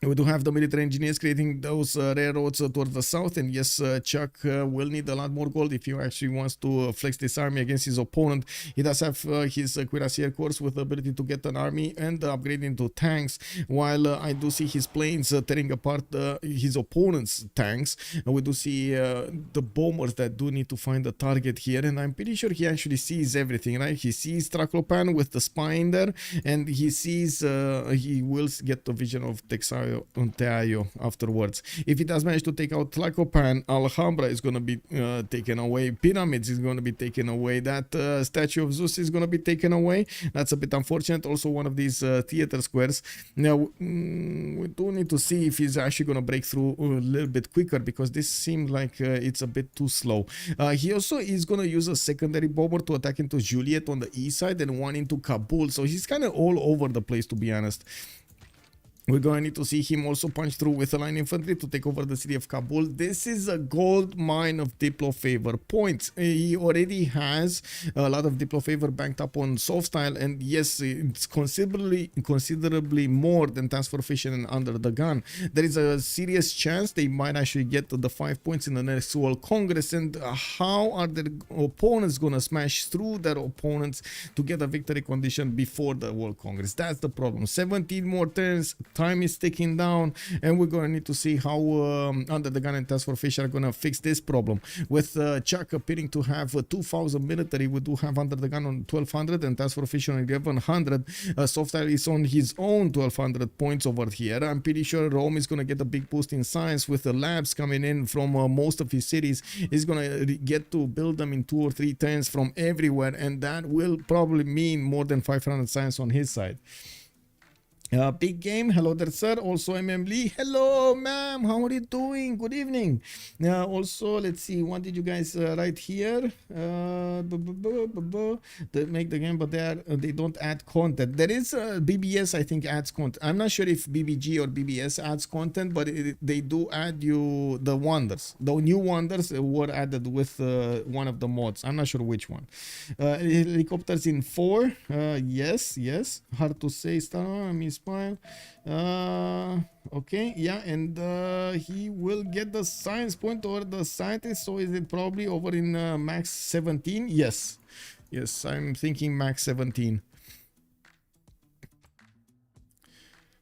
We do have the military engineers creating those railroads towards the south, and yes, ChucK will need a lot more gold if he actually wants to flex this army against his opponent. He does have his cuirassier corps with the ability to get an army and upgrade into tanks, while I do see his planes tearing apart his opponent's tanks. We do see the bombers that do need to find a target here, and I'm pretty sure he actually sees everything, right? He sees Traclopan with the spine there, and he sees he will get the vision of Teayo afterwards. If he does manage to take out Tlacopan, Alhambra is going to be taken away. Pyramids is going to be taken away. That statue of Zeus is going to be taken away. That's a bit unfortunate. Also one of these theater squares. Now we do need to see if he's actually going to break through a little bit quicker, because this seems like it's a bit too slow. He also is going to use a secondary bomber to attack into Juliet on the east side and one into Kabul. So he's kind of all over the place, to be honest. We're going to need to see him also punch through with a line infantry to take over the city of Kabul. This is a gold mine of Diplo favor points. He already has a lot of Diplo favor banked up on SoftStyle, and yes, it's considerably more than TaskForceFish and UnderTheGun. There is a serious chance they might actually get to the 5 points in the next World Congress. And how are their opponents going to smash through their opponents to get a victory condition before the World Congress? That's the problem. 17 more turns. Time is ticking down, and we're going to need to see how UnderTheGun and TaskForceFish are going to fix this problem. With ChucK appearing to have 2,000 military, we do have UnderTheGun on 1,200 and TaskForceFish on 1,100. SoftStyle is on his own 1,200 points over here. I'm pretty sure Rome is going to get a big boost in science with the labs coming in from most of his cities. He's going to get to build them in 2 or 3 turns from everywhere, and that will probably mean more than 500 science on his side. Big game, hello there sir. Also Lee, hello ma'am, how are you doing? Good evening. Also let's see, what did you guys write here? They make the game, but they don't add content. There is BBS, I think, adds content. I'm not sure if BBG or BBS adds content, but they do add you the wonders. The new wonders were added with one of the mods. I'm not sure which one. Helicopters in 4. Yes, hard to say. Smile. Okay, yeah, and he will get the science point over the scientist. So is it probably over in max 17? Yes, I'm thinking max 17.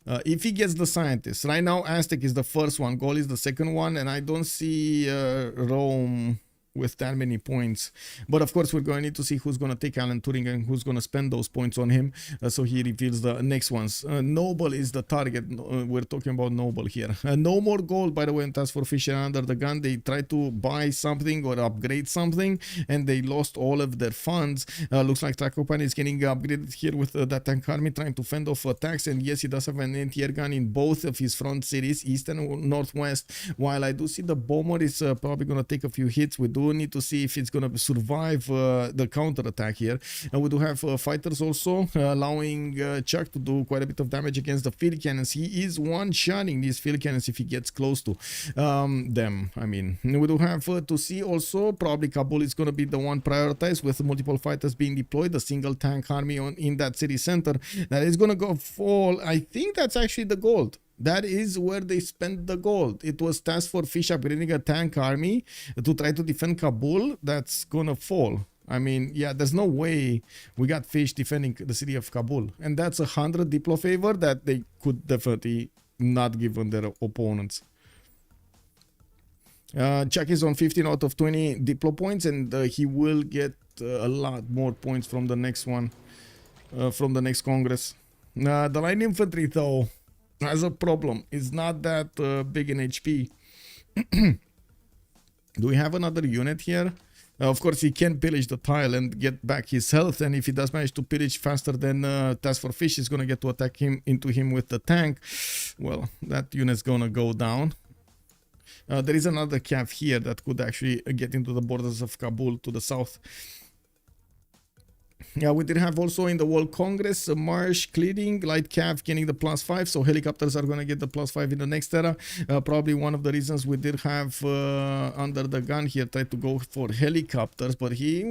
If he gets the scientist right now, Aztec is the first one, Gaul is the second one, and I don't see Rome with that many points. But of course, we're going to need to see who's going to take Alan Turing and who's going to spend those points on him. So he reveals the next ones. Noble is the target. We're talking about Noble here. No more gold, by the way, in TaskForceFish and UnderTheGun. They tried to buy something or upgrade something, and they lost all of their funds. Looks like Trakopan is getting upgraded here with that tank army, trying to fend off attacks. And yes, he does have an anti-air gun in both of his front cities, east and northwest. While I do see the bomber is probably going to take a few hits, we do need to see if it's going to survive the counter attack here. And we do have fighters also allowing ChucK to do quite a bit of damage against the field cannons. He is one-shotting these field cannons if he gets close to them. I mean, we do have to see also probably Kabul is going to be the one prioritized with multiple fighters being deployed, a single tank army in that city center that is going to go fall. I think that's actually the gold. That is where they spent the gold. It was TaskForceFish upgrading a tank army to try to defend Kabul. That's gonna fall. I mean, yeah, there's no way we got fish defending the city of Kabul. And that's 100 Diplo favor that they could definitely not give on their opponents. ChucK is on 15 out of 20 Diplo points, and he will get a lot more points from the next one, from the next Congress. The line infantry, though, has a problem. It's not that big in HP. Do we have another unit here? Of course, he can pillage the tile and get back his health, and if he does manage to pillage faster than TaskForceFish is going to get to attack him with the tank, well, that unit's going to go down. There is another cav here that could actually get into the borders of Kabul to the south. Yeah, we did have also in the World Congress marsh clearing, light cav getting the +5, so helicopters are going to get the +5 in the next era. Probably one of the reasons we did have UnderTheGun here tried to go for helicopters, but he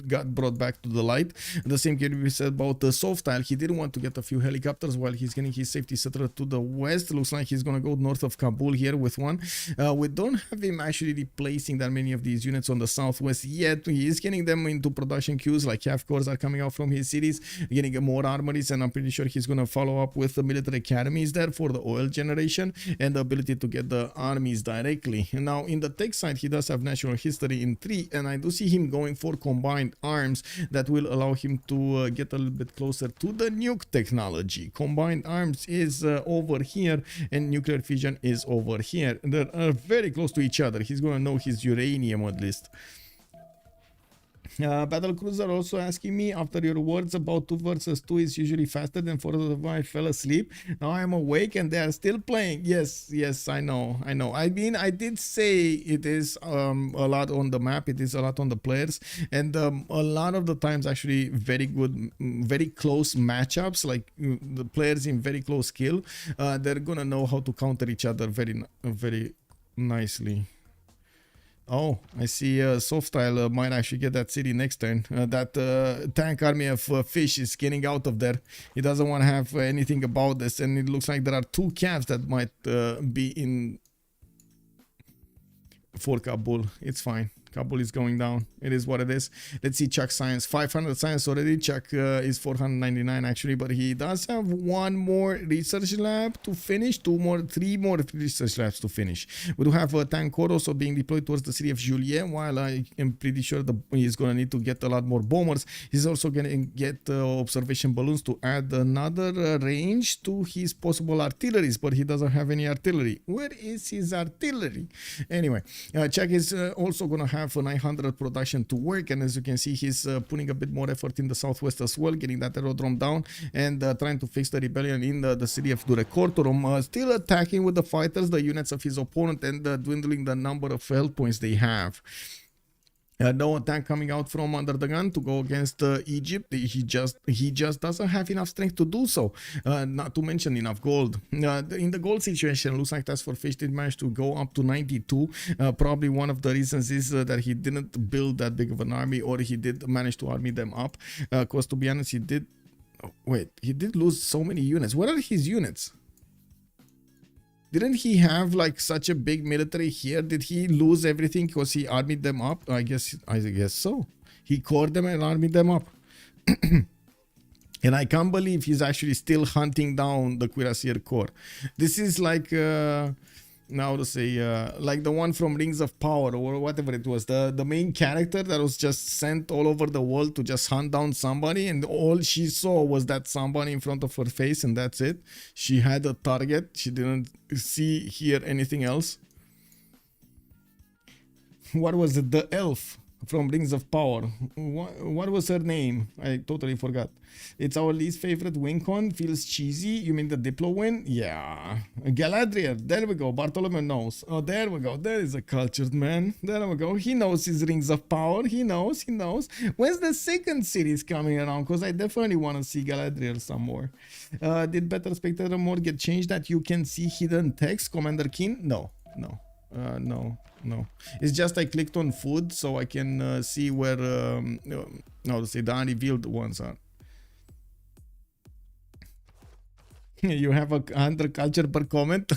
got brought back to the light. The same can be said about the SoftStyle. He didn't want to get a few helicopters while he's getting his safety settler to the west. Looks like he's going to go north of Kabul here with one. We don't have him actually replacing that many of these units on the southwest yet. He is getting them into production queues, like cav cores are coming out from his cities, getting more armories, and I'm pretty sure he's going to follow up with the military academies there for the oil generation and the ability to get the armies directly. And now in the tech side, he does have national history in 3, and I do see him going for combined arms that will allow him to get a little bit closer to the nuke technology. Combined arms is over here, and nuclear fission is over here. They're very close to each other. He's going to know his uranium at least. Battle Cruiser also asking me, after your words about 2 versus 2 is usually faster than 4 versus 5, I fell asleep. Now I'm awake and they are still playing. Yes, I know. I mean, I did say it is a lot on the map, it is a lot on the players, and a lot of the times actually very good, very close matchups, like the players in very close skill, they're gonna know how to counter each other very nicely. Oh, I see SoftStyle might actually get that city next turn. That tank army of fish is getting out of there. He doesn't want to have anything about this, and it looks like there are 2 calves that might be in for Kabul. It's fine. Kabul is going down. It is what it is. Let's see ChucK science. 500 science already. ChucK is 499 actually, but he does have 1 more research lab to finish. 3 more research labs to finish. We do have a tank core also being deployed towards the city of Juliet, while I am pretty sure he's going to need to get a lot more bombers. He's also going to get observation balloons to add another range to his possible artilleries, but he doesn't have any artillery. Where is his artillery? Anyway, ChucK is also going to have a 900 production to work, and as you can see, he's putting a bit more effort in the southwest as well, getting that aerodrome down and trying to fix the rebellion in the city of Durekortorum, still attacking with the fighters, the units of his opponent, and dwindling the number of health points they have. No attack coming out from UnderTheGun to go against Egypt. He just doesn't have enough strength to do so. Not to mention enough gold. In the gold situation, looks like TaskForceFish did manage to go up to 92. Probably one of the reasons is that he didn't build that big of an army, or he did manage to army them up. Because to be honest, he did. Oh, wait, he did lose so many units. Where are his units? Didn't he have like such a big military here? Did he lose everything because he armied them up? I guess so. He cored them and armied them up. And I can't believe he's actually still hunting down the Cuirassier Corps. This is like now to say like the one from Rings of Power or whatever it was, the main character that was just sent all over the world to just hunt down somebody, and all she saw was that somebody in front of her face, and that's it. She had a target. She didn't hear anything else. What was it? The elf from Rings of Power. What was her name? I totally forgot. It's our least favorite WinCon. Feels cheesy. You mean the Diplo win? Yeah. Galadriel. There we go. Bartholomew knows. Oh, there we go. There is a cultured man. There we go. He knows his Rings of Power. He knows. When's the second series coming around? Because I definitely want to see Galadriel some more. Did Better Spectator mode get changed that you can see hidden text, Commander Keen? No. It's just I clicked on food so I can see where how to say the unrevealed ones are. You have 100 culture per comment.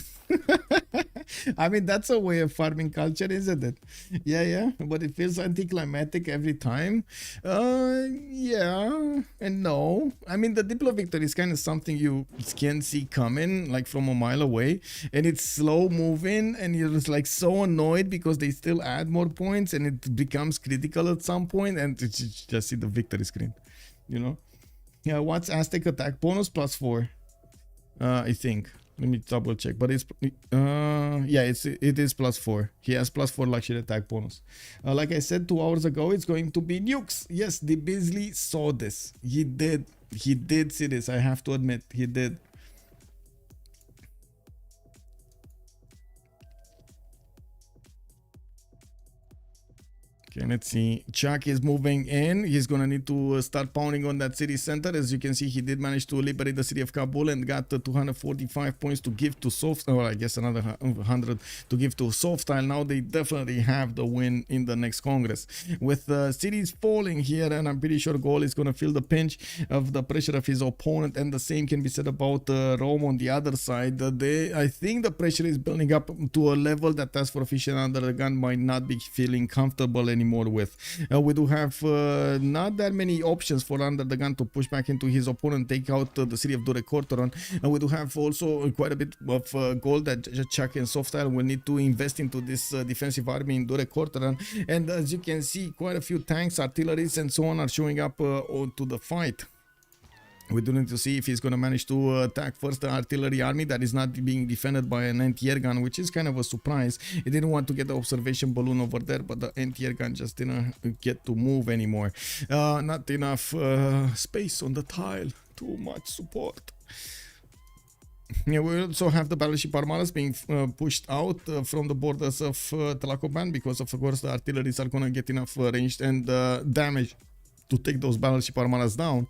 I mean, that's a way of farming culture, isn't it? Yeah, but it feels anticlimactic every time. Yeah and no. I mean, the Diplo victory is kind of something you can see coming, like from a mile away, and it's slow moving, and you're just like so annoyed because they still add more points, and it becomes critical at some point, and you just see the victory screen, you know? Yeah, what's Aztec attack bonus? +4. I think. Let me double check, but it's yeah, it is +4. He has +4 luxury attack bonus. Like I said 2 hours ago, it's going to be nukes. Yes, the Beasley saw this. He did see this. I have to admit, he did. Okay, let's see. ChucK is moving in. He's gonna need to start pounding on that city center. As you can see, he did manage to liberate the city of Kabul and got 245 points to give to SoftStyle, or I guess another 100 to give to SoftStyle. Now they definitely have the win in the next Congress. With cities falling here, and I'm pretty sure Gaul is gonna feel the pinch of the pressure of his opponent, and the same can be said about Rome on the other side. I think the pressure is building up to a level that TaskForceFish and UnderTheGun might not be feeling comfortable anymore with. We do have not that many options for UnderTheGun to push back into his opponent, take out the city of Durekortoron. We do have also quite a bit of gold that ChucK and SoftStyle will need to invest into this defensive army in Durekortoron. And as you can see, quite a few tanks, artilleries, and so on are showing up to the fight. We do need to see if he's going to manage to attack first the artillery army that is not being defended by an anti-air gun, which is kind of a surprise. He didn't want to get the observation balloon over there, but the anti-air gun just didn't get to move anymore. Not enough space on the tile. Too much support. Yeah, we also have the battleship armadas being pushed out from the borders of Tlacoban because, of course, the artilleries are going to get enough range and damage to take those battleship armadas down.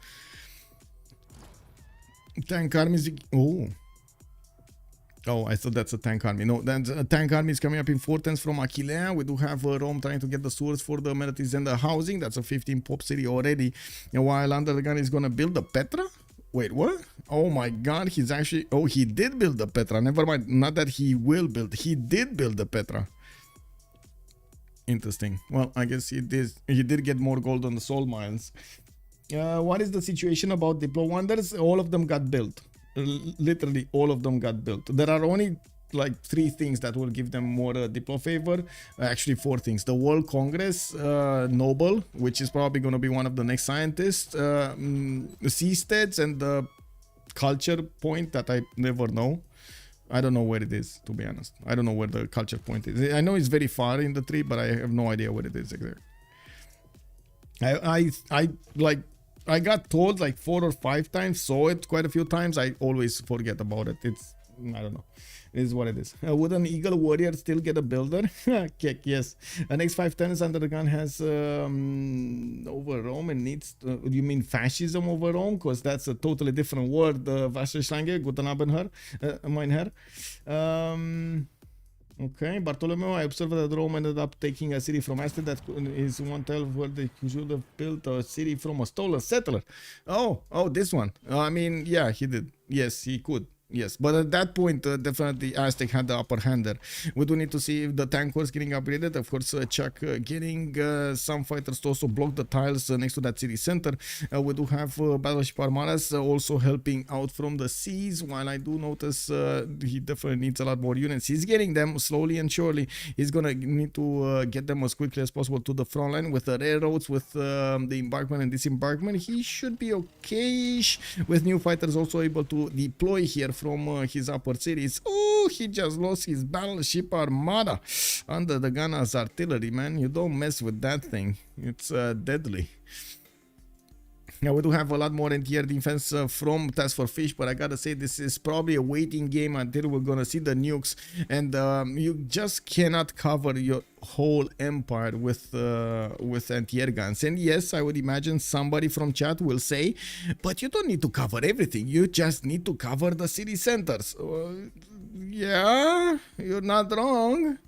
Tank armies. Oh, I thought that's a tank army. No, that's a tank army is coming up in 4 tens from Aquilea. We do have Rome trying to get the swords for the amenities and the housing. That's a 15 pop city already. And while UnderTheGun is going to build the Petra. Wait, what? Oh my god, he's actually... Oh, he did build the Petra. Never mind. Not that he will build. He did build the Petra. Interesting. Well, I guess he did get more gold on the soul mines. What is the situation about Diplo Wonders? All of them got built. Literally all of them got built. There are only like 3 things that will give them more Diplo favor. Actually 4 things. The World Congress Noble, which is probably going to be one of the next scientists. Seasteads and the culture point that I never know. I don't know where it is, to be honest. I don't know where the culture point is. I know it's very far in the tree, but I have no idea where it is exactly. I got told like 4 or 5 times, saw it quite a few times. I always forget about it. It's, I don't know. It is what it is. Would an Eagle Warrior still get a builder? ChucK, yes. Next 5 tenants UnderTheGun has over Rome and needs... you mean fascism over Rome? Because that's a totally different word. Wasserschlange, guten Abend, Herr. Mein Herr. Okay, Bartolomeo, I observed that Rome ended up taking a city from Aston. That is one tell where they should have built a city from a stolen settler. Oh, this one. I mean, yeah, he did. Yes, he could. Yes, but at that point, definitely Aztec had the upper hand there. We do need to see if the tank was getting upgraded. Of course, ChucK getting some fighters to also block the tiles next to that city center. We do have battleship armadas also helping out from the seas. While I do notice he definitely needs a lot more units. He's getting them slowly and surely. He's gonna need to get them as quickly as possible to the front line with the railroads, with the embarkment and disembarkment. He should be okay-ish with new fighters also able to deploy here from his upper cities. Oh, he just lost his battleship armada. UnderTheGun as artillery, man. You don't mess with that thing. It's deadly. Now we do have a lot more anti-air defense from TaskForceFish, but I gotta say this is probably a waiting game until we're gonna see the nukes, and you just cannot cover your whole empire with anti-air guns. And yes, I would imagine somebody from chat will say, but you don't need to cover everything. You just need to cover the city centers. Yeah, you're not wrong,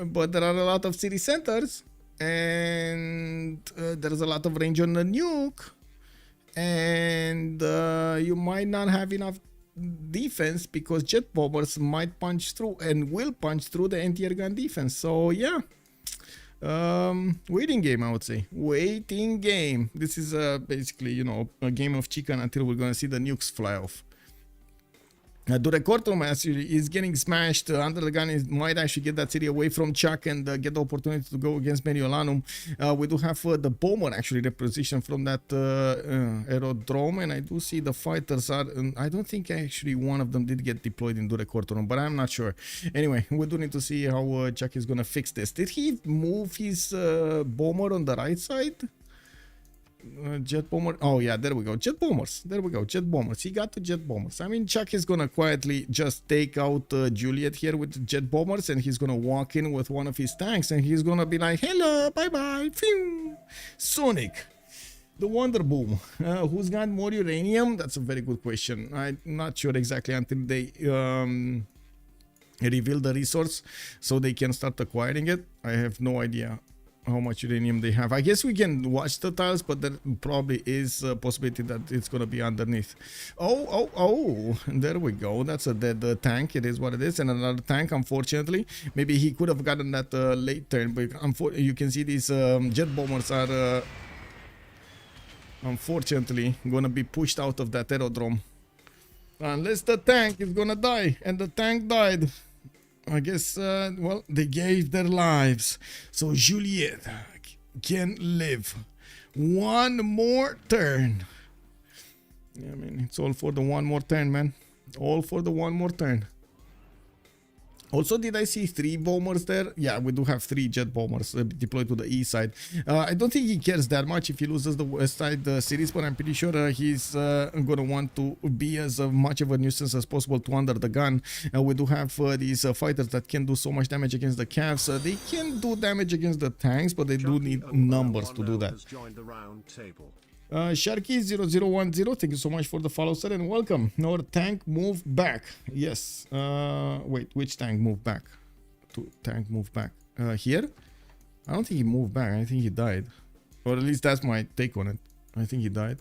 but there are a lot of city centers, and there's a lot of range on the nuke. And you might not have enough defense because jet bombers might punch through and will punch through the anti-air gun defense. So yeah, waiting game, I would say. Waiting game. This is basically, you know, a game of chicken until we're gonna see the nukes fly off. The record room actually is getting smashed. UnderTheGun might actually get that city away from ChucK and get the opportunity to go against Mediolanum. We do have the bomber actually repositioned from that aerodrome, and I do see the fighters are. I don't think actually one of them did get deployed into the record room, but I'm not sure. Anyway, we do need to see how ChucK is gonna fix this. Did he move his bomber on the right side? Jet bomber. Oh yeah, there we go. Jet bombers. There we go. Jet bombers. He got the jet bombers. I mean, ChucK is gonna quietly just take out Juliet here with jet bombers, and he's gonna walk in with one of his tanks, and he's gonna be like, "Hello, bye bye." Phew. Sonic, the Wonder Boom. Who's got more uranium? That's a very good question. I'm not sure exactly until they reveal the resource, so they can start acquiring it. I have no idea how much uranium they have. I guess we can watch the tiles, but there probably is a possibility that it's gonna be underneath. Oh, there we go. That's a dead tank. It is what it is. And another tank, unfortunately. Maybe he could have gotten that late turn, but you can see these jet bombers are unfortunately gonna be pushed out of that aerodrome. Unless the tank is gonna die, and the tank died. I guess, well, they gave their lives so Juliet can live one more turn. Yeah, I mean, it's all for the one more turn, man. All for the one more turn. Also, did I see 3 bombers there? Yeah, we do have 3 jet bombers deployed to the east side. I don't think he cares that much if he loses the west side series, but I'm pretty sure he's going to want to be as much of a nuisance as possible to under the gun. We do have these fighters that can do so much damage against the calves. They can do damage against the tanks, but they do need numbers to do that. Sharky0010, thank you so much for the follow, sir, and welcome. Our tank moved back. Yes. Wait, which tank moved back? Tank moved back. Here? I don't think he moved back. I think he died. Or at least that's my take on it. I think he died.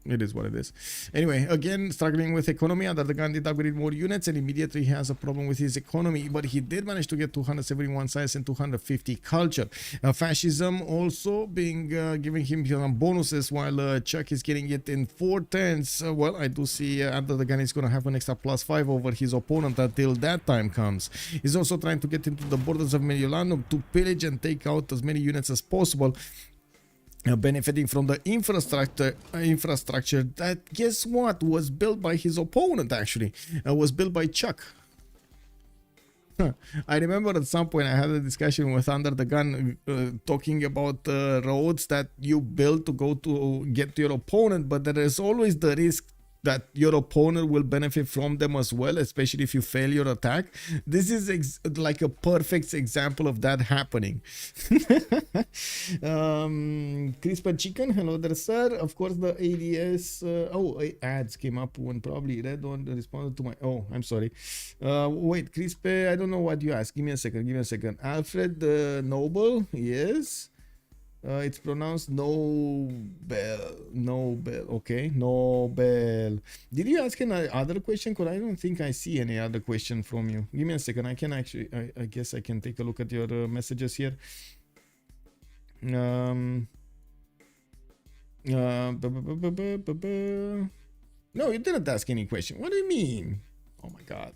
It is what it is. Anyway, again, struggling with economy. Under the gun did upgrade more units and immediately he has a problem with his economy, but he did manage to get 271 science and 250 culture. Fascism also being giving him some bonuses, while ChucK is getting it in 4 turns. Well, I do see Under the gun is going to have an extra +5 over his opponent until that time comes. He's also trying to get into the borders of Mediolanum to pillage and take out as many units as possible. Benefiting from the infrastructure that, guess what, was built by his opponent. Actually was built by ChucK. I remember at some point I had a discussion with Under the Gun talking about roads that you build to go to get to your opponent, but there is always the risk that your opponent will benefit from them as well, especially if you fail your attack. This is like a perfect example of that happening. Crispy Chicken, hello there, sir. Of course, the ADS ads came up when probably Red one responded to my... Oh, I'm sorry. Wait, Crispy, I don't know what you asked. Give me a second. Alfred Noble, yes. It's pronounced Nobel. Okay, Nobel. Did you ask any other question? Because I don't think I see any other question from you. Give me a second. I can actually, I guess I can take a look at your messages here. No, you didn't ask any question. What do you mean? Oh my God.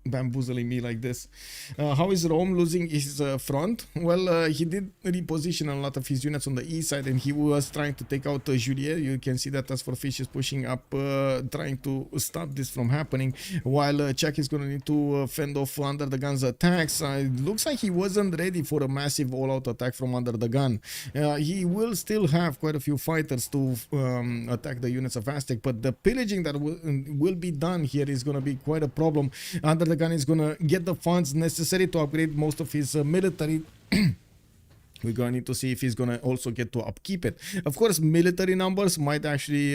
Bamboozling me like this. How is Rome losing his front? Well, he did reposition a lot of his units on the east side, and he was trying to take out Juliet. You can see that TaskForceFish is pushing up, trying to stop this from happening, while ChucK is going to need to fend off Under the Gun's attacks. It looks like he wasn't ready for a massive all-out attack from Under the Gun. He will still have quite a few fighters to attack the units of Aztec, but the pillaging that will be done here is going to be quite a problem. Under the Gun is gonna get the funds necessary to upgrade most of his military. We're going to need to see if he's going to also get to upkeep it. Of course, military numbers might actually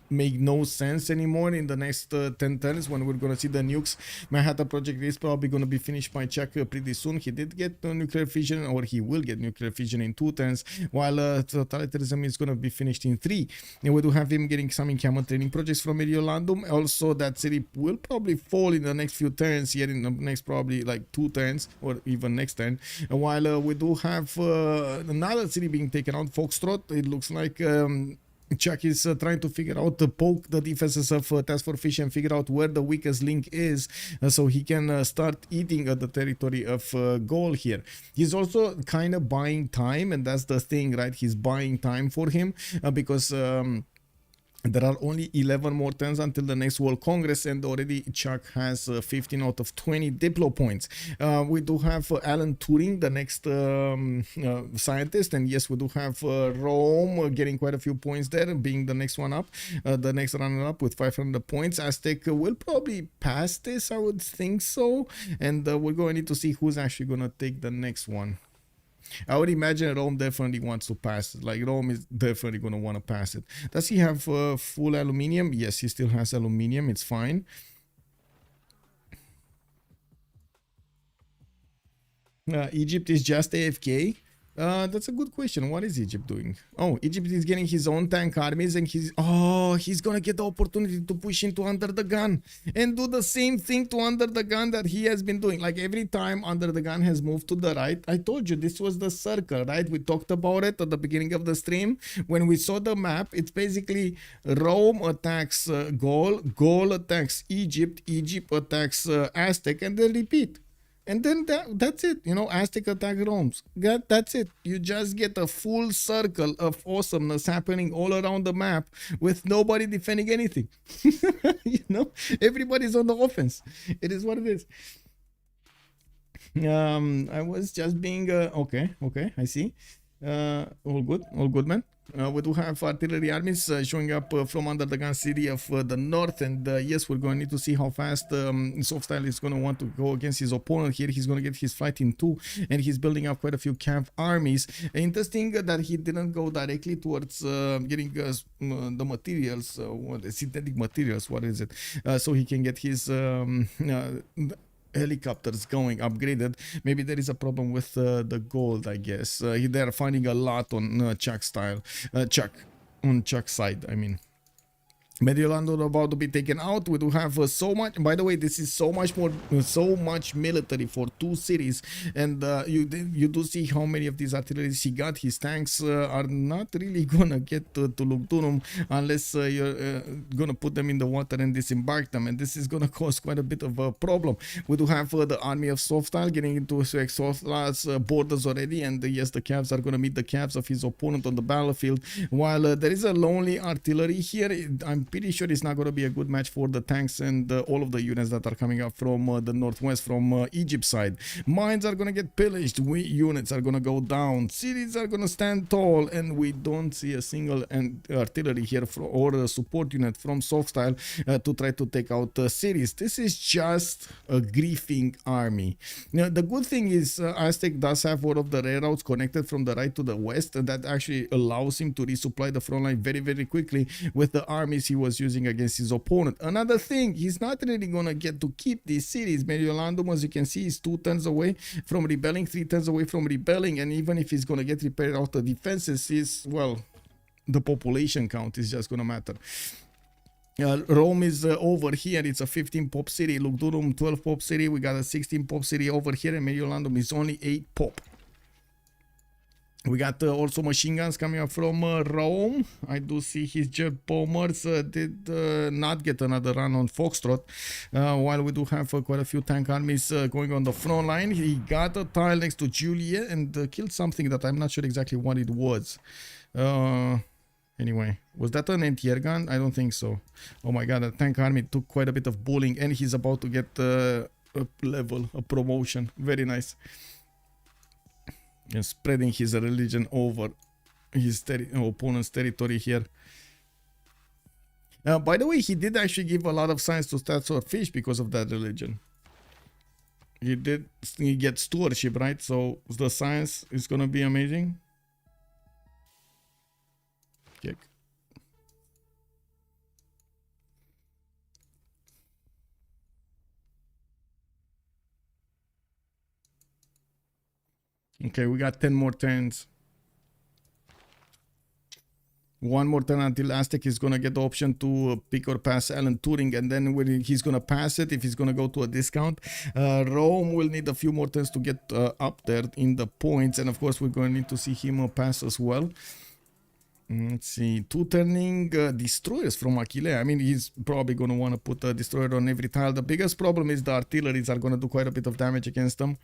make no sense anymore in the next 10 turns when we're going to see the nukes. Manhattan project is probably going to be finished by ChucK pretty soon. He did get nuclear fission, or he will get nuclear fission in 2 turns, while totalitarianism is going to be finished in 3. And we do have him getting some encampment training projects from Mediolanum. Also, that city will probably fall in the next few turns here, in the next probably like 2 turns, or even next turn. While we do have another city being taken out, Foxtrot. It looks like ChucK is trying to figure out to poke the defenses of TaskForceFish and figure out where the weakest link is, so he can start eating at the territory of Gaul here. He's also kind of buying time, and that's the thing, right? He's buying time for him because there are only 11 more turns until the next World Congress, and already ChucK has 15 out of 20 Diplo points. We do have Alan Turing, the next scientist, and yes, we do have Rome getting quite a few points there, being the next one up, the next runner-up with 500 points. Aztec will probably pass this, I would think so, and we're going to need to see who's actually going to take the next one. I would imagine Rome definitely wants to pass it. Like, Rome is definitely going to want to pass it. Does he have full aluminium? Yes, he still has aluminium. It's fine. Egypt is just AFK. That's a good question. What is Egypt doing? Oh, Egypt is getting his own tank armies, and he's gonna get the opportunity to push into Under the Gun and do the same thing to Under the Gun that he has been doing. Like, every time Under the Gun has moved to the right, I told you this was the circle, right? We talked about it at the beginning of the stream. When we saw the map, it's basically Rome attacks Gaul, Gaul attacks Egypt, Egypt attacks Aztec, and then repeat. And then that's it, you know. Aztec attack Rome's. That's it. You just get a full circle of awesomeness happening all around the map with nobody defending anything. You know, everybody's on the offense. It is what it is. I was just being okay, I see. All good, man. We do have artillery armies showing up from under the gun city of the north, and yes, we're going to need to see how fast SoftStyle is going to want to go against his opponent here. He's going to get his fight in two, and he's building up quite a few camp armies. Interesting that he didn't go directly towards getting the materials, the synthetic materials, what is it, so he can get his helicopters going upgraded. Maybe there is a problem with the gold, I guess. They're finding a lot on ChucK, on ChucK side, I mean. Mediolando about to be taken out. We do have so much. By the way, this is so much military for two cities, and you do see how many of these artilleries he got. His tanks are not really gonna get to Lugdunum unless you're gonna put them in the water and disembark them, and this is gonna cause quite a bit of a problem. We do have the army of SoftStyle getting into SoftStyle's borders already, and yes, the Cavs are gonna meet the Cavs of his opponent on the battlefield. While there is a lonely artillery here, I'm pretty sure it's not going to be a good match for the tanks and all of the units that are coming up from the northwest, from Egypt side. Mines are going to get pillaged, units are going to go down, cities are going to stand tall, and we don't see a single artillery here or a support unit from SoftStyle to try to take out cities. This is just a griefing army. Now, the good thing is Aztec does have one of the railroads connected from the right to the west, that actually allows him to resupply the front line very, very quickly with the armies he was using against his opponent. Another thing, he's not really gonna get to keep these cities. Mediolandum, as you can see, is 2 turns away from rebelling, 3 turns away from rebelling, and even if he's gonna get repaired out the defenses, is, well, the population count is just gonna matter. Rome is over here. It's a 15 pop city. Lugdunum 12 pop city. We got a 16 pop city over here, and Mediolandum is only 8 pop. We got also machine guns coming up from Rome. I do see his jet bombers did not get another run on Foxtrot, while we do have quite a few tank armies going on the front line. He got a tile next to Julia and killed something that I'm not sure exactly what it was. Anyway, was that an anti-air gun? I don't think so. Oh my god, the tank army took quite a bit of bullying, and he's about to get a level, a promotion. Very nice. And spreading his religion over his opponent's territory here. By the way, he did actually give a lot of signs to TaskForceFish because of that religion. He gets stewardship, right? So the science is gonna be amazing. Kick. Okay, we got 10 more turns. One more turn until Aztec is going to get the option to pick or pass Alan Turing, and then when he's going to pass it, if he's going to go to a discount, Rome will need a few more turns to get up there in the points, and of course we're going to need to see him pass as well. Let's see, 2 turning destroyers from Achille. I mean, he's probably going to want to put a destroyer on every tile. The biggest problem is the artilleries are going to do quite a bit of damage against them.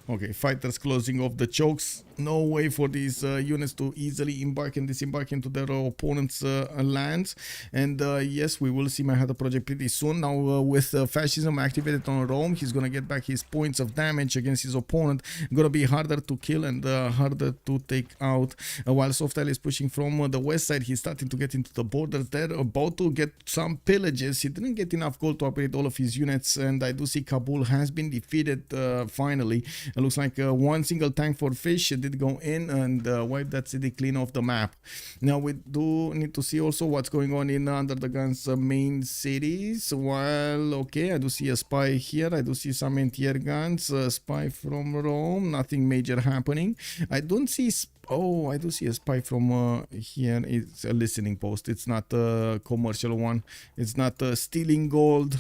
Okay, fighters closing off the chokes. No way for these units to easily embark and disembark into their opponent's lands. And yes, we will see Manhattan Project pretty soon. Now with fascism activated on Rome, he's gonna get back his points of damage against his opponent. Gonna be harder to kill and harder to take out. While SoftStyle is pushing from the west side, he's starting to get into the borders. They're about to get some pillages. He didn't get enough gold to upgrade all of his units, and I do see Kabul has been defeated finally. It looks like one single tank for Fish did go in and wipe that city clean off the map. Now we do need to see also what's going on in UnderTheGun's main cities. While okay, I do see a spy here. I do see some anti-air guns. Spy from Rome. Nothing major happening. I don't see. Oh, I do see a spy from here. It's a listening post. It's not a commercial one. It's not stealing gold.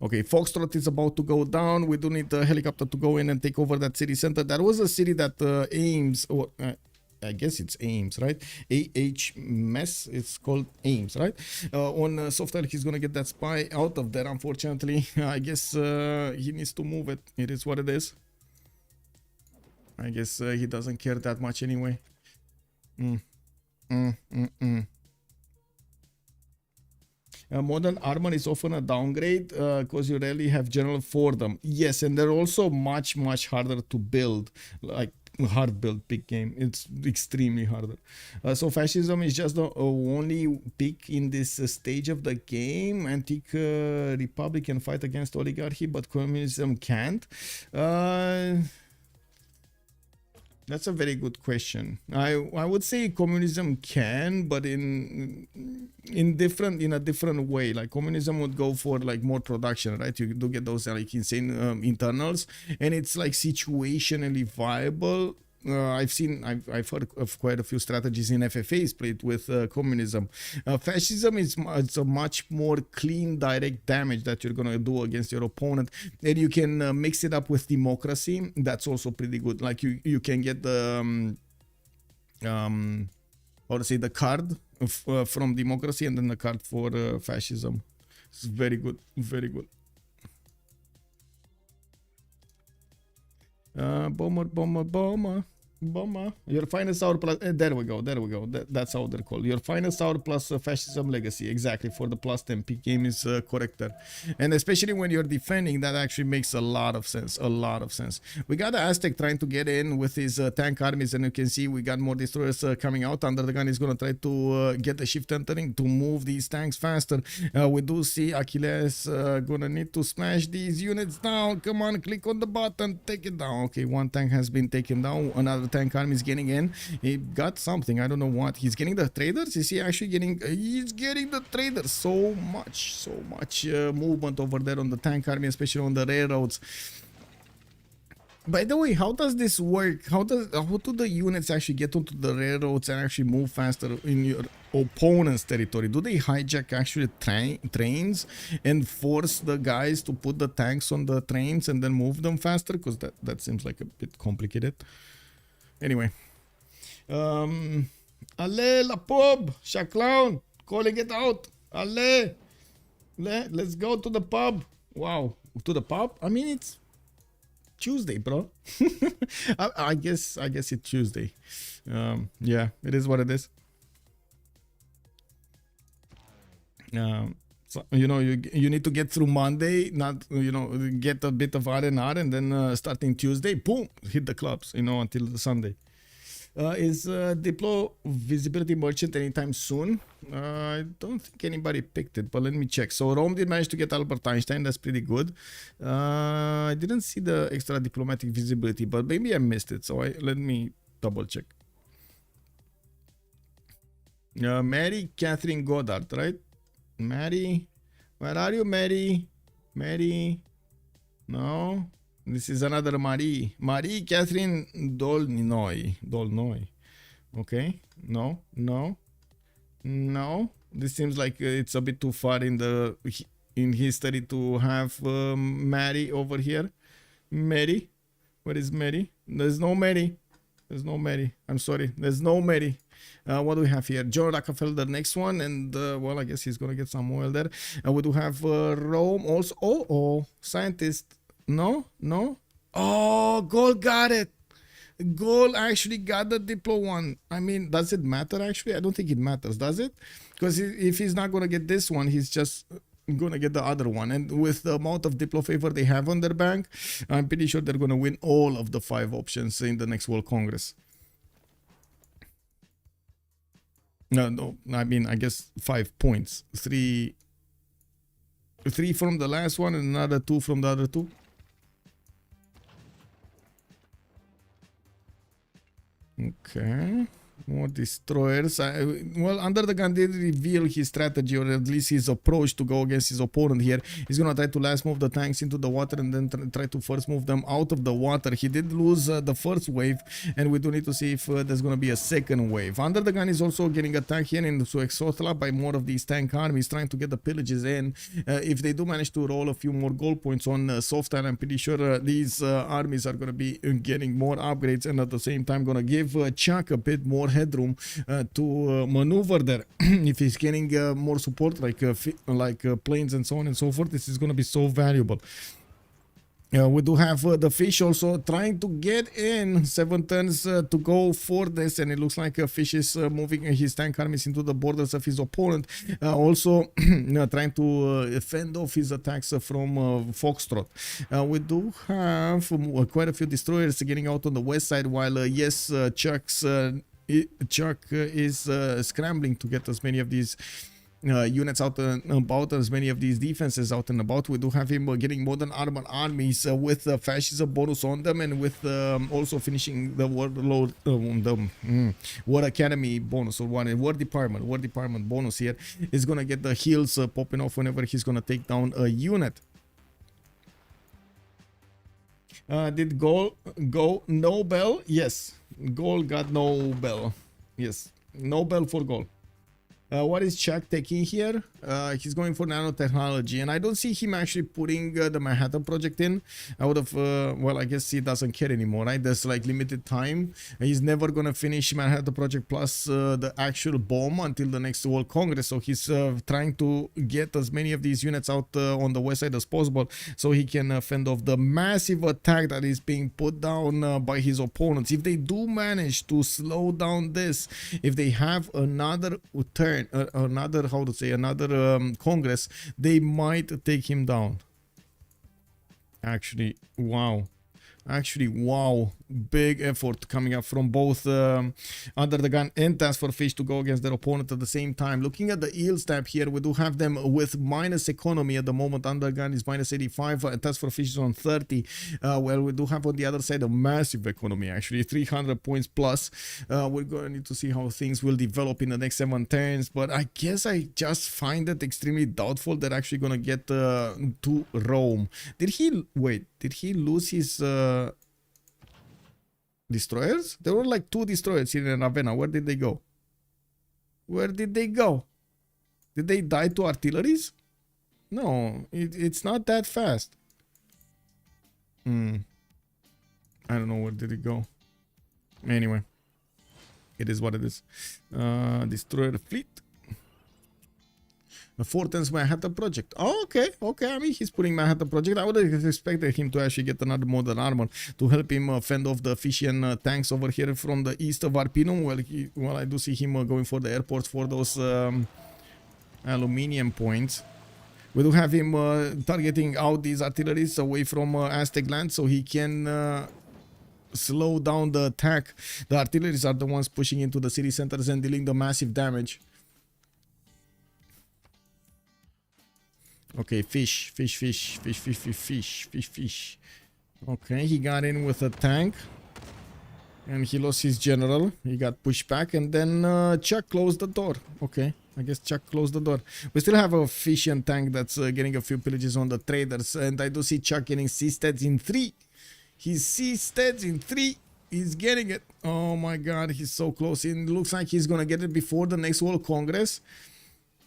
Okay, Foxtrot is about to go down. We do need a helicopter to go in and take over that city center. That was a city that I guess it's Ames, right? AH it's called Ames, right? On SoftStyle, he's gonna get that spy out of there, unfortunately. I guess he needs to move it. It is what it is. I guess he doesn't care that much anyway. Modern armor is often a downgrade because you rarely have general for them. Yes, and they're also much harder to build, like hard build pick game. It's extremely harder. So fascism is just the only pick in this stage of the game. Antique republic can fight against oligarchy, but communism can't. That's a very good question. I would say communism can, but in a different way. Like communism would go for like more production, right? You do get those like insane internals, and it's like situationally viable. I've heard of quite a few strategies in FFAs played with communism. Fascism is it's a much more clean, direct damage that you're gonna do against your opponent, and you can mix it up with democracy. That's also pretty good. Like you can get the how to say, the card from democracy, and then the card for fascism. It's very good, very good. Bomber. Your finest hour plus there we go. That's how they're called. Your finest hour plus fascism legacy, exactly, for the plus 10 peak game is correct there. And especially when you're defending, that actually makes a lot of sense. We got the Aztec trying to get in with his tank armies, and you can see we got more destroyers coming out. UnderTheGun is gonna try to get the shift entering to move these tanks faster. We do see Achilles gonna need to smash these units down. Come on, click on the button, take it down. Okay, one tank has been taken down. Another tank army is getting in. He got something, I don't know what. He's getting the traders. Is he actually getting? He's getting the traders. So much movement over there on the tank army, especially on the railroads. By the way, how does this work? How do the units actually get onto the railroads and actually move faster in your opponent's territory? Do they hijack actually trains and force the guys to put the tanks on the trains and then move them faster? Because that seems like a bit complicated. Anyway, allez la pub, Clown, calling it out. Allez, let's go to the pub. Wow, to the pub? I mean, it's Tuesday, bro. I guess it's Tuesday. Yeah, it is what it is. So, you know, you need to get through Monday, not, you know, get a bit of R&R, and then starting Tuesday, boom, hit the clubs, you know, until the Sunday. Is Diplo visibility merchant anytime soon? I don't think anybody picked it, but let me check. So Rome did manage to get Albert Einstein. That's pretty good. I didn't see the extra diplomatic visibility, but maybe I missed it. So let me double check. Mary Catherine Goddard, right? Mary, where are you, Mary? Mary, no. This is another Marie. Marie Catherine Dolnoy. Okay. No. This seems like it's a bit too far in history to have Mary over here. Mary. Where is Mary? There's no Mary. I'm sorry. There's no Mary. What do we have here? John Rockefeller, the next one, and well, I guess he's gonna get some oil there. We do have Rome also. Oh, scientist. No. Oh, Gold got it. Gold actually got the Diplo one. I mean, does it matter actually? I don't think it matters, does it? Because if he's not gonna get this one, he's just gonna get the other one. And with the amount of Diplo favor they have on their bank, I'm pretty sure they're gonna win all of the 5 options in the next World Congress. No, I mean, I guess 5 points. 3 from the last one and another 2 from the other 2. Okay. More destroyers. Well, UnderTheGun did reveal his strategy, or at least his approach to go against his opponent here. He's gonna try to last move the tanks into the water and then try to first move them out of the water. He did lose the first wave, and we do need to see if there's gonna be a second wave. UnderTheGun is also getting attacked here in Exotla by more of these tank armies, trying to get the pillages in. If they do manage to roll a few more gold points on SoftStyle, I'm pretty sure these armies are gonna be getting more upgrades, and at the same time gonna give ChucK a bit more headroom to maneuver there. If he's getting more support like planes and so on and so forth, this is going to be so valuable. We do have the fish also trying to get in 7 turns to go for this, and it looks like fish is moving his tank armies into the borders of his opponent, also trying to fend off his attacks from Foxtrot. We do have quite a few destroyers getting out on the west side, while yes, ChucK is scrambling to get as many of these units out and about, as many of these defenses out and about. We do have him getting modern armored armies with fascism bonus on them, and with also finishing the warlord, war academy bonus, or war department bonus here. Is gonna get the heals popping off whenever he's gonna take down a unit. Did Goal go no bell? Yes, Goal got no bell. Yes, no bell for Goal. What is ChucK taking here? He's going for nanotechnology, and I don't see him actually putting the Manhattan Project in. I would have, well, I guess he doesn't care anymore, right? There's like limited time. He's never gonna finish Manhattan Project plus the actual bomb until the next World Congress. So he's trying to get as many of these units out on the west side as possible, so he can fend off the massive attack that is being put down by his opponents. If they do manage to slow down this, if they have another turn, another, how to say, another Congress, they might take him down. Actually, wow. Big effort coming up from both UnderTheGun and TaskForceFish to go against their opponent at the same time. Looking at the yields tab here, we do have them with minus economy at the moment. UnderTheGun is minus 85, TaskForceFish is on 30. Well, we do have on the other side a massive economy, actually 300 points plus. We're going to need to see how things will develop in the next 7 turns, but I guess I just find it extremely doubtful they're actually going to get to Rome. Did he lose his destroyers? There were like 2 destroyers here in Ravenna. Where did they go? Did they die to artilleries? No, it's not that fast. I don't know, where did it go? Anyway, it is what it is. Destroy the fleet. The 4 turns Manhattan Project. Oh, okay. I mean, he's putting Manhattan Project. I would have expected him to actually get another modern armor to help him fend off the Fishian tanks over here from the east of Arpinum. Well, I do see him going for the airports for those aluminium points. We do have him targeting out these artilleries away from Aztec land, so he can slow down the attack. The artilleries are the ones pushing into the city centers and dealing the massive damage. Okay, fish. Okay, he got in with a tank, and he lost his general. He got pushed back, and then ChucK closed the door. Okay, I guess ChucK closed the door. We still have a Fishian tank that's getting a few pillages on the traders, and I do see ChucK getting C-stats in 3. His C-stats in 3. He's getting it. Oh my god, he's so close. It looks like he's gonna get it before the next World Congress.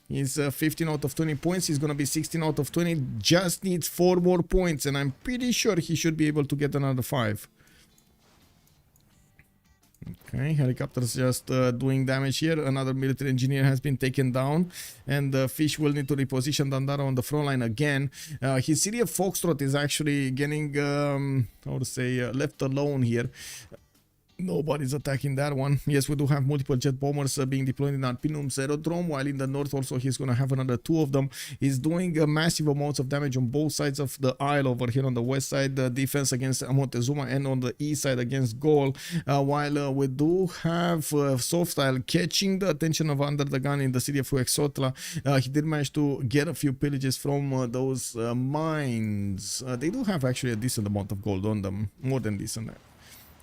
He's 15 out of 20 points. He's going to be 16 out of 20. Just needs 4 more points, and I'm pretty sure he should be able to get another 5. Okay, helicopters just doing damage here. Another military engineer has been taken down, and Fish will need to reposition Dandara on the front line again. His city of Foxtrot is actually getting, how to say, left alone here. Nobody's attacking that one. Yes, we do have multiple jet bombers being deployed in Arpinum's aerodrome, while in the north also he's going to have another 2 of them. He's doing massive amounts of damage on both sides of the isle over here on the west side, the defense against Montezuma, and on the east side against Gaul, while we do have SoftStyle catching the attention of UnderTheGun in the city of Huexotla. He did manage to get a few pillages from those mines. They do have actually a decent amount of gold on them, more than decent.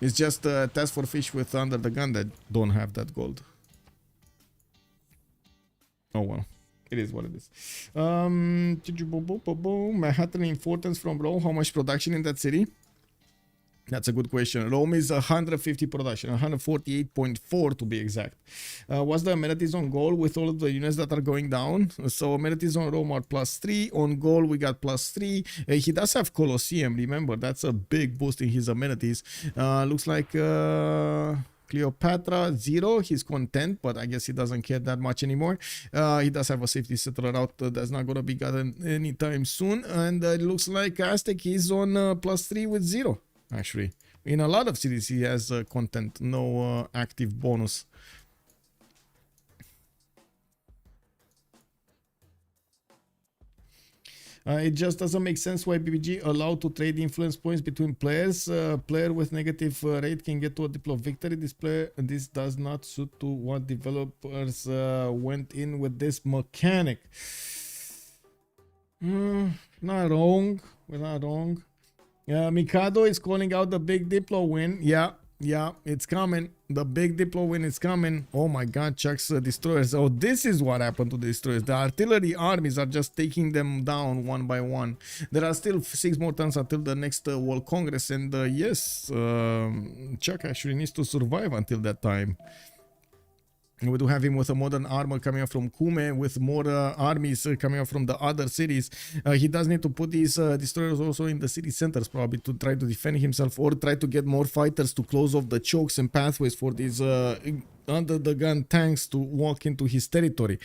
It's just TaskForceFish with UnderTheGun that don't have that gold. Oh well, it is what it is. Manhattan importance from Rome. How much production in that city? That's a good question. Rome is 150 production, 148.4 to be exact. What's the amenities on goal with all of the units that are going down? So amenities on Rome are +3. On goal we got +3. He does have Colosseum. Remember, that's a big boost in his amenities. Looks like Cleopatra 0. He's content, but I guess he doesn't care that much anymore. He does have a safety settler out that's not gonna be gotten anytime soon. And it looks like Aztec is on +3 with 0. Actually, in a lot of cities he has content, no active bonus. It just doesn't make sense why BBG allowed to trade influence points between players. Player with negative rate can get to a Diplo victory. This does not suit to what developers went in with this mechanic. Not wrong. We're not wrong. Mikado is calling out the big Diplo win. Yeah, it's coming. The big Diplo win is coming. Oh my god, ChucK's destroyers. Oh, this is what happened to the destroyers. The artillery armies are just taking them down one by one. There are still 6 more turns until the next World Congress. And yes, ChucK actually needs to survive until that time. We do have him with a modern armor coming up from Kume, with more armies coming up from the other cities. He does need to put these destroyers also in the city centers, probably, to try to defend himself, or try to get more fighters to close off the chokes and pathways for these under-the-gun tanks to walk into his territory.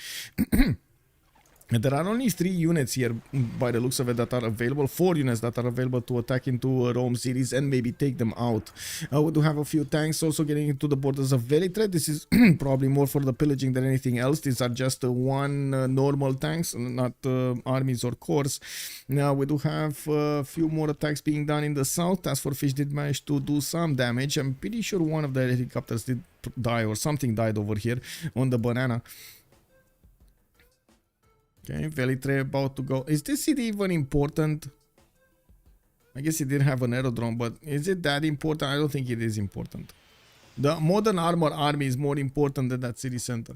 And there are only 3 units here, by the looks of it, that are available. 4 units that are available to attack into Rome cities and maybe take them out. We do have a few tanks also getting into the borders of Velitre. This is probably more for the pillaging than anything else. These are just normal tanks, not armies or corps. Now we do have a few more attacks being done in the south. TaskForceFish did manage to do some damage. I'm pretty sure one of the helicopters did die, or something died over here on the banana. Okay, Velitre about to go. Is this city even important? I guess it did have an aerodrome, but is it that important? I don't think it is important. The modern armor army is more important than that city center.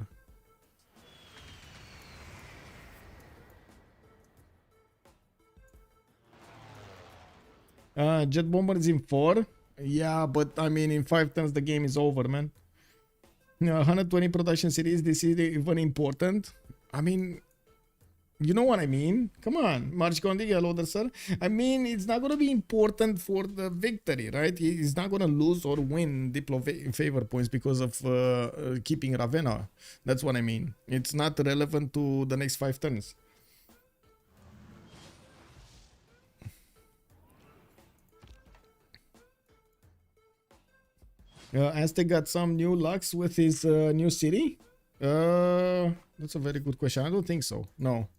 Jet bomber is in 4. Yeah, but I mean, in 5 turns the game is over, man. 120 production cities. This is even important. I mean, you know what I mean? Come on, March Gondi, hello there, sir. I mean, it's not gonna be important for the victory, right? He's not gonna lose or win Diplo favor points because of keeping Ravenna. That's what I mean. It's not relevant to the next 5 turns. Aztec got some new lucks with his new city. That's a very good question. I don't think so. No.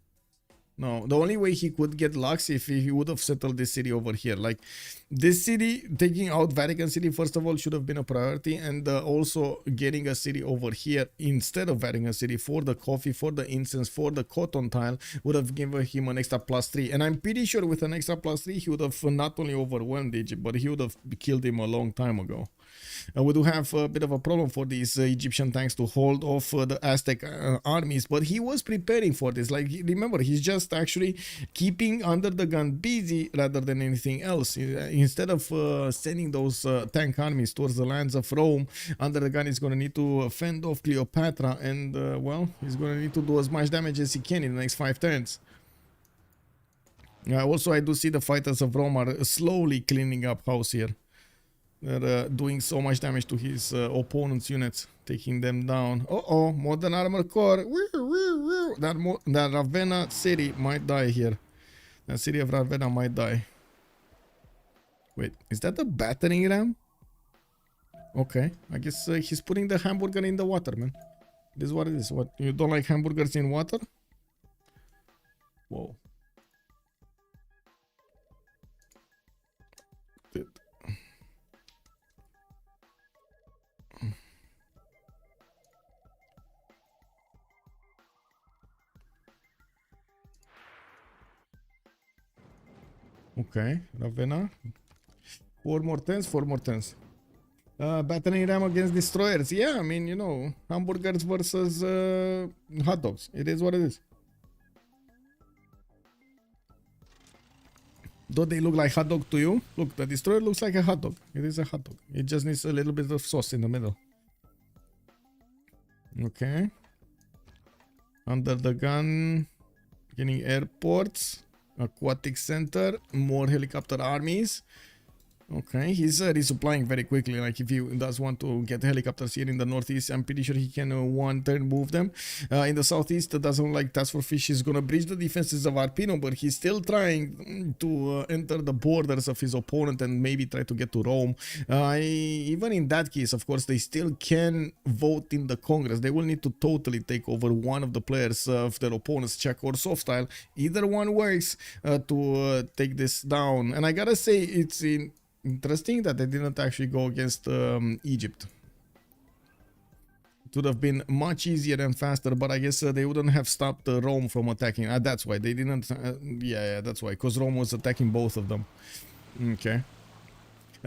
No, the only way he could get lucks if he would have settled this city over here. Like, this city, taking out Vatican City, first of all, should have been a priority. And also getting a city over here instead of Vatican City for the coffee, for the incense, for the cotton tile would have given him an extra +3. And I'm pretty sure with an extra +3, he would have not only overwhelmed Egypt, but he would have killed him a long time ago. We do have a bit of a problem for these Egyptian tanks to hold off the Aztec armies, but he was preparing for this. Like, remember, he's just actually keeping UnderTheGun busy rather than anything else. Instead of sending those tank armies towards the lands of Rome, UnderTheGun is going to need to fend off Cleopatra, and well, he's going to need to do as much damage as he can in the next 5 turns. Also, I do see the fighters of Rome are slowly cleaning up house here. They're doing so much damage to his opponent's units, taking them down. Uh-oh, modern armor core. That Ravenna city might die here. That city of Ravenna might die. Wait, is that a battering ram? Okay, I guess he's putting the hamburger in the water, man. This is what it is. What, you don't like hamburgers in water? Whoa. Dude. Okay, Ravenna. 4 more turns, 4 more turns. Battering ram against destroyers. Yeah, I mean, you know, hamburgers versus hot dogs. It is what it is. Though they look like hot dog to you, look, the destroyer looks like a hot dog. It is a hot dog. It just needs a little bit of sauce in the middle. Okay. Under the gun, getting airports, aquatic center, more helicopter armies. Okay, he's resupplying very quickly. Like if he does want to get helicopters here in the northeast, I'm pretty sure he can one turn move them. In the southeast, doesn't like TaskForceFish is gonna breach the defenses of Arpino, but he's still trying to enter the borders of his opponent and maybe try to get to Rome. Even in that case, of course, they still can vote in the Congress. They will need to totally take over one of the players of their opponents, ChucK or SoftStyle. Either one works to take this down. And I gotta say, it's interesting that they didn't actually go against Egypt. It would have been much easier and faster, but I guess they wouldn't have stopped Rome from attacking. That's why they didn't. Yeah, that's why, because Rome was attacking both of them. Okay.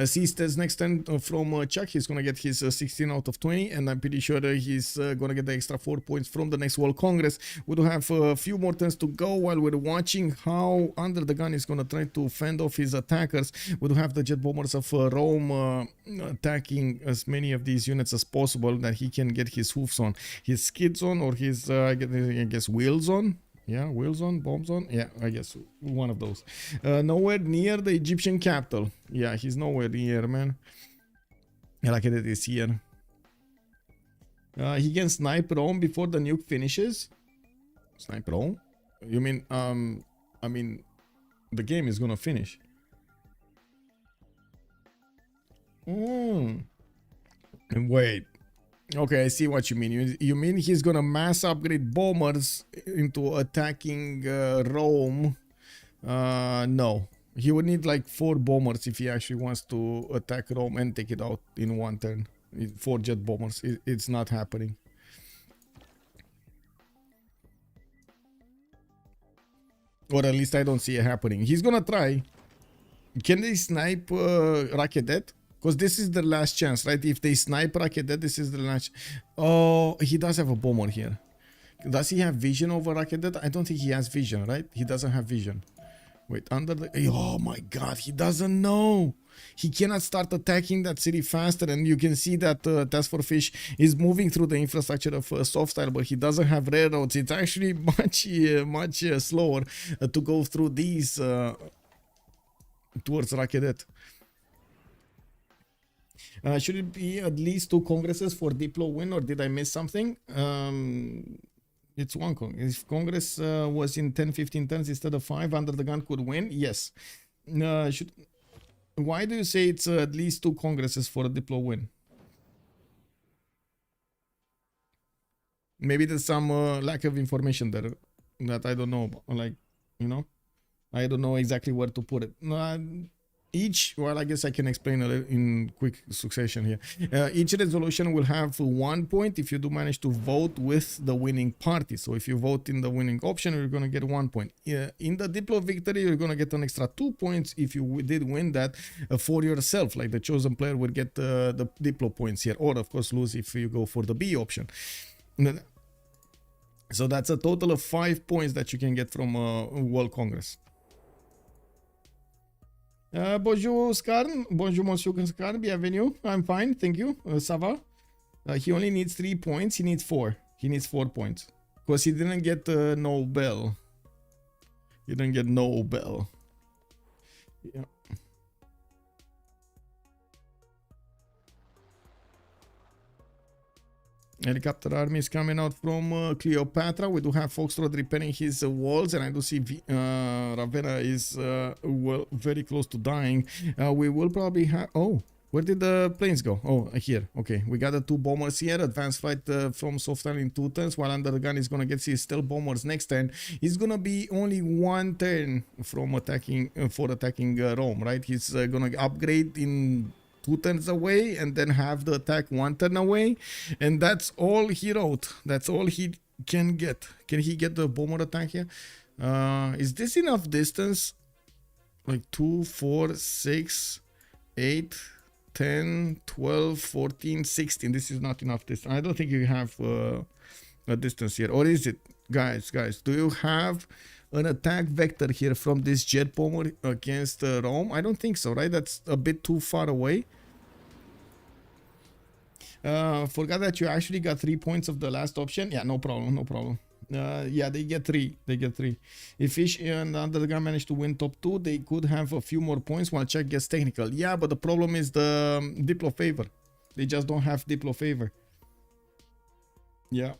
Seastes next turn from ChucK. He's gonna get his 16 out of 20, and I'm pretty sure he's gonna get the extra 4 points from the next World Congress. We do have a few more turns to go while we're watching how UnderTheGun is gonna try to fend off his attackers. We do have the jet bombers of Rome attacking as many of these units as possible that he can get his hoofs on, his skids on, or his I guess wheels on. Yeah, wheels on, bombs on. Yeah, I guess one of those. Nowhere near the Egyptian capital. Yeah, he's nowhere near, man. Rakedet is here. He can snipe Rome before the nuke finishes. Snipe Rome? You mean, I mean, the game is gonna finish. Wait. Okay, I see what you mean. You mean he's gonna mass upgrade bombers into attacking Rome? No. He would need like 4 bombers if he actually wants to attack Rome and take it out in one turn. 4 jet bombers. It's not happening. Or at least I don't see it happening. He's gonna try. Can they snipe Rakedet? Because this is the last chance, right? If they snipe Rakedet, this is the last. Oh, he does have a bomber here. Does he have vision over Rakedet? I don't think he has vision, right? He doesn't have vision. Wait, under the... Oh my god, he doesn't know. He cannot start attacking that city faster, and you can see that TaskForceFish is moving through the infrastructure of SoftStyle, but he doesn't have railroads. It's actually much slower to go through these towards Rakedet. Should it be at least 2 congresses for Diplo win, or did I miss something? It's 1 congress. If Congress was in 10-15 turns instead of 5, UnderTheGun could win? Yes. Why do you say it's at least 2 congresses for a Diplo win? Maybe there's some lack of information there that I don't know about. Like, you know, I don't know exactly where to put it. Well, I guess I can explain it in quick succession here. Each resolution will have 1 point if you do manage to vote with the winning party. So if you vote in the winning option, you're going to get 1 point. In the Diplo victory, you're going to get an extra 2 points if you did win that for yourself. Like the chosen player would get the Diplo points here, or of course lose if you go for the B option. So that's a total of 5 points that you can get from World Congress. Bonjour Skarn, bonjour Monsieur Skarn, bienvenue. I'm fine, thank you. Ça va? He only needs 3 points. He needs 4. He needs 4 points because he didn't get Nobel. He didn't get Nobel. Yeah. Helicopter army is coming out from Cleopatra. We do have Foxtrot repairing his walls, and I do see Ravenna is well, very close to dying. We will probably have... Oh, where did the planes go? Oh, here. Okay, we got the 2 bombers here. Advanced flight from SoftStyle in 2 turns, while UnderTheGun is gonna get his stealth bombers next turn. He's gonna be only 1 turn from attacking Rome, right? He's gonna upgrade in 2 turns away and then have the attack 1 turn away, and that's all he wrote. That's all he can get. Can he get the bomber attack here? Is this enough distance? Like 2, 4, 6, 8, 10, 12, 14, 16. This is not enough distance. I don't think you have a distance here. Or is it? Guys, do you have an attack vector here from this jet bomber against Rome? I don't think so, right? That's a bit too far away. Forgot that you actually got 3 points of the last option. Yeah, no problem. Yeah, they get 3. If Fish and UnderTheGun manage to win top 2, they could have a few more points while ChucK gets technical. Yeah, but the problem is the Diplo favor. They just don't have Diplo favor. Yeah.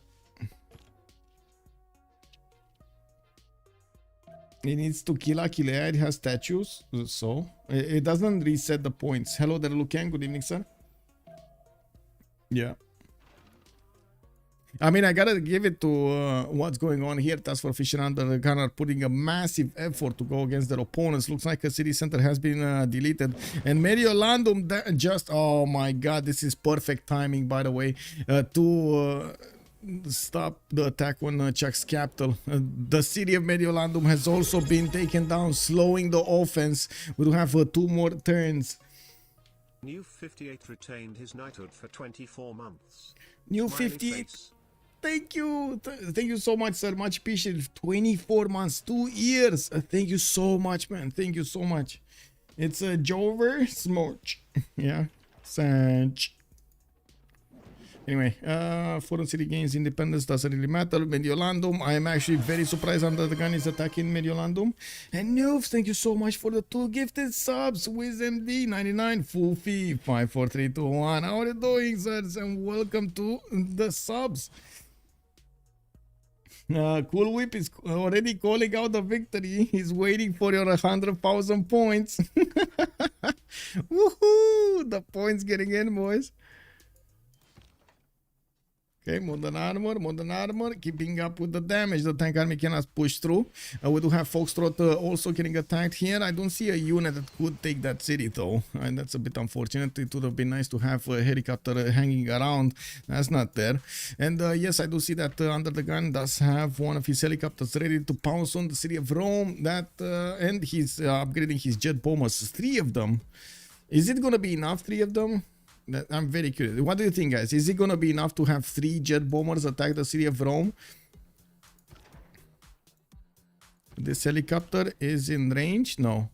It needs to kill Achillea. It has statues, so it doesn't reset the points. Hello there, Lucan. Good evening, sir. Yeah. I mean, I gotta give it to what's going on here. TaskForceFish and UnderTheGun are putting a massive effort to go against their opponents. Looks like a city center has been deleted. And Mediolandum just... Oh my god, this is perfect timing, by the way, to... stop the attack on ChucK's capital. The city of Mediolandum has also been taken down, slowing the offense. We do have 2 more turns. New 58 retained his knighthood for 24 months. New 58. Thank you. Thank you so much, sir. Much appreciated. 24 months, 2 years. Thank you so much, man. Thank you so much. It's a Jover Smorch. Yeah. Sanch. Anyway, Foreign City gains independence, doesn't really matter. Mediolandum, I am actually very surprised UnderTheGun is attacking Mediolandum. And Noobs, thank you so much for the 2 gifted subs. WizMD 99, Full Fee 54321. How are you doing, sirs? And welcome to the subs. Cool Whip is already calling out the victory. He's waiting for your 100,000 points. Woohoo! The points getting in, boys. Okay, modern armor, keeping up with the damage. The tank army cannot push through. We do have Foxtrot also getting attacked here. I don't see a unit that could take that city though, and that's a bit unfortunate. It would have been nice to have a helicopter hanging around. That's not there. And yes, I do see that UnderTheGun does have one of his helicopters ready to pounce on the city of Rome. And he's upgrading his jet bombers. 3 of them. Is it gonna be enough? 3 of them? I'm very curious. What do you think, guys? Is it gonna be enough to have 3 jet bombers attack the city of Rome? This helicopter is in range? No,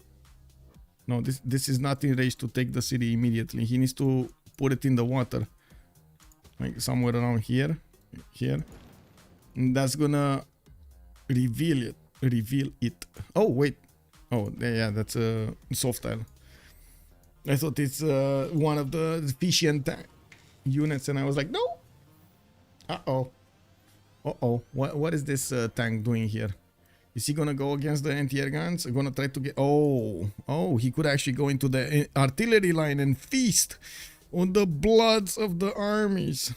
this is not in range to take the city immediately. He needs to put it in the water, like somewhere around here. And that's gonna reveal it. Oh wait, oh yeah, that's a SoftStyle. I thought it's one of the efficient units, and I was like, no. What is this tank doing here? Is he gonna go against the anti-air guns? Gonna try to get... Oh, he could actually go into the artillery line and feast on the bloods of the armies.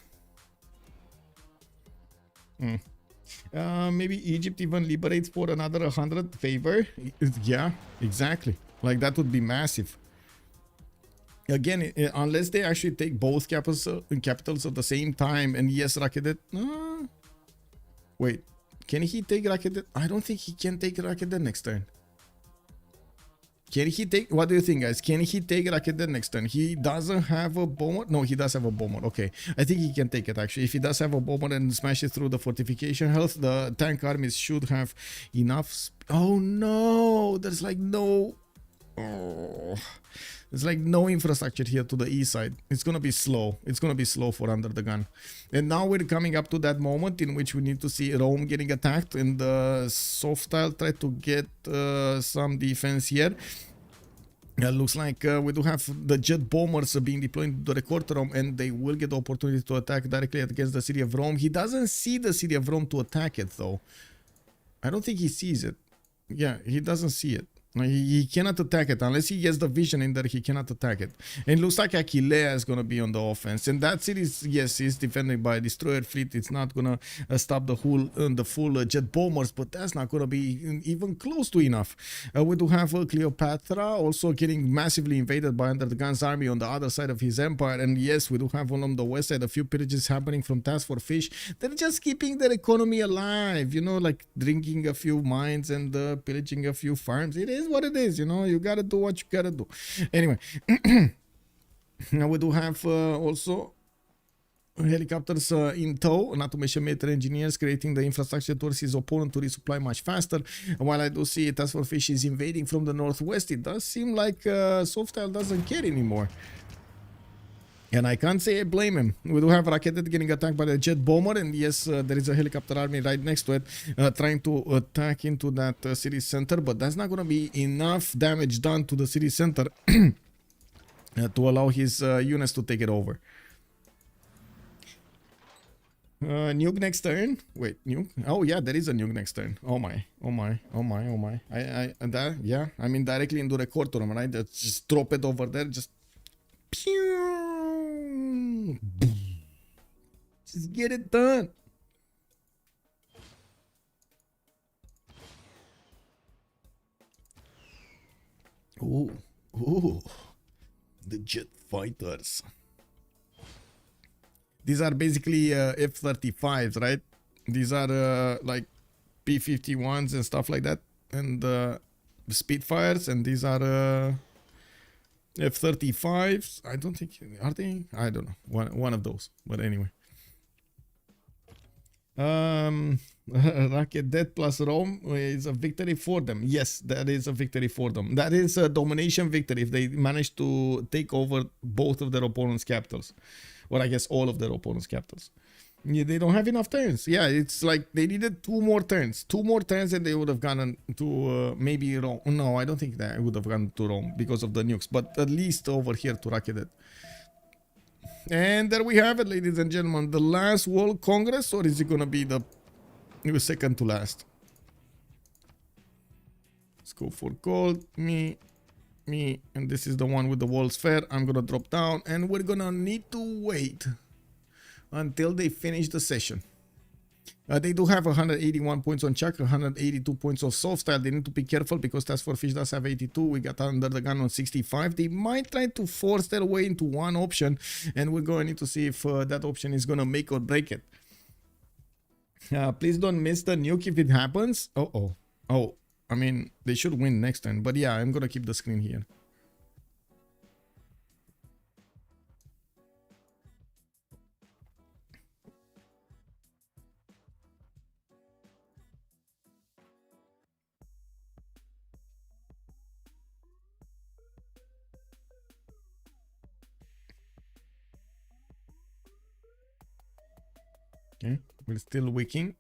Maybe Egypt even liberates for another 100 favor. Yeah, exactly. Like, that would be massive. Again, unless they actually take both capitals at the same time, and yes, Rakedet. Wait, can he take Rakedet? I don't think he can take Rakedet next turn. Can he take? What do you think, guys? Can he take Rakedet next turn? He doesn't have a bomber. No, he does have a bomber. Okay, I think he can take it actually. If he does have a bomber and smashes through the fortification health, the tank armies should have enough. Oh no, there's like no. There's like no infrastructure here to the east side. It's gonna be slow. It's gonna be slow for UnderTheGun. And now we're coming up to that moment in which we need to see Rome getting attacked, and SoftStyle try to get some defense here. It looks like we do have the jet bombers being deployed to the record room, and they will get the opportunity to attack directly against the city of Rome. He doesn't see the city of Rome to attack it though. I don't think he sees it. Yeah, he doesn't see it. He cannot attack it unless he gets the vision in there. He cannot attack it. And it looks like Achillea is gonna be on the offense, and that city is, yes, is defended by a destroyer fleet. It's not gonna stop the full jet bombers, but that's not gonna be even close to enough. We do have Cleopatra also getting massively invaded by UnderTheGun's army on the other side of his empire, and yes, we do have on the west side a few pillages happening from TaskForceFish. They're just keeping their economy alive, you know, like drinking a few mines and pillaging a few farms. It is what it is, you know. You gotta do what you gotta do. Anyway, Now we do have also helicopters in tow, not to mention military engineers creating the infrastructure towards his opponent to resupply much faster. And while I do see TaskForceFish is invading from the northwest, it does seem like SoftStyle doesn't care anymore. And I can't say I blame him. We do have Rocketed getting attacked by the jet bomber, and yes, there is a helicopter army right next to it trying to attack into that city center, but that's not going to be enough damage done to the city center to allow his units to take it over. Nuke next turn. Wait, nuke? Oh yeah, there is a nuke next turn. Oh my, oh my, oh my, oh my. Yeah, I mean directly into the core tournament, right? Just drop it over there, just pew. Just get it done. Ooh, ooh, the jet fighters. These are basically F-35s, right? These are like P-51s and stuff like that, and Spitfires, and these are F-35s. I don't think, are they? I don't know. One of those. But anyway. Rocket Death plus Rome is a victory for them. Yes, that is a victory for them. That is a domination victory if they manage to take over both of their opponent's capitals. Or I guess all of their opponent's capitals. Yeah, they don't have enough turns. Yeah, it's like they needed 2 more turns. 2 more turns and they would have gone to maybe Rome. No, I don't think that would have gone to Rome because of the nukes. But at least over here to Rocket Death. And there we have it, ladies and gentlemen. The last World Congress, or is it going to be the second to last? Let's go for gold. Me. And this is the one with the World's Fair. I'm going to drop down. And we're going to need to wait until they finish the session. They do have 181 points on ChucK, 182 points of SoftStyle. They need to be careful because TaskForceFish does have 82. We got UnderTheGun on 65. They might try to force their way into one option, and we're going to need to see if that option is going to make or break it. Please don't miss the nuke if it happens. Oh, I mean, they should win next turn. But yeah, I'm going to keep the screen here. Okay, we're still waiting.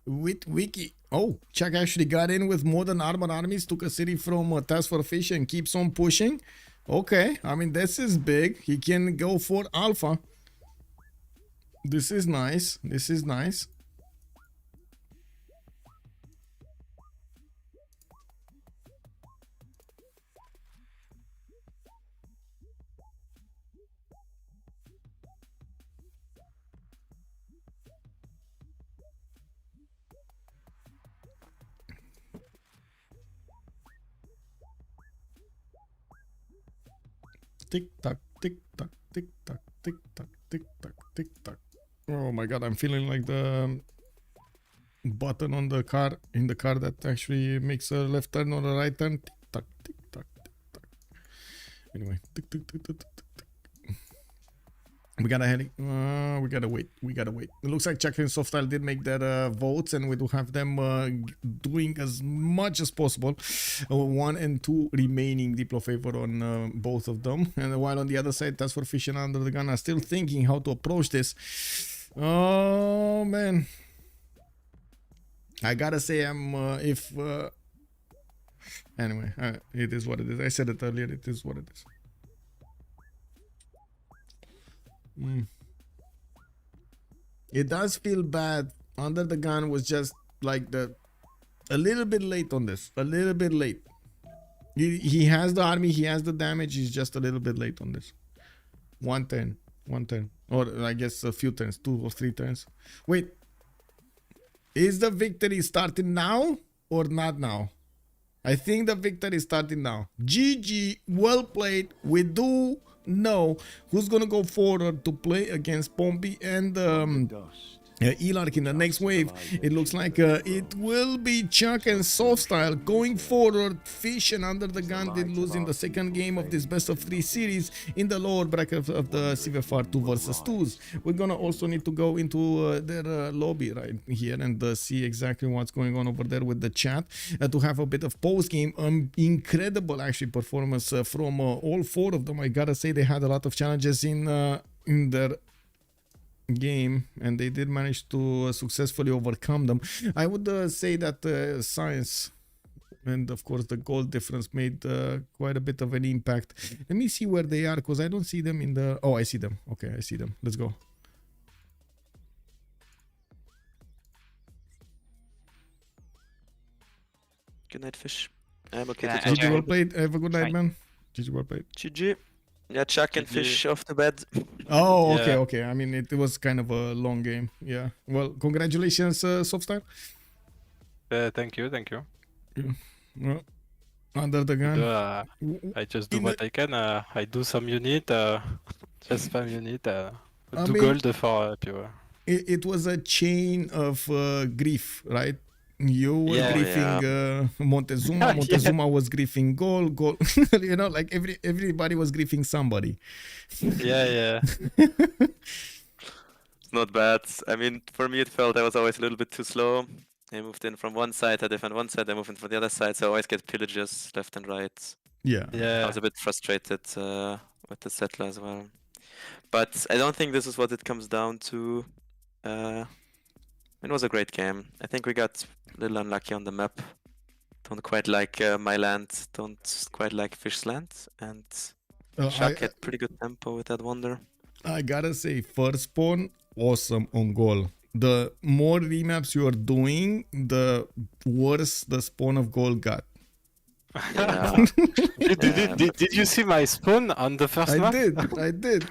Wiki. Oh, ChucK actually got in with more than armored armies, took a city from TaskForceFish and keeps on pushing. Okay, I mean, this is big. He can go for alpha. This is nice. This is nice. Tick tock, tick tock, tick tock, tick tock, tick tock, tick tock. Oh my god, I'm feeling like the button on the car, in the car that actually makes a left turn or a right turn. Tick tock, tick tock, tick tock. Anyway, tick tick tick tick tick tick. We gotta wait. It looks like ChucK and SoftStyle did make their votes, and we do have them doing as much as possible. 1 and 2 remaining Diplo favor on both of them. And while on the other side, TaskForceFish and UnderTheGun are still thinking how to approach this. Oh man, I gotta say anyway, it is what it is. I said it earlier. It is what it is. It does feel bad. UnderTheGun was just like a little bit late on this. A little bit late. He has the army, he has the damage, he's just a little bit late on this. One turn. Or I guess a few turns, 2 or 3 turns. Wait. Is the victory starting now or not now? I think the victory is starting now. GG, well played. We do know who's gonna go forward to play against Pompey and Elark in the next wave. It looks like it will be ChucK and SoftStyle going forward. Fish and UnderTheGun did lose in the second game of this best of 3 series in the lower bracket of the CivFR 2 versus 2s. We're gonna also need to go into their lobby right here and see exactly what's going on over there with the chat to have a bit of post game. Incredible actually performance from all 4 of them. I gotta say they had a lot of challenges in their game and they did manage to successfully overcome them. I would say that science and of course the goal difference made quite a bit of an impact. Let me see where they are because I don't see them in the... Oh, I see them. Okay, I see them. Let's go. Good night, Fish. I'm okay. GG, well played. Have a good night, man. GG, well played. GG. Yeah, ChucK and Fish off the bed. Oh, okay, okay. I mean, it was kind of a long game. Yeah. Well, congratulations, SoftStyle. Thank you. Well, UnderTheGun. I just do what I can. I do some unit, just spam unit, do gold for people. It was a chain of grief, right? You were griefing Montezuma. Montezuma was griefing goal. You know, like everybody was griefing somebody. Yeah. It's not bad. I mean, for me, it felt I was always a little bit too slow. I moved in from one side, I defend one side, I moved in from the other side, so I always get pillages left and right. Yeah. I was a bit frustrated with the settler as well. But I don't think this is what it comes down to. It was a great game. I think we got a little unlucky on the map. Don't quite like my land, don't quite like Fish's land, and ChucK had pretty good tempo with that wonder. I gotta say, first spawn, awesome on goal. The more remaps you are doing, the worse the spawn of goal got. Yeah. Did you see my spawn on the first map? I did.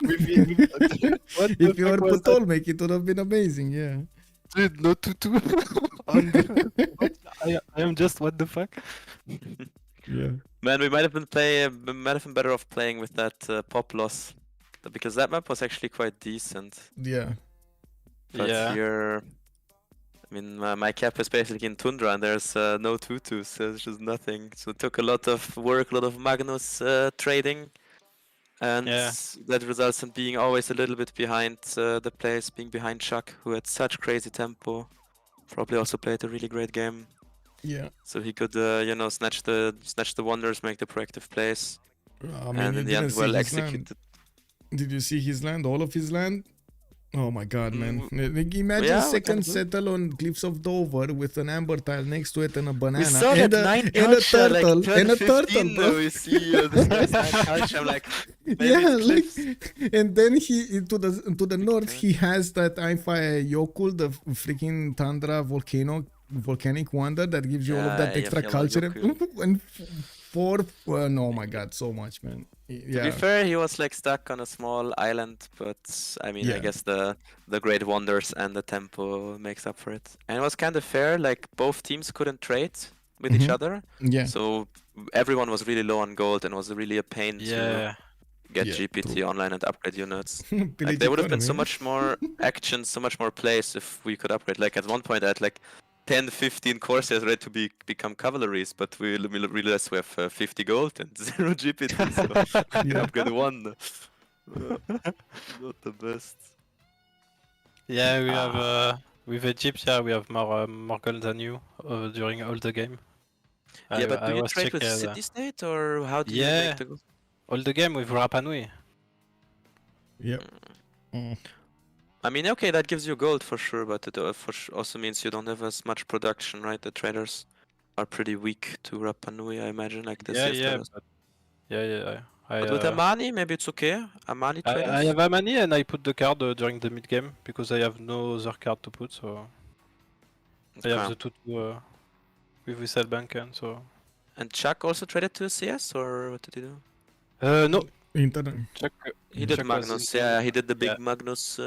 What If you were Putolmek, it would have been amazing, yeah. Dude, no tutu. I am just what the fuck. Yeah. Man, we might have been better off playing with that pop loss, because that map was actually quite decent. Yeah. But here, I mean, my cap is basically in Tundra, and there's no tutus, so there's just nothing. So it took a lot of work, a lot of Magnus trading, and that results in being always a little bit behind the players, being behind ChucK, who had such crazy tempo. Probably also played a really great game. Yeah. So he could, you know, snatch the wonders, make the proactive plays, I mean, and in the end, well executed. Did you see his land? All of his land? Oh my god, man. Imagine second settle on Cliffs of Dover with an amber tile next to it and a banana. We saw and that a turtle. Like and a turtle, bro. We see this guy's 9 touch. I'm like, yeah, like, and then he to the north he has that I-Fi Yokul, the freaking Tundra volcanic wonder that gives you all of that extra culture. And oh my god, so much, man. Yeah. To be fair, he was like stuck on a small island, but I mean, I guess the great wonders and the tempo makes up for it. And it was kind of fair, like both teams couldn't trade with each other. Yeah. So everyone was really low on gold and was really a pain to get GPT online and upgrade units. Like, there would have been so much more action, so much more plays if we could upgrade. Like at one point I had like 10-15 Corsairs ready to become cavalries, but we realized we have 50 gold and 0 GPT, so I can upgrade 1. Not the best. Yeah, we have with Egypt. Yeah, we have more gold than you during all the game. Yeah, but do you trade with City State, or how do you make the gold? All the game with Rapa Nui. Yep. I mean, okay, that gives you gold for sure, but it also means you don't have as much production, right? The traders are pretty weak to Rapa Nui, I imagine, like this. But with Amani, maybe it's okay. Amani traders. I have Amani and I put the card during the mid game because I have no other card to put, so I have the tutu with Whistle Bank and so. And ChucK also traded to CS, or what did he do? No. ChucK. He did Magnus, he did the big Magnus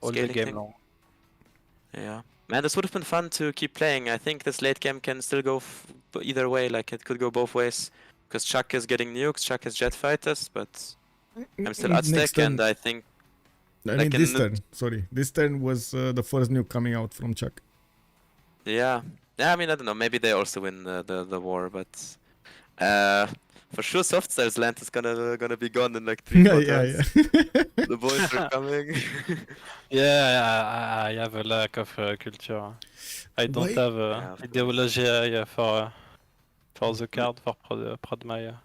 all the game long. Yeah. Man, this would have been fun to keep playing. I think this late game can still go either way, like it could go both ways. Because ChucK is getting nukes, ChucK is jet fighters, but I'm still Aztec, and I think I Like mean, this in- turn. Sorry, this turn was the first nuke coming out from ChucK. Yeah. Yeah, I mean, I don't know. Maybe they also win the war, but for sure, SoftStyle's land is gonna be gone in like 3-4 turns. The boys are coming. Yeah, I have a lack of culture. I don't Why- have Yeah, of ideology for the card for Prodmaya.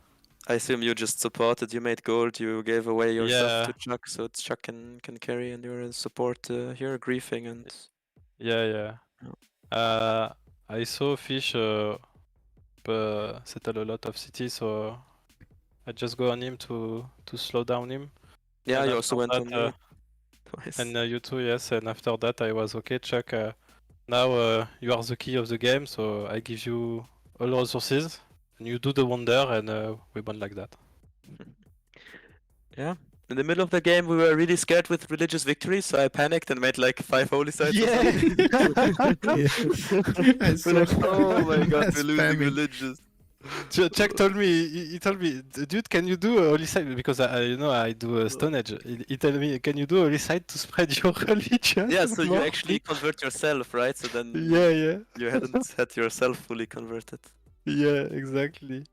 I assume you just supported. You made gold. You gave away yourself Yeah. to ChucK, so ChucK can carry, and you're a support here, griefing and. Yeah. I saw Fish settle a lot of cities, so I just go on him to slow down him. Yeah, And you also after went that, on me twice. And you too, yes. And after that, I was okay, ChucK. Now you are the key of the game, so I give you all resources, and you do the wonder, and we won like that. Yeah. In the middle of the game, we were really scared with religious victory, so I panicked and made like 5 holy sites. Or something. I We're saw like, oh my god, we're losing spamming. religious. ChucK told me, he told me, dude, can you do a holy site? Because I do a Stone Age. He told me, can you do a holy site to spread your religion? Yeah, so you more?" actually convert yourself, right? So then Yeah. you hadn't had yourself fully converted. Yeah, exactly.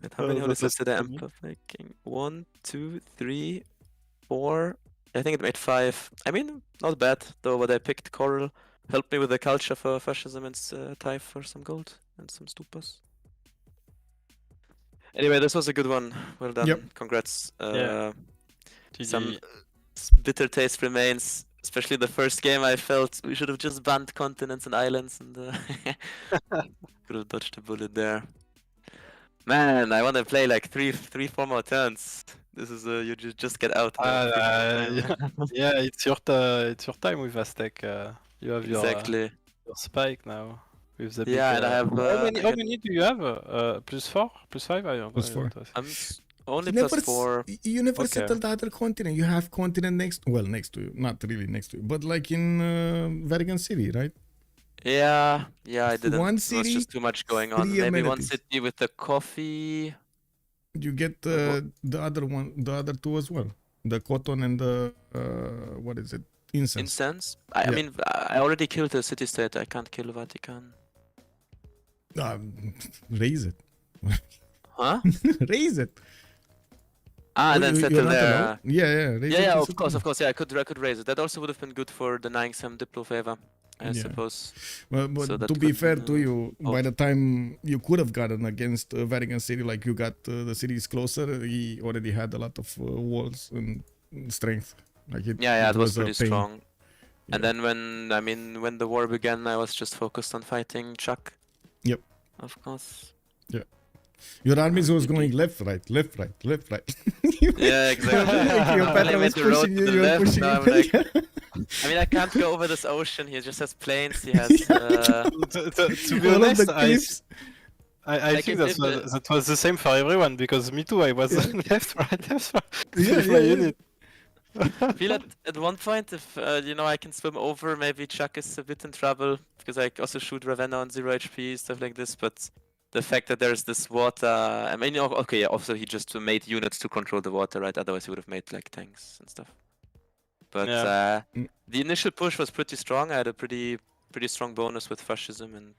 And how many holy that was sites did I funny. amplify? 1, 2, 3, 4. I think it made 5. I mean, not bad though. What I picked, Coral, helped me with the culture for fascism and Thai for some gold and some stupas. Anyway, this was a good one. Well done. Yep. Congrats. Yeah. Some GG. bitter taste remains. Especially the first game, I felt we should have just banned continents and islands, and could have dodged a bullet there. Man, I want to play like 4 more turns. This is you just get out. Yeah, it's your time with Aztec. You have Exactly. your spike now with the Yeah, big, and I have. how many do you have? +4, +5? I don't +4. know. I'm only You never, +4. you never Okay. settled the other continent. You have continent next to you. Not really next to you, but like in Vatican City, right? Yeah, I didn't. One There was city, just too much going on. 3 Maybe one amenities. city with the coffee. You get the other two as well. The cotton and the what is it? Incense. Incense. I Yeah. mean, I already killed the city state. I can't kill Vatican. Raise it. Huh? Raise it. And then You're settle not there. allowed? Yeah. Raise it Yeah, and of settle. course. Yeah, I could raise it. That also would have been good for denying some Diplo favor, I Yeah. suppose. But So that to be could, fair to you, by help. the time you could have gotten against Vatican City, like you got the cities closer, he already had a lot of walls and strength. Like Yeah, it was a pretty pain. strong. Yeah. And then when the war began, I was just focused on fighting ChucK. Yep. Of course. Your armies was GG. going left, right. Yeah, exactly. Cleopatra I was made the road pushing to you, the you were left, pushing now him. I'm like- I mean, I can't go over this ocean. He just has plains. He has. To be All of honest, the I cliffs. Like think if that was the same for everyone, because me too, I was Yeah. left, right, Yeah, with my yeah. unit. I feel at one point, if I can swim over, maybe ChucK is a bit in trouble because I also shoot Ravenna on 0 HP, stuff like this. But the fact that there's this water, I mean, okay, yeah, also he just made units to control the water, right? Otherwise he would have made like tanks and stuff. But Yeah. the initial push was pretty strong. I had a pretty strong bonus with fascism and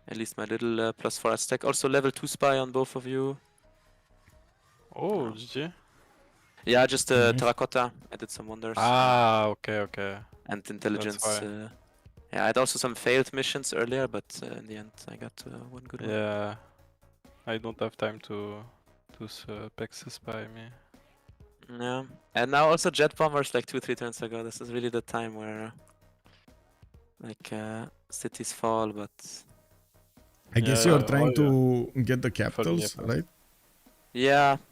at least my little +4 Aztec. Also level 2 spy on both of you. Oh, GG. Yeah, just Nice. terracotta. I did some wonders. Ah, okay. And intelligence. why. Yeah, I had also some failed missions earlier, but in the end I got one good one. Yeah. I don't have time to pex by me. Yeah, and now also jet bombers like 2-3 turns ago. This is really the time where cities fall, but I guess Yeah, you're yeah. trying Oh, to get the capitals, yeah. right?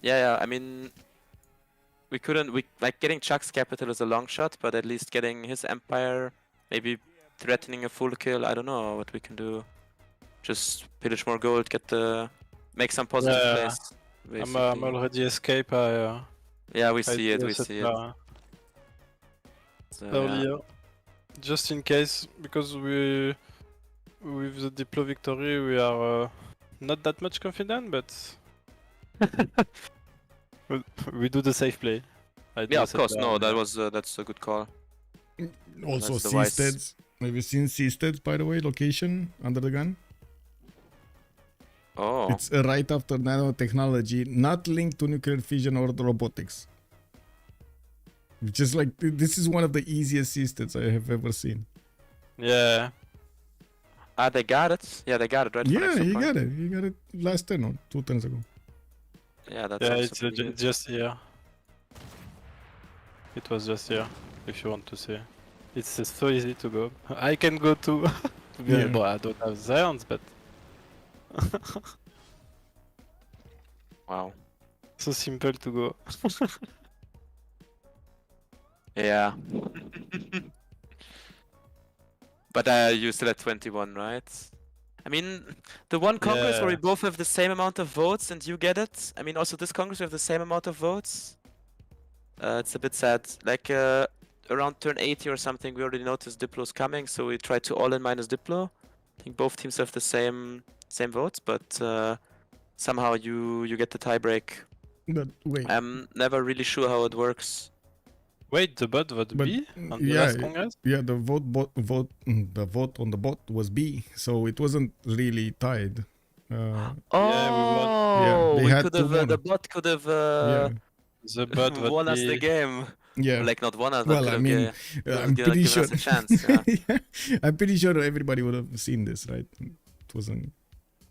yeah. I mean, we getting ChucK's capital is a long shot, but at least getting his empire, maybe threatening a full kill. I don't know what we can do. Just pillage more gold, make some positive Yeah. plays. I'm basically. already escaped. Yeah, we I see it. do We set see it. So, yeah. Earlier, just in case, because with the Diplo victory we are not that much confident, but we do the safe play. Yeah, of course. No, that was that's a good call. Also, That's the wise- C-Steads. Have you seen C-Steads, by the way? Location, Under the Gun? Oh, It's right after nanotechnology, not linked to nuclear fission or the robotics. Just like, this is one of the easiest C-Steads I have ever seen. Yeah. they got it. Yeah, they got it right. for an Yeah, extra you point. got it. You got it last turn or 2 turns ago. Yeah, that's Yeah, also it's pretty good. just here. It was just here, if you want to see. It's so easy to go. I can go to... to be Yeah. honest, well, I don't have Zions, but... Wow. so simple to go. Yeah. But you still at 21, right? I mean, the one Congress where we Yeah. both have the same amount of votes and you get it. I mean, also this Congress we have the same amount of votes. It's a bit sad. Like around turn 80 or something, we already noticed Diplo's coming, so we tried to all in minus Diplo. I think both teams have the same votes, but somehow you get the tiebreak. But wait. I'm never really sure how it works. Wait, the bot vote But, B on the yeah, last Congress? Yeah, the vote on the bot was B, so it wasn't really tied. Oh, they we had could two have the more. bot could have Yeah, The bot vote won us the B. game. yeah. Like not won us, but Well, could I have mean, I'm given pretty sure. us a chance. Yeah. Yeah, I'm pretty sure everybody would have seen this, right? It wasn't.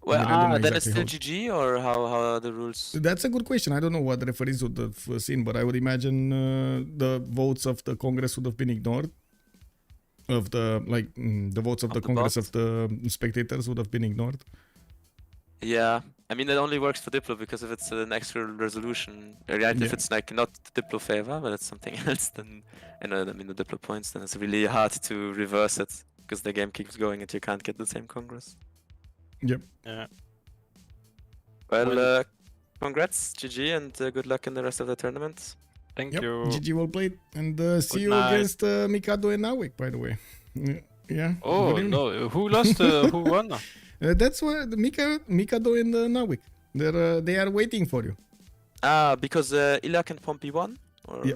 Well, I don't know then exactly it's still GG, or how are the rules? That's a good question. I don't know what the referees would have seen, but I would imagine the votes of the Congress would have been ignored. Of the the votes of Of the the Congress bot? of the spectators would have been ignored. Yeah, I mean it only works for Diplo because if it's an extra resolution, right? If Yeah. it's like not Diplo favor, but it's something else, then I mean the Diplo points, then it's really hard to reverse it because the game keeps going and you can't get the same Congress. Yep. Yeah. Well, congrats, GG, and good luck in the rest of the tournament. Thank Yep. you. GG, well played, and see Good you night. against Mikado and Nawik, by the way. Yeah. Oh, good evening. no. Who lost? Who won? That's why the Mikado and Nawik. They are waiting for you. Because Ilak and Pompey won? Or... Yeah.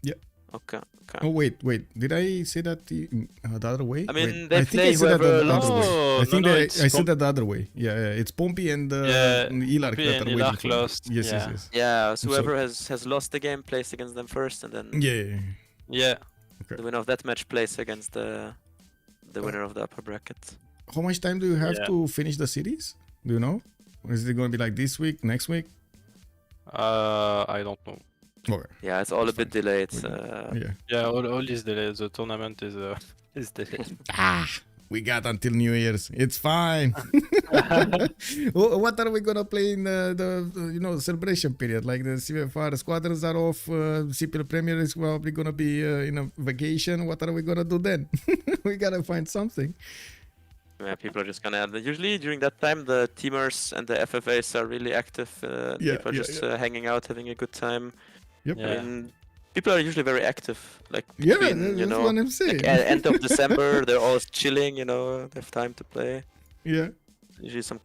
Yeah. Okay. Oh wait. Did I say that the other way? I mean, Wait, they I think play I said that whoever the other lost. way. I think no, that it's I said that the other way. Yeah. It's Pompey and Yeah, Ilark Pompey that and are waiting Ilark for you. lost, Yes. yeah. Yeah, so So- whoever has lost the game plays against them first, and then Yeah. Yeah. the winner of that match plays against the winner of the upper bracket. How much time do you have Yeah. to finish the series? Do you know? Or is it going to be like this week, next week? I don't know. Okay. Yeah, it's all a bit delayed. Yeah. Yeah, all is delayed. The tournament is delayed. We got until New Year's. It's fine. What are we gonna play in the celebration period? Like the CivFR squadrons are off. CPL Premier is probably gonna be in a vacation. What are we gonna do then? We gotta find something. Yeah, people are just gonna. Usually during that time, the teamers and the FFAs are really active. Yeah, People are just hanging out, having a good time. Yep. Yeah. I mean, people are usually very active. Like Yeah, between, that's you know, what I'm saying. like at end of December, they're all chilling. You know, they have time to play. Yeah. Usually some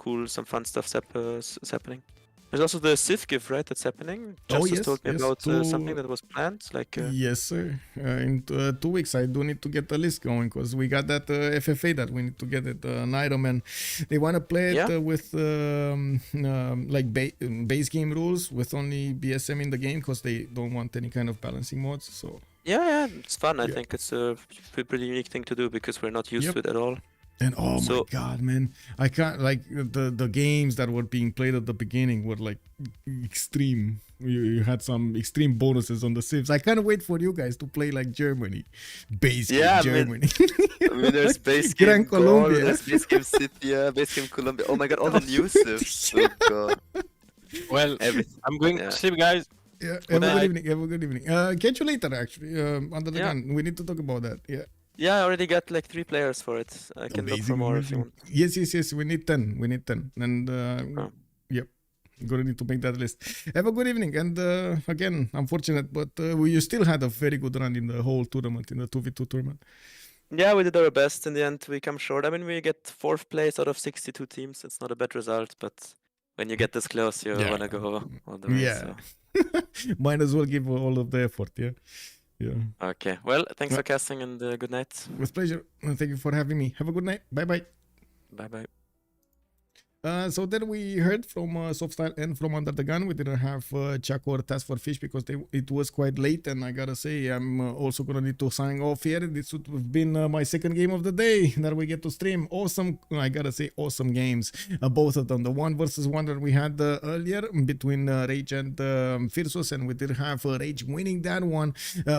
fun stuff's happening. There's also the Civ gift, right? That's happening. Oh, Justice yes, told me yes, about to- something that was planned. Like Yes, sir. In 2 weeks, I do need to get the list going because we got that FFA that we need to get it an item, and they want to play it Yeah. with like base game rules with only BSM in the game because they don't want any kind of balancing mods. So yeah, it's fun. I Yeah. think it's a pretty unique thing to do because we're not used Yep. to it at all. and oh my So- god, man, I can't like the games that were being played at the beginning were like extreme. You had some extreme bonuses on the Civs. I can't wait for you guys to play like Germany, base game Yeah, I mean, Germany. I mean, there's base Gran game Gaul, Colombia. there's base game City, base game Colombia. Oh my god, all the new Civs. Oh god. Well, Everything. I'm going Yeah. to sleep, guys. Yeah, have a good night. evening. Have a good evening. Catch you later, actually. Under the Yeah. gun. We need to talk about that. Yeah. Yeah, I already got like 3 players for it. I can look for more if you want. Yes. We need 10. We need 10. And Oh. yep. Gonna need to make that list. Have a good evening. And again, unfortunate, but you still had a very good run in the whole tournament, in the 2v2 tournament. Yeah, we did our best in the end. We come short. I mean, we get 4th place out of 62 teams. It's not a bad result, but when you get this close, you wanna go all the way. So. Might as well give all of the effort. Yeah. Okay. Well, thanks for casting and good night. With pleasure. Thank you for having me. Have a good night. Bye bye. Bye bye. So then we heard from SoftStyle and from UnderTheGun. We didn't have ChucK or TaskForceFish because it was quite late, and I gotta say I'm also gonna need to sign off here. This would have been my second game of the day that we get to stream. Awesome, I gotta say, awesome games, both of them. The 1 versus 1 that we had earlier between Rage and Fierceus, and we did have Rage winning that one,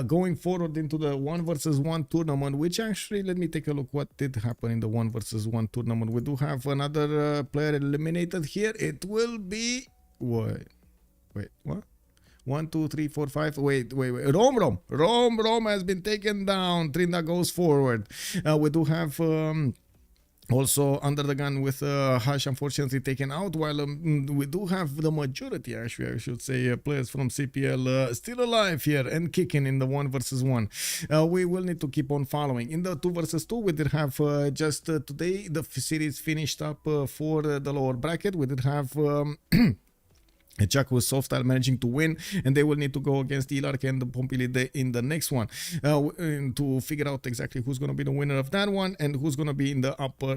going forward into the 1 versus 1 tournament, which actually, let me take a look what did happen in the 1 versus 1 tournament. We do have another player eliminated here. It will be wait, what? 1, 2, 3, 4, 5. Wait. Rom has been taken down. Trinda goes forward. We do have also UnderTheGun with Hush unfortunately taken out, while we do have the majority, actually I should say, players from CPL still alive here and kicking in the 1 versus 1. We will need to keep on following. In the 2 versus 2 we did have just today the series finished up for the lower bracket. We did have ChucK with SoftStyle managing to win, and they will need to go against Ilark and Pompilide in the next one to figure out exactly who's going to be the winner of that one and who's going to be in the upper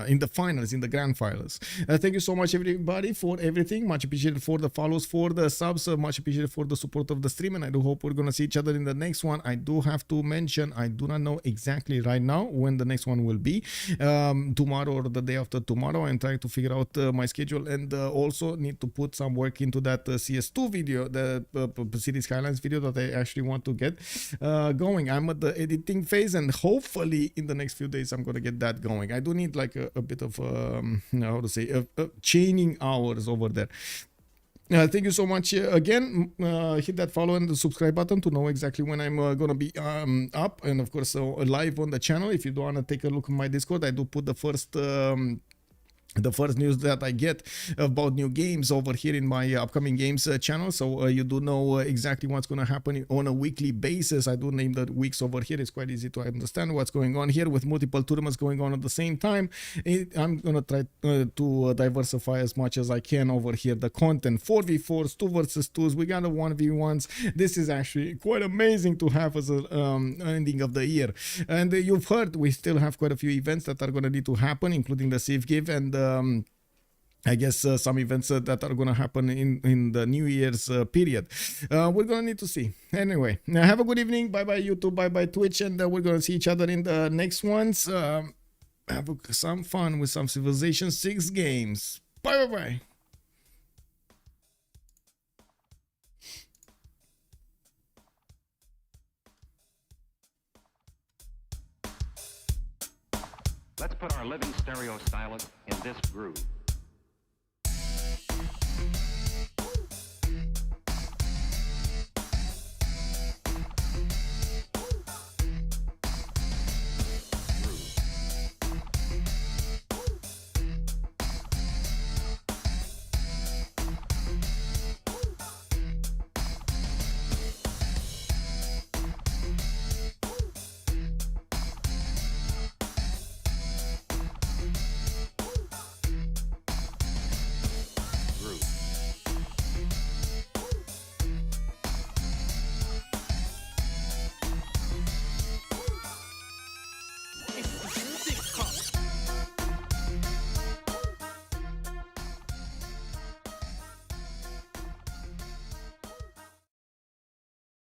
in the finals, in the grand finals. Thank you so much everybody for everything. Much appreciated for the follows, for the subs, much appreciated for the support of the stream, and I do hope we're going to see each other in the next one. I do have to mention, I do not know exactly right now when the next one will be, tomorrow or the day after tomorrow. I'm trying to figure out my schedule, and also need to put some work into that CS2 video, the Cities Skylines video that I actually want to get going. I'm at the editing phase, and hopefully in the next few days I'm gonna get that going. I do need like a bit of how to say, chaining hours over there. Thank you so much again. Hit that follow and the subscribe button to know exactly when I'm gonna be up, and of course live on the channel. If you do want to take a look at my Discord, I do put the first news that I get about new games over here in my upcoming games channel, so you do know exactly what's going to happen on a weekly basis. I do name the weeks over here. It's quite easy to understand what's going on here with multiple tournaments going on at the same time. I'm going to try to diversify as much as I can over here. The content, 4v4s, 2 versus 2s, we got a 1v1s. This is actually quite amazing to have as an ending of the year. And you've heard we still have quite a few events that are going to need to happen, including the Civ Give and I guess some events that are going to happen in the New Year's period. We're going to need to see. Anyway, have a good evening. Bye-bye YouTube, bye-bye Twitch, and we're going to see each other in the next ones. Have some fun with some Civilization 6 games. Bye-bye-bye. Let's put our living stereo stylus in this groove.